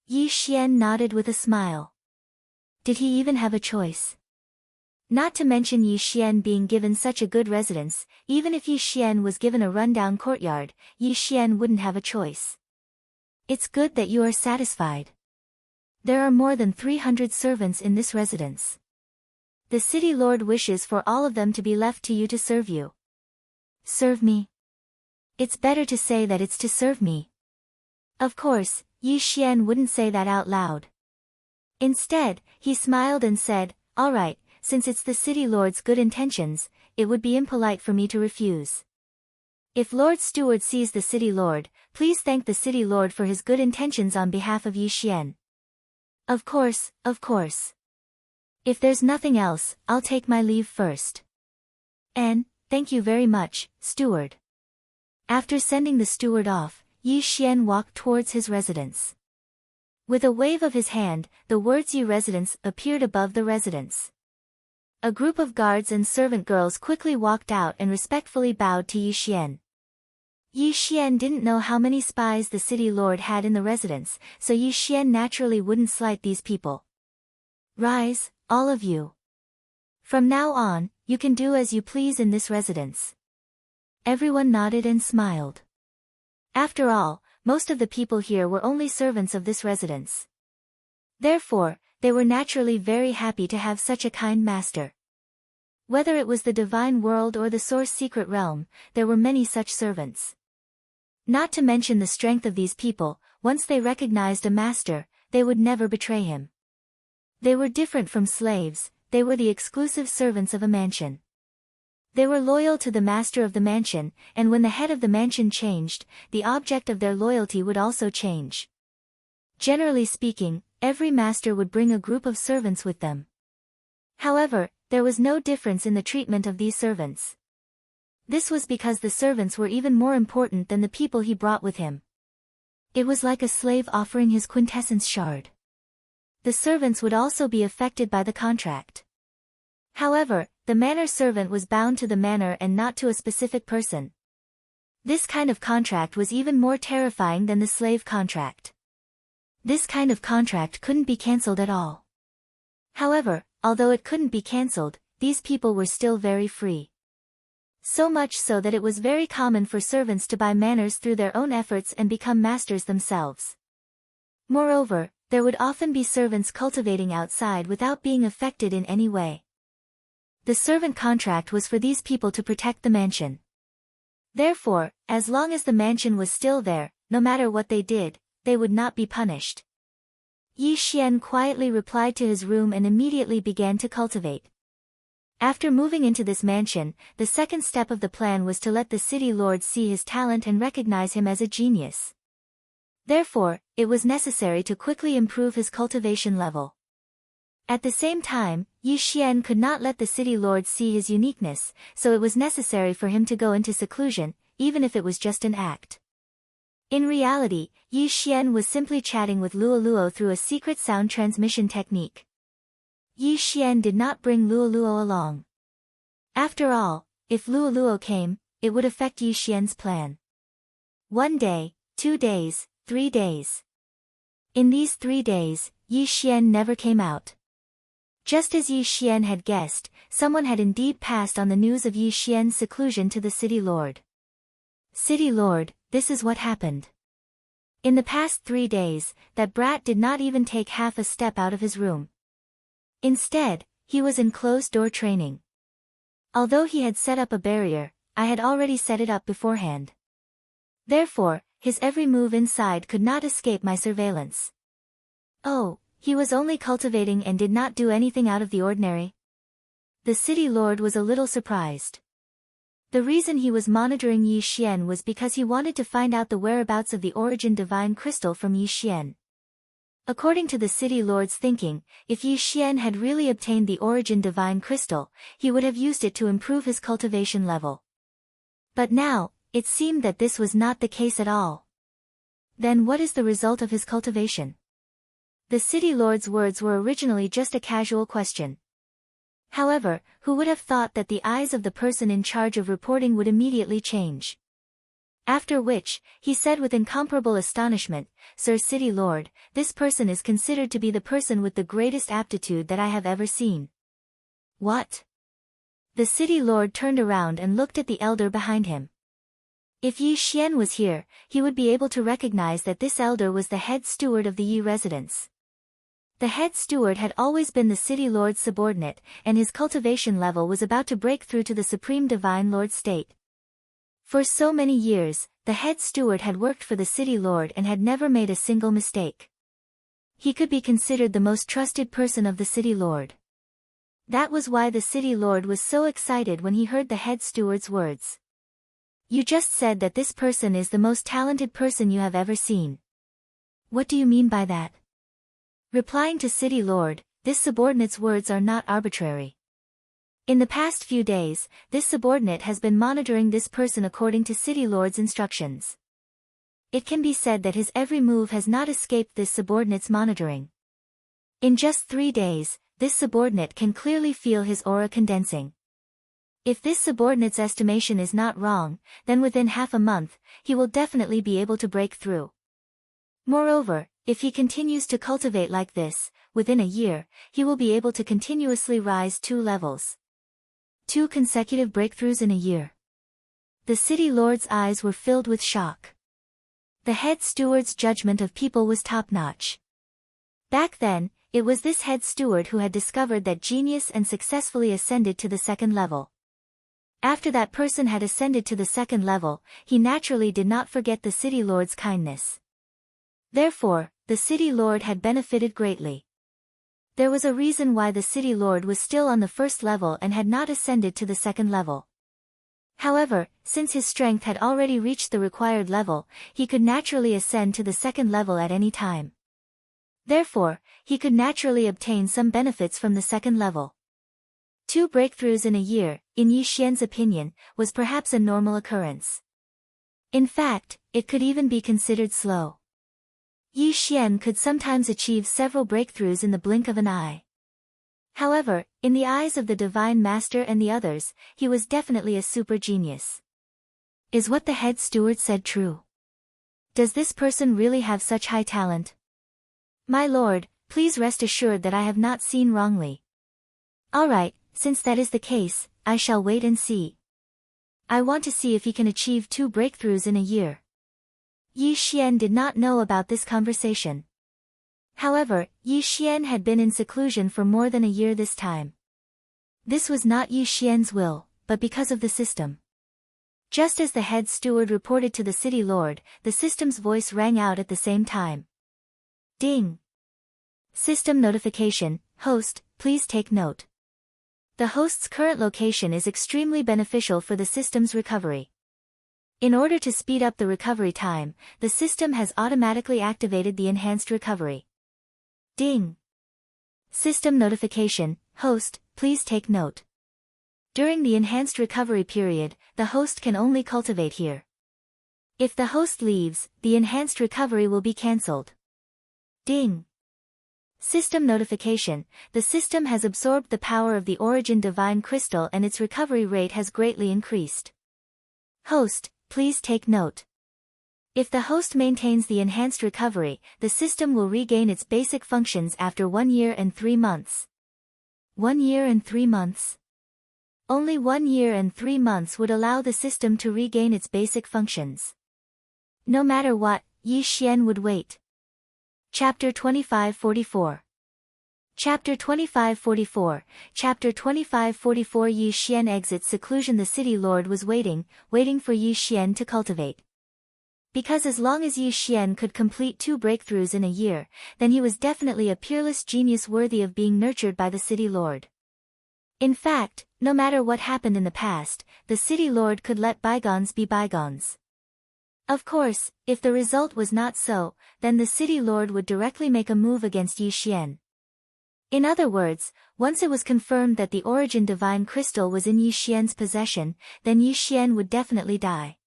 Yi Xian nodded with a smile. Did he even have a choice? Not to mention Yi Xian being given such a good residence, even if Yi Xian was given a rundown courtyard, Yi Xian wouldn't have a choice. It's good that you are satisfied. There are more than 300 servants in this residence. The city lord wishes for all of them to be left to you to serve you. Serve me? It's better to say that it's to serve me. Of course, Yi Xian wouldn't say that out loud. Instead, he smiled and said, "All right, since it's the city lord's good intentions, it would be impolite for me to refuse. If Lord Steward sees the city lord, please thank the city lord for his good intentions on behalf of Yi Xian." Of course, of course. If there's nothing else, I'll take my leave first. And, thank you very much, steward. After sending the steward off, Yi Xian walked towards his residence. With a wave of his hand, the words "Yi Residence" appeared above the residence. A group of guards and servant girls quickly walked out and respectfully bowed to Yi Xian. Yi Xian didn't know how many spies the city lord had in the residence, so Yi Xian naturally wouldn't slight these people. "Rise, all of you. From now on, you can do as you please in this residence." Everyone nodded and smiled. After all, most of the people here were only servants of this residence. Therefore, they were naturally very happy to have such a kind master. Whether it was the divine world or the source secret realm, there were many such servants. Not to mention the strength of these people, once they recognized a master, they would never betray him. They were different from slaves, they were the exclusive servants of a mansion. They were loyal to the master of the mansion, and when the head of the mansion changed, the object of their loyalty would also change. Generally speaking, every master would bring a group of servants with them. However, there was no difference in the treatment of these servants. This was because the servants were even more important than the people he brought with him. It was like a slave offering his quintessence shard. The servants would also be affected by the contract. However, the manor servant was bound to the manor and not to a specific person. This kind of contract was even more terrifying than the slave contract. This kind of contract couldn't be cancelled at all. However, although it couldn't be cancelled, these people were still very free. So much so that it was very common for servants to buy manors through their own efforts and become masters themselves. Moreover, there would often be servants cultivating outside without being affected in any way. The servant contract was for these people to protect the mansion. Therefore, as long as the mansion was still there, no matter what they did, they would not be punished. Yi Xian quietly replied to his room and immediately began to cultivate. After moving into this mansion, the second step of the plan was to let the city lord see his talent and recognize him as a genius. Therefore, it was necessary to quickly improve his cultivation level. At the same time, Yi Xian could not let the city lord see his uniqueness, so it was necessary for him to go into seclusion, even if it was just an act. In reality, Yi Xian was simply chatting with Luoluo through a secret sound transmission technique. Yi Xian did not bring Luoluo along. After all, if Luoluo came, it would affect Yi Xian's plan. 1 day, 2 days, 3 days. In these 3 days, Yi Xian never came out. Just as Yi Xian had guessed, someone had indeed passed on the news of Yi Xian's seclusion to the city lord. City lord, this is what happened. In the past 3 days, that brat did not even take half a step out of his room. Instead, he was in closed-door training. Although he had set up a barrier, I had already set it up beforehand. Therefore, his every move inside could not escape my surveillance. Oh, he was only cultivating and did not do anything out of the ordinary? The city lord was a little surprised. The reason he was monitoring Yi Xian was because he wanted to find out the whereabouts of the origin divine crystal from Yi Xian. According to the city lord's thinking, if Yi Xian had really obtained the origin divine crystal, he would have used it to improve his cultivation level. But now, it seemed that this was not the case at all. Then what is the result of his cultivation? The city lord's words were originally just a casual question. However, who would have thought that the eyes of the person in charge of reporting would immediately change? After which, he said with incomparable astonishment, "Sir City Lord, this person is considered to be the person with the greatest aptitude that I have ever seen." What? The city lord turned around and looked at the elder behind him. If Yi Xian was here, he would be able to recognize that this elder was the head steward of the Yi residence. The head steward had always been the city lord's subordinate, and his cultivation level was about to break through to the supreme divine lord state. For so many years, the head steward had worked for the city lord and had never made a single mistake. He could be considered the most trusted person of the city lord. That was why the city lord was so excited when he heard the head steward's words. "You just said that this person is the most talented person you have ever seen. What do you mean by that?" Replying to city lord, this subordinate's words are not arbitrary. In the past few days, this subordinate has been monitoring this person according to city lord's instructions. It can be said that his every move has not escaped this subordinate's monitoring. In just 3 days, this subordinate can clearly feel his aura condensing. If this subordinate's estimation is not wrong, then within half a month, he will definitely be able to break through. Moreover, if he continues to cultivate like this, within a year, he will be able to continuously rise 2 levels. 2 consecutive breakthroughs in a year. The city lord's eyes were filled with shock. The head steward's judgment of people was top-notch. Back then, it was this head steward who had discovered that genius and successfully ascended to the 2nd level. After that person had ascended to the 2nd level, he naturally did not forget the city lord's kindness. Therefore, the city lord had benefited greatly. There was a reason why the city lord was still on the 1st level and had not ascended to the 2nd level. However, since his strength had already reached the required level, he could naturally ascend to the 2nd level at any time. Therefore, he could naturally obtain some benefits from the 2nd level. 2 breakthroughs in a year, in Yi Xian's opinion, was perhaps a normal occurrence. In fact, it could even be considered slow. Yi Xian could sometimes achieve several breakthroughs in the blink of an eye. However, in the eyes of the Divine Master and the others, he was definitely a super genius. Is what the head steward said true? Does this person really have such high talent? My lord, please rest assured that I have not seen wrongly. Alright, since that is the case, I shall wait and see. I want to see if he can achieve 2 breakthroughs in a year. Yi Xian did not know about this conversation. However, Yi Xian had been in seclusion for more than a year this time. This was not Yi Xian's will, but because of the system. Just as the head steward reported to the city lord, the system's voice rang out at the same time. Ding! System notification, host, please take note. The host's current location is extremely beneficial for the system's recovery. In order to speed up the recovery time, the system has automatically activated the enhanced recovery. Ding! System notification, host, please take note. During the enhanced recovery period, the host can only cultivate here. If the host leaves, the enhanced recovery will be cancelled. Ding! System notification, the system has absorbed the power of the Origin Divine Crystal and its recovery rate has greatly increased. Host, please take note. If the host maintains the enhanced recovery, the system will regain its basic functions after 1 year and 3 months. 1 year and 3 months? Only 1 year and 3 months would allow the system to regain its basic functions. No matter what, Yi Xian would wait. Chapter 2544. Chapter 2544. Chapter 2544. Yi Xian exits seclusion. The city lord was waiting for Yi Xian to cultivate. Because as long as Yi Xian could complete 2 breakthroughs in a year, then he was definitely a peerless genius worthy of being nurtured by the city lord. In fact, no matter what happened in the past, the city lord could let bygones be bygones. Of course, if the result was not so, then the city lord would directly make a move against Yi Xian. In other words, once it was confirmed that the Origin Divine Crystal was in Yi Xian's possession, then Yi Xian would definitely die.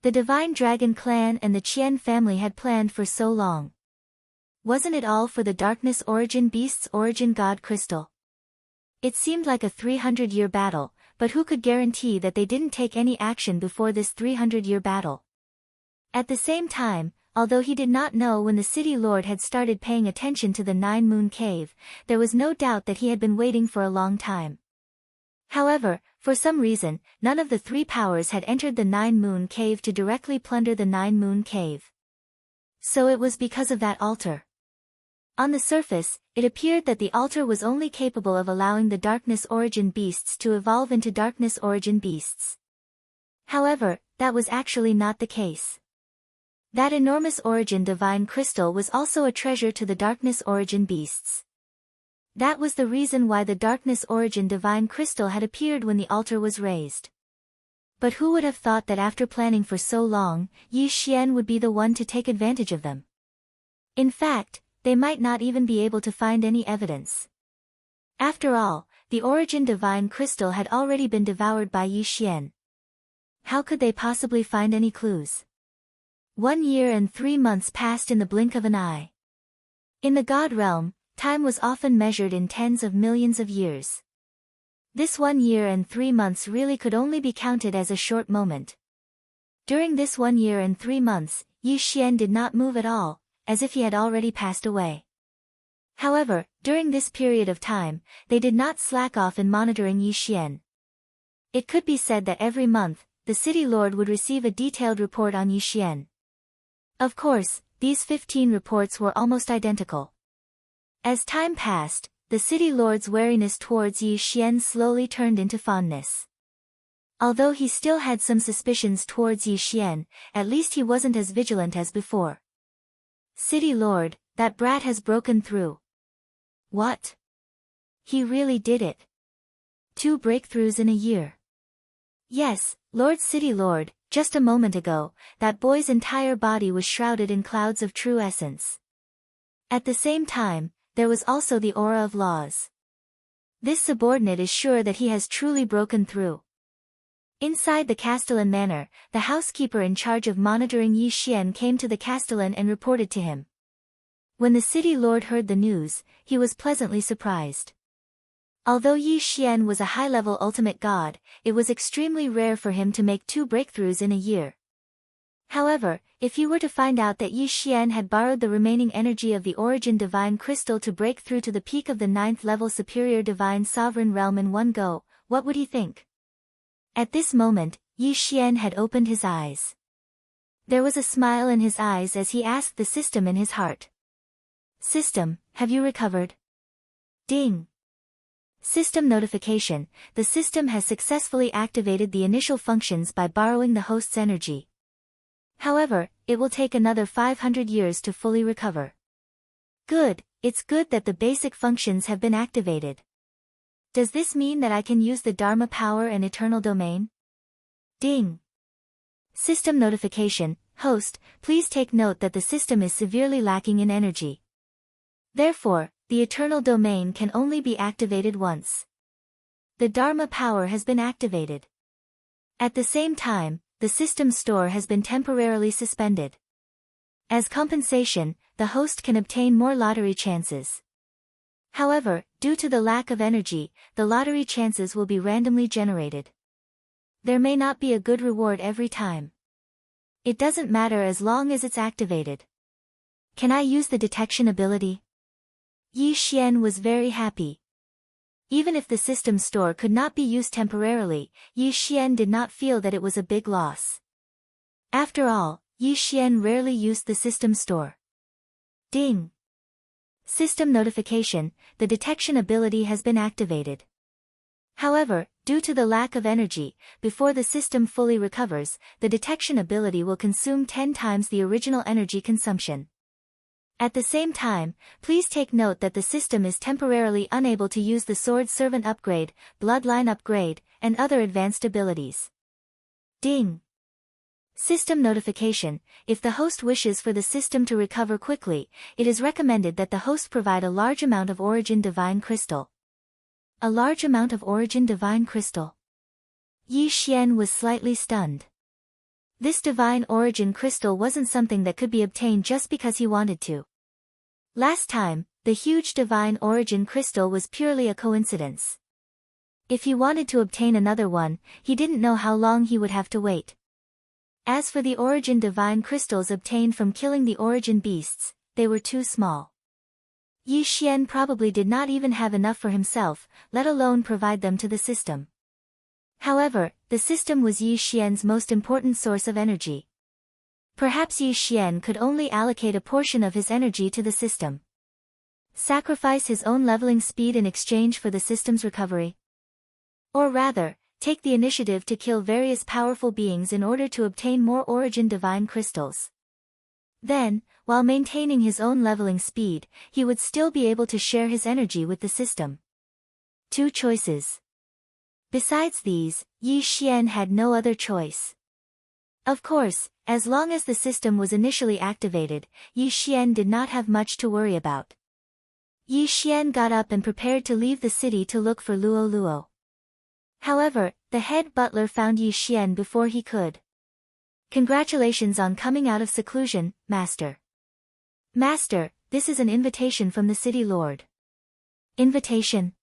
The Divine Dragon clan and the Qian family had planned for so long. Wasn't it all for the Darkness Origin Beast's Origin God Crystal? It seemed like a 300-year battle, but who could guarantee that they didn't take any action before this 300-year battle? At the same time, although he did not know when the city lord had started paying attention to the 9 Moon Cave, there was no doubt that he had been waiting for a long time. However, for some reason, none of the 3 powers had entered the 9 Moon Cave to directly plunder the 9 Moon Cave. So it was because of that altar. On the surface, it appeared that the altar was only capable of allowing the Darkness Origin Beasts to evolve into Darkness Origin Beasts. However, that was actually not the case. That enormous Origin Divine Crystal was also a treasure to the Darkness Origin Beasts. That was the reason why the Darkness Origin Divine Crystal had appeared when the altar was raised. But who would have thought that after planning for so long, Yi Xian would be the one to take advantage of them? In fact, they might not even be able to find any evidence. After all, the Origin Divine Crystal had already been devoured by Yi Xian. How could they possibly find any clues? 1 year and 3 months passed in the blink of an eye. In the God realm, time was often measured in tens of millions of years. This 1 year and 3 months really could only be counted as a short moment. During this 1 year and 3 months, Yi Xian did not move at all, as if he had already passed away. However, during this period of time, they did not slack off in monitoring Yi Xian. It could be said that every month, the city lord would receive a detailed report on Yi Xian. Of course, these 15 reports were almost identical. As time passed, the city lord's wariness towards Yi Xian slowly turned into fondness. Although he still had some suspicions towards Yi Xian, at least he wasn't as vigilant as before. City lord, that brat has broken through. What? He really did it. 2 breakthroughs in a year. Yes, Lord City Lord, just a moment ago, that boy's entire body was shrouded in clouds of true essence. At the same time, there was also the aura of laws. This subordinate is sure that he has truly broken through. Inside the Castellan manor, the housekeeper in charge of monitoring Yi Xian came to the Castellan and reported to him. When the city lord heard the news, he was pleasantly surprised. Although Yi Xian was a high-level ultimate god, it was extremely rare for him to make 2 breakthroughs in a year. However, if he were to find out that Yi Xian had borrowed the remaining energy of the Origin Divine Crystal to break through to the peak of the 9th level Superior Divine Sovereign Realm in one go, what would he think? At this moment, Yi Xian had opened his eyes. There was a smile in his eyes as he asked the system in his heart. System, have you recovered? Ding! System notification, the system has successfully activated the initial functions by borrowing the host's energy. However, it will take another 500 years to fully recover. Good, it's good that the basic functions have been activated. Does this mean that I can use the Dharma power and eternal domain? Ding. System notification. Host, please take note that the system is severely lacking in energy. Therefore, the eternal domain can only be activated once. The Dharma power has been activated. At the same time, the system store has been temporarily suspended. As compensation, the host can obtain more lottery chances. However, due to the lack of energy, the lottery chances will be randomly generated. There may not be a good reward every time. It doesn't matter as long as it's activated. Can I use the detection ability? Yi Xian was very happy. Even if the system store could not be used temporarily, Yi Xian did not feel that it was a big loss. After all, Yi Xian rarely used the system store. Ding. System notification, the detection ability has been activated. However, due to the lack of energy, before the system fully recovers, the detection ability will consume 10 times the original energy consumption. At the same time, please take note that the system is temporarily unable to use the Sword Servant upgrade, Bloodline upgrade, and other advanced abilities. Ding. System notification, if the host wishes for the system to recover quickly, it is recommended that the host provide a large amount of Origin Divine Crystal. A large amount of Origin Divine Crystal. Yi Xian was slightly stunned. This Divine Origin Crystal wasn't something that could be obtained just because he wanted to. Last time, the huge Divine Origin Crystal was purely a coincidence. If he wanted to obtain another one, he didn't know how long he would have to wait. As for the Origin Divine Crystals obtained from killing the Origin Beasts, they were too small. Yi Xian probably did not even have enough for himself, let alone provide them to the system. However, the system was Yi Xian's most important source of energy. Perhaps Yi Xian could only allocate a portion of his energy to the system. Sacrifice his own leveling speed in exchange for the system's recovery. Or rather, take the initiative to kill various powerful beings in order to obtain more Origin Divine Crystals. Then, while maintaining his own leveling speed, he would still be able to share his energy with the system. 2 choices. Besides these, Yi Xian had no other choice. Of course, as long as the system was initially activated, Yi Xian did not have much to worry about. Yi Xian got up and prepared to leave the city to look for Luo Luo. However, the head butler found Yi Xian before he could. Congratulations on coming out of seclusion, Master. Master, this is an invitation from the city lord. Invitation?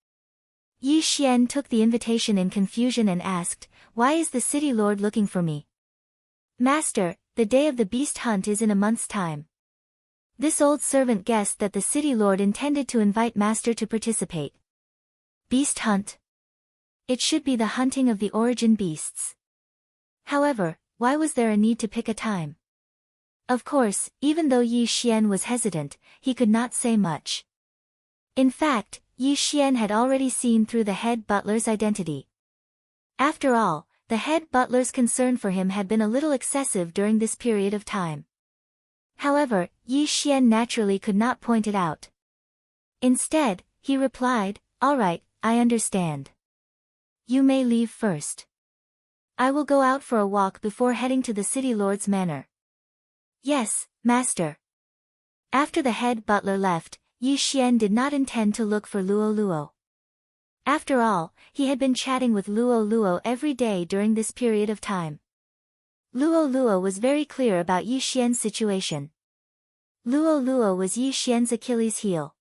Yi Xian took the invitation in confusion and asked, why is the city lord looking for me? Master, the day of the beast hunt is in a month's time. This old servant guessed that the city lord intended to invite Master to participate. Beast hunt? It should be the hunting of the Origin Beasts. However, why was there a need to pick a time? Of course, even though Yi Xian was hesitant, he could not say much. In fact, Yi Xian had already seen through the head butler's identity. After all, the head butler's concern for him had been a little excessive during this period of time. However, Yi Xian naturally could not point it out. Instead, he replied, all right, I understand. You may leave first. I will go out for a walk before heading to the city lord's manor. Yes, master. After the head butler left, Yi Xian did not intend to look for Luo Luo. After all, he had been chatting with Luo Luo every day during this period of time. Luo Luo was very clear about Yi Xian's situation. Luo Luo was Yi Xian's Achilles heel.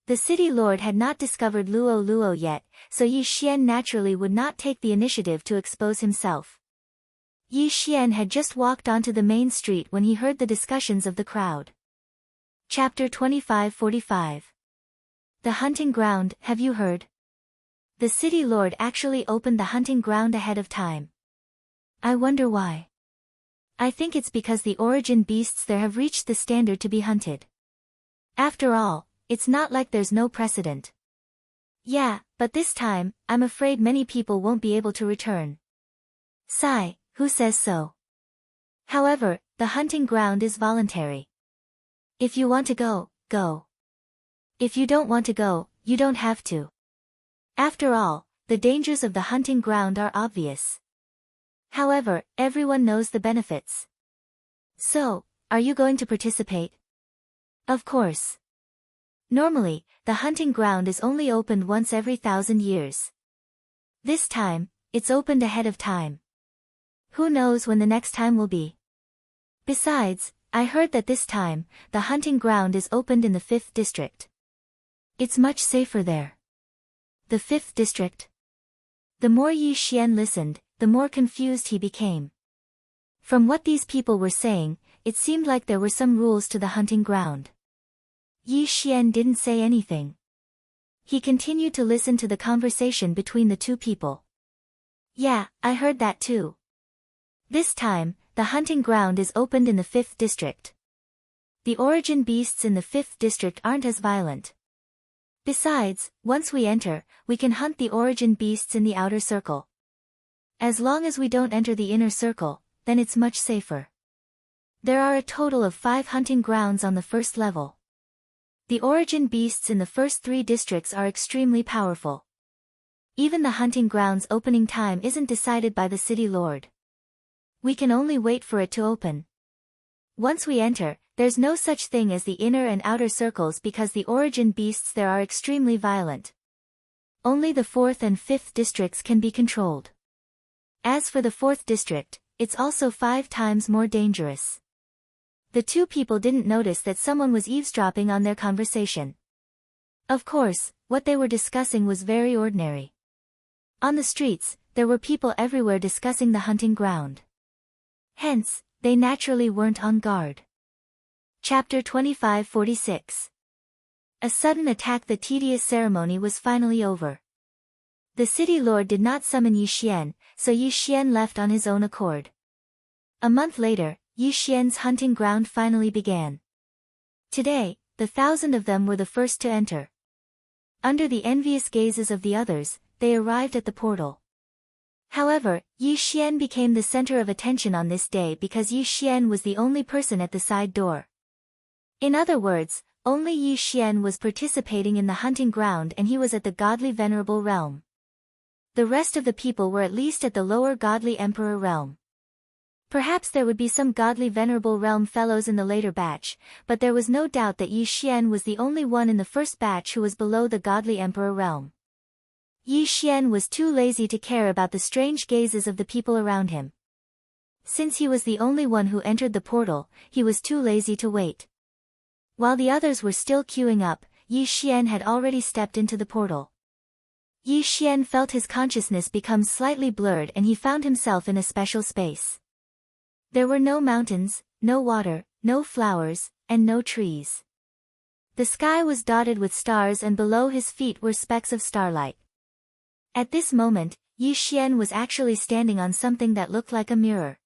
The city lord had not discovered Luo Luo yet, so Yi Xian naturally would not take the initiative to expose himself. Yi Xian had just walked onto the main street when he heard the discussions of the crowd. Chapter 2545. The hunting ground, have you heard? The city lord actually opened the hunting ground ahead of time. I wonder why. I think it's because the Origin Beasts there have reached the standard to be hunted. After all, it's not like there's no precedent. Yeah, but this time, I'm afraid many people won't be able to return. Sigh, who says so? However, the hunting ground is voluntary. If you want to go, go. If you don't want to go, you don't have to. After all, the dangers of the hunting ground are obvious. However, everyone knows the benefits. So, are you going to participate? Of course. Normally, the hunting ground is only opened once every 1,000 years. This time, it's opened ahead of time. Who knows when the next time will be? Besides, I heard that this time, the hunting ground is opened in the 5th district. It's much safer there. The 5th district? The more Yi Xian listened, the more confused he became. From what these people were saying, it seemed like there were some rules to the hunting ground. Yi Xian didn't say anything. He continued to listen to the conversation between the two people. Yeah, I heard that too. This time, the hunting ground is opened in the 5th district. The origin beasts in the 5th district aren't as violent. Besides, once we enter, we can hunt the origin beasts in the outer circle. As long as we don't enter the inner circle, then it's much safer. There are a total of 5 hunting grounds on the first level. The origin beasts in the first 3 districts are extremely powerful. Even the hunting ground's opening time isn't decided by the city lord. We can only wait for it to open. Once we enter, there's no such thing as the inner and outer circles because the origin beasts there are extremely violent. Only the 4th and 5th districts can be controlled. As for the 4th district, it's also 5 times more dangerous. The two people didn't notice that someone was eavesdropping on their conversation. Of course, what they were discussing was very ordinary. On the streets, there were people everywhere discussing the hunting ground. Hence, they naturally weren't on guard. Chapter 2546. A sudden attack. The tedious ceremony was finally over. The city lord did not summon Yi Xian, so Yi Xian left on his own accord. A month later, Yi Xian's hunting ground finally began. Today, the 1,000 of them were the first to enter. Under the envious gazes of the others, they arrived at the portal. However, Yi Xian became the center of attention on this day because Yi Xian was the only person at the side door. In other words, only Yi Xian was participating in the hunting ground and he was at the godly venerable realm. The rest of the people were at least at the lower godly emperor realm. Perhaps there would be some godly venerable realm fellows in the later batch, but there was no doubt that Yi Xian was the only one in the first batch who was below the godly emperor realm. Yi Xian was too lazy to care about the strange gazes of the people around him. Since he was the only one who entered the portal, he was too lazy to wait. While the others were still queuing up, Yi Xian had already stepped into the portal. Yi Xian felt his consciousness become slightly blurred and he found himself in a special space. There were no mountains, no water, no flowers, and no trees. The sky was dotted with stars and below his feet were specks of starlight. At this moment, Yi Xian was actually standing on something that looked like a mirror.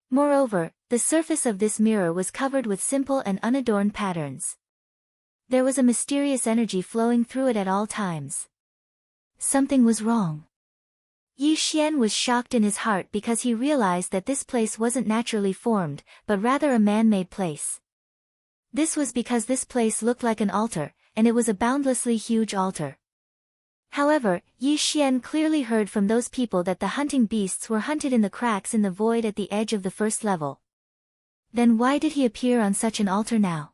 Moreover, the surface of this mirror was covered with simple and unadorned patterns. There was a mysterious energy flowing through it at all times. Something was wrong. Yi Xian was shocked in his heart because he realized that this place wasn't naturally formed, but rather a man-made place. This was because this place looked like an altar, and it was a boundlessly huge altar. However, Yi Xian clearly heard from those people that the hunting beasts were hunted in the cracks in the void at the edge of the first level. Then why did he appear on such an altar now?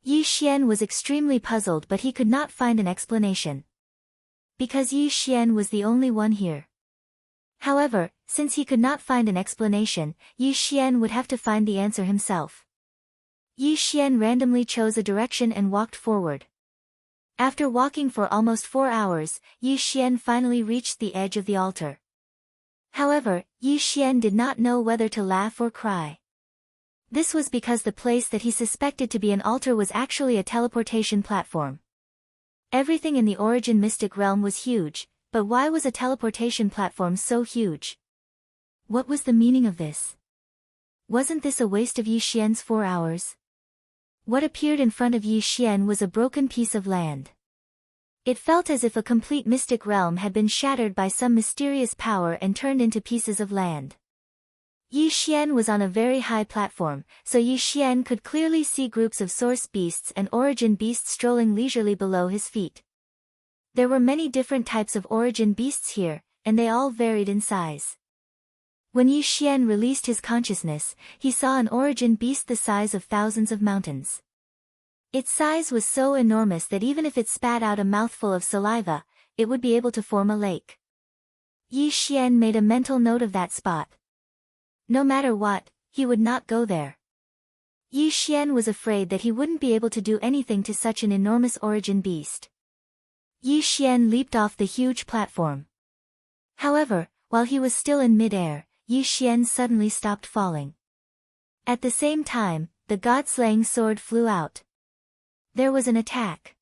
Yi Xian was extremely puzzled but he could not find an explanation. Because Yi Xian was the only one here. However, since he could not find an explanation, Yi Xian would have to find the answer himself. Yi Xian randomly chose a direction and walked forward. After walking for almost 4 hours, Yi Xian finally reached the edge of the altar. However, Yi Xian did not know whether to laugh or cry. This was because the place that he suspected to be an altar was actually a teleportation platform. Everything in the origin mystic realm was huge, but why was a teleportation platform so huge? What was the meaning of this? Wasn't this a waste of Yi Xian's 4 hours? What appeared in front of Yi Xian was a broken piece of land. It felt as if a complete mystic realm had been shattered by some mysterious power and turned into pieces of land. Yi Xian was on a very high platform, so Yi Xian could clearly see groups of source beasts and origin beasts strolling leisurely below his feet. There were many different types of origin beasts here, and they all varied in size. When Yi Xian released his consciousness, he saw an origin beast the size of thousands of mountains. Its size was so enormous that even if it spat out a mouthful of saliva, it would be able to form a lake. Yi Xian made a mental note of that spot. No matter what, he would not go there. Yi Xian was afraid that he wouldn't be able to do anything to such an enormous origin beast. Yi Xian leaped off the huge platform. However, while he was still in mid-air, Yi Xian suddenly stopped falling. At the same time, the god-slaying sword flew out. There was an attack.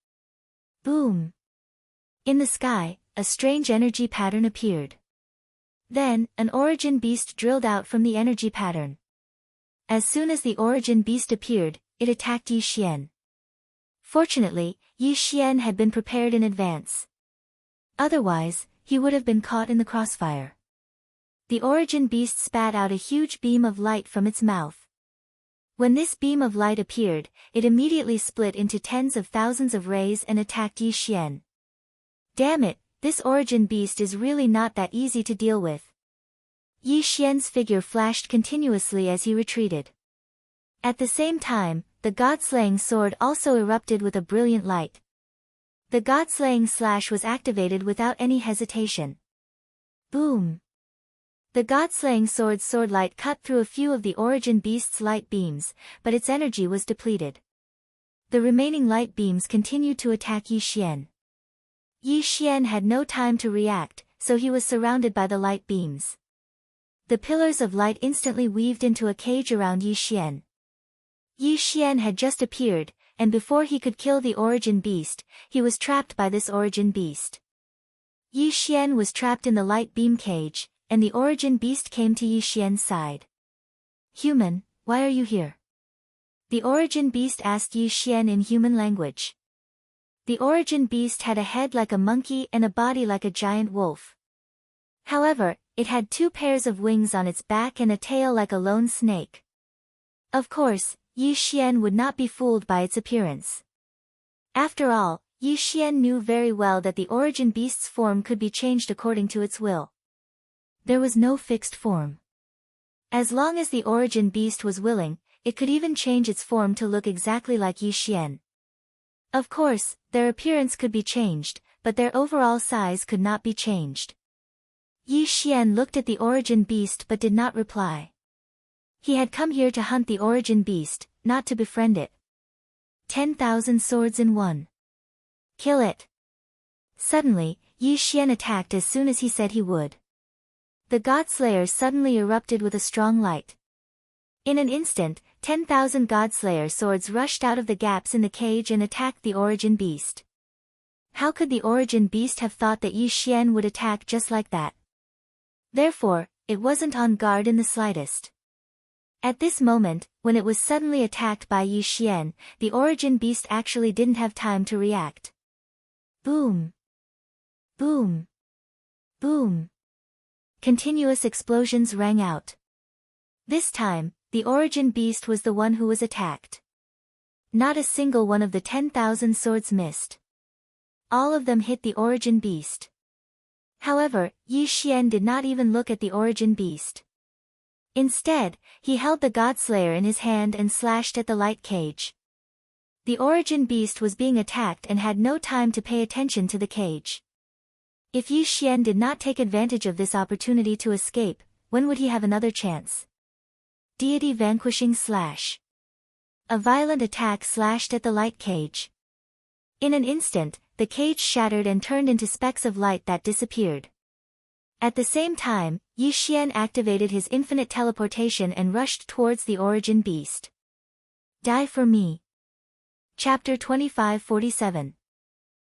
Boom! In the sky, a strange energy pattern appeared. Then, an origin beast drilled out from the energy pattern. As soon as the origin beast appeared, it attacked Yi Xian. Fortunately, Yi Xian had been prepared in advance. Otherwise, he would have been caught in the crossfire. The origin beast spat out a huge beam of light from its mouth. When this beam of light appeared, it immediately split into tens of thousands of rays and attacked Yi Xian. Damn it, this origin beast is really not that easy to deal with. Yi Xian's figure flashed continuously as he retreated. At the same time, the god-slaying sword also erupted with a brilliant light. The god-slaying slash was activated without any hesitation. Boom! The god-slaying sword's sword light cut through a few of the origin beast's light beams, but its energy was depleted. The remaining light beams continued to attack Yi Xian. Yi Xian had no time to react, so he was surrounded by the light beams. The pillars of light instantly weaved into a cage around Yi Xian. Yi Xian had just appeared, and before he could kill the origin beast, he was trapped by this origin beast. Yi Xian was trapped in the light beam cage, and the origin beast came to Yi Xian's side. "Human, why are you here?" The origin beast asked Yi Xian in human language. The origin beast had a head like a monkey and a body like a giant wolf. However, it had 2 pairs of wings on its back and a tail like a lone snake. Of course, Yi Xian would not be fooled by its appearance. After all, Yi Xian knew very well that the origin beast's form could be changed according to its will. There was no fixed form. As long as the origin beast was willing, it could even change its form to look exactly like Yi Xian. Of course, their appearance could be changed, but their overall size could not be changed. Yi Xian looked at the origin beast but did not reply. He had come here to hunt the origin beast, not to befriend it. 10,000 swords in one. Kill it. Suddenly, Yi Xian attacked as soon as he said he would. The God-Slayer suddenly erupted with a strong light. In an instant, 10,000 God-Slayer swords rushed out of the gaps in the cage and attacked the origin beast. How could the origin beast have thought that Yi Xian would attack just like that? Therefore, it wasn't on guard in the slightest. At this moment, when it was suddenly attacked by Yi Xian, the origin beast actually didn't have time to react. Boom! Boom! Boom! Continuous explosions rang out. This time, the origin beast was the one who was attacked. Not a single one of the 10,000 swords missed. All of them hit the origin beast. However, Yi Xian did not even look at the origin beast. Instead, he held the God-Slayer in his hand and slashed at the light cage. The origin beast was being attacked and had no time to pay attention to the cage. If Yi Xian did not take advantage of this opportunity to escape, when would he have another chance? Deity Vanquishing Slash. A violent attack slashed at the light cage. In an instant, the cage shattered and turned into specks of light that disappeared. At the same time, Yi Xian activated his infinite teleportation and rushed towards the origin beast. Die for me. Chapter 2547.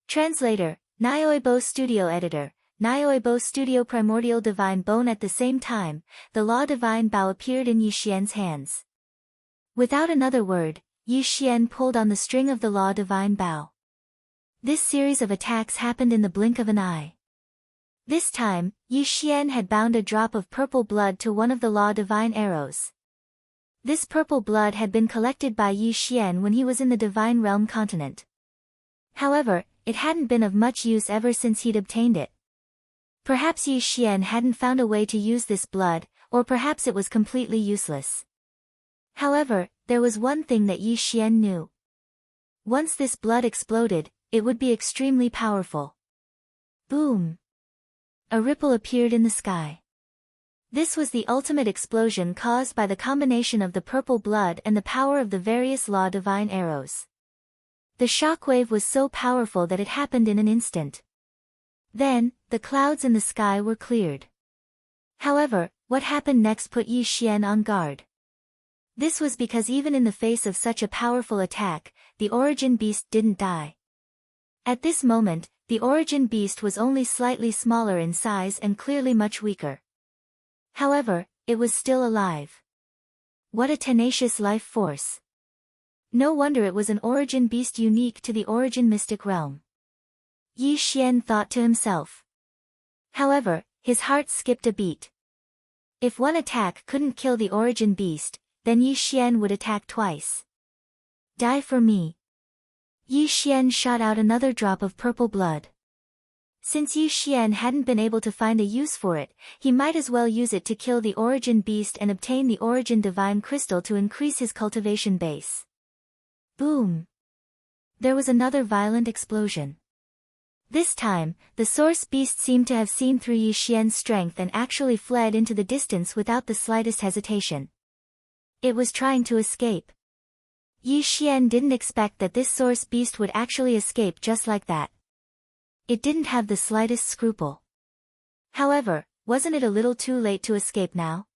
Translator, Nyoibo Studio Editor, Nyoibo Studio Primordial Divine Bone. At the same time, the Law Divine Bow appeared in Yi Xian's hands. Without another word, Yi Xian pulled on the string of the Law Divine Bow. This series of attacks happened in the blink of an eye. This time, Yi Xian had bound a drop of purple blood to one of the Law Divine arrows. This purple blood had been collected by Yi Xian when he was in the Divine Realm continent. However, it hadn't been of much use ever since he'd obtained it. Perhaps Yi Xian hadn't found a way to use this blood, or perhaps it was completely useless. However, there was one thing that Yi Xian knew. Once this blood exploded, it would be extremely powerful. Boom! A ripple appeared in the sky. This was the ultimate explosion caused by the combination of the purple blood and the power of the various law divine arrows. The shockwave was so powerful that it happened in an instant. Then, the clouds in the sky were cleared. However, what happened next put Yi Xian on guard. This was because even in the face of such a powerful attack, the origin beast didn't die. At this moment, the origin beast was only slightly smaller in size and clearly much weaker. However, it was still alive. What a tenacious life force. No wonder it was an origin beast unique to the origin mystic realm. Yi Xian thought to himself. However, his heart skipped a beat. If one attack couldn't kill the origin beast, then Yi Xian would attack twice. Die for me. Yi Xian shot out another drop of purple blood. Since Yi Xian hadn't been able to find a use for it, he might as well use it to kill the origin beast and obtain the origin divine crystal to increase his cultivation base. Boom! There was another violent explosion. This time, the source beast seemed to have seen through Yi Xian's strength and actually fled into the distance without the slightest hesitation. It was trying to escape. Yi Xian didn't expect that this source beast would actually escape just like that. It didn't have the slightest scruple. However, wasn't it a little too late to escape now?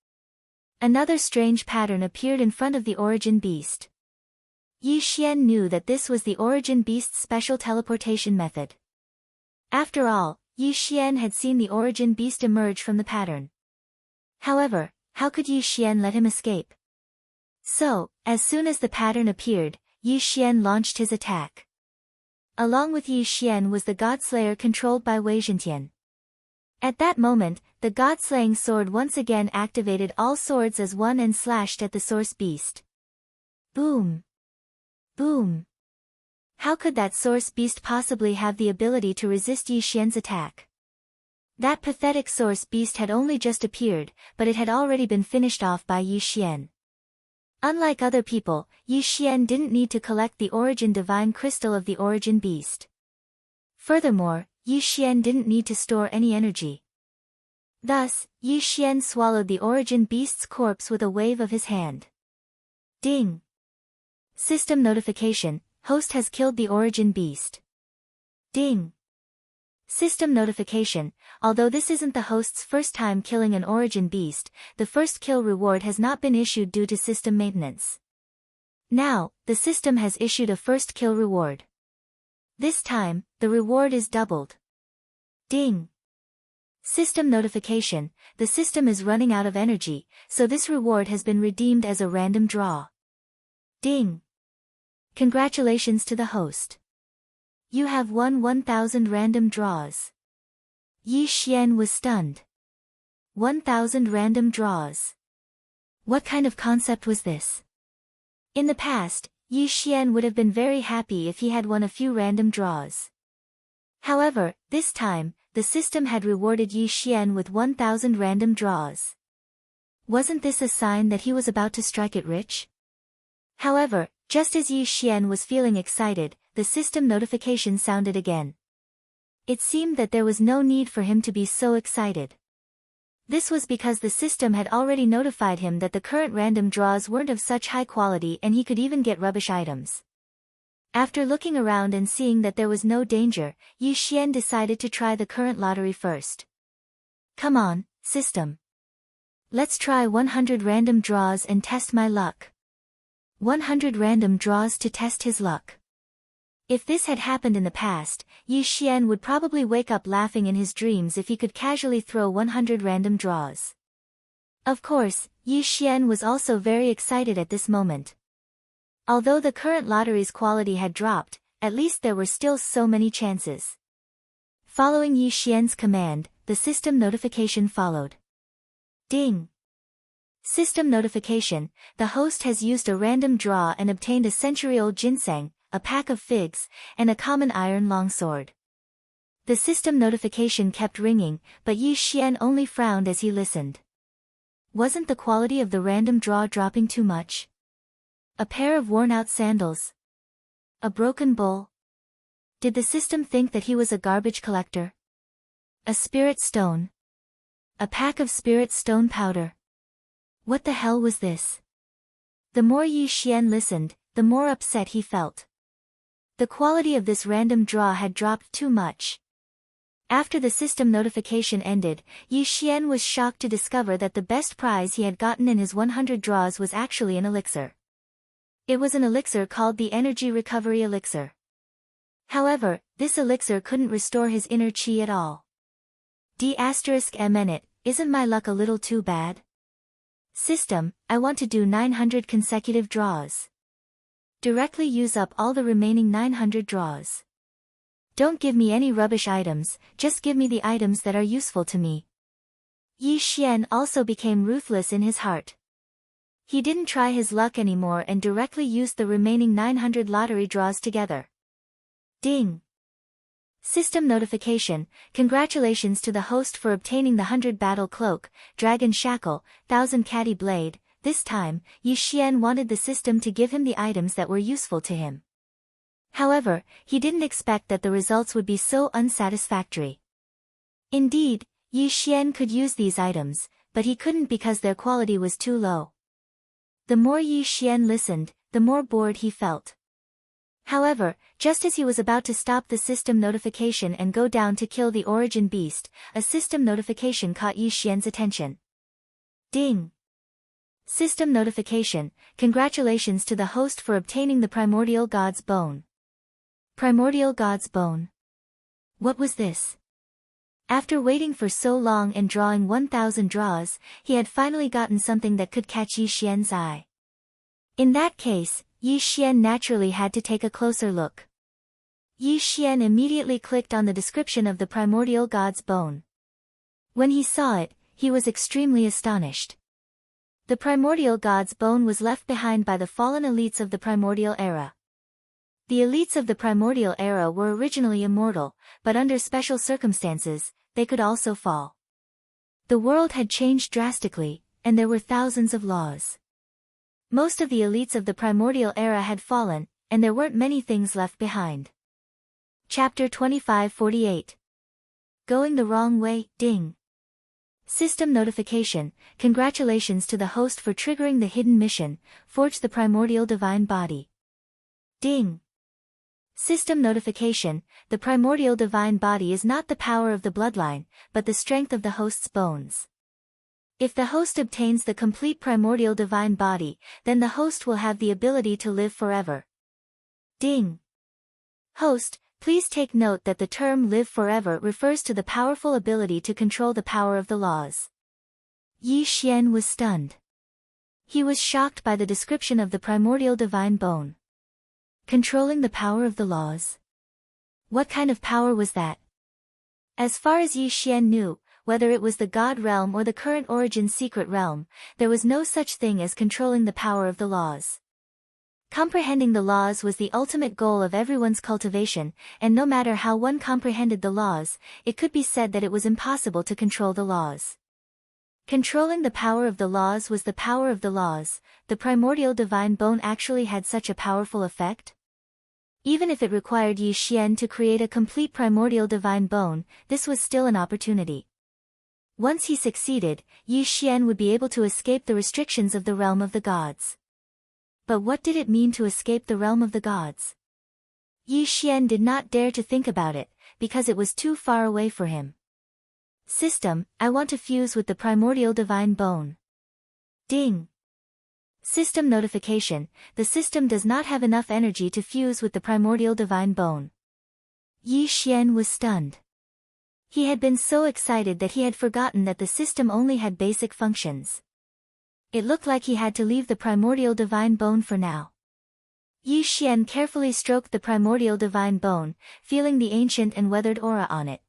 Another strange pattern appeared in front of the origin beast. Yi Xian knew that this was the origin beast's special teleportation method. After all, Yi Xian had seen the origin beast emerge from the pattern. However, how could Yi Xian let him escape? So, as soon as the pattern appeared, Yi Xian launched his attack. Along with Yi Xian was the Godslayer controlled by Wei Zhentian. At that moment, the God-slaying sword once again activated all swords as one and slashed at the source beast. Boom! Boom! How could that source beast possibly have the ability to resist Yi Xian's attack? That pathetic source beast had only just appeared, but it had already been finished off by Yi Xian. Unlike other people, Yi Xian didn't need to collect the origin divine crystal of the origin beast. Furthermore, Yi Xian didn't need to store any energy. Thus, Yi Xian swallowed the origin beast's corpse with a wave of his hand. Ding! System notification, host has killed the origin beast. Ding! System notification, although this isn't the host's first time killing an origin beast, the first kill reward has not been issued due to system maintenance. Now, the system has issued a first kill reward. This time, the reward is doubled. Ding! System notification, the system is running out of energy, so this reward has been redeemed as a random draw. Ding! Congratulations to the host. You have won 1,000 random draws. Yi Xian was stunned. 1,000 random draws. What kind of concept was this? In the past, Yi Xian would have been very happy if he had won a few random draws. However, this time, the system had rewarded Yi Xian with 1,000 random draws. Wasn't this a sign that he was about to strike it rich? However, just as Yi Xian was feeling excited, the system notification sounded again. It seemed that there was no need for him to be so excited. This was because the system had already notified him that the current random draws weren't of such high quality and he could even get rubbish items. After looking around and seeing that there was no danger, Yi Xian decided to try the current lottery first. Come on, system. Let's try 100 random draws and test my luck. 100 random draws to test his luck. If this had happened in the past, Yi Xian would probably wake up laughing in his dreams if he could casually throw 100 random draws. Of course, Yi Xian was also very excited at this moment. Although the current lottery's quality had dropped, at least there were still so many chances. Following Yi Xian's command, the system notification followed. Ding! System notification, the host has used a random draw and obtained a century-old ginseng, a pack of figs, and a common iron longsword. The system notification kept ringing, but Yi Xian only frowned as he listened. Wasn't the quality of the random draw dropping too much? A pair of worn-out sandals? A broken bowl? Did the system think that he was a garbage collector? A spirit stone? A pack of spirit stone powder? What the hell was this? The more Yi Xian listened, the more upset he felt. The quality of this random draw had dropped too much. After the system notification ended, Yi Xian was shocked to discover that the best prize he had gotten in his 100 draws was actually an elixir. It was an elixir called the Energy Recovery Elixir. However, this elixir couldn't restore his inner qi at all. D***mn, isn't my luck a little too bad? System, I want to do 900 consecutive draws. Directly use up all the remaining 900 draws. Don't give me any rubbish items, just give me the items that are useful to me. Yi Xian also became ruthless in his heart. He didn't try his luck anymore and directly used the remaining 900 lottery draws together. Ding! System notification, congratulations to the host for obtaining the 100 battle cloak, dragon shackle, 1000 caddy blade. This time, Yi Xian wanted the system to give him the items that were useful to him. However, he didn't expect that the results would be so unsatisfactory. Indeed, Yi Xian could use these items, but he couldn't because their quality was too low. The more Yi Xian listened, the more bored he felt. However, just as he was about to stop the system notification and go down to kill the origin beast, a system notification caught Yi Xian's attention. Ding! System notification, congratulations to the host for obtaining the Primordial God's Bone. Primordial God's Bone. What was this? After waiting for so long and drawing 1000 draws, he had finally gotten something that could catch Yi Xian's eye. In that case, Yi Xian naturally had to take a closer look. Yi Xian immediately clicked on the description of the Primordial God's Bone. When he saw it, he was extremely astonished. The Primordial God's Bone was left behind by the fallen elites of the Primordial Era. The elites of the Primordial Era were originally immortal, but under special circumstances, they could also fall. The world had changed drastically, and there were thousands of laws. Most of the elites of the Primordial Era had fallen, and there weren't many things left behind. Chapter 2548. Going the wrong way, ding. System notification, congratulations to the host for triggering the hidden mission, forge the primordial divine body. Ding. System notification, the primordial divine body is not the power of the bloodline, but the strength of the host's bones. If the host obtains the complete primordial divine body, then the host will have the ability to live forever. Ding. Host, please take note that the term live forever refers to the powerful ability to control the power of the laws. Yi Xian was stunned. He was shocked by the description of the primordial divine bone. Controlling the power of the laws? What kind of power was that? As far as Yi Xian knew, whether it was the God realm or the current origin secret realm, there was no such thing as controlling the power of the laws. Comprehending the laws was the ultimate goal of everyone's cultivation, and no matter how one comprehended the laws, it could be said that it was impossible to control the laws. Controlling the power of the laws was the power of the laws. The primordial divine bone actually had such a powerful effect? Even if it required Yi Xian to create a complete primordial divine bone, this was still an opportunity. Once he succeeded, Yi Xian would be able to escape the restrictions of the realm of the gods. But what did it mean to escape the realm of the gods? Yi Xian did not dare to think about it, because it was too far away for him. System, I want to fuse with the primordial divine bone. Ding. System notification, the system does not have enough energy to fuse with the primordial divine bone. Yi Xian was stunned. He had been so excited that he had forgotten that the system only had basic functions. It looked like he had to leave the primordial divine bone for now. Yi Xian carefully stroked the primordial divine bone, feeling the ancient and weathered aura on it.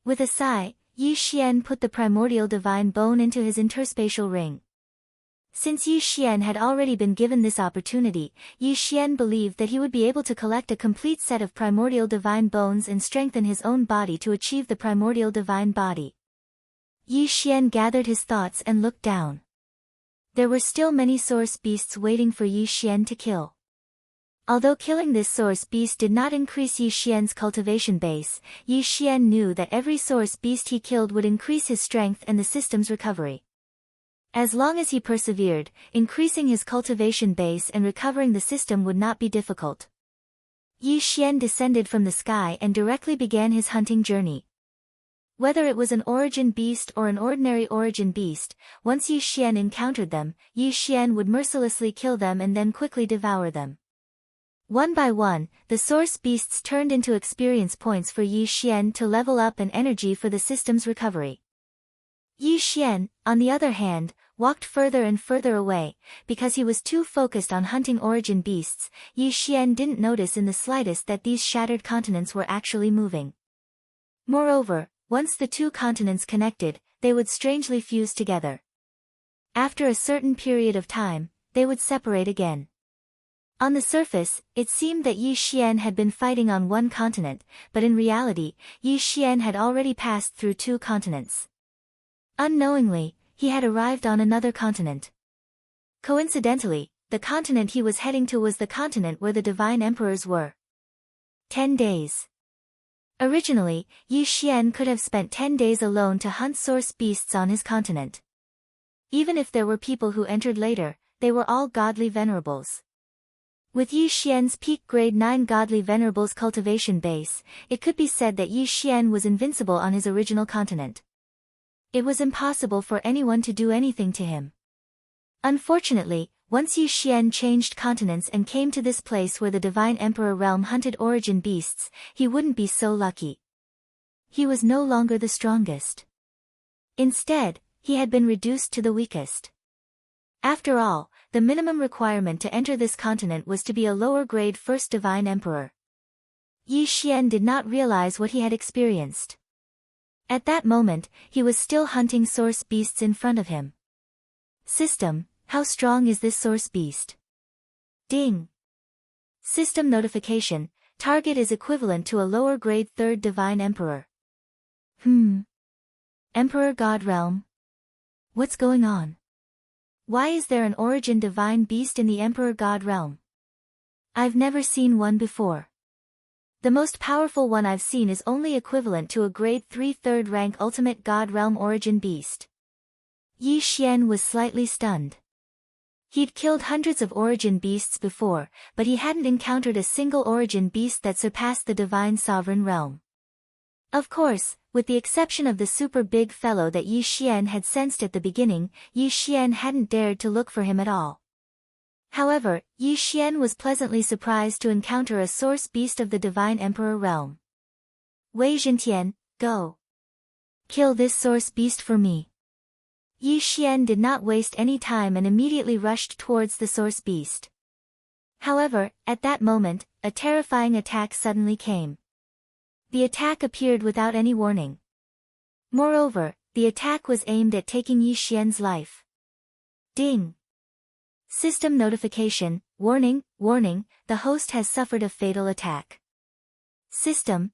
With a sigh, Yi Xian put the primordial divine bone into his interspatial ring. Since Yi Xian had already been given this opportunity, Yi Xian believed that he would be able to collect a complete set of primordial divine bones and strengthen his own body to achieve the primordial divine body. Yi Xian gathered his thoughts and looked down. There were still many source beasts waiting for Yi Xian to kill. Although killing this source beast did not increase Yi Xian's cultivation base, Yi Xian knew that every source beast he killed would increase his strength and the system's recovery. As long as he persevered, increasing his cultivation base and recovering the system would not be difficult. Yi Xian descended from the sky and directly began his hunting journey. Whether it was an origin beast or an ordinary origin beast, once Yi Xian encountered them, Yi Xian would mercilessly kill them and then quickly devour them. One by one, the source beasts turned into experience points for Yi Xian to level up and energy for the system's recovery. Yi Xian, on the other hand, walked further and further away. Because he was too focused on hunting origin beasts, Yi Xian didn't notice in the slightest that these shattered continents were actually moving. Moreover, once the two continents connected, they would strangely fuse together. After a certain period of time, they would separate again. On the surface, it seemed that Yi Xian had been fighting on one continent, but in reality, Yi Xian had already passed through two continents. Unknowingly, he had arrived on another continent. Coincidentally, the continent he was heading to was the continent where the divine emperors were. 10 days. Originally, Yi Xian could have spent 10 days alone to hunt source beasts on his continent. Even if there were people who entered later, they were all godly venerables. With Yi Xian's peak grade 9 godly venerables cultivation base, it could be said that Yi Xian was invincible on his original continent. It was impossible for anyone to do anything to him. Unfortunately, once Yi Xian changed continents and came to this place where the Divine Emperor realm hunted origin beasts, he wouldn't be so lucky. He was no longer the strongest. Instead, he had been reduced to the weakest. After all, the minimum requirement to enter this continent was to be a lower-grade first Divine Emperor. Yi Xian did not realize what he had experienced. At that moment, he was still hunting source beasts in front of him. System, how strong is this source beast? Ding. System notification, target is equivalent to a lower-grade third Divine Emperor. Emperor God Realm? What's going on? Why is there an origin divine beast in the Emperor God Realm? I've never seen one before. The most powerful one I've seen is only equivalent to a grade 3 third rank ultimate God Realm origin beast. Yi Xian was slightly stunned. He'd killed hundreds of origin beasts before, but he hadn't encountered a single origin beast that surpassed the divine sovereign realm. Of course, with the exception of the super big fellow that Yi Xian had sensed at the beginning, Yi Xian hadn't dared to look for him at all. However, Yi Xian was pleasantly surprised to encounter a source beast of the Divine Emperor realm. Wei Zhentian, go. Kill this source beast for me. Yi Xian did not waste any time and immediately rushed towards the source beast. However, at that moment, a terrifying attack suddenly came. The attack appeared without any warning. Moreover, the attack was aimed at taking Yi Xian's life. Ding. System notification, warning, the host has suffered a fatal attack. System,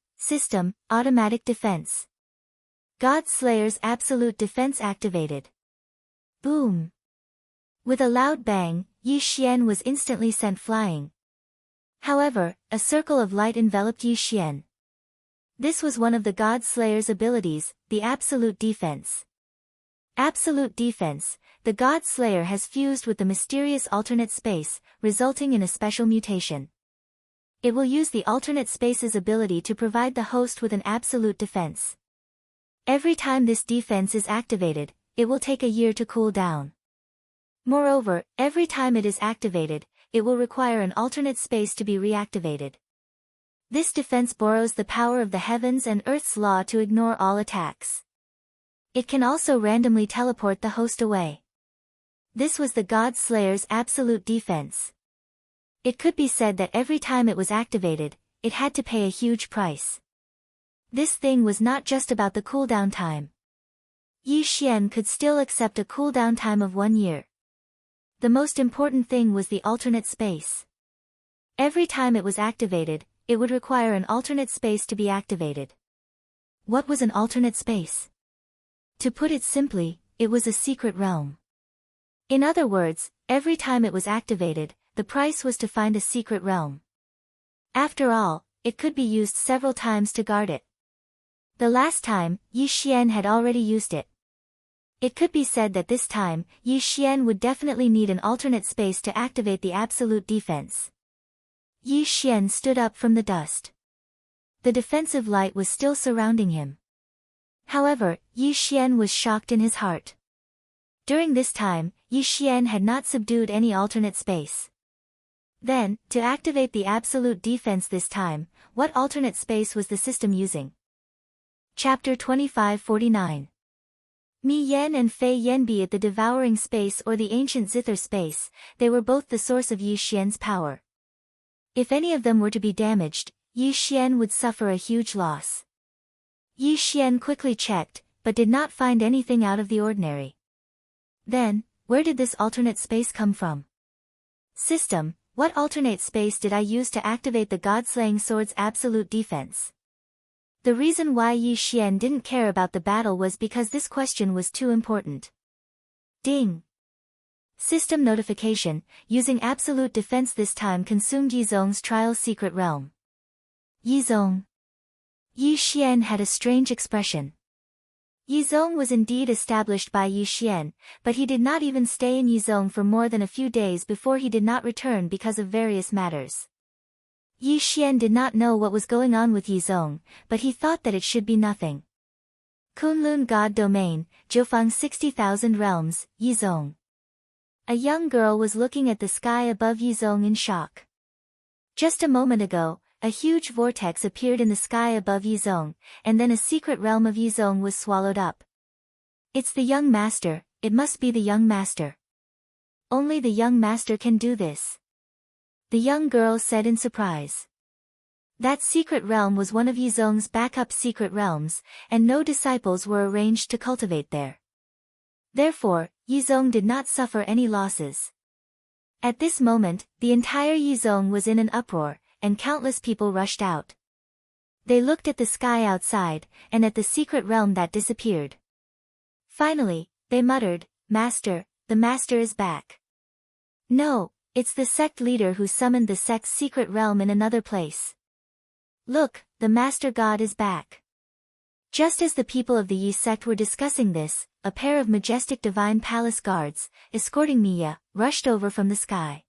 automatic defense. God Slayer's absolute defense activated. Boom. With a loud bang, Yi Xian was instantly sent flying. However, a circle of light enveloped Yi Xian. This was one of the God Slayer's abilities, the absolute defense. Absolute defense. The God Slayer has fused with the mysterious alternate space, resulting in a special mutation. It will use the alternate space's ability to provide the host with an absolute defense. Every time this defense is activated, it will take a year to cool down. Moreover, every time it is activated, it will require an alternate space to be reactivated. This defense borrows the power of the heavens and earth's law to ignore all attacks. It can also randomly teleport the host away. This was the God Slayer's absolute defense. It could be said that every time it was activated, it had to pay a huge price. This thing was not just about the cooldown time. Yi Xian could still accept a cooldown time of 1 year. the most important thing was the alternate space. Every time it was activated, it would require an alternate space to be activated. What was an alternate space? To put it simply, it was a secret realm. In other words, every time it was activated, the price was to find a secret realm. After all, it could be used several times to guard it. The last time, Yi Xian had already used it. It could be said that this time, Yi Xian would definitely need an alternate space to activate the absolute defense. Yi Xian stood up from the dust. The defensive light was still surrounding him. However, Yi Xian was shocked in his heart. During this time, Yi Xian had not subdued any alternate space. Then, to activate the absolute defense this time, what alternate space was the system using? Chapter 2549. Mi Yan and Fei Yan, be it the devouring space or the ancient zither space, they were both the source of Yi Xian's power. If any of them were to be damaged, Yi Xian would suffer a huge loss. Yi Xian quickly checked, but did not find anything out of the ordinary. Then, where did this alternate space come from? System, what alternate space did I use to activate the God-slaying sword's absolute defense? The reason why Yi Xian didn't care about the battle was because this question was too important. Ding! System notification, using absolute defense this time consumed Yizong's trial secret realm. Yizong. Yi Xian had a strange expression. Yizong was indeed established by Yi Xian, but he did not even stay in Yizong for more than a few days before he did not return because of various matters. Yi Xian did not know what was going on with Yizong, but he thought that it should be nothing. Kunlun God Domain, Jiufang 60,000 Realms, Yizong. A young girl was looking at the sky above Yizong in shock. Just a moment ago, a huge vortex appeared in the sky above Yizong, and then a secret realm of Yizong was swallowed up. It's the young master, it must be the young master. Only the young master can do this. The young girl said in surprise. That secret realm was one of Yizong's backup secret realms, and no disciples were arranged to cultivate there. Therefore, Yizong did not suffer any losses. At this moment, the entire Yizong was in an uproar, and countless people rushed out. They looked at the sky outside, and at the secret realm that disappeared. Finally, they muttered, "Master, the master is back." No, it's the sect leader who summoned the sect's secret realm in another place. Look, the master god is back. Just as the people of the Yi sect were discussing this, a pair of majestic divine palace guards, escorting Miya, rushed over from the sky.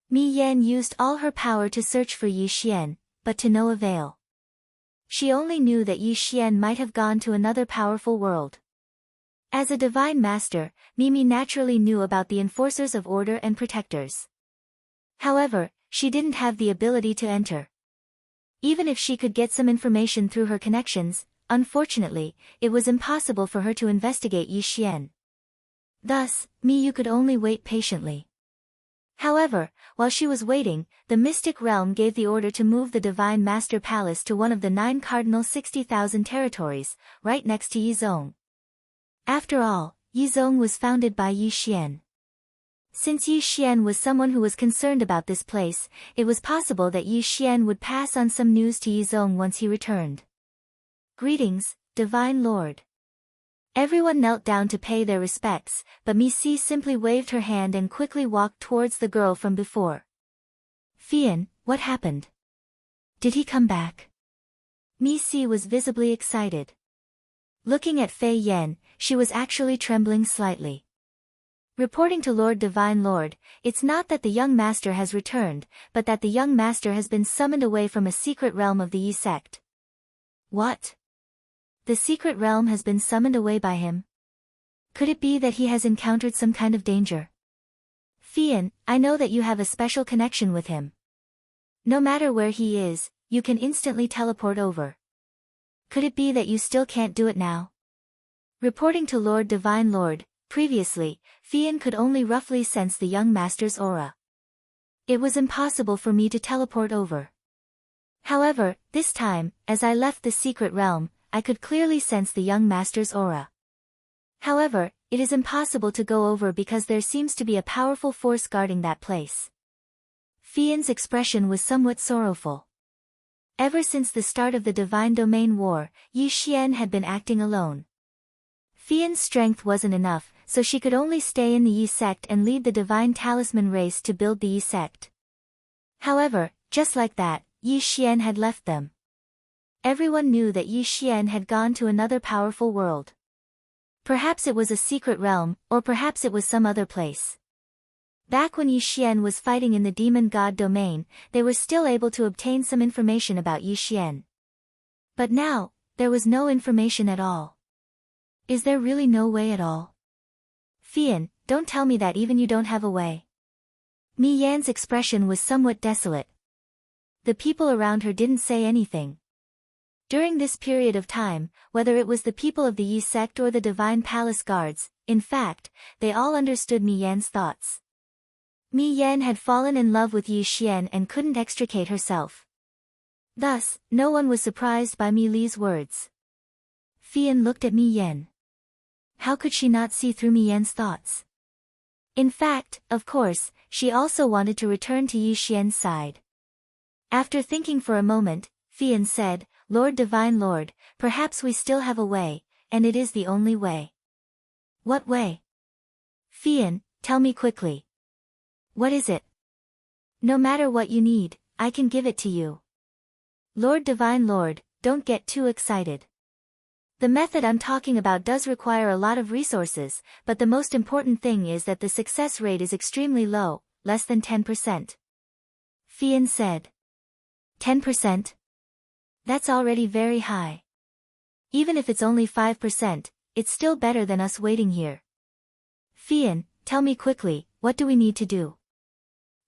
Mi Yan used all her power to search for Yi Xian, but to no avail. She only knew that Yi Xian might have gone to another powerful world. As a divine master, Mimi naturally knew about the enforcers of order and protectors. However, she didn't have the ability to enter. Even if she could get some information through her connections, unfortunately, it was impossible for her to investigate Yi Xian. Thus, Miyu could only wait patiently. However, while she was waiting, the mystic realm gave the order to move the divine master palace to one of the 9 cardinal 60,000 territories, right next to Yizong. After all, Yizong was founded by Yi Xian. Since Yi Xian was someone who was concerned about this place, it was possible that Yi Xian would pass on some news to Yizong once he returned. Greetings, Divine Lord. Everyone knelt down to pay their respects, but Mi Si simply waved her hand and quickly walked towards the girl from before. Fian, what happened? Did he come back? Mi Si was visibly excited. Looking at Fei Yan, she was actually trembling slightly. Reporting to Lord Divine Lord, it's not that the young master has returned, but that the young master has been summoned away from a secret realm of the Yi sect. What? The secret realm has been summoned away by him? Could it be that he has encountered some kind of danger? Fian, I know that you have a special connection with him. No matter where he is, you can instantly teleport over. Could it be that you still can't do it now? Reporting to Lord Divine Lord, previously, Fian could only roughly sense the young master's aura. It was impossible for me to teleport over. However, this time, as I left the secret realm, I could clearly sense the young master's aura. However, it is impossible to go over because there seems to be a powerful force guarding that place. Fian's expression was somewhat sorrowful. Ever since the start of the Divine Domain War, Yi Xian had been acting alone. Fian's strength wasn't enough, so she could only stay in the Yi sect and lead the Divine Talisman race to build the Yi sect. However, just like that, Yi Xian had left them. Everyone knew that Yi Xian had gone to another powerful world. Perhaps it was a secret realm, or perhaps it was some other place. Back when Yi Xian was fighting in the demon god domain, they were still able to obtain some information about Yi Xian. But now, there was no information at all. Is there really no way at all? Fian, don't tell me that even you don't have a way. Mi Yan's expression was somewhat desolate. The people around her didn't say anything. During this period of time, whether it was the people of the Yi sect or the Divine Palace guards, in fact, they all understood Mi Yan's thoughts. Mi Yan had fallen in love with Yi Xian and couldn't extricate herself. Thus, no one was surprised by Mi Li's words. Fian looked at Mi Yan. How could she not see through Mi Yan's thoughts? In fact, of course, she also wanted to return to Yi Xian's side. After thinking for a moment, Fian said, Lord Divine Lord, perhaps we still have a way, and it is the only way. What way? Fian, tell me quickly. What is it? No matter what you need, I can give it to you. Lord Divine Lord, don't get too excited. The method I'm talking about does require a lot of resources, but the most important thing is that the success rate is extremely low, less than 10%. Fian said. 10%? That's already very high. Even if it's only 5%, it's still better than us waiting here. Fian, tell me quickly, what do we need to do?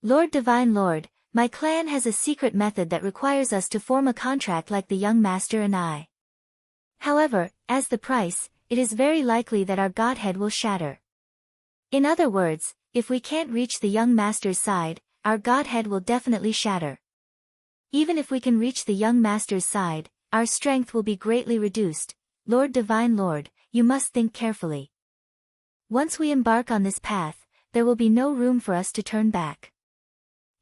Lord Divine Lord, my clan has a secret method that requires us to form a contract like the young master and I. However, as the price, it is very likely that our godhead will shatter. In other words, if we can't reach the young master's side, our godhead will definitely shatter. Even if we can reach the young master's side, our strength will be greatly reduced. Lord Divine Lord, you must think carefully. Once we embark on this path, there will be no room for us to turn back.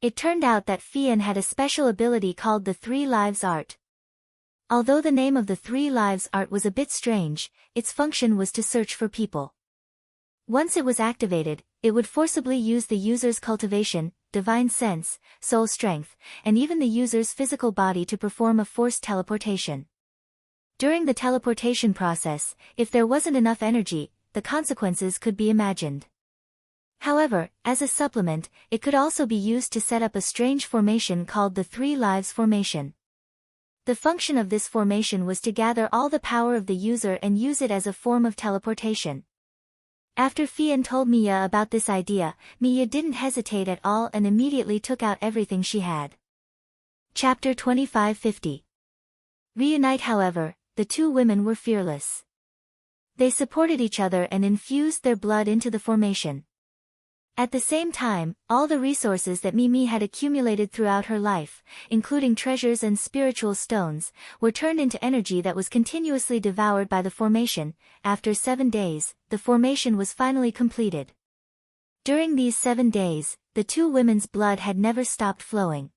It turned out that Fian had a special ability called the Three Lives Art. Although the name of the Three Lives Art was a bit strange, its function was to search for people. Once it was activated, it would forcibly use the user's cultivation, divine sense, soul strength, and even the user's physical body to perform a forced teleportation. During the teleportation process, if there wasn't enough energy, the consequences could be imagined. However, as a supplement, it could also be used to set up a strange formation called the Three Lives Formation. The function of this formation was to gather all the power of the user and use it as a form of teleportation. After Fian told Mia about this idea, Mia didn't hesitate at all and immediately took out everything she had. Chapter 2550. Reunite. However, the two women were fearless. They supported each other and infused their blood into the formation. At the same time, all the resources that Mimi had accumulated throughout her life, including treasures and spiritual stones, were turned into energy that was continuously devoured by the formation. After 7 days, the formation was finally completed. During these 7 days, the two women's blood had never stopped flowing.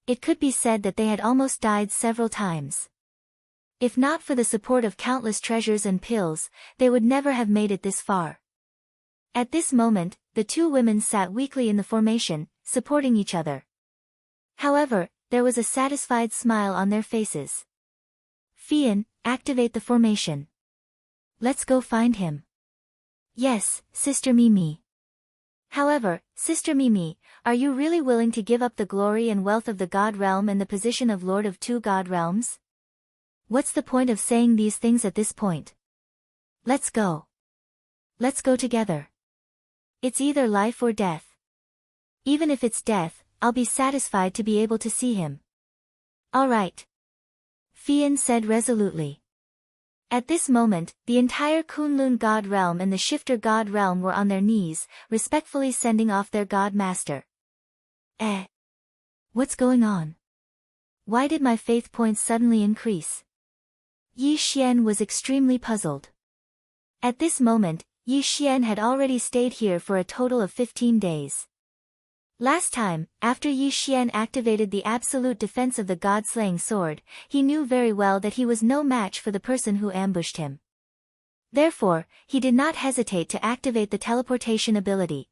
It could be said that they had almost died several times. If not for the support of countless treasures and pills, they would never have made it this far. At this moment, the two women sat weakly in the formation, supporting each other. However, there was a satisfied smile on their faces. Fian, activate the formation. Let's go find him. Yes, Sister Mimi. However, Sister Mimi, are you really willing to give up the glory and wealth of the God realm and the position of Lord of two God realms? What's the point of saying these things at this point? Let's go. Let's go together. It's either life or death. Even if it's death, I'll be satisfied to be able to see him. All right. Fian said resolutely. At this moment, the entire Kunlun God realm and the Shifter God realm were on their knees, respectfully sending off their God Master. What's going on? Why did my faith points suddenly increase? Yi Xian was extremely puzzled. At this moment, Yi Xian had already stayed here for a total of 15 days. Last time, after Yi Xian activated the absolute defense of the god-slaying sword, he knew very well that he was no match for the person who ambushed him. Therefore, he did not hesitate to activate the teleportation ability.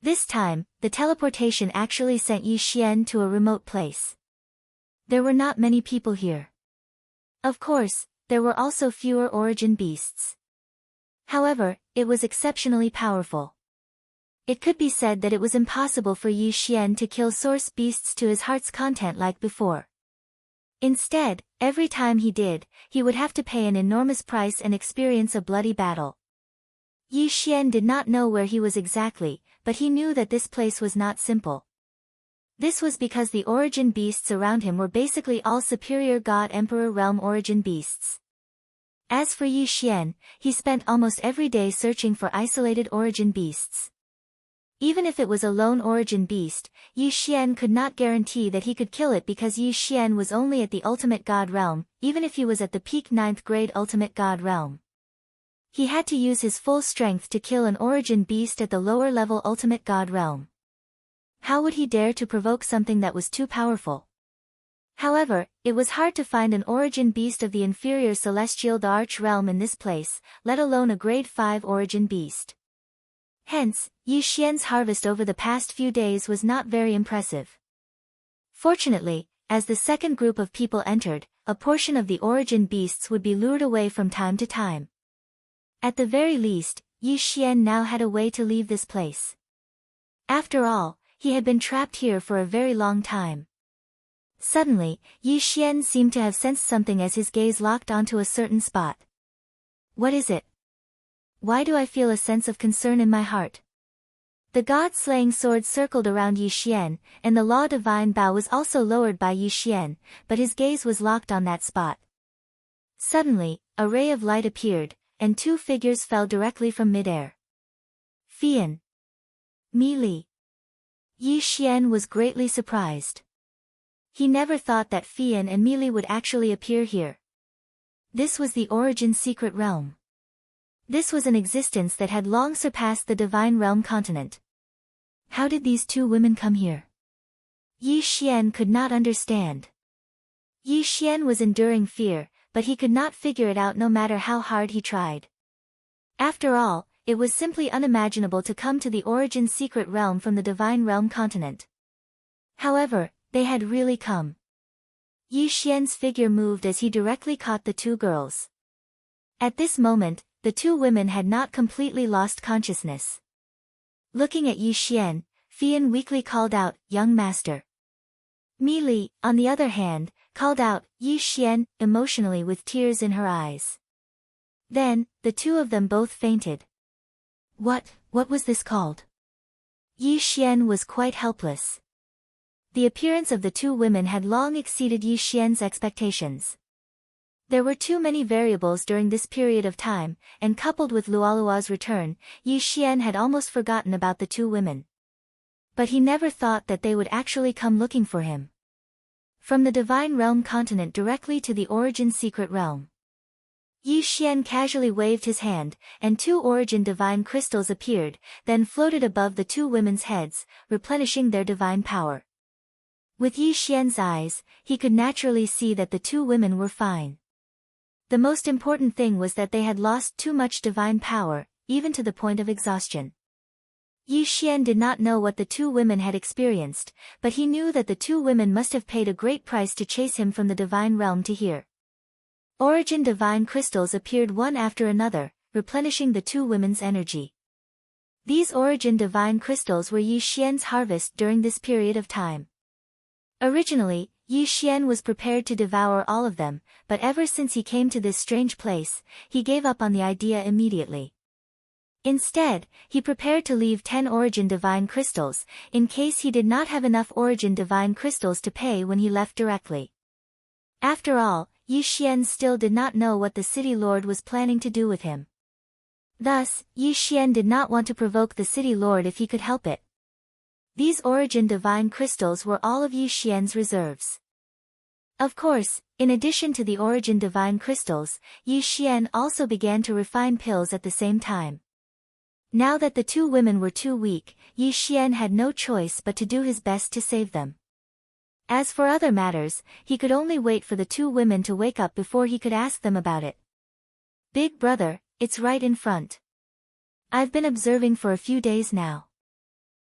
This time, the teleportation actually sent Yi Xian to a remote place. There were not many people here. Of course, there were also fewer origin beasts. However, it was exceptionally powerful. It could be said that it was impossible for Yi Xian to kill source beasts to his heart's content like before. Instead, every time he did, he would have to pay an enormous price and experience a bloody battle. Yi Xian did not know where he was exactly, but he knew that this place was not simple. This was because the origin beasts around him were basically all superior God-Emperor realm origin beasts. As for Yi Xian, he spent almost every day searching for isolated origin beasts. Even if it was a lone origin beast, Yi Xian could not guarantee that he could kill it because Yi Xian was only at the ultimate god realm, even if he was at the peak 9th grade ultimate god realm. He had to use his full strength to kill an origin beast at the lower level ultimate god realm. How would he dare to provoke something that was too powerful? However, it was hard to find an origin beast of the inferior celestial arch realm in this place, let alone a grade 5 origin beast. Hence, Yi Xian's harvest over the past few days was not very impressive. Fortunately, as the second group of people entered, a portion of the origin beasts would be lured away from time to time. At the very least, Yi Xian now had a way to leave this place. After all, he had been trapped here for a very long time. Suddenly, Yi Xian seemed to have sensed something as his gaze locked onto a certain spot. What is it? Why do I feel a sense of concern in my heart? The god-slaying sword circled around Yi Xian, and the law divine bow was also lowered by Yi Xian, but his gaze was locked on that spot. Suddenly, a ray of light appeared, and two figures fell directly from midair. Fian. Mi Li. Yi Xian was greatly surprised. He never thought that Fian and Mi Li would actually appear here. This was the origin secret realm. This was an existence that had long surpassed the divine realm continent. How did these two women come here? Yi Xian could not understand. Yi Xian was enduring fear, but he could not figure it out no matter how hard he tried. After all, it was simply unimaginable to come to the origin secret realm from the divine realm continent. However, they had really come. Yi Xian's figure moved as he directly caught the two girls. At this moment, the two women had not completely lost consciousness. Looking at Yi Xian, Fian weakly called out, "Young master." Mi Li, on the other hand, called out, "Yi Xian," emotionally with tears in her eyes. Then, the two of them both fainted. What was this called? Yi Xian was quite helpless. The appearance of the two women had long exceeded Yi Xian's expectations. There were too many variables during this period of time, and coupled with Lualua's return, Yi Xian had almost forgotten about the two women. But he never thought that they would actually come looking for him. From the divine realm continent directly to the origin secret realm. Yi Xian casually waved his hand, and two origin divine crystals appeared, then floated above the two women's heads, replenishing their divine power. With Yi Xian's eyes, he could naturally see that the two women were fine. The most important thing was that they had lost too much divine power, even to the point of exhaustion. Yi Xian did not know what the two women had experienced, but he knew that the two women must have paid a great price to chase him from the divine realm to here. Origin divine crystals appeared one after another, replenishing the two women's energy. These origin divine crystals were Yi Xian's harvest during this period of time. Originally, Yi Xian was prepared to devour all of them, but ever since he came to this strange place, he gave up on the idea immediately. Instead, he prepared to leave 10 origin divine crystals, in case he did not have enough origin divine crystals to pay when he left directly. After all, Yi Xian still did not know what the city lord was planning to do with him. Thus, Yi Xian did not want to provoke the city lord if he could help it. These origin divine crystals were all of Yi Xian's reserves. Of course, in addition to the origin divine crystals, Yi Xian also began to refine pills at the same time. Now that the two women were too weak, Yi Xian had no choice but to do his best to save them. As for other matters, he could only wait for the two women to wake up before he could ask them about it. Big brother, it's right in front. I've been observing for a few days now.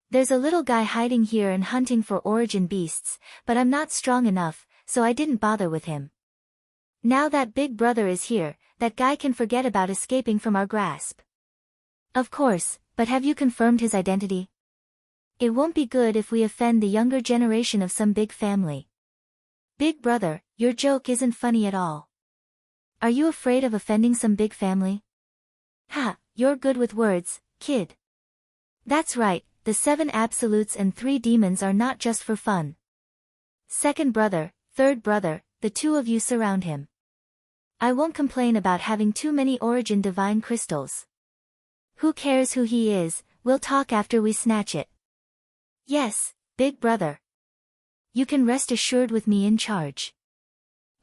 There's a little guy hiding here and hunting for origin beasts, but I'm not strong enough, so I didn't bother with him. Now that big brother is here, that guy can forget about escaping from our grasp. Of course, but have you confirmed his identity? It won't be good if we offend the younger generation of some big family. Big brother, your joke isn't funny at all. Are you afraid of offending some big family? Ha, you're good with words, kid. That's right, the 7 absolutes and 3 demons are not just for fun. Second brother, third brother, the two of you surround him. I won't complain about having too many origin divine crystals. Who cares who he is, we'll talk after we snatch it. Yes, big brother. You can rest assured with me in charge.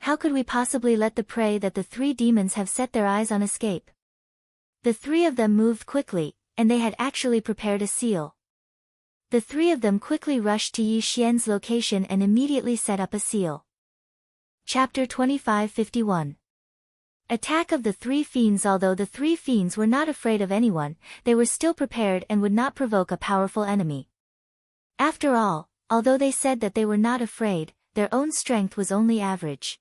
How could we possibly let the prey that the 3 demons have set their eyes on escape? The 3 of them moved quickly, and they had actually prepared a seal. The 3 of them quickly rushed to Yi Xian's location and immediately set up a seal. Chapter 25:51. Attack of the 3 fiends. Although the 3 fiends were not afraid of anyone, they were still prepared and would not provoke a powerful enemy. After all, although they said that they were not afraid, their own strength was only average.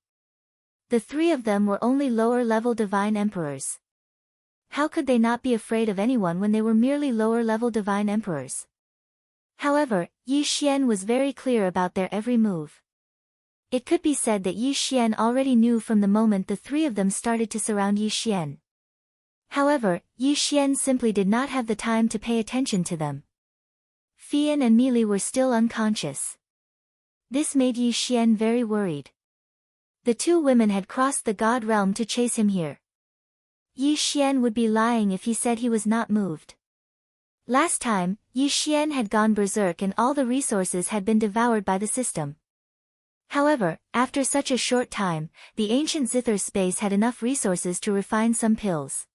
The 3 of them were only lower-level divine emperors. How could they not be afraid of anyone when they were merely lower-level divine emperors? However, Yi Xian was very clear about their every move. It could be said that Yi Xian already knew from the moment the 3 of them started to surround Yi Xian. However, Yi Xian simply did not have the time to pay attention to them. Fian and Meili were still unconscious. This made Yi Xian very worried. The 2 women had crossed the god realm to chase him here. Yi Xian would be lying if he said he was not moved. Last time, Yi Xian had gone berserk and all the resources had been devoured by the system. However, after such a short time, the ancient zither space had enough resources to refine some pills.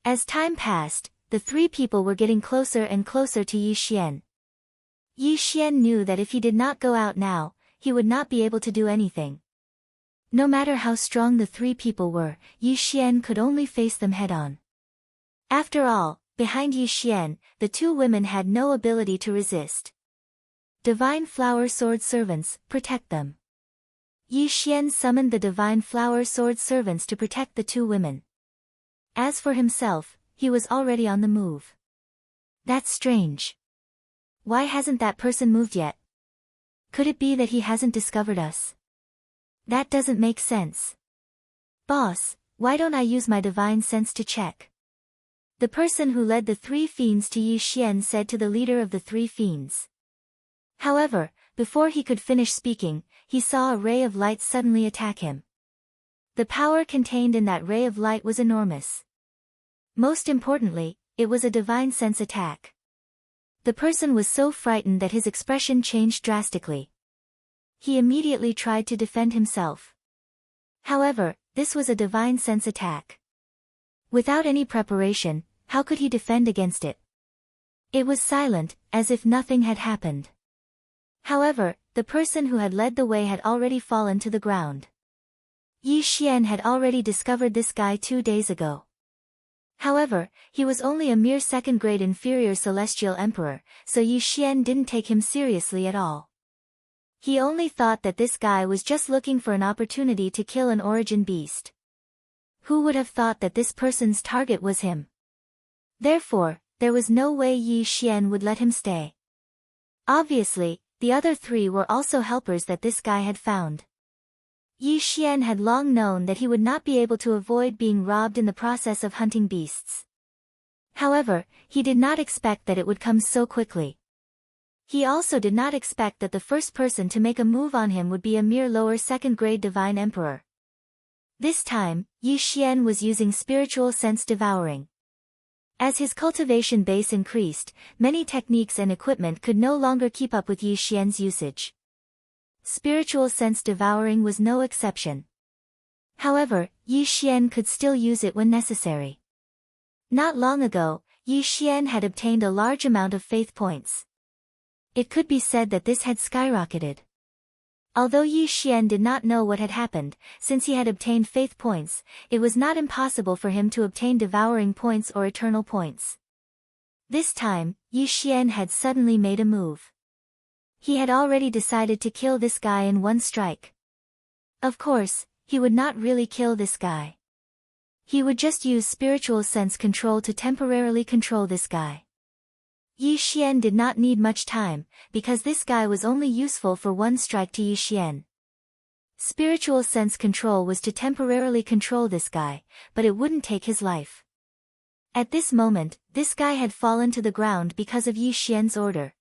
As time passed, the 3 people were getting closer and closer to Yi Xian. Yi Xian knew that if he did not go out now, he would not be able to do anything. No matter how strong the 3 people were, Yi Xian could only face them head-on. After all, behind Yi Xian, the 2 women had no ability to resist. Divine Flower Sword Servants, protect them. Yi Xian summoned the Divine Flower Sword Servants to protect the 2 women. As for himself, he was already on the move. That's strange. Why hasn't that person moved yet? Could it be that he hasn't discovered us? That doesn't make sense. Boss, why don't I use my divine sense to check? The person who led the 3 fiends to Yi Xian said to the leader of the 3 fiends. However, before he could finish speaking, he saw a ray of light suddenly attack him. The power contained in that ray of light was enormous. Most importantly, it was a divine sense attack. The person was so frightened that his expression changed drastically. He immediately tried to defend himself. However, this was a divine sense attack. Without any preparation, how could he defend against it? It was silent, as if nothing had happened. However, the person who had led the way had already fallen to the ground. Yi Xian had already discovered this guy 2 days ago. However, he was only a mere second-grade inferior celestial emperor, so Yi Xian didn't take him seriously at all. He only thought that this guy was just looking for an opportunity to kill an origin beast. Who would have thought that this person's target was him? Therefore, there was no way Yi Xian would let him stay. Obviously, the other 3 were also helpers that this guy had found. Yi Xian had long known that he would not be able to avoid being robbed in the process of hunting beasts. However, he did not expect that it would come so quickly. He also did not expect that the first person to make a move on him would be a mere lower second-grade divine emperor. This time, Yi Xian was using spiritual sense devouring. As his cultivation base increased, many techniques and equipment could no longer keep up with Yi Xian's usage. Spiritual sense devouring was no exception. However, Yi Xian could still use it when necessary. Not long ago, Yi Xian had obtained a large amount of faith points. It could be said that this had skyrocketed. Although Yi Xian did not know what had happened, since he had obtained faith points, it was not impossible for him to obtain devouring points or eternal points. This time, Yi Xian had suddenly made a move. He had already decided to kill this guy in one strike. Of course, he would not really kill this guy. He would just use spiritual sense control to temporarily control this guy. Yi Xian did not need much time, because this guy was only useful for one strike to Yi Xian. Spiritual sense control was to temporarily control this guy, but it wouldn't take his life. At this moment, this guy had fallen to the ground because of Yi Xian's order.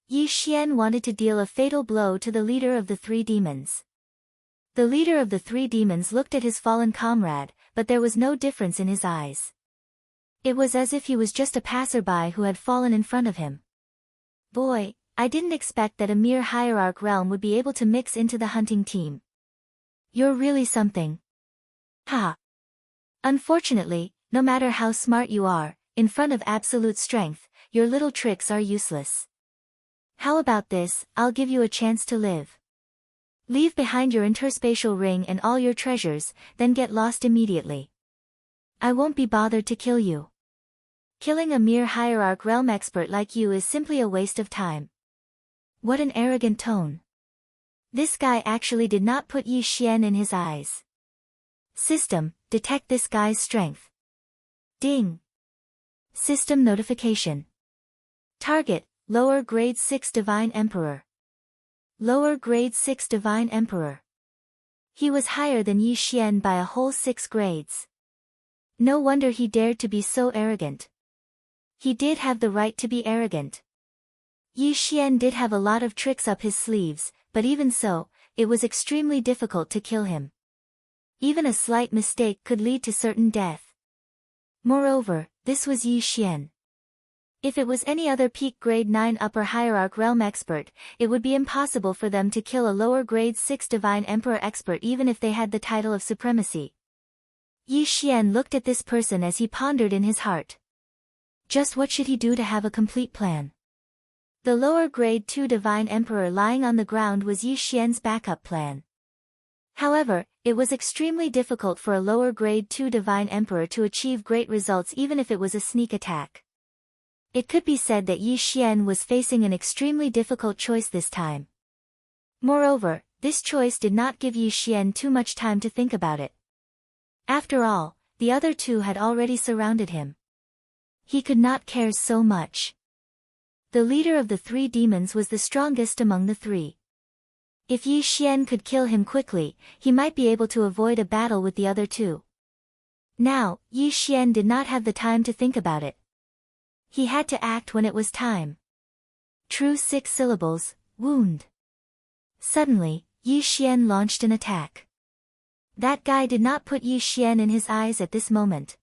Yi Xian wanted to deal a fatal blow to the leader of the three demons. The leader of the three demons looked at his fallen comrade, but there was no difference in his eyes. It was as if he was just a passerby who had fallen in front of him. Boy, I didn't expect that a mere hierarch realm would be able to mix into the hunting team. You're really something. Ha! Unfortunately, no matter how smart you are, in front of absolute strength, your little tricks are useless. How about this? I'll give you a chance to live. Leave behind your interspatial ring and all your treasures, then get lost immediately. I won't be bothered to kill you. Killing a mere hierarch realm expert like you is simply a waste of time. What an arrogant tone. This guy actually did not put Yi Xian in his eyes. System, detect this guy's strength. Ding. System notification. Target, lower grade 6 Divine Emperor. Lower grade 6 Divine Emperor. He was higher than Yi Xian by a whole 6 grades. No wonder he dared to be so arrogant. He did have the right to be arrogant. Yi Xian did have a lot of tricks up his sleeves, but even so, it was extremely difficult to kill him. Even a slight mistake could lead to certain death. Moreover, this was Yi Xian. If it was any other peak grade 9 upper hierarch realm expert, it would be impossible for them to kill a lower grade 6 divine emperor expert even if they had the title of supremacy. Yi Xian looked at this person as he pondered in his heart. Just what should he do to have a complete plan? The lower grade 2 divine emperor lying on the ground was Yi Xian's backup plan. However, it was extremely difficult for a lower grade 2 divine emperor to achieve great results even if it was a sneak attack. It could be said that Yi Xian was facing an extremely difficult choice this time. Moreover, this choice did not give Yi Xian too much time to think about it. After all, the other two had already surrounded him. He could not care so much. The leader of the three demons was the strongest among the three. If Yi Xian could kill him quickly, he might be able to avoid a battle with the other two. Now, Yi Xian did not have the time to think about it. He had to act when it was time. True 6 syllables, wound. Suddenly, Yi Xian launched an attack. That guy did not put Yi Xian in his eyes at this moment.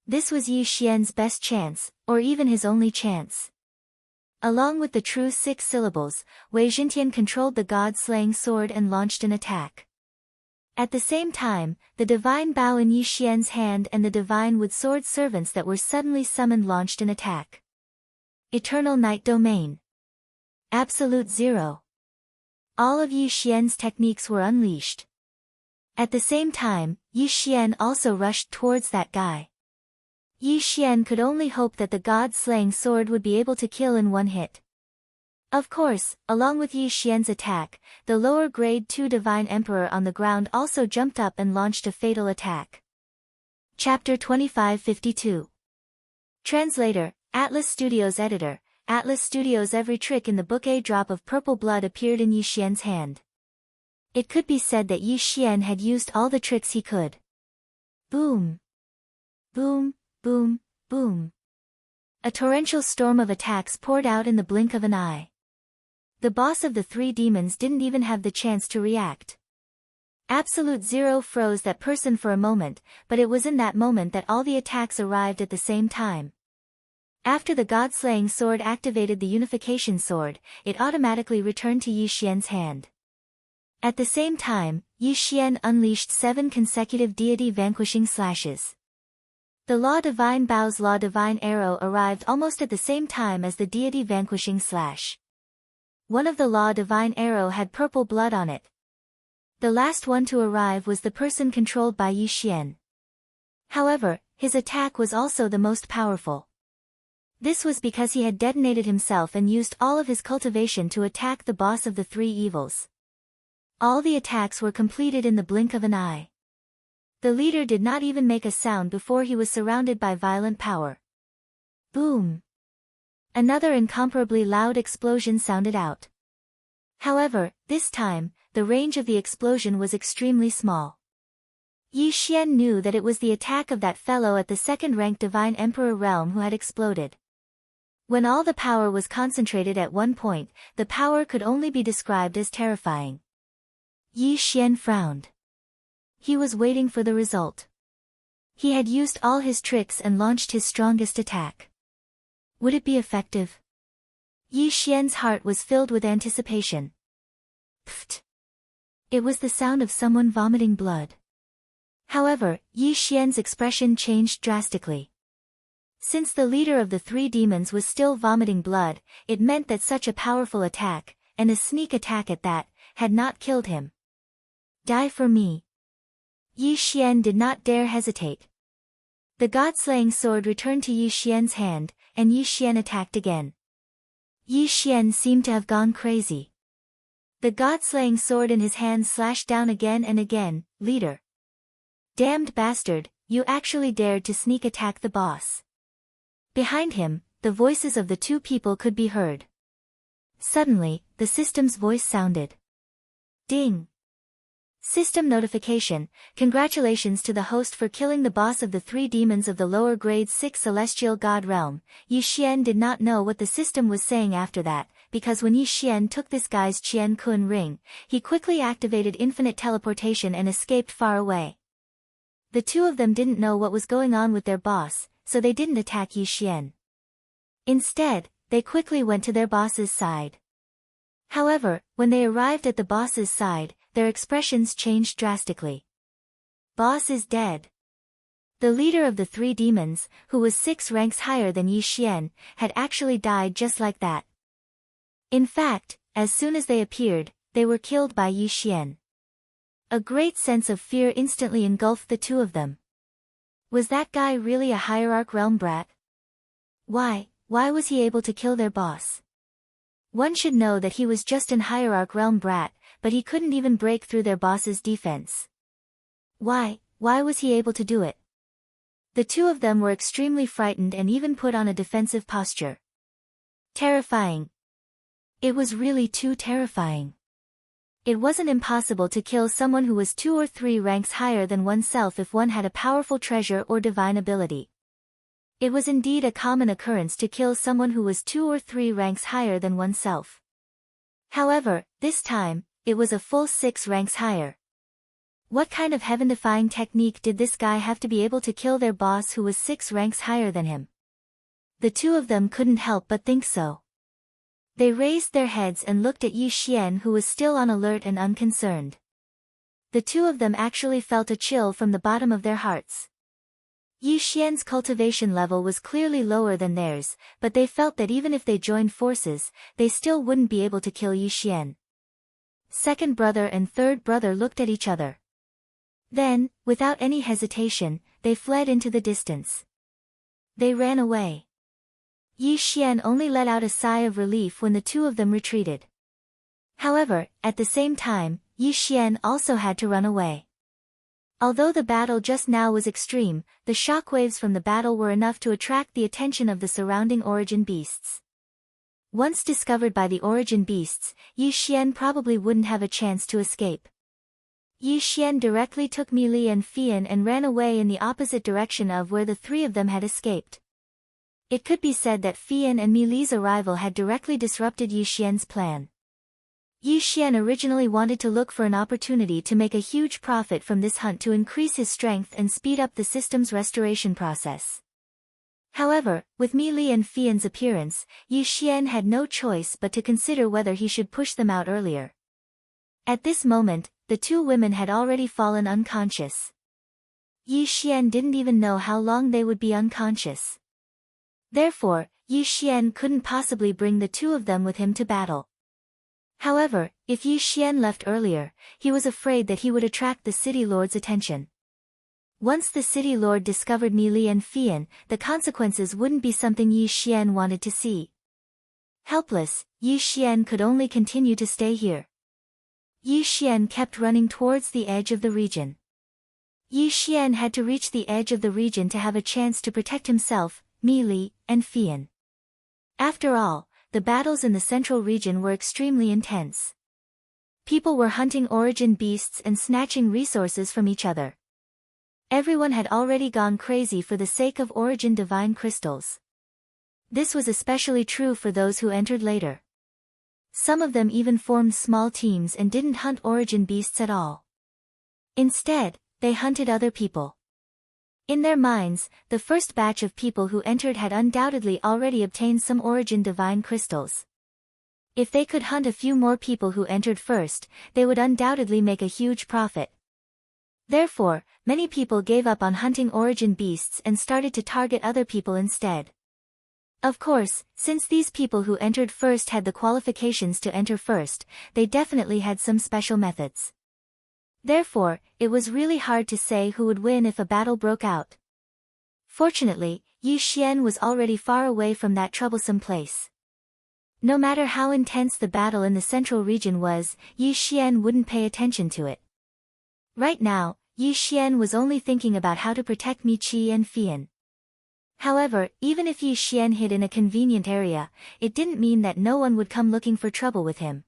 This was Yi Xian's best chance, or even his only chance. Along with the true 6 syllables, Wei Zhintian controlled the god-slaying sword and launched an attack. At the same time, the divine bow in Yi Xian's hand and the divine wood sword servants that were suddenly summoned launched an attack. Eternal Night Domain. Absolute Zero. All of Yi Xian's techniques were unleashed. At the same time, Yi Xian also rushed towards that guy. Yi Xian could only hope that the god-slaying sword would be able to kill in one hit. Of course, along with Yi Xian's attack, the lower grade 2 divine emperor on the ground also jumped up and launched a fatal attack. Chapter 2552. Translator, Atlas Studios Editor, Atlas Studios. Every trick in the book. A drop of purple blood appeared in Yi Xian's hand. It could be said that Yi Xian had used all the tricks he could. Boom. Boom, boom, boom. A torrential storm of attacks poured out in the blink of an eye. The boss of the three demons didn't even have the chance to react. Absolute Zero froze that person for a moment, but it was in that moment that all the attacks arrived at the same time. After the god-slaying sword activated the unification sword, it automatically returned to Yi Xian's hand. At the same time, Yi Xian unleashed 7 consecutive deity vanquishing slashes. The Law Divine Bao's Law Divine arrow arrived almost at the same time as the deity vanquishing slash. One of the Law Divine arrow had purple blood on it. The last one to arrive was the person controlled by Yi Xian. However, his attack was also the most powerful. This was because he had detonated himself and used all of his cultivation to attack the boss of the three evils. All the attacks were completed in the blink of an eye. The leader did not even make a sound before he was surrounded by violent power. Boom! Another incomparably loud explosion sounded out. However, this time, the range of the explosion was extremely small. Yi Xian knew that it was the attack of that fellow at the second-ranked Divine Emperor realm who had exploded. When all the power was concentrated at one point, the power could only be described as terrifying. Yi Xian frowned. He was waiting for the result. He had used all his tricks and launched his strongest attack. Would it be effective? Yi Xian's heart was filled with anticipation. Pfft! It was the sound of someone vomiting blood. However, Yi Xian's expression changed drastically. Since the leader of the three demons was still vomiting blood, it meant that such a powerful attack, and a sneak attack at that, had not killed him. Die for me. Yi Xian did not dare hesitate. The god-slaying sword returned to Yi Xian's hand, and Yi Xian attacked again. Yi Xian seemed to have gone crazy. The god-slaying sword in his hand slashed down again and again. Leader. Damned bastard, you actually dared to sneak attack the boss. Behind him, the voices of the two people could be heard. Suddenly, the system's voice sounded. Ding! System notification, congratulations to the host for killing the boss of the three demons of the lower grade 6 celestial god realm. Yi Xian did not know what the system was saying after that, because when Yi Xian took this guy's Qian Kun ring, he quickly activated infinite teleportation and escaped far away. The two of them didn't know what was going on with their boss, so they didn't attack Yi Xian. Instead, they quickly went to their boss's side. However, when they arrived at the boss's side, their expressions changed drastically. Boss is dead. The leader of the three demons, who was 6 ranks higher than Yi Xian, had actually died just like that. In fact, as soon as they appeared, they were killed by Yi Xian. A great sense of fear instantly engulfed the two of them. Was that guy really a Hierarch realm brat? Why was he able to kill their boss? One should know that he was just an Hierarch realm brat, but he couldn't even break through their boss's defense. Why was he able to do it? The two of them were extremely frightened and even put on a defensive posture. Terrifying. It was really too terrifying. It wasn't impossible to kill someone who was 2 or 3 ranks higher than oneself if one had a powerful treasure or divine ability. It was indeed a common occurrence to kill someone who was 2 or 3 ranks higher than oneself. However, this time, it was a full 6 ranks higher. What kind of heaven-defying technique did this guy have to be able to kill their boss who was 6 ranks higher than him? The two of them couldn't help but think so. They raised their heads and looked at Yi Xian, who was still on alert and unconcerned. The two of them actually felt a chill from the bottom of their hearts. Yi Xian's cultivation level was clearly lower than theirs, but they felt that even if they joined forces, they still wouldn't be able to kill Yi Xian. Second brother and third brother looked at each other. Then, without any hesitation, they fled into the distance. They ran away. Yi Xian only let out a sigh of relief when the two of them retreated. However, at the same time, Yi Xian also had to run away. Although the battle just now was extreme, the shockwaves from the battle were enough to attract the attention of the surrounding origin beasts. Once discovered by the origin beasts, Yi Xian probably wouldn't have a chance to escape. Yi Xian directly took Mi Li and Fian and ran away in the opposite direction of where the three of them had escaped. It could be said that Fian and Mi Li's arrival had directly disrupted Yi Xian's plan. Yi Xian originally wanted to look for an opportunity to make a huge profit from this hunt to increase his strength and speed up the system's restoration process. However, with Mi Li and Fian's appearance, Yi Xian had no choice but to consider whether he should push them out earlier. At this moment, the two women had already fallen unconscious. Yi Xian didn't even know how long they would be unconscious. Therefore, Yi Xian couldn't possibly bring the two of them with him to battle. However, if Yi Xian left earlier, he was afraid that he would attract the city lord's attention. Once the city lord discovered Mi Li and Fian, the consequences wouldn't be something Yi Xian wanted to see. Helpless, Yi Xian could only continue to stay here. Yi Xian kept running towards the edge of the region. Yi Xian had to reach the edge of the region to have a chance to protect himself, Mi Li, and Fian. After all, the battles in the central region were extremely intense. People were hunting origin beasts and snatching resources from each other. Everyone had already gone crazy for the sake of origin divine crystals. This was especially true for those who entered later. Some of them even formed small teams and didn't hunt origin beasts at all. Instead, they hunted other people. In their minds, the first batch of people who entered had undoubtedly already obtained some origin divine crystals. If they could hunt a few more people who entered first, they would undoubtedly make a huge profit. Therefore, many people gave up on hunting origin beasts and started to target other people instead. Of course, since these people who entered first had the qualifications to enter first, they definitely had some special methods. Therefore, it was really hard to say who would win if a battle broke out. Fortunately, Yi Xian was already far away from that troublesome place. No matter how intense the battle in the central region was, Yi Xian wouldn't pay attention to it. Right now, Yi Xian was only thinking about how to protect Mi Qi and Fian. However, even if Yi Xian hid in a convenient area, it didn't mean that no one would come looking for trouble with him.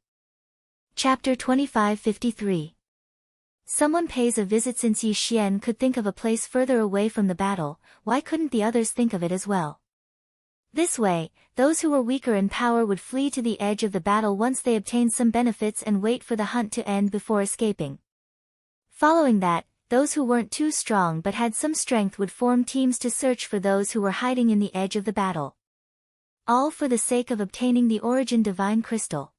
Chapter 2553. Someone pays a visit. Since Yi Xian could think of a place further away from the battle, why couldn't the others think of it as well? This way, those who were weaker in power would flee to the edge of the battle once they obtained some benefits and wait for the hunt to end before escaping. Following that, those who weren't too strong but had some strength would form teams to search for those who were hiding in the edge of the battle. All for the sake of obtaining the origin divine crystal.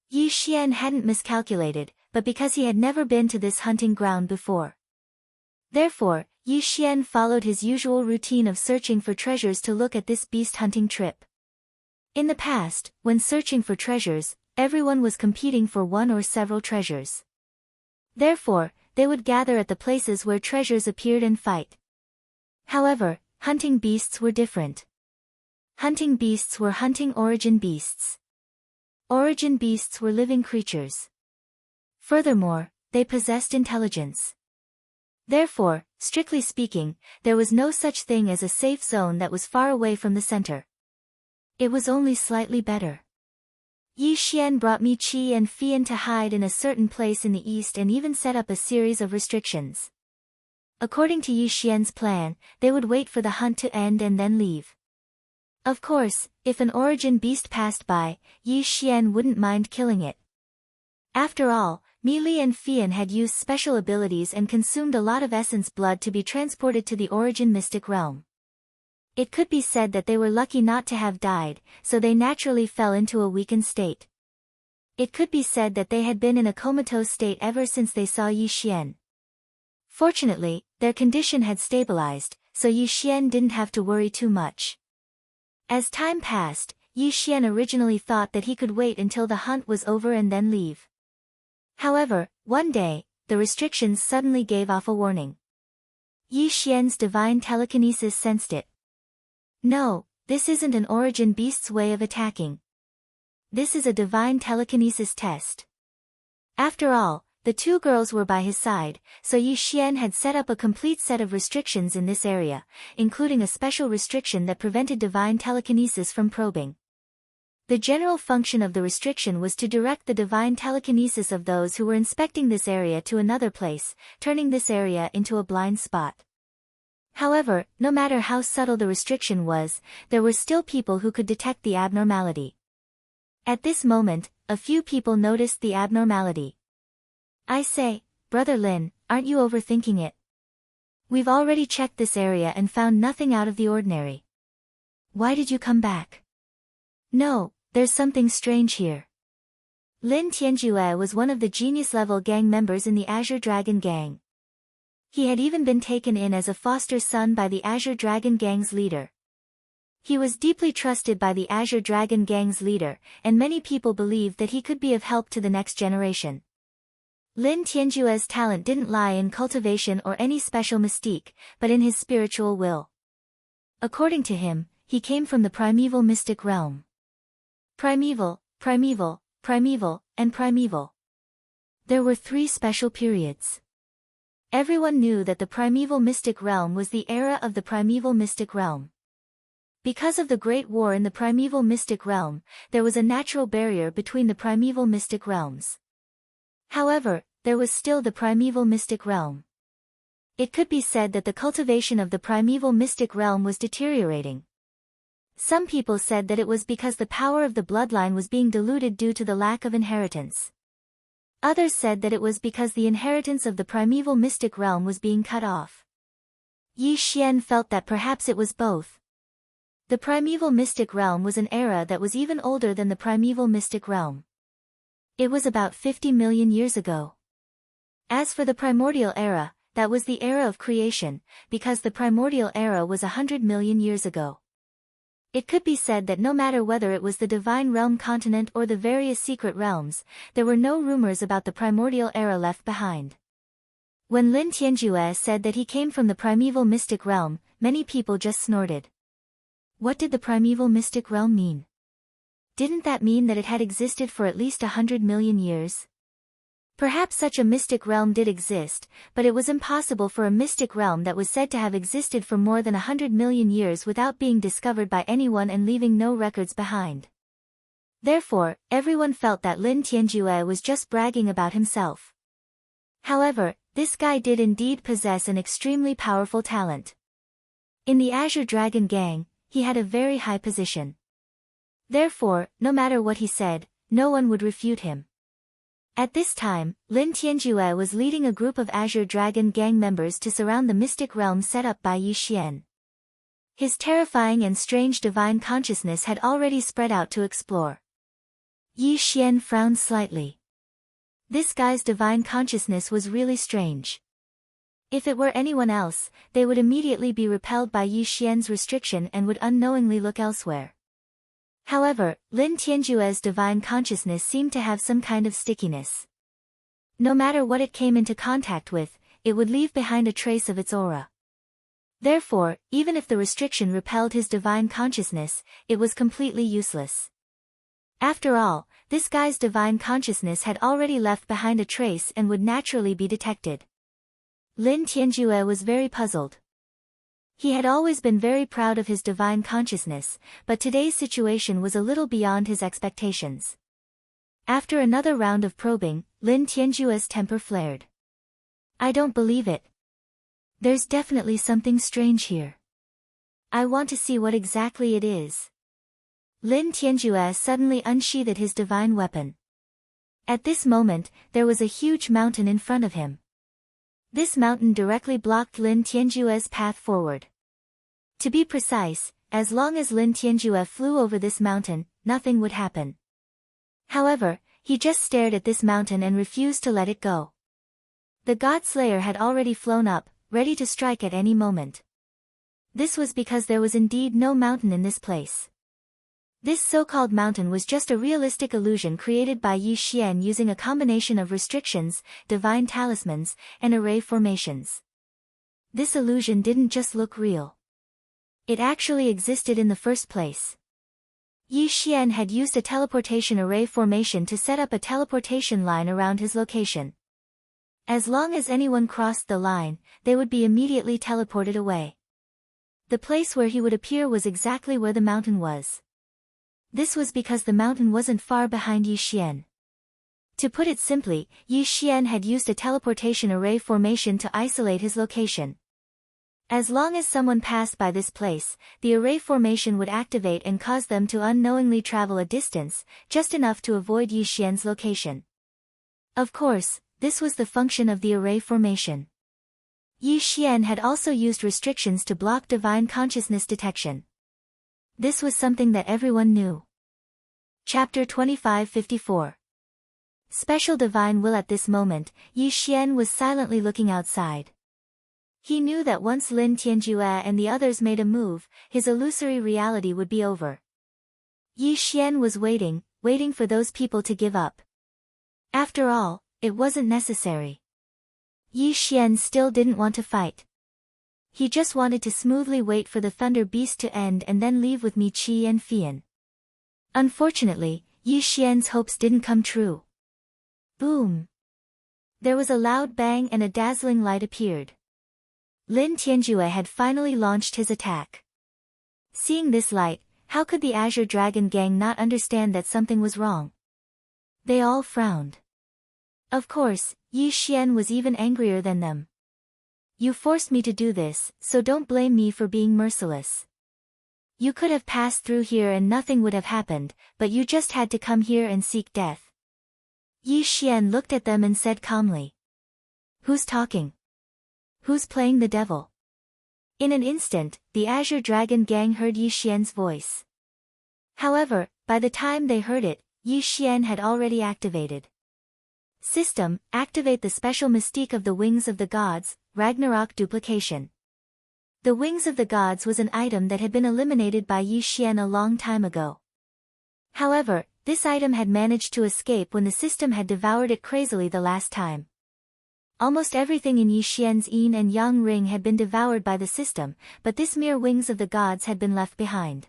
Yi Xian hadn't miscalculated, but because he had never been to this hunting ground before. Therefore, Yi Xian followed his usual routine of searching for treasures to look at this beast hunting trip. In the past, when searching for treasures, everyone was competing for one or several treasures. Therefore, they would gather at the places where treasures appeared and fight. However, hunting beasts were different. Hunting beasts were hunting origin beasts. Origin beasts were living creatures. Furthermore, they possessed intelligence. Therefore, strictly speaking, there was no such thing as a safe zone that was far away from the center. It was only slightly better. Yi Xian brought Mi Qi and Fian to hide in a certain place in the east and even set up a series of restrictions. According to Yi Xian's plan, they would wait for the hunt to end and then leave. Of course, if an origin beast passed by, Yi Xian wouldn't mind killing it. After all, Mi Li and Fian had used special abilities and consumed a lot of essence blood to be transported to the origin mystic realm. It could be said that they were lucky not to have died, so they naturally fell into a weakened state. It could be said that they had been in a comatose state ever since they saw Yi Xian. Fortunately, their condition had stabilized, so Yi Xian didn't have to worry too much. As time passed, Yi Xian originally thought that he could wait until the hunt was over and then leave. However, one day, the restrictions suddenly gave off a warning. Yi Xian's divine telekinesis sensed it. No, this isn't an origin beast's way of attacking. This is a divine telekinesis test. After all, the two girls were by his side, so Yi Xian had set up a complete set of restrictions in this area, including a special restriction that prevented divine telekinesis from probing. The general function of the restriction was to direct the divine telekinesis of those who were inspecting this area to another place, turning this area into a blind spot. However, no matter how subtle the restriction was, there were still people who could detect the abnormality. At this moment, a few people noticed the abnormality. I say, Brother Lin, aren't you overthinking it? We've already checked this area and found nothing out of the ordinary. Why did you come back? No, there's something strange here. Lin Tianjue was one of the genius-level gang members in the Azure Dragon Gang. He had even been taken in as a foster son by the Azure Dragon Gang's leader. He was deeply trusted by the Azure Dragon Gang's leader, and many people believed that he could be of help to the next generation. Lin Tianjue's talent didn't lie in cultivation or any special mystique, but in his spiritual will. According to him, he came from the primeval mystic realm. Primeval, primeval, primeval, and primeval. There were 3 special periods. Everyone knew that the primeval mystic realm was the era of the primeval mystic realm. Because of the Great War in the primeval mystic realm, there was a natural barrier between the primeval mystic realms. However, there was still the primeval mystic realm. It could be said that the cultivation of the primeval mystic realm was deteriorating. Some people said that it was because the power of the bloodline was being diluted due to the lack of inheritance. Others said that it was because the inheritance of the primeval mystic realm was being cut off. Yi Xian felt that perhaps it was both. The primeval mystic realm was an era that was even older than the primeval mystic realm. It was about 50 million years ago. As for the primordial era, that was the era of creation, because the primordial era was 100 million years ago. It could be said that no matter whether it was the divine realm continent or the various secret realms, there were no rumors about the primordial era left behind. When Lin Tianjue said that he came from the primeval mystic realm, many people just snorted. What did the primeval mystic realm mean? Didn't that mean that it had existed for at least 100 million years? Perhaps such a mystic realm did exist, but it was impossible for a mystic realm that was said to have existed for more than 100 million years without being discovered by anyone and leaving no records behind. Therefore, everyone felt that Lin Tianjue was just bragging about himself. However, this guy did indeed possess an extremely powerful talent. In the Azure Dragon Gang, he had a very high position. Therefore, no matter what he said, no one would refute him. At this time, Lin Tianjue was leading a group of Azure Dragon Gang members to surround the mystic realm set up by Yi Xian. His terrifying and strange divine consciousness had already spread out to explore. Yi Xian frowned slightly. This guy's divine consciousness was really strange. If it were anyone else, they would immediately be repelled by Yi Xian's restriction and would unknowingly look elsewhere. However, Lin Tianjue's divine consciousness seemed to have some kind of stickiness. No matter what it came into contact with, it would leave behind a trace of its aura. Therefore, even if the restriction repelled his divine consciousness, it was completely useless. After all, this guy's divine consciousness had already left behind a trace and would naturally be detected. Lin Tianjue was very puzzled. He had always been very proud of his divine consciousness, but today's situation was a little beyond his expectations. After another round of probing, Lin Tianjue's temper flared. I don't believe it. There's definitely something strange here. I want to see what exactly it is. Lin Tianjue suddenly unsheathed his divine weapon. At this moment, there was a huge mountain in front of him. This mountain directly blocked Lin Tianjue's path forward. To be precise, as long as Lin Tianjue flew over this mountain, nothing would happen. However, he just stared at this mountain and refused to let it go. The God Slayer had already flown up, ready to strike at any moment. This was because there was indeed no mountain in this place. This so-called mountain was just a realistic illusion created by Yi Xian using a combination of restrictions, divine talismans, and array formations. This illusion didn't just look real. It actually existed in the first place. Yi Xian had used a teleportation array formation to set up a teleportation line around his location. As long as anyone crossed the line, they would be immediately teleported away. The place where he would appear was exactly where the mountain was. This was because the mountain wasn't far behind Yi Xian. To put it simply, Yi Xian had used a teleportation array formation to isolate his location. As long as someone passed by this place, the array formation would activate and cause them to unknowingly travel a distance, just enough to avoid Yi Xian's location. Of course, this was the function of the array formation. Yi Xian had also used restrictions to block divine consciousness detection. This was something that everyone knew. Chapter 2554. Special Divine Will. At this moment, Yi Xian was silently looking outside. He knew that once Lin Tianjue and the others made a move, his illusory reality would be over. Yi Xian was waiting for those people to give up. After all, it wasn't necessary. Yi Xian still didn't want to fight. He just wanted to smoothly wait for the Thunder Beast to end and then leave with Mi Qi and Fian. Unfortunately, Yi Xian's hopes didn't come true. Boom! There was a loud bang and a dazzling light appeared. Lin Tianjue had finally launched his attack. Seeing this light, how could the Azure Dragon gang not understand that something was wrong? They all frowned. Of course, Yi Xian was even angrier than them. You forced me to do this, so don't blame me for being merciless. You could have passed through here and nothing would have happened, but you just had to come here and seek death. Yi Xian looked at them and said calmly. Who's talking? Who's playing the devil? In an instant, the Azure Dragon gang heard Yi Xian's voice. However, by the time they heard it, Yi Xian had already activated. System, activate the special mystique of the Wings of the Gods, Ragnarok duplication. The Wings of the Gods was an item that had been eliminated by Yi Xian a long time ago. However, this item had managed to escape when the system had devoured it crazily the last time. Almost everything in Yi Xian's Yin and Yang ring had been devoured by the system, but this mere Wings of the Gods had been left behind.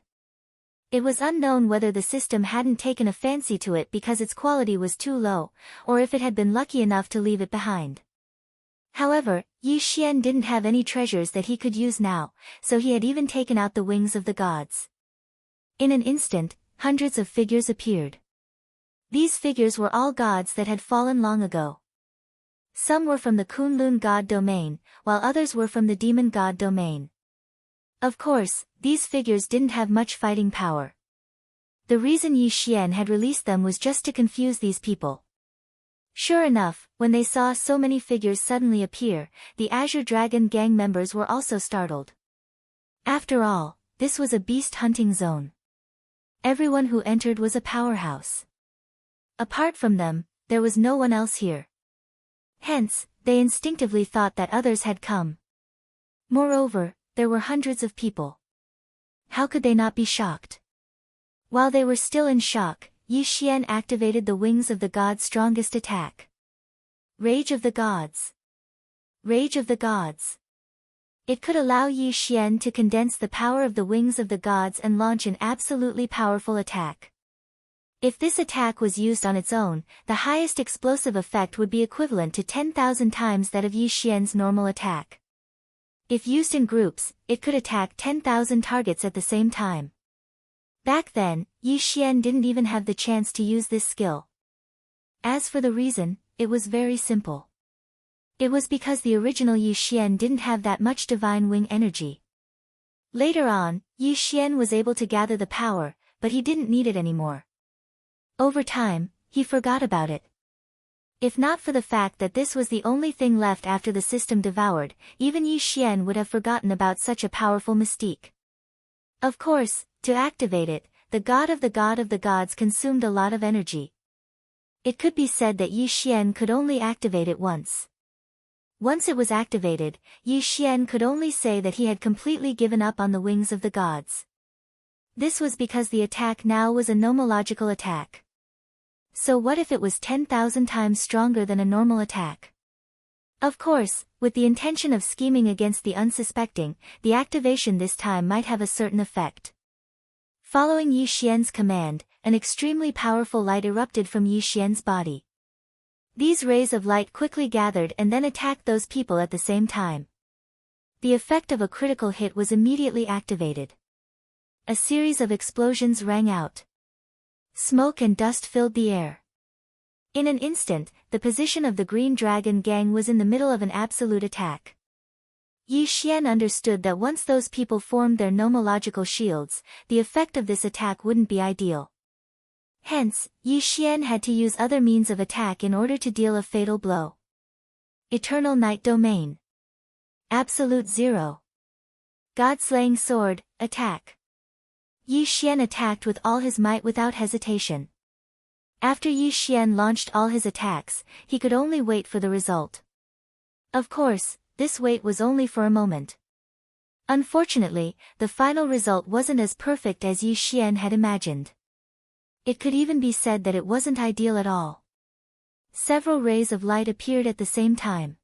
It was unknown whether the system hadn't taken a fancy to it because its quality was too low, or if it had been lucky enough to leave it behind. However, Yi Xian didn't have any treasures that he could use now, so he had even taken out the Wings of the Gods. In an instant, hundreds of figures appeared. These figures were all gods that had fallen long ago. Some were from the Kunlun god domain, while others were from the demon god domain. Of course, these figures didn't have much fighting power. The reason Yi Xian had released them was just to confuse these people. Sure enough, when they saw so many figures suddenly appear, the Azure Dragon gang members were also startled. After all, this was a beast hunting zone. Everyone who entered was a powerhouse. Apart from them, there was no one else here. Hence, they instinctively thought that others had come. Moreover, there were hundreds of people. How could they not be shocked? While they were still in shock, Yi Xian activated the Wings of the Gods' strongest attack. Rage of the Gods. Rage of the Gods. It could allow Yi Xian to condense the power of the Wings of the Gods and launch an absolutely powerful attack. If this attack was used on its own, the highest explosive effect would be equivalent to 10,000 times that of Yi Xian's normal attack. If used in groups, it could attack 10,000 targets at the same time. Back then, Yi Xian didn't even have the chance to use this skill. As for the reason, it was very simple. It was because the original Yi Xian didn't have that much divine wing energy. Later on, Yi Xian was able to gather the power, but he didn't need it anymore. Over time, he forgot about it. If not for the fact that this was the only thing left after the system devoured, even Yi Xian would have forgotten about such a powerful mystique. Of course, to activate it, the god of the gods consumed a lot of energy. It could be said that Yi Xian could only activate it once. Once it was activated, Yi Xian could only say that he had completely given up on the Wings of the Gods. This was because the attack now was a nomological attack. So what if it was 10,000 times stronger than a normal attack? Of course, with the intention of scheming against the unsuspecting, the activation this time might have a certain effect. Following Yi Xian's command, an extremely powerful light erupted from Yi Xian's body. These rays of light quickly gathered and then attacked those people at the same time. The effect of a critical hit was immediately activated. A series of explosions rang out. Smoke and dust filled the air. In an instant, the position of the Green Dragon gang was in the middle of an absolute attack. Yi Xian understood that once those people formed their nomological shields, the effect of this attack wouldn't be ideal. Hence, Yi Xian had to use other means of attack in order to deal a fatal blow. Eternal Night Domain. Absolute Zero. God-slaying sword, attack. Yi Xian attacked with all his might without hesitation. After Yi Xian launched all his attacks, he could only wait for the result. Of course, this wait was only for a moment. Unfortunately, the final result wasn't as perfect as Yi Xian had imagined. It could even be said that it wasn't ideal at all. Several rays of light appeared at the same time.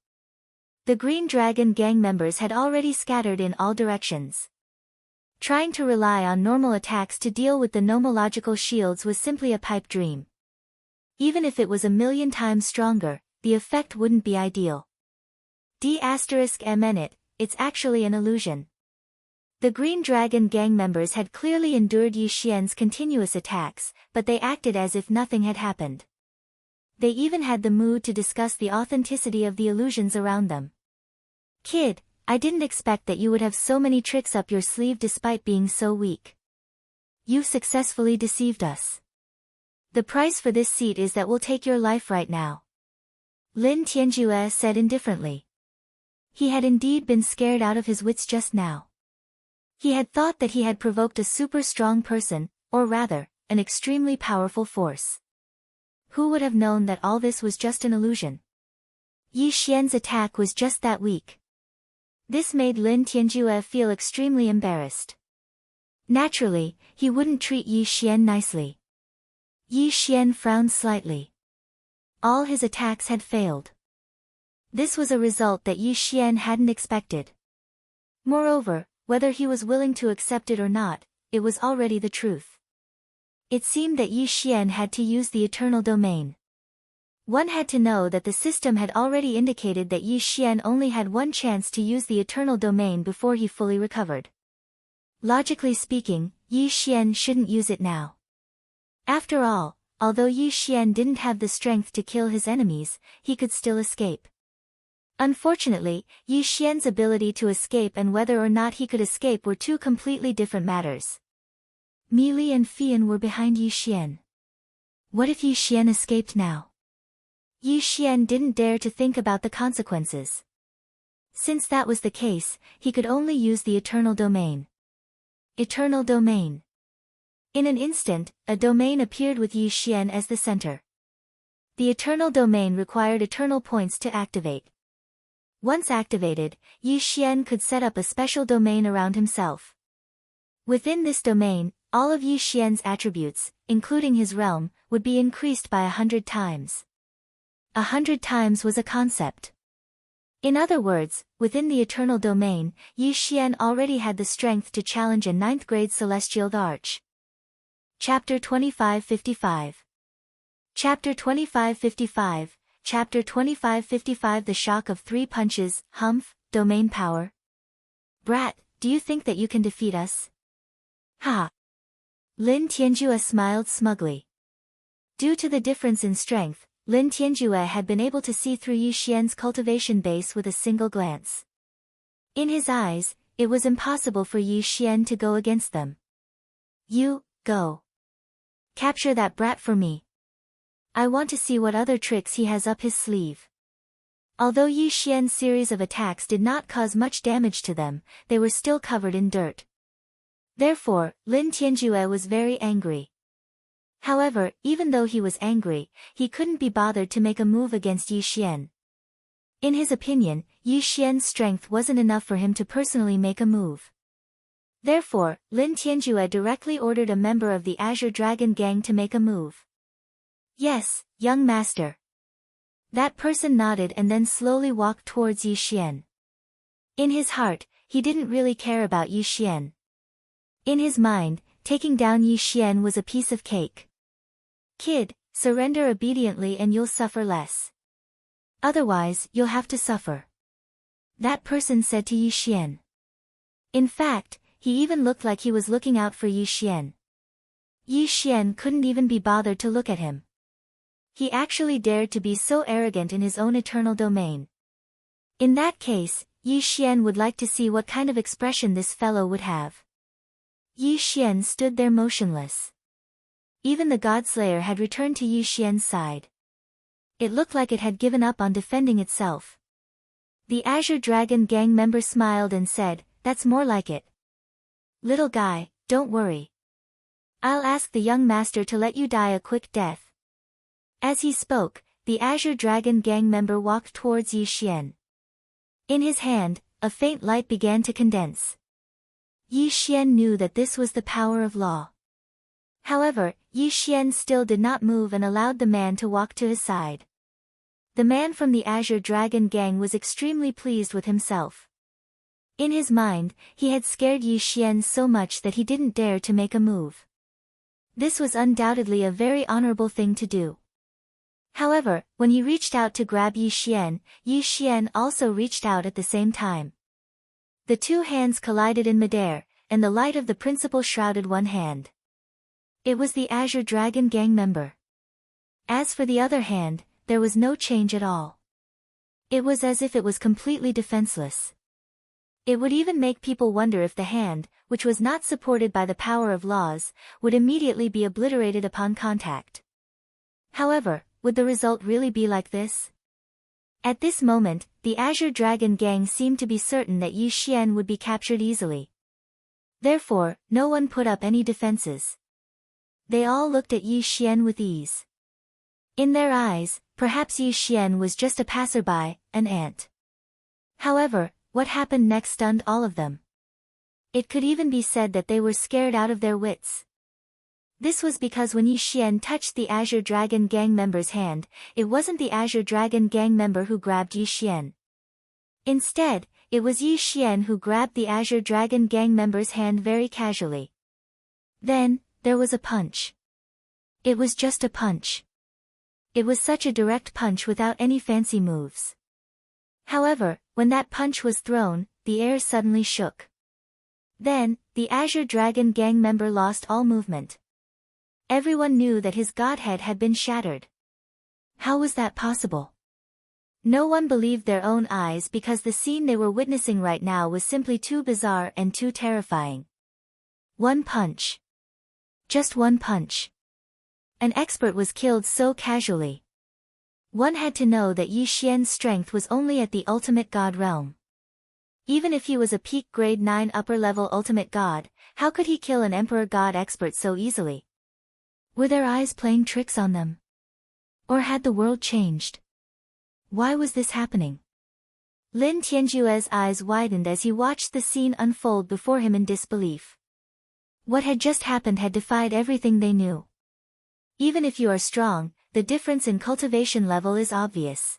The Green Dragon gang members had already scattered in all directions. Trying to rely on normal attacks to deal with the nomological shields was simply a pipe dream. Even if it was 1,000,000 times stronger, the effect wouldn't be ideal. It's actually an illusion. The Green Dragon gang members had clearly endured Yi Xian's continuous attacks, but they acted as if nothing had happened. They even had the mood to discuss the authenticity of the illusions around them. Kid, I didn't expect that you would have so many tricks up your sleeve despite being so weak. You've successfully deceived us. The price for this seat is that we'll take your life right now. Lin Tianjue said indifferently. He had indeed been scared out of his wits just now. He had thought that he had provoked a super strong person, or rather, an extremely powerful force. Who would have known that all this was just an illusion? Yi Xian's attack was just that weak. This made Lin Tianjue feel extremely embarrassed. Naturally, he wouldn't treat Yi Xian nicely. Yi Xian frowned slightly. All his attacks had failed. This was a result that Yi Xian hadn't expected. Moreover, whether he was willing to accept it or not, it was already the truth. It seemed that Yi Xian had to use the Eternal Domain. One had to know that the system had already indicated that Yi Xian only had one chance to use the Eternal Domain before he fully recovered. Logically speaking, Yi Xian shouldn't use it now. After all, although Yi Xian didn't have the strength to kill his enemies, he could still escape. Unfortunately, Yi Xian's ability to escape and whether or not he could escape were two completely different matters. Mi Li and Fian were behind Yi Xian. What if Yi Xian escaped now? Yi Xian didn't dare to think about the consequences. Since that was the case, he could only use the Eternal Domain. Eternal Domain. In an instant, a domain appeared with Yi Xian as the center. The Eternal Domain required eternal points to activate. Once activated, Yi Xian could set up a special domain around himself. Within this domain, all of Yi Xian's attributes, including his realm, would be increased by 100 times. 100 times was a concept. In other words, within the Eternal Domain, Yi Xian already had the strength to challenge a 9th grade Celestial Arch. Chapter 2555. Chapter 2555, Chapter 2555. The shock of 3 punches, humph, domain power. Brat, do you think that you can defeat us? Ha! Lin Tianjue smiled smugly. Due to the difference in strength, Lin Tianjue had been able to see through Yi Xian's cultivation base with a single glance. In his eyes, it was impossible for Yi Xian to go against them. You, go. Capture that brat for me. I want to see what other tricks he has up his sleeve. Although Yi Xian's series of attacks did not cause much damage to them, they were still covered in dirt. Therefore, Lin Tianjue was very angry. However, even though he was angry, he couldn't be bothered to make a move against Yi Xian. In his opinion, Yi Xian's strength wasn't enough for him to personally make a move. Therefore, Lin Tianjue directly ordered a member of the Azure Dragon Gang to make a move. Yes, young master. That person nodded and then slowly walked towards Yi Xian. In his heart, he didn't really care about Yi Xian. In his mind, taking down Yi Xian was a piece of cake. Kid, surrender obediently and you'll suffer less. Otherwise, you'll have to suffer. That person said to Yi Xian. In fact, he even looked like he was looking out for Yi Xian. Yi Xian couldn't even be bothered to look at him. He actually dared to be so arrogant in his own eternal domain. In that case, Yi Xian would like to see what kind of expression this fellow would have. Yi Xian stood there motionless. Even the Godslayer had returned to Yi Xian's side. It looked like it had given up on defending itself. The Azure Dragon Gang member smiled and said, "That's more like it. Little guy, don't worry. I'll ask the young master to let you die a quick death." As he spoke, the Azure Dragon Gang member walked towards Yi Xian. In his hand, a faint light began to condense. Yi Xian knew that this was the power of law. However, Yi Xian still did not move and allowed the man to walk to his side. The man from the Azure Dragon gang was extremely pleased with himself. In his mind, he had scared Yi Xian so much that he didn't dare to make a move. This was undoubtedly a very honorable thing to do. However, when he reached out to grab Yi Xian also reached out at the same time. The two hands collided in midair, and the light of the principal shrouded one hand. It was the Azure Dragon gang member. As for the other hand, there was no change at all. It was as if it was completely defenseless. It would even make people wonder if the hand, which was not supported by the power of laws, would immediately be obliterated upon contact. However, would the result really be like this? At this moment, the Azure Dragon gang seemed to be certain that Yi Xian would be captured easily. Therefore, no one put up any defenses. They all looked at Yi Xian with ease. In their eyes, perhaps Yi Xian was just a passerby, an ant. However, what happened next stunned all of them. It could even be said that they were scared out of their wits. This was because when Yi Xian touched the Azure Dragon gang member's hand, it wasn't the Azure Dragon gang member who grabbed Yi Xian. Instead, it was Yi Xian who grabbed the Azure Dragon gang member's hand very casually. Then, there was a punch. It was just a punch. It was such a direct punch without any fancy moves. However, when that punch was thrown, the air suddenly shook. Then, the Azure Dragon gang member lost all movement. Everyone knew that his godhead had been shattered. How was that possible? No one believed their own eyes because the scene they were witnessing right now was simply too bizarre and too terrifying. One punch. Just one punch. An expert was killed so casually. One had to know that Yi Xian's strength was only at the ultimate god realm. Even if he was a peak grade 9 upper-level ultimate god, how could he kill an emperor god expert so easily? Were their eyes playing tricks on them? Or had the world changed? Why was this happening? Lin Tianjue's eyes widened as he watched the scene unfold before him in disbelief. What had just happened had defied everything they knew. Even if you are strong, the difference in cultivation level is obvious.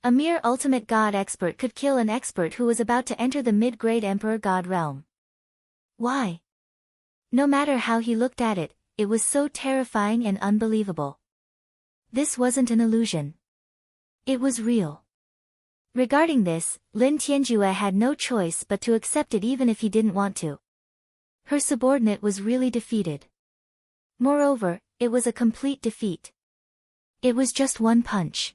A mere ultimate god expert could kill an expert who was about to enter the mid-grade emperor god realm. Why? No matter how he looked at it, it was so terrifying and unbelievable. This wasn't an illusion. It was real. Regarding this, Lin Tianjue had no choice but to accept it even if he didn't want to. Her subordinate was really defeated. Moreover, it was a complete defeat. It was just one punch.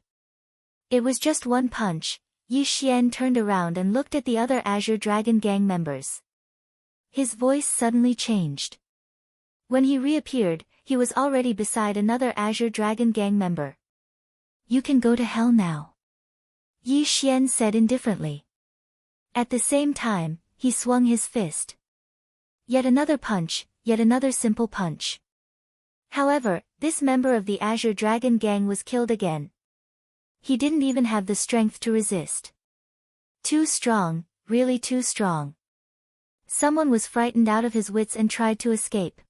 It was just one punch. Yi Xian turned around and looked at the other Azure Dragon gang members. His voice suddenly changed. When he reappeared, he was already beside another Azure Dragon gang member. You can go to hell now. Yi Xian said indifferently. At the same time, he swung his fist. Yet another punch, yet another simple punch. However, this member of the Azure Dragon gang was killed again. He didn't even have the strength to resist. Too strong, really too strong. Someone was frightened out of his wits and tried to escape.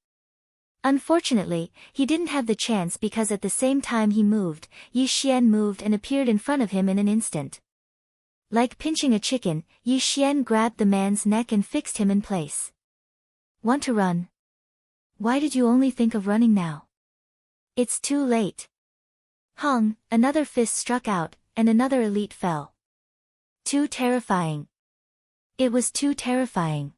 Unfortunately, he didn't have the chance because at the same time he moved, Yi Xian moved and appeared in front of him in an instant. Like pinching a chicken, Yi Xian grabbed the man's neck and fixed him in place. Want to run? Why did you only think of running now? It's too late. Hong, another fist struck out, and another elite fell. Too terrifying. It was too terrifying.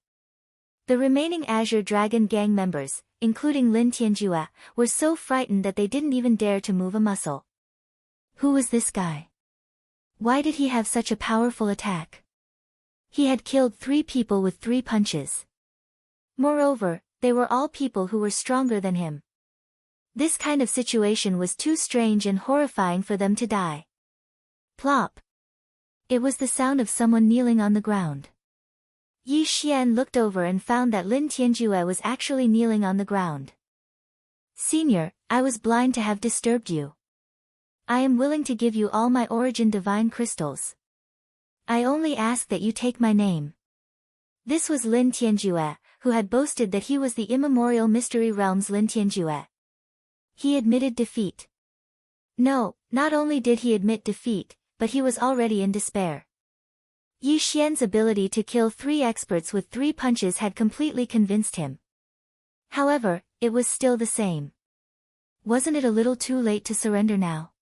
The remaining Azure Dragon gang members, including Lin Tianjue, were so frightened that they didn't even dare to move a muscle. Who was this guy? Why did he have such a powerful attack? He had killed 3 people with 3 punches. Moreover, they were all people who were stronger than him. This kind of situation was too strange and horrifying for them to die. Plop! It was the sound of someone kneeling on the ground. Yi Xian looked over and found that Lin Tianjue was actually kneeling on the ground. Senior, I was blind to have disturbed you. I am willing to give you all my origin divine crystals. I only ask that you take my name. This was Lin Tianjue, who had boasted that he was the immemorial Mystery Realm's Lin Tianjue. He admitted defeat. No, not only did he admit defeat, but he was already in despair. Yi Xian's ability to kill 3 experts with 3 punches had completely convinced him. However, it was still the same. Wasn't it a little too late to surrender now?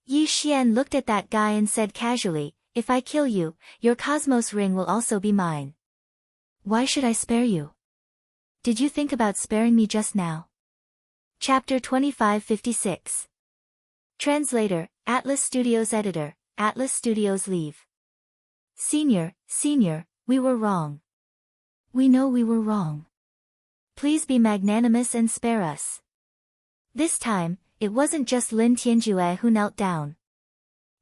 Yi Xian looked at that guy and said casually, if I kill you, your Cosmos ring will also be mine. Why should I spare you? Did you think about sparing me just now? Chapter 2556. Translator, Atlas Studios Editor, Atlas Studios Leave. Senior, we were wrong. We know we were wrong. Please be magnanimous and spare us. This time, it wasn't just Lin Tianjue who knelt down.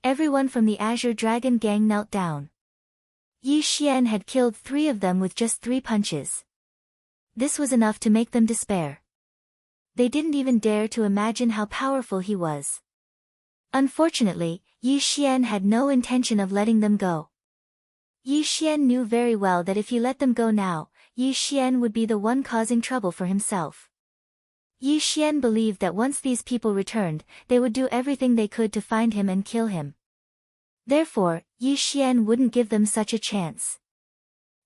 Everyone from the Azure Dragon gang knelt down. Yi Xian had killed 3 of them with just 3 punches. This was enough to make them despair. They didn't even dare to imagine how powerful he was. Unfortunately, Yi Xian had no intention of letting them go. Yi Xian knew very well that if he let them go now, Yi Xian would be the one causing trouble for himself. Yi Xian believed that once these people returned, they would do everything they could to find him and kill him. Therefore, Yi Xian wouldn't give them such a chance.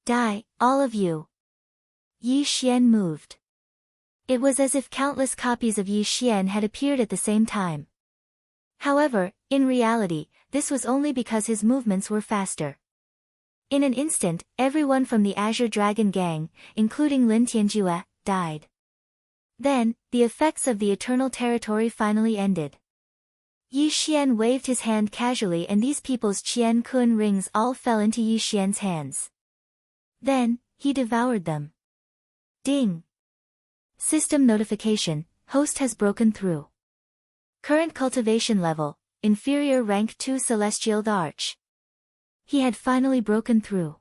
Die, all of you. Yi Xian moved. It was as if countless copies of Yi Xian had appeared at the same time. However, in reality, this was only because his movements were faster. In an instant, everyone from the Azure Dragon gang, including Lin Tianjue, died. Then, the effects of the Eternal Territory finally ended. Yi Xian waved his hand casually and these people's Qian Kun rings all fell into Yi Xian's hands. Then, he devoured them. Ding! System notification, host has broken through. Current cultivation level, inferior rank 2 Celestial Arch. He had finally broken through.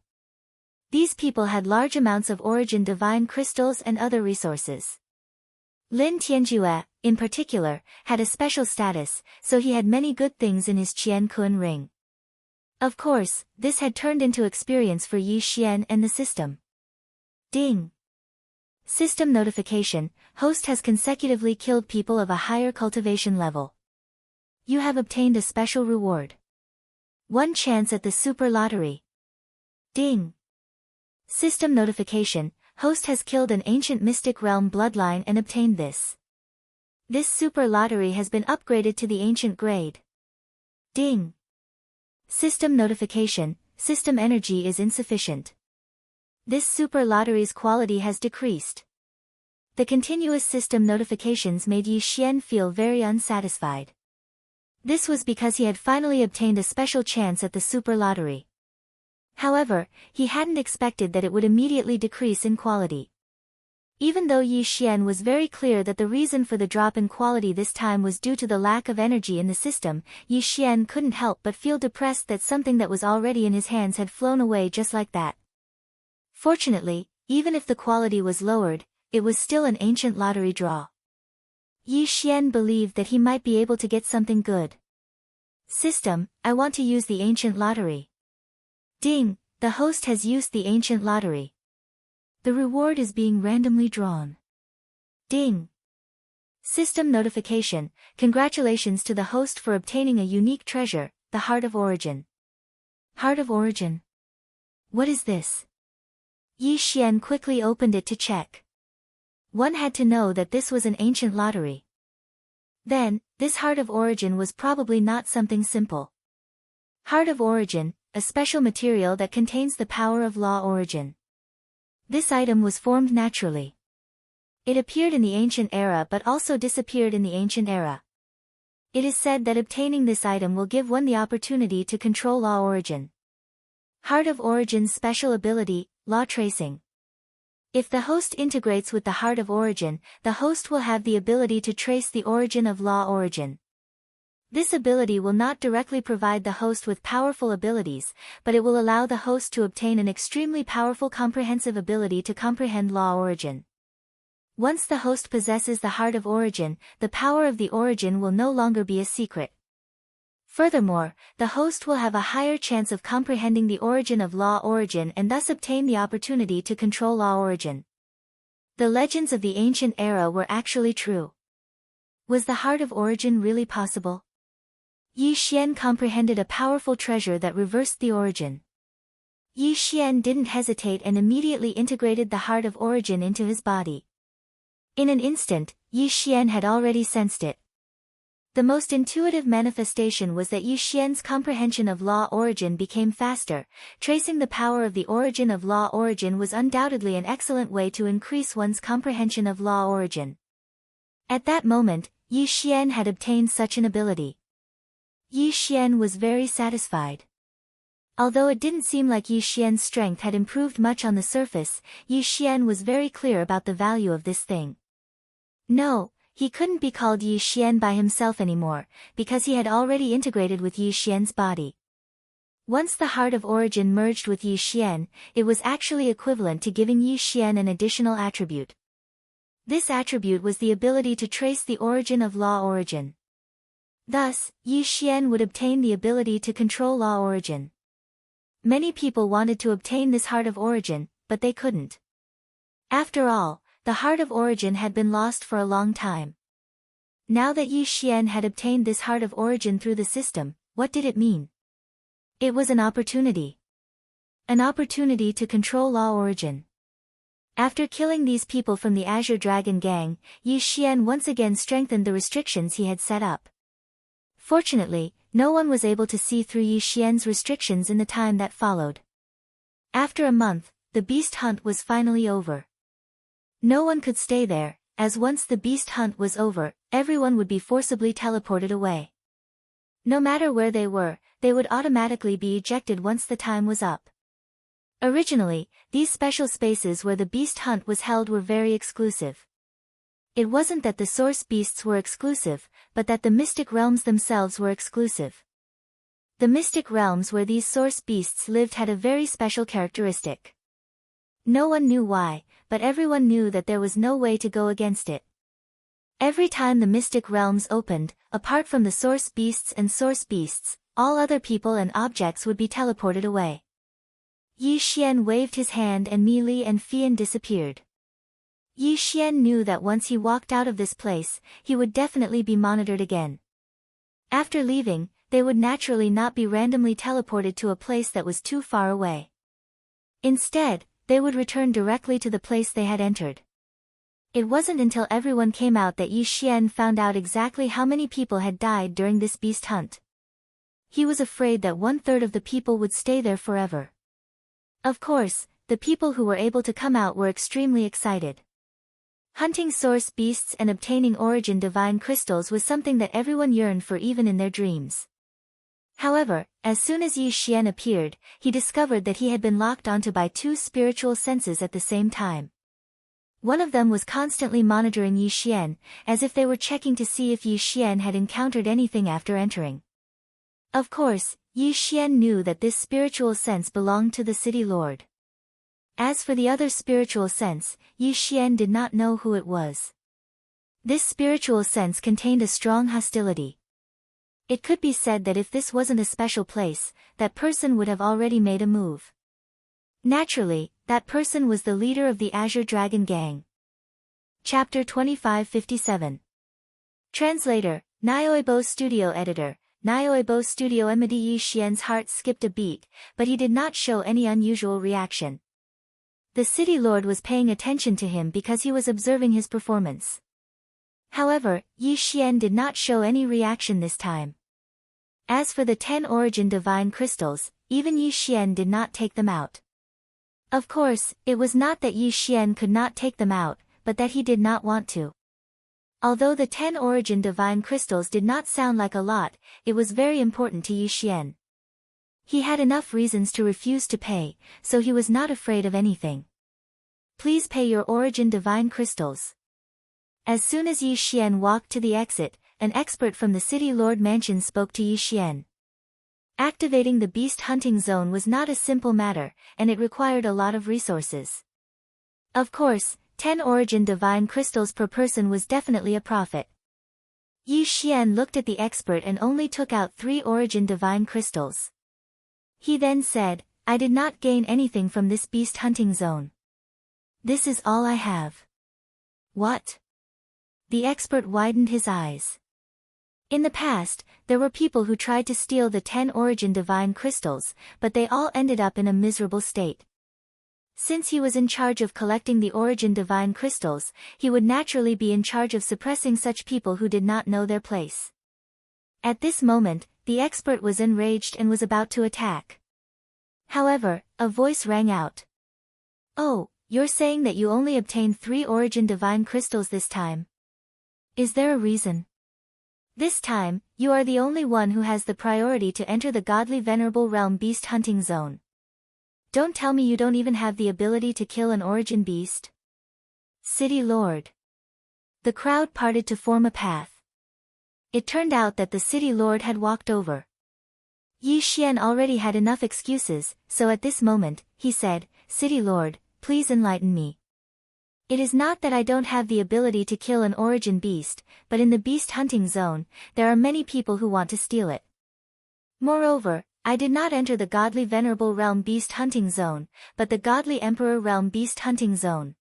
These people had large amounts of origin divine crystals and other resources. Lin Tianjue, in particular, had a special status, so he had many good things in his Qian Kun ring. Of course, this had turned into experience for Yi Xian and the system. Ding! System notification, host has consecutively killed people of a higher cultivation level. You have obtained a special reward. 1 chance at the Super Lottery. Ding! System notification, host has killed an ancient mystic realm bloodline and obtained this. This Super Lottery has been upgraded to the ancient grade. Ding! System notification, system energy is insufficient. This Super Lottery's quality has decreased. The continuous system notifications made Yi Xian feel very unsatisfied. This was because he had finally obtained a special chance at the Super Lottery. However, he hadn't expected that it would immediately decrease in quality. Even though Yi Xian was very clear that the reason for the drop in quality this time was due to the lack of energy in the system, Yi Xian couldn't help but feel depressed that something that was already in his hands had flown away just like that. Fortunately, even if the quality was lowered, it was still an ancient lottery draw. Yi Xian believed that he might be able to get something good. System, I want to use the ancient lottery. Ding, the host has used the ancient lottery. The reward is being randomly drawn. Ding! System notification, congratulations to the host for obtaining a unique treasure, the Heart of Origin. Heart of Origin? What is this? Yi Xian quickly opened it to check. One had to know that this was an ancient lottery. Then, this Heart of Origin was probably not something simple. Heart of Origin, a special material that contains the power of law origin. This item was formed naturally. It appeared in the ancient era but also disappeared in the ancient era. It is said that obtaining this item will give one the opportunity to control law origin. Heart of Origin's special ability, law tracing. If the host integrates with the Heart of Origin, the host will have the ability to trace the origin of law origin. This ability will not directly provide the host with powerful abilities, but it will allow the host to obtain an extremely powerful comprehensive ability to comprehend law origin. Once the host possesses the Heart of Origin, the power of the origin will no longer be a secret. Furthermore, the host will have a higher chance of comprehending the origin of law origin and thus obtain the opportunity to control law origin. The legends of the ancient era were actually true. Was the heart of origin really possible? Yi Xian comprehended a powerful treasure that reversed the origin. Yi Xian didn't hesitate and immediately integrated the heart of origin into his body. In an instant, Yi Xian had already sensed it. The most intuitive manifestation was that Yi Xian's comprehension of law origin became faster. Tracing the power of the origin of law origin was undoubtedly an excellent way to increase one's comprehension of law origin. At that moment, Yi Xian had obtained such an ability. Yi Xian was very satisfied. Although it didn't seem like Yi Xian's strength had improved much on the surface, Yi Xian was very clear about the value of this thing. No, he couldn't be called Yi Xian by himself anymore, because he had already integrated with Yi Xian's body. Once the heart of origin merged with Yi Xian, it was actually equivalent to giving Yi Xian an additional attribute. This attribute was the ability to trace the origin of law origin. Thus, Yi Xian would obtain the ability to control law origin. Many people wanted to obtain this heart of origin, but they couldn't. After all, the heart of origin had been lost for a long time. Now that Yi Xian had obtained this heart of origin through the system, what did it mean? It was an opportunity. An opportunity to control law origin. After killing these people from the Azure Dragon Gang, Yi Xian once again strengthened the restrictions he had set up. Fortunately, no one was able to see through Yi Xian's restrictions in the time that followed. After a month, the beast hunt was finally over. No one could stay there, as once the beast hunt was over, everyone would be forcibly teleported away. No matter where they were, they would automatically be ejected once the time was up. Originally, these special spaces where the beast hunt was held were very exclusive. It wasn't that the source beasts were exclusive, but that the mystic realms themselves were exclusive. The mystic realms where these source beasts lived had a very special characteristic. No one knew why, but everyone knew that there was no way to go against it. Every time the mystic realms opened, apart from the source beasts and source beasts, all other people and objects would be teleported away. Yi Xian waved his hand and Mi Li and Fian disappeared. Yi Xian knew that once he walked out of this place, he would definitely be monitored again. After leaving, they would naturally not be randomly teleported to a place that was too far away. Instead, they would return directly to the place they had entered. It wasn't until everyone came out that Yi Xian found out exactly how many people had died during this beast hunt. He was afraid that 1/3 of the people would stay there forever. Of course, the people who were able to come out were extremely excited. Hunting source beasts and obtaining origin divine crystals was something that everyone yearned for even in their dreams. However, as soon as Yi Xian appeared, he discovered that he had been locked onto by two spiritual senses at the same time. One of them was constantly monitoring Yi Xian, as if they were checking to see if Yi Xian had encountered anything after entering. Of course, Yi Xian knew that this spiritual sense belonged to the city lord. As for the other spiritual sense, Yi Xian did not know who it was. This spiritual sense contained a strong hostility. It could be said that if this wasn't a special place, that person would have already made a move. Naturally, that person was the leader of the Azure Dragon Gang. Chapter 2557. Translator, Nyoibo Studio Editor, Nyoibo Studio Emidi. Yi Xian's heart skipped a beat, but he did not show any unusual reaction. The city lord was paying attention to him because he was observing his performance. However, Yi Xian did not show any reaction this time. As for the 10 origin divine crystals, even Yi Xian did not take them out. Of course, it was not that Yi Xian could not take them out, but that he did not want to. Although the 10 origin divine crystals did not sound like a lot, it was very important to Yi Xian. He had enough reasons to refuse to pay, so he was not afraid of anything. Please pay your origin divine crystals. As soon as Yi Xian walked to the exit, an expert from the city lord mansion spoke to Yi Xian. Activating the beast hunting zone was not a simple matter, and it required a lot of resources. Of course, 10 origin divine crystals per person was definitely a profit. Yi Xian looked at the expert and only took out 3 origin divine crystals. He then said, I did not gain anything from this beast hunting zone. This is all I have. What? The expert widened his eyes. In the past, there were people who tried to steal the 10 origin divine crystals, but they all ended up in a miserable state. Since he was in charge of collecting the origin divine crystals, he would naturally be in charge of suppressing such people who did not know their place. At this moment, the expert was enraged and was about to attack. However, a voice rang out. Oh, you're saying that you only obtained 3 origin divine crystals this time? Is there a reason? This time, you are the only one who has the priority to enter the godly venerable realm beast hunting zone. Don't tell me you don't even have the ability to kill an origin beast. City Lord. The crowd parted to form a path. It turned out that the City Lord had walked over. Yi Xian already had enough excuses, so at this moment, he said, City Lord, please enlighten me. It is not that I don't have the ability to kill an origin beast, but in the beast hunting zone, there are many people who want to steal it. Moreover, I did not enter the godly venerable realm beast hunting zone, but the godly emperor realm beast hunting zone.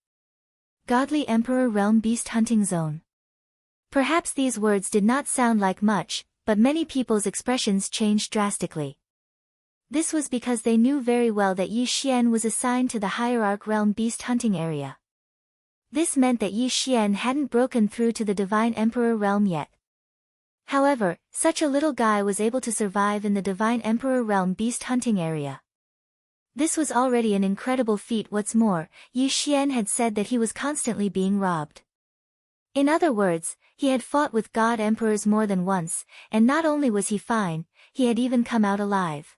Godly emperor realm beast hunting zone. Perhaps these words did not sound like much, but many people's expressions changed drastically. This was because they knew very well that Yi Xian was assigned to the hierarch realm beast hunting area. This meant that Yi Xian hadn't broken through to the Divine Emperor realm yet. However, such a little guy was able to survive in the Divine Emperor realm beast hunting area. This was already an incredible feat. What's more, Yi Xian had said that he was constantly being robbed. In other words, he had fought with God Emperors more than once, and not only was he fine, he had even come out alive.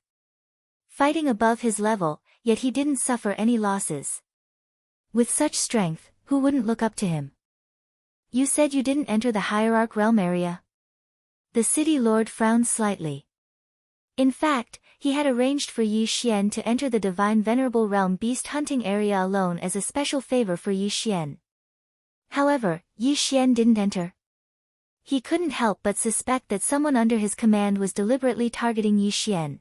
Fighting above his level, yet he didn't suffer any losses. With such strength, who wouldn't look up to him? You said you didn't enter the hierarch realm area? The City Lord frowned slightly. In fact, he had arranged for Yi Xian to enter the Divine Venerable Realm beast hunting area alone as a special favor for Yi Xian. However, Yi Xian didn't enter. He couldn't help but suspect that someone under his command was deliberately targeting Yi Xian.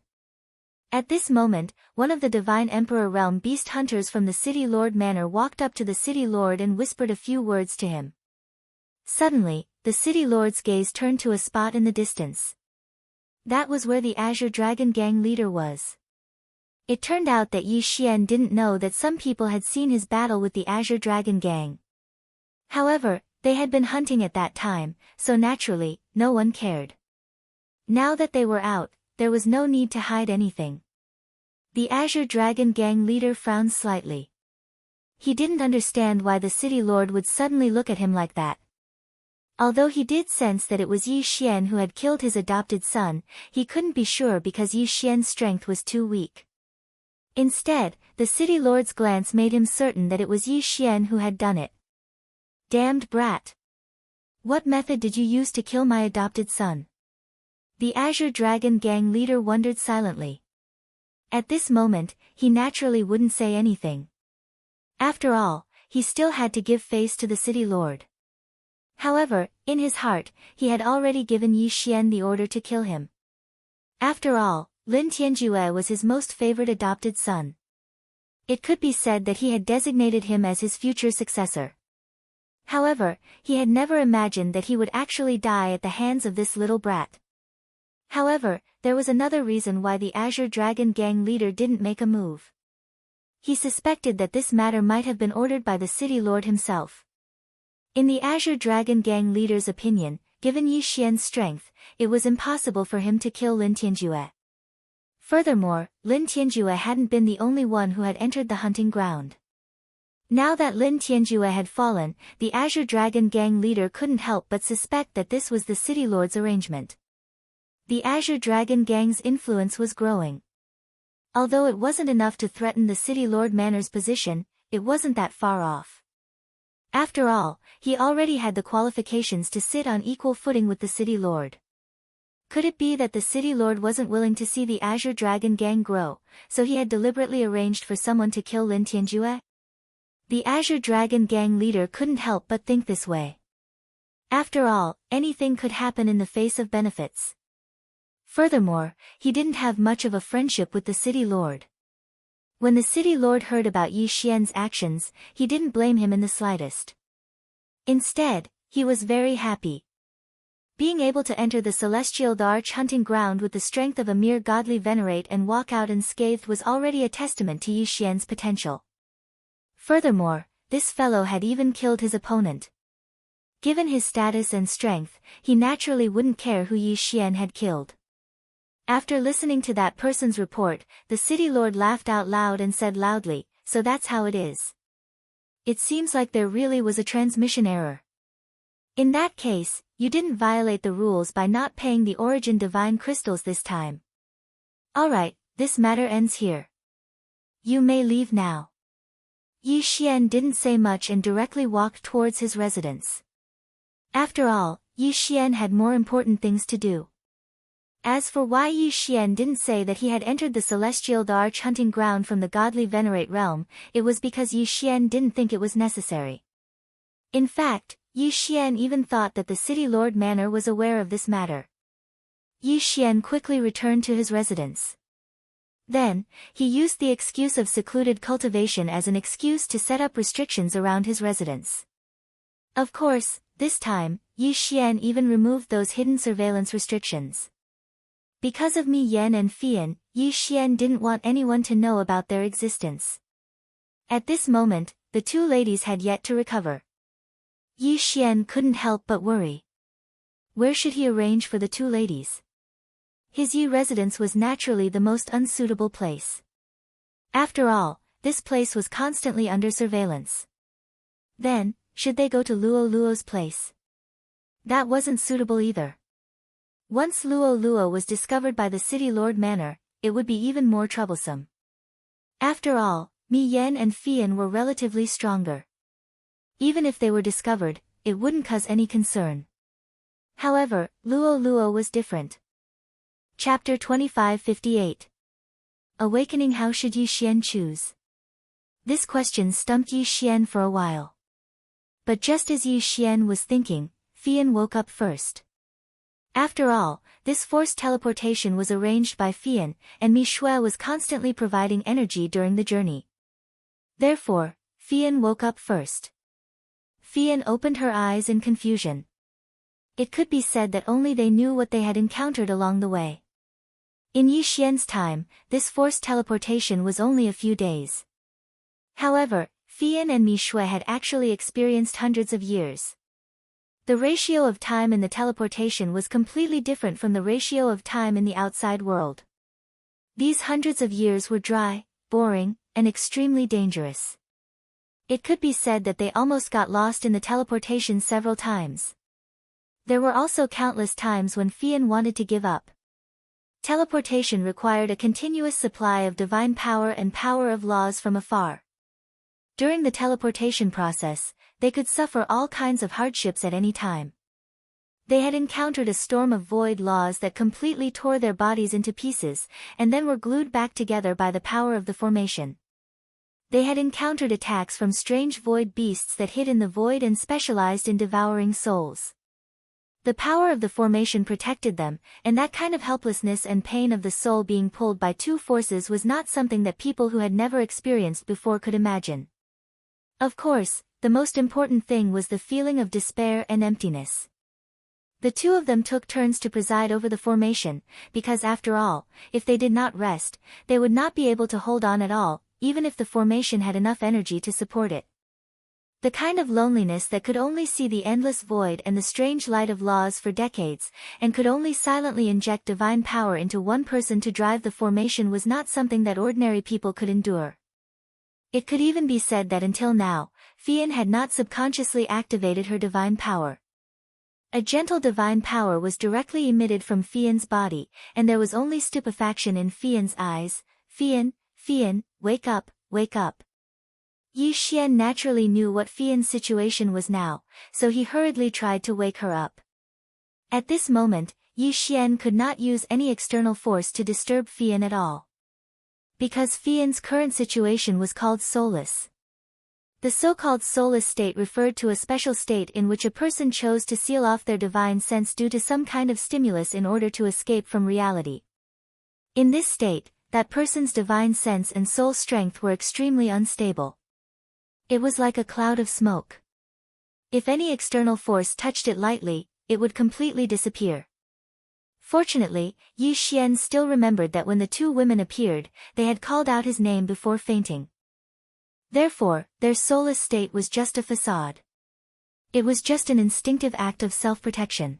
At this moment, one of the Divine Emperor Realm beast hunters from the City Lord Manor walked up to the City Lord and whispered a few words to him. Suddenly, the City Lord's gaze turned to a spot in the distance. That was where the Azure Dragon Gang leader was. It turned out that Yi Xian didn't know that some people had seen his battle with the Azure Dragon Gang. However, they had been hunting at that time, so naturally, no one cared. Now that they were out, there was no need to hide anything. The Azure Dragon Gang leader frowned slightly. He didn't understand why the City Lord would suddenly look at him like that. Although he did sense that it was Yi Xian who had killed his adopted son, he couldn't be sure because Yi Xian's strength was too weak. Instead, the City Lord's glance made him certain that it was Yi Xian who had done it. Damned brat! What method did you use to kill my adopted son? The Azure Dragon Gang leader wondered silently. At this moment, he naturally wouldn't say anything. After all, he still had to give face to the City Lord. However, in his heart, he had already given Yi Xian the order to kill him. After all, Lin Tianjue was his most favored adopted son. It could be said that he had designated him as his future successor. However, he had never imagined that he would actually die at the hands of this little brat. However, there was another reason why the Azure Dragon Gang leader didn't make a move. He suspected that this matter might have been ordered by the City Lord himself. In the Azure Dragon Gang leader's opinion, given Yi Xian's strength, it was impossible for him to kill Lin Tianjue. Furthermore, Lin Tianjue hadn't been the only one who had entered the hunting ground. Now that Lin Tianjue had fallen, the Azure Dragon Gang leader couldn't help but suspect that this was the City Lord's arrangement. The Azure Dragon Gang's influence was growing. Although it wasn't enough to threaten the City Lord Manor's position, it wasn't that far off. After all, he already had the qualifications to sit on equal footing with the City Lord. Could it be that the City Lord wasn't willing to see the Azure Dragon Gang grow, so he had deliberately arranged for someone to kill Lin Tianjue? The Azure Dragon Gang leader couldn't help but think this way. After all, anything could happen in the face of benefits. Furthermore, he didn't have much of a friendship with the city lord. When the city lord heard about Yi Xian's actions, he didn't blame him in the slightest. Instead, he was very happy. Being able to enter the celestial arch hunting ground with the strength of a mere godly venerate and walk out unscathed was already a testament to Yi Xian's potential. Furthermore, this fellow had even killed his opponent. Given his status and strength, he naturally wouldn't care who Yi Xian had killed. After listening to that person's report, the city lord laughed out loud and said loudly, "So that's how it is. It seems like there really was a transmission error. In that case, you didn't violate the rules by not paying the origin divine crystals this time. Alright, this matter ends here. You may leave now." Yi Xian didn't say much and directly walked towards his residence. After all, Yi Xian had more important things to do. As for why Yi Xian didn't say that he had entered the celestial arch hunting ground from the godly venerate realm, it was because Yi Xian didn't think it was necessary. In fact, Yi Xian even thought that the city lord manor was aware of this matter. Yi Xian quickly returned to his residence. Then, he used the excuse of secluded cultivation as an excuse to set up restrictions around his residence. Of course, this time, Yi Xian even removed those hidden surveillance restrictions. Because of Mi Yan and Fian, Yi Xian didn't want anyone to know about their existence. At this moment, the two ladies had yet to recover. Yi Xian couldn't help but worry. Where should he arrange for the two ladies? His Yi residence was naturally the most unsuitable place. After all, this place was constantly under surveillance. Then, should they go to Luo Luo's place? That wasn't suitable either. Once Luo Luo was discovered by the city lord manor, it would be even more troublesome. After all, Mi Yan and Fian were relatively stronger. Even if they were discovered, it wouldn't cause any concern. However, Luo Luo was different. Chapter 2558. Awakening. How should Yi Xian choose? This question stumped Yi Xian for a while. But just as Yi Xian was thinking, Fian woke up first. After all, this forced teleportation was arranged by Fian, and Mi Shui was constantly providing energy during the journey. Therefore, Fian woke up first. Fian opened her eyes in confusion. It could be said that only they knew what they had encountered along the way. In Yi Xian's time, this forced teleportation was only a few days. However, Fian and Mi Shui had actually experienced hundreds of years. The ratio of time in the teleportation was completely different from the ratio of time in the outside world. These hundreds of years were dry, boring, and extremely dangerous. It could be said that they almost got lost in the teleportation several times. There were also countless times when Fian wanted to give up. Teleportation required a continuous supply of divine power and power of laws from afar. During the teleportation process, they could suffer all kinds of hardships at any time. They had encountered a storm of void laws that completely tore their bodies into pieces, and then were glued back together by the power of the formation. They had encountered attacks from strange void beasts that hid in the void and specialized in devouring souls. The power of the formation protected them, and that kind of helplessness and pain of the soul being pulled by two forces was not something that people who had never experienced before could imagine. Of course, the most important thing was the feeling of despair and emptiness. The two of them took turns to preside over the formation, because after all, if they did not rest, they would not be able to hold on at all, even if the formation had enough energy to support it. The kind of loneliness that could only see the endless void and the strange light of laws for decades, and could only silently inject divine power into one person to drive the formation was not something that ordinary people could endure. It could even be said that until now, Fian had not subconsciously activated her divine power. A gentle divine power was directly emitted from Fian's body, and there was only stupefaction in Fian's eyes. Fian, wake up, wake up. Yi Xian naturally knew what Fian's situation was now, so he hurriedly tried to wake her up. At this moment, Yi Xian could not use any external force to disturb Fian at all. Because Fian's current situation was called soulless. The so-called soulless state referred to a special state in which a person chose to seal off their divine sense due to some kind of stimulus in order to escape from reality. In this state, that person's divine sense and soul strength were extremely unstable. It was like a cloud of smoke. If any external force touched it lightly, it would completely disappear. Fortunately, Yi Xian still remembered that when the two women appeared, they had called out his name before fainting. Therefore, their soulless state was just a facade. It was just an instinctive act of self-protection.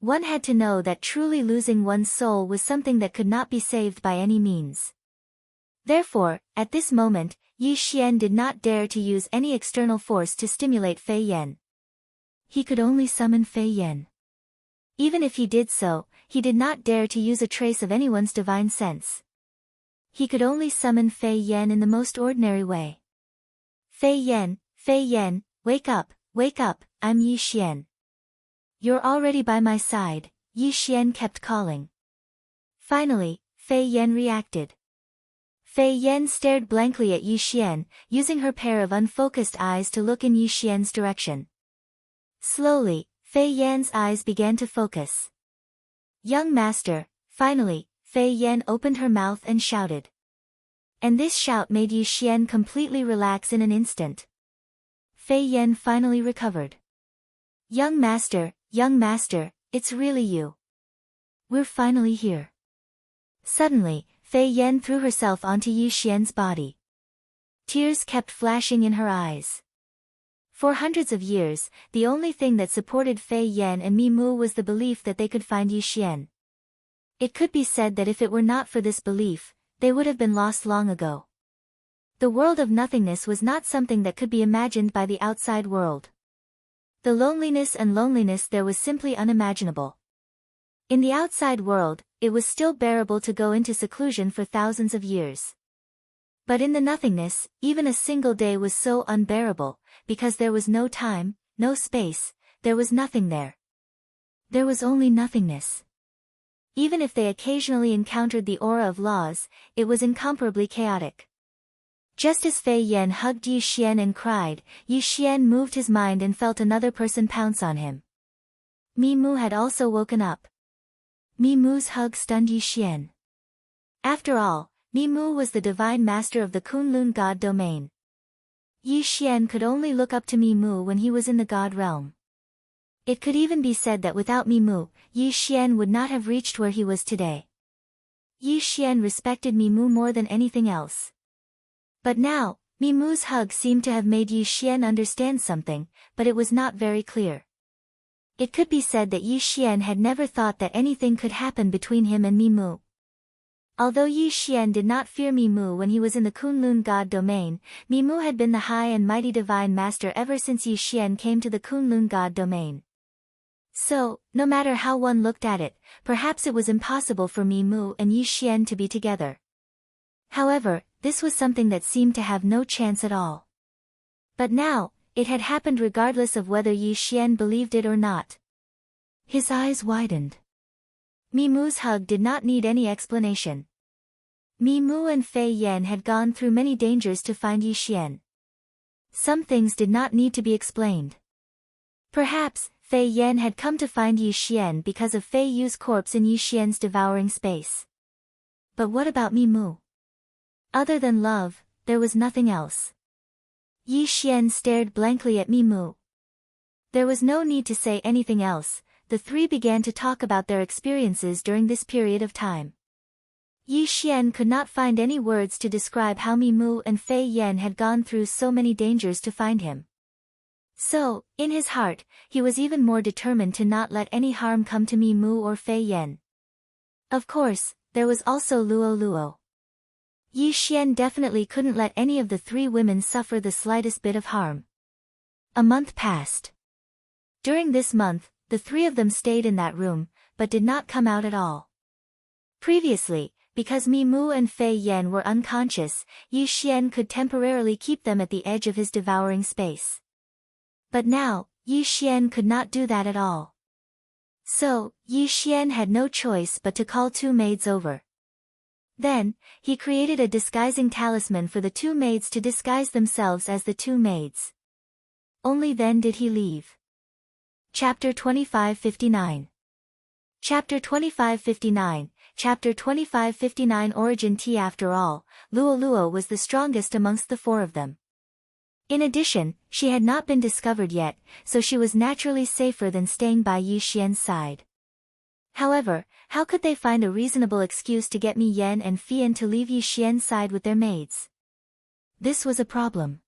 One had to know that truly losing one's soul was something that could not be saved by any means. Therefore, at this moment, Yi Xian did not dare to use any external force to stimulate Fei Yan. He could only summon Fei Yan. Even if he did so, he did not dare to use a trace of anyone's divine sense. He could only summon Fei Yan in the most ordinary way. Fei Yan, wake up, I'm Yi Xian. You're already by my side, Yi Xian kept calling. Finally, Fei Yan reacted. Fei Yan stared blankly at Yi Xian, using her pair of unfocused eyes to look in Yi Xian's direction. Slowly, Fei Yan's eyes began to focus. Young master, finally, Fei Yan opened her mouth and shouted. And this shout made Yi Xian completely relax in an instant. Fei Yan finally recovered. Young master, it's really you. We're finally here. Suddenly, Fei Yan threw herself onto Yi Xian's body. Tears kept flashing in her eyes. For hundreds of years, the only thing that supported Fei Yan and Mi Mu was the belief that they could find Yi Xian. It could be said that if it were not for this belief, they would have been lost long ago. The world of nothingness was not something that could be imagined by the outside world. The loneliness there was simply unimaginable. In the outside world, it was still bearable to go into seclusion for thousands of years. But in the nothingness, even a single day was so unbearable, because there was no time, no space, there was nothing there. There was only nothingness. Even if they occasionally encountered the aura of laws, it was incomparably chaotic. Just as Fei Yan hugged Yi Xian and cried, Yi Xian moved his mind and felt another person pounce on him. Mi Mu had also woken up. Mi Mu's hug stunned Yi Xian. After all, Mi Mu was the divine master of the Kunlun god domain. Yi Xian could only look up to Mi Mu when he was in the god realm. It could even be said that without Mi Mu, Yi Xian would not have reached where he was today. Yi Xian respected Mi Mu more than anything else. But now, Mi Mu's hug seemed to have made Yi Xian understand something, but it was not very clear. It could be said that Yi Xian had never thought that anything could happen between him and Mi Mu. Although Yi Xian did not fear Mi Mu when he was in the Kunlun god domain, Mi Mu had been the high and mighty divine master ever since Yi Xian came to the Kunlun god domain. So, no matter how one looked at it, perhaps it was impossible for Mi Mu and Yi Xian to be together. However, this was something that seemed to have no chance at all. But now, it had happened regardless of whether Yi Xian believed it or not. His eyes widened. Mi Mu's hug did not need any explanation. Mi Mu and Fei Yan had gone through many dangers to find Yi Xian. Some things did not need to be explained. Perhaps, Fei Yan had come to find Yi Xian because of Fei Yu's corpse in Yi Xian's devouring space. But what about Mi Mu? Other than love, there was nothing else. Yi Xian stared blankly at Mi Mu. There was no need to say anything else. The three began to talk about their experiences during this period of time. Yi Xian could not find any words to describe how Mi Mu and Fei Yan had gone through so many dangers to find him. So, in his heart, he was even more determined to not let any harm come to Mi Mu or Fei Yan. Of course, there was also Luo Luo. Yi Xian definitely couldn't let any of the three women suffer the slightest bit of harm. A month passed. During this month, the three of them stayed in that room, but did not come out at all. Previously, because Mi Mu and Fei Yan were unconscious, Yi Xian could temporarily keep them at the edge of his devouring space. But now, Yi Xian could not do that at all. So, Yi Xian had no choice but to call two maids over. Then, he created a disguising talisman for the two maids to disguise themselves as the two maids. Only then did he leave. Chapter 2559. Chapter 2559, Chapter 2559 Origin Tea. After all, Luo was the strongest amongst the four of them. In addition, she had not been discovered yet, so she was naturally safer than staying by Yi Xian's side. However, how could they find a reasonable excuse to get Mi Yan and Fian to leave Yi Xian's side with their maids? This was a problem.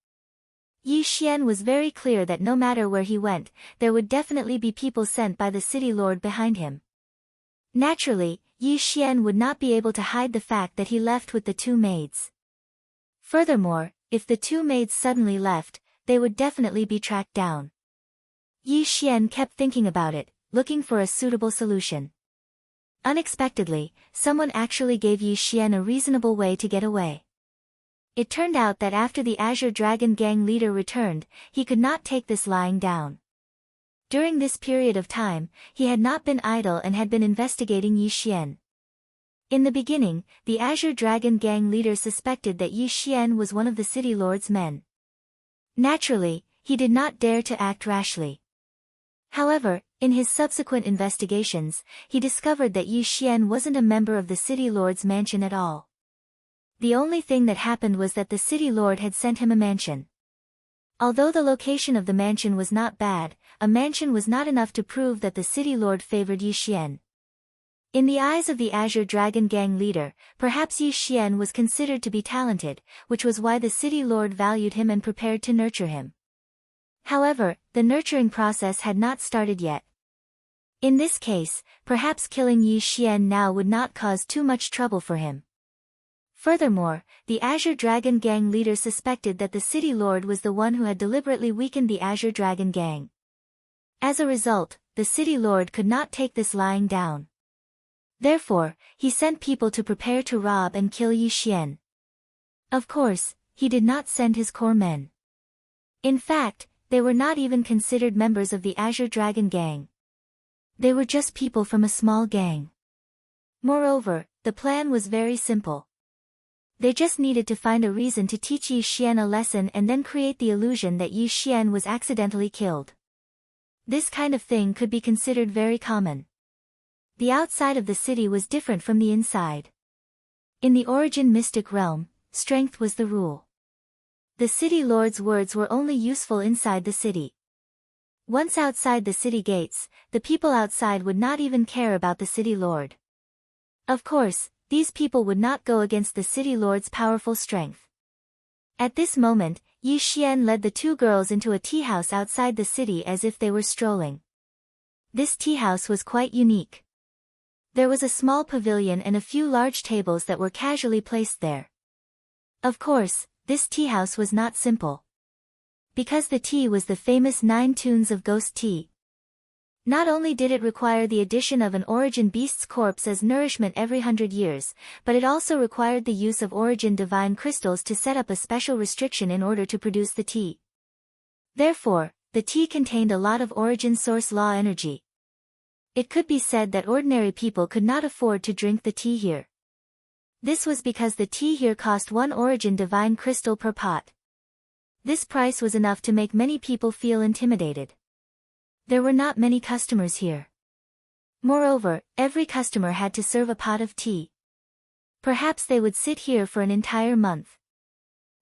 Yi Xian was very clear that no matter where he went, there would definitely be people sent by the city lord behind him. Naturally, Yi Xian would not be able to hide the fact that he left with the two maids. Furthermore, if the two maids suddenly left, they would definitely be tracked down. Yi Xian kept thinking about it, looking for a suitable solution. Unexpectedly, someone actually gave Yi Xian a reasonable way to get away. It turned out that after the Azure Dragon Gang leader returned, he could not take this lying down. During this period of time, he had not been idle and had been investigating Yi Xian. In the beginning, the Azure Dragon Gang leader suspected that Yi Xian was one of the city lord's men. Naturally, he did not dare to act rashly. However, in his subsequent investigations, he discovered that Yi Xian wasn't a member of the city lord's mansion at all. The only thing that happened was that the city lord had sent him a mansion. Although the location of the mansion was not bad, a mansion was not enough to prove that the city lord favored Yi Xian. In the eyes of the Azure Dragon Gang leader, perhaps Yi Xian was considered to be talented, which was why the city lord valued him and prepared to nurture him. However, the nurturing process had not started yet. In this case, perhaps killing Yi Xian now would not cause too much trouble for him. Furthermore, the Azure Dragon Gang leader suspected that the city lord was the one who had deliberately weakened the Azure Dragon Gang. As a result, the city lord could not take this lying down. Therefore, he sent people to prepare to rob and kill Yi Xian. Of course, he did not send his core men. In fact, they were not even considered members of the Azure Dragon Gang. They were just people from a small gang. Moreover, the plan was very simple. They just needed to find a reason to teach Yi Xian a lesson and then create the illusion that Yi Xian was accidentally killed. This kind of thing could be considered very common. The outside of the city was different from the inside. In the Origin mystic realm, strength was the rule. The city lord's words were only useful inside the city. Once outside the city gates, the people outside would not even care about the city lord. Of course, these people would not go against the city lord's powerful strength. At this moment, Yi Xian led the two girls into a tea house outside the city as if they were strolling. This tea house was quite unique. There was a small pavilion and a few large tables that were casually placed there. Of course, this tea house was not simple. Because the tea was the famous 9 tunes of ghost tea. Not only did it require the addition of an origin beast's corpse as nourishment every 100 years, but it also required the use of origin divine crystals to set up a special restriction in order to produce the tea. Therefore, the tea contained a lot of origin source law energy. It could be said that ordinary people could not afford to drink the tea here. This was because the tea here cost 1 origin divine crystal per pot. This price was enough to make many people feel intimidated. There were not many customers here. Moreover, every customer had to serve a pot of tea. Perhaps they would sit here for an entire month.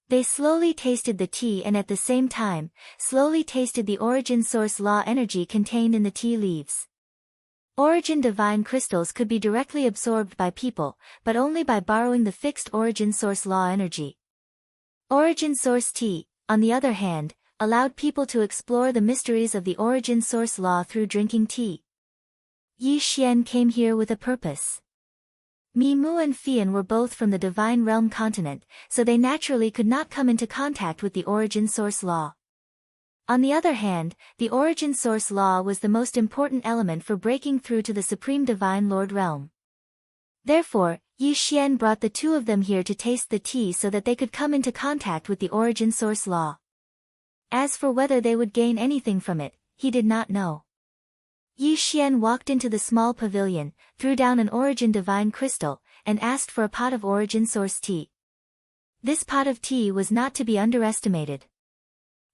They slowly tasted the tea and at the same time, slowly tasted the origin source law energy contained in the tea leaves. Origin divine crystals could be directly absorbed by people, but only by borrowing the fixed origin source law energy. Origin source tea, on the other hand, allowed people to explore the mysteries of the origin source law through drinking tea. Yi Xian came here with a purpose. Mi Mu and Fian were both from the Divine Realm continent, so they naturally could not come into contact with the origin source law. On the other hand, the origin source law was the most important element for breaking through to the Supreme Divine Lord Realm. Therefore, Yi Xian brought the two of them here to taste the tea so that they could come into contact with the origin source law. As for whether they would gain anything from it, he did not know. Yi Xian walked into the small pavilion, threw down an origin divine crystal, and asked for a pot of origin source tea. This pot of tea was not to be underestimated.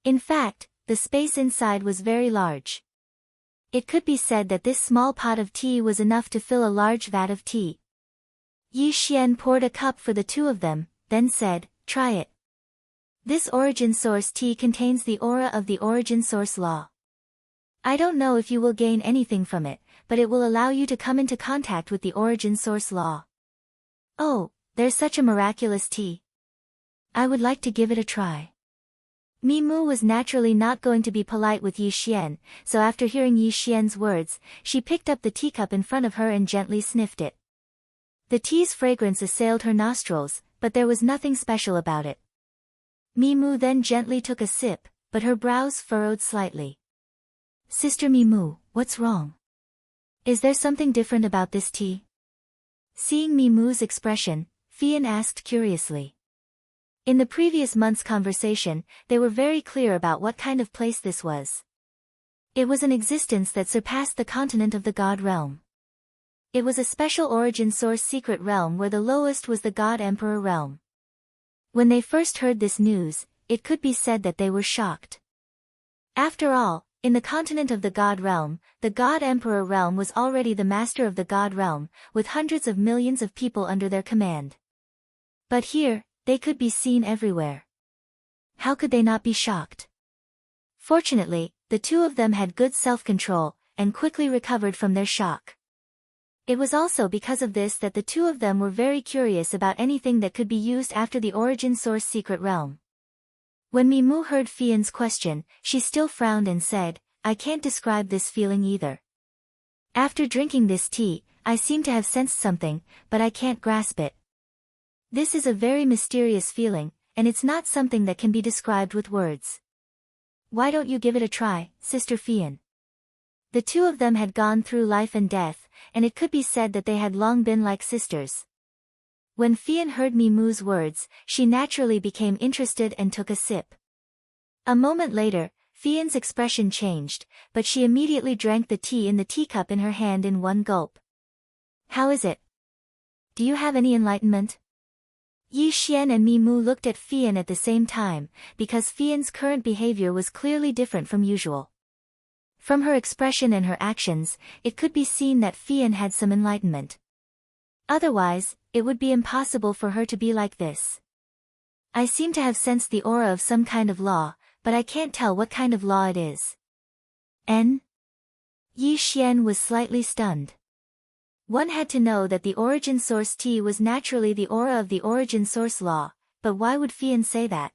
In fact, the space inside was very large. It could be said that this small pot of tea was enough to fill a large vat of tea. Yi Xian poured a cup for the two of them, then said, "Try it. This origin source tea contains the aura of the origin source law. I don't know if you will gain anything from it, but it will allow you to come into contact with the origin source law." "Oh, there's such a miraculous tea. I would like to give it a try." Mimu was naturally not going to be polite with Yi Xian, so after hearing Yi Xian's words, she picked up the teacup in front of her and gently sniffed it. The tea's fragrance assailed her nostrils, but there was nothing special about it. Mimu then gently took a sip, but her brows furrowed slightly. "Sister Mimu, what's wrong? Is there something different about this tea?" Seeing Mimu's expression, Fian asked curiously. In the previous month's conversation, they were very clear about what kind of place this was. It was an existence that surpassed the continent of the God realm. It was a special origin source secret realm where the lowest was the God Emperor realm. When they first heard this news, it could be said that they were shocked. After all, in the continent of the God realm, the God Emperor realm was already the master of the God realm, with hundreds of millions of people under their command. But here, they could be seen everywhere. How could they not be shocked? Fortunately, the two of them had good self-control, and quickly recovered from their shock. It was also because of this that the two of them were very curious about anything that could be used after the origin source secret realm. When Mimu heard Fian's question, she still frowned and said, "I can't describe this feeling either. After drinking this tea, I seem to have sensed something, but I can't grasp it. This is a very mysterious feeling, and it's not something that can be described with words. Why don't you give it a try, Sister Fian?" The two of them had gone through life and death, and it could be said that they had long been like sisters. When Fian heard Mimu's words, she naturally became interested and took a sip. A moment later, Fian's expression changed, but she immediately drank the tea in the teacup in her hand in one gulp. "How is it? Do you have any enlightenment?" Yi Xian and Mimu looked at Fian at the same time, because Fian's current behavior was clearly different from usual. From her expression and her actions, it could be seen that Fian had some enlightenment. Otherwise, it would be impossible for her to be like this. "I seem to have sensed the aura of some kind of law, but I can't tell what kind of law it is." N? Yi Xian was slightly stunned. One had to know that the origin source tea was naturally the aura of the origin source law, but why would Fian say that?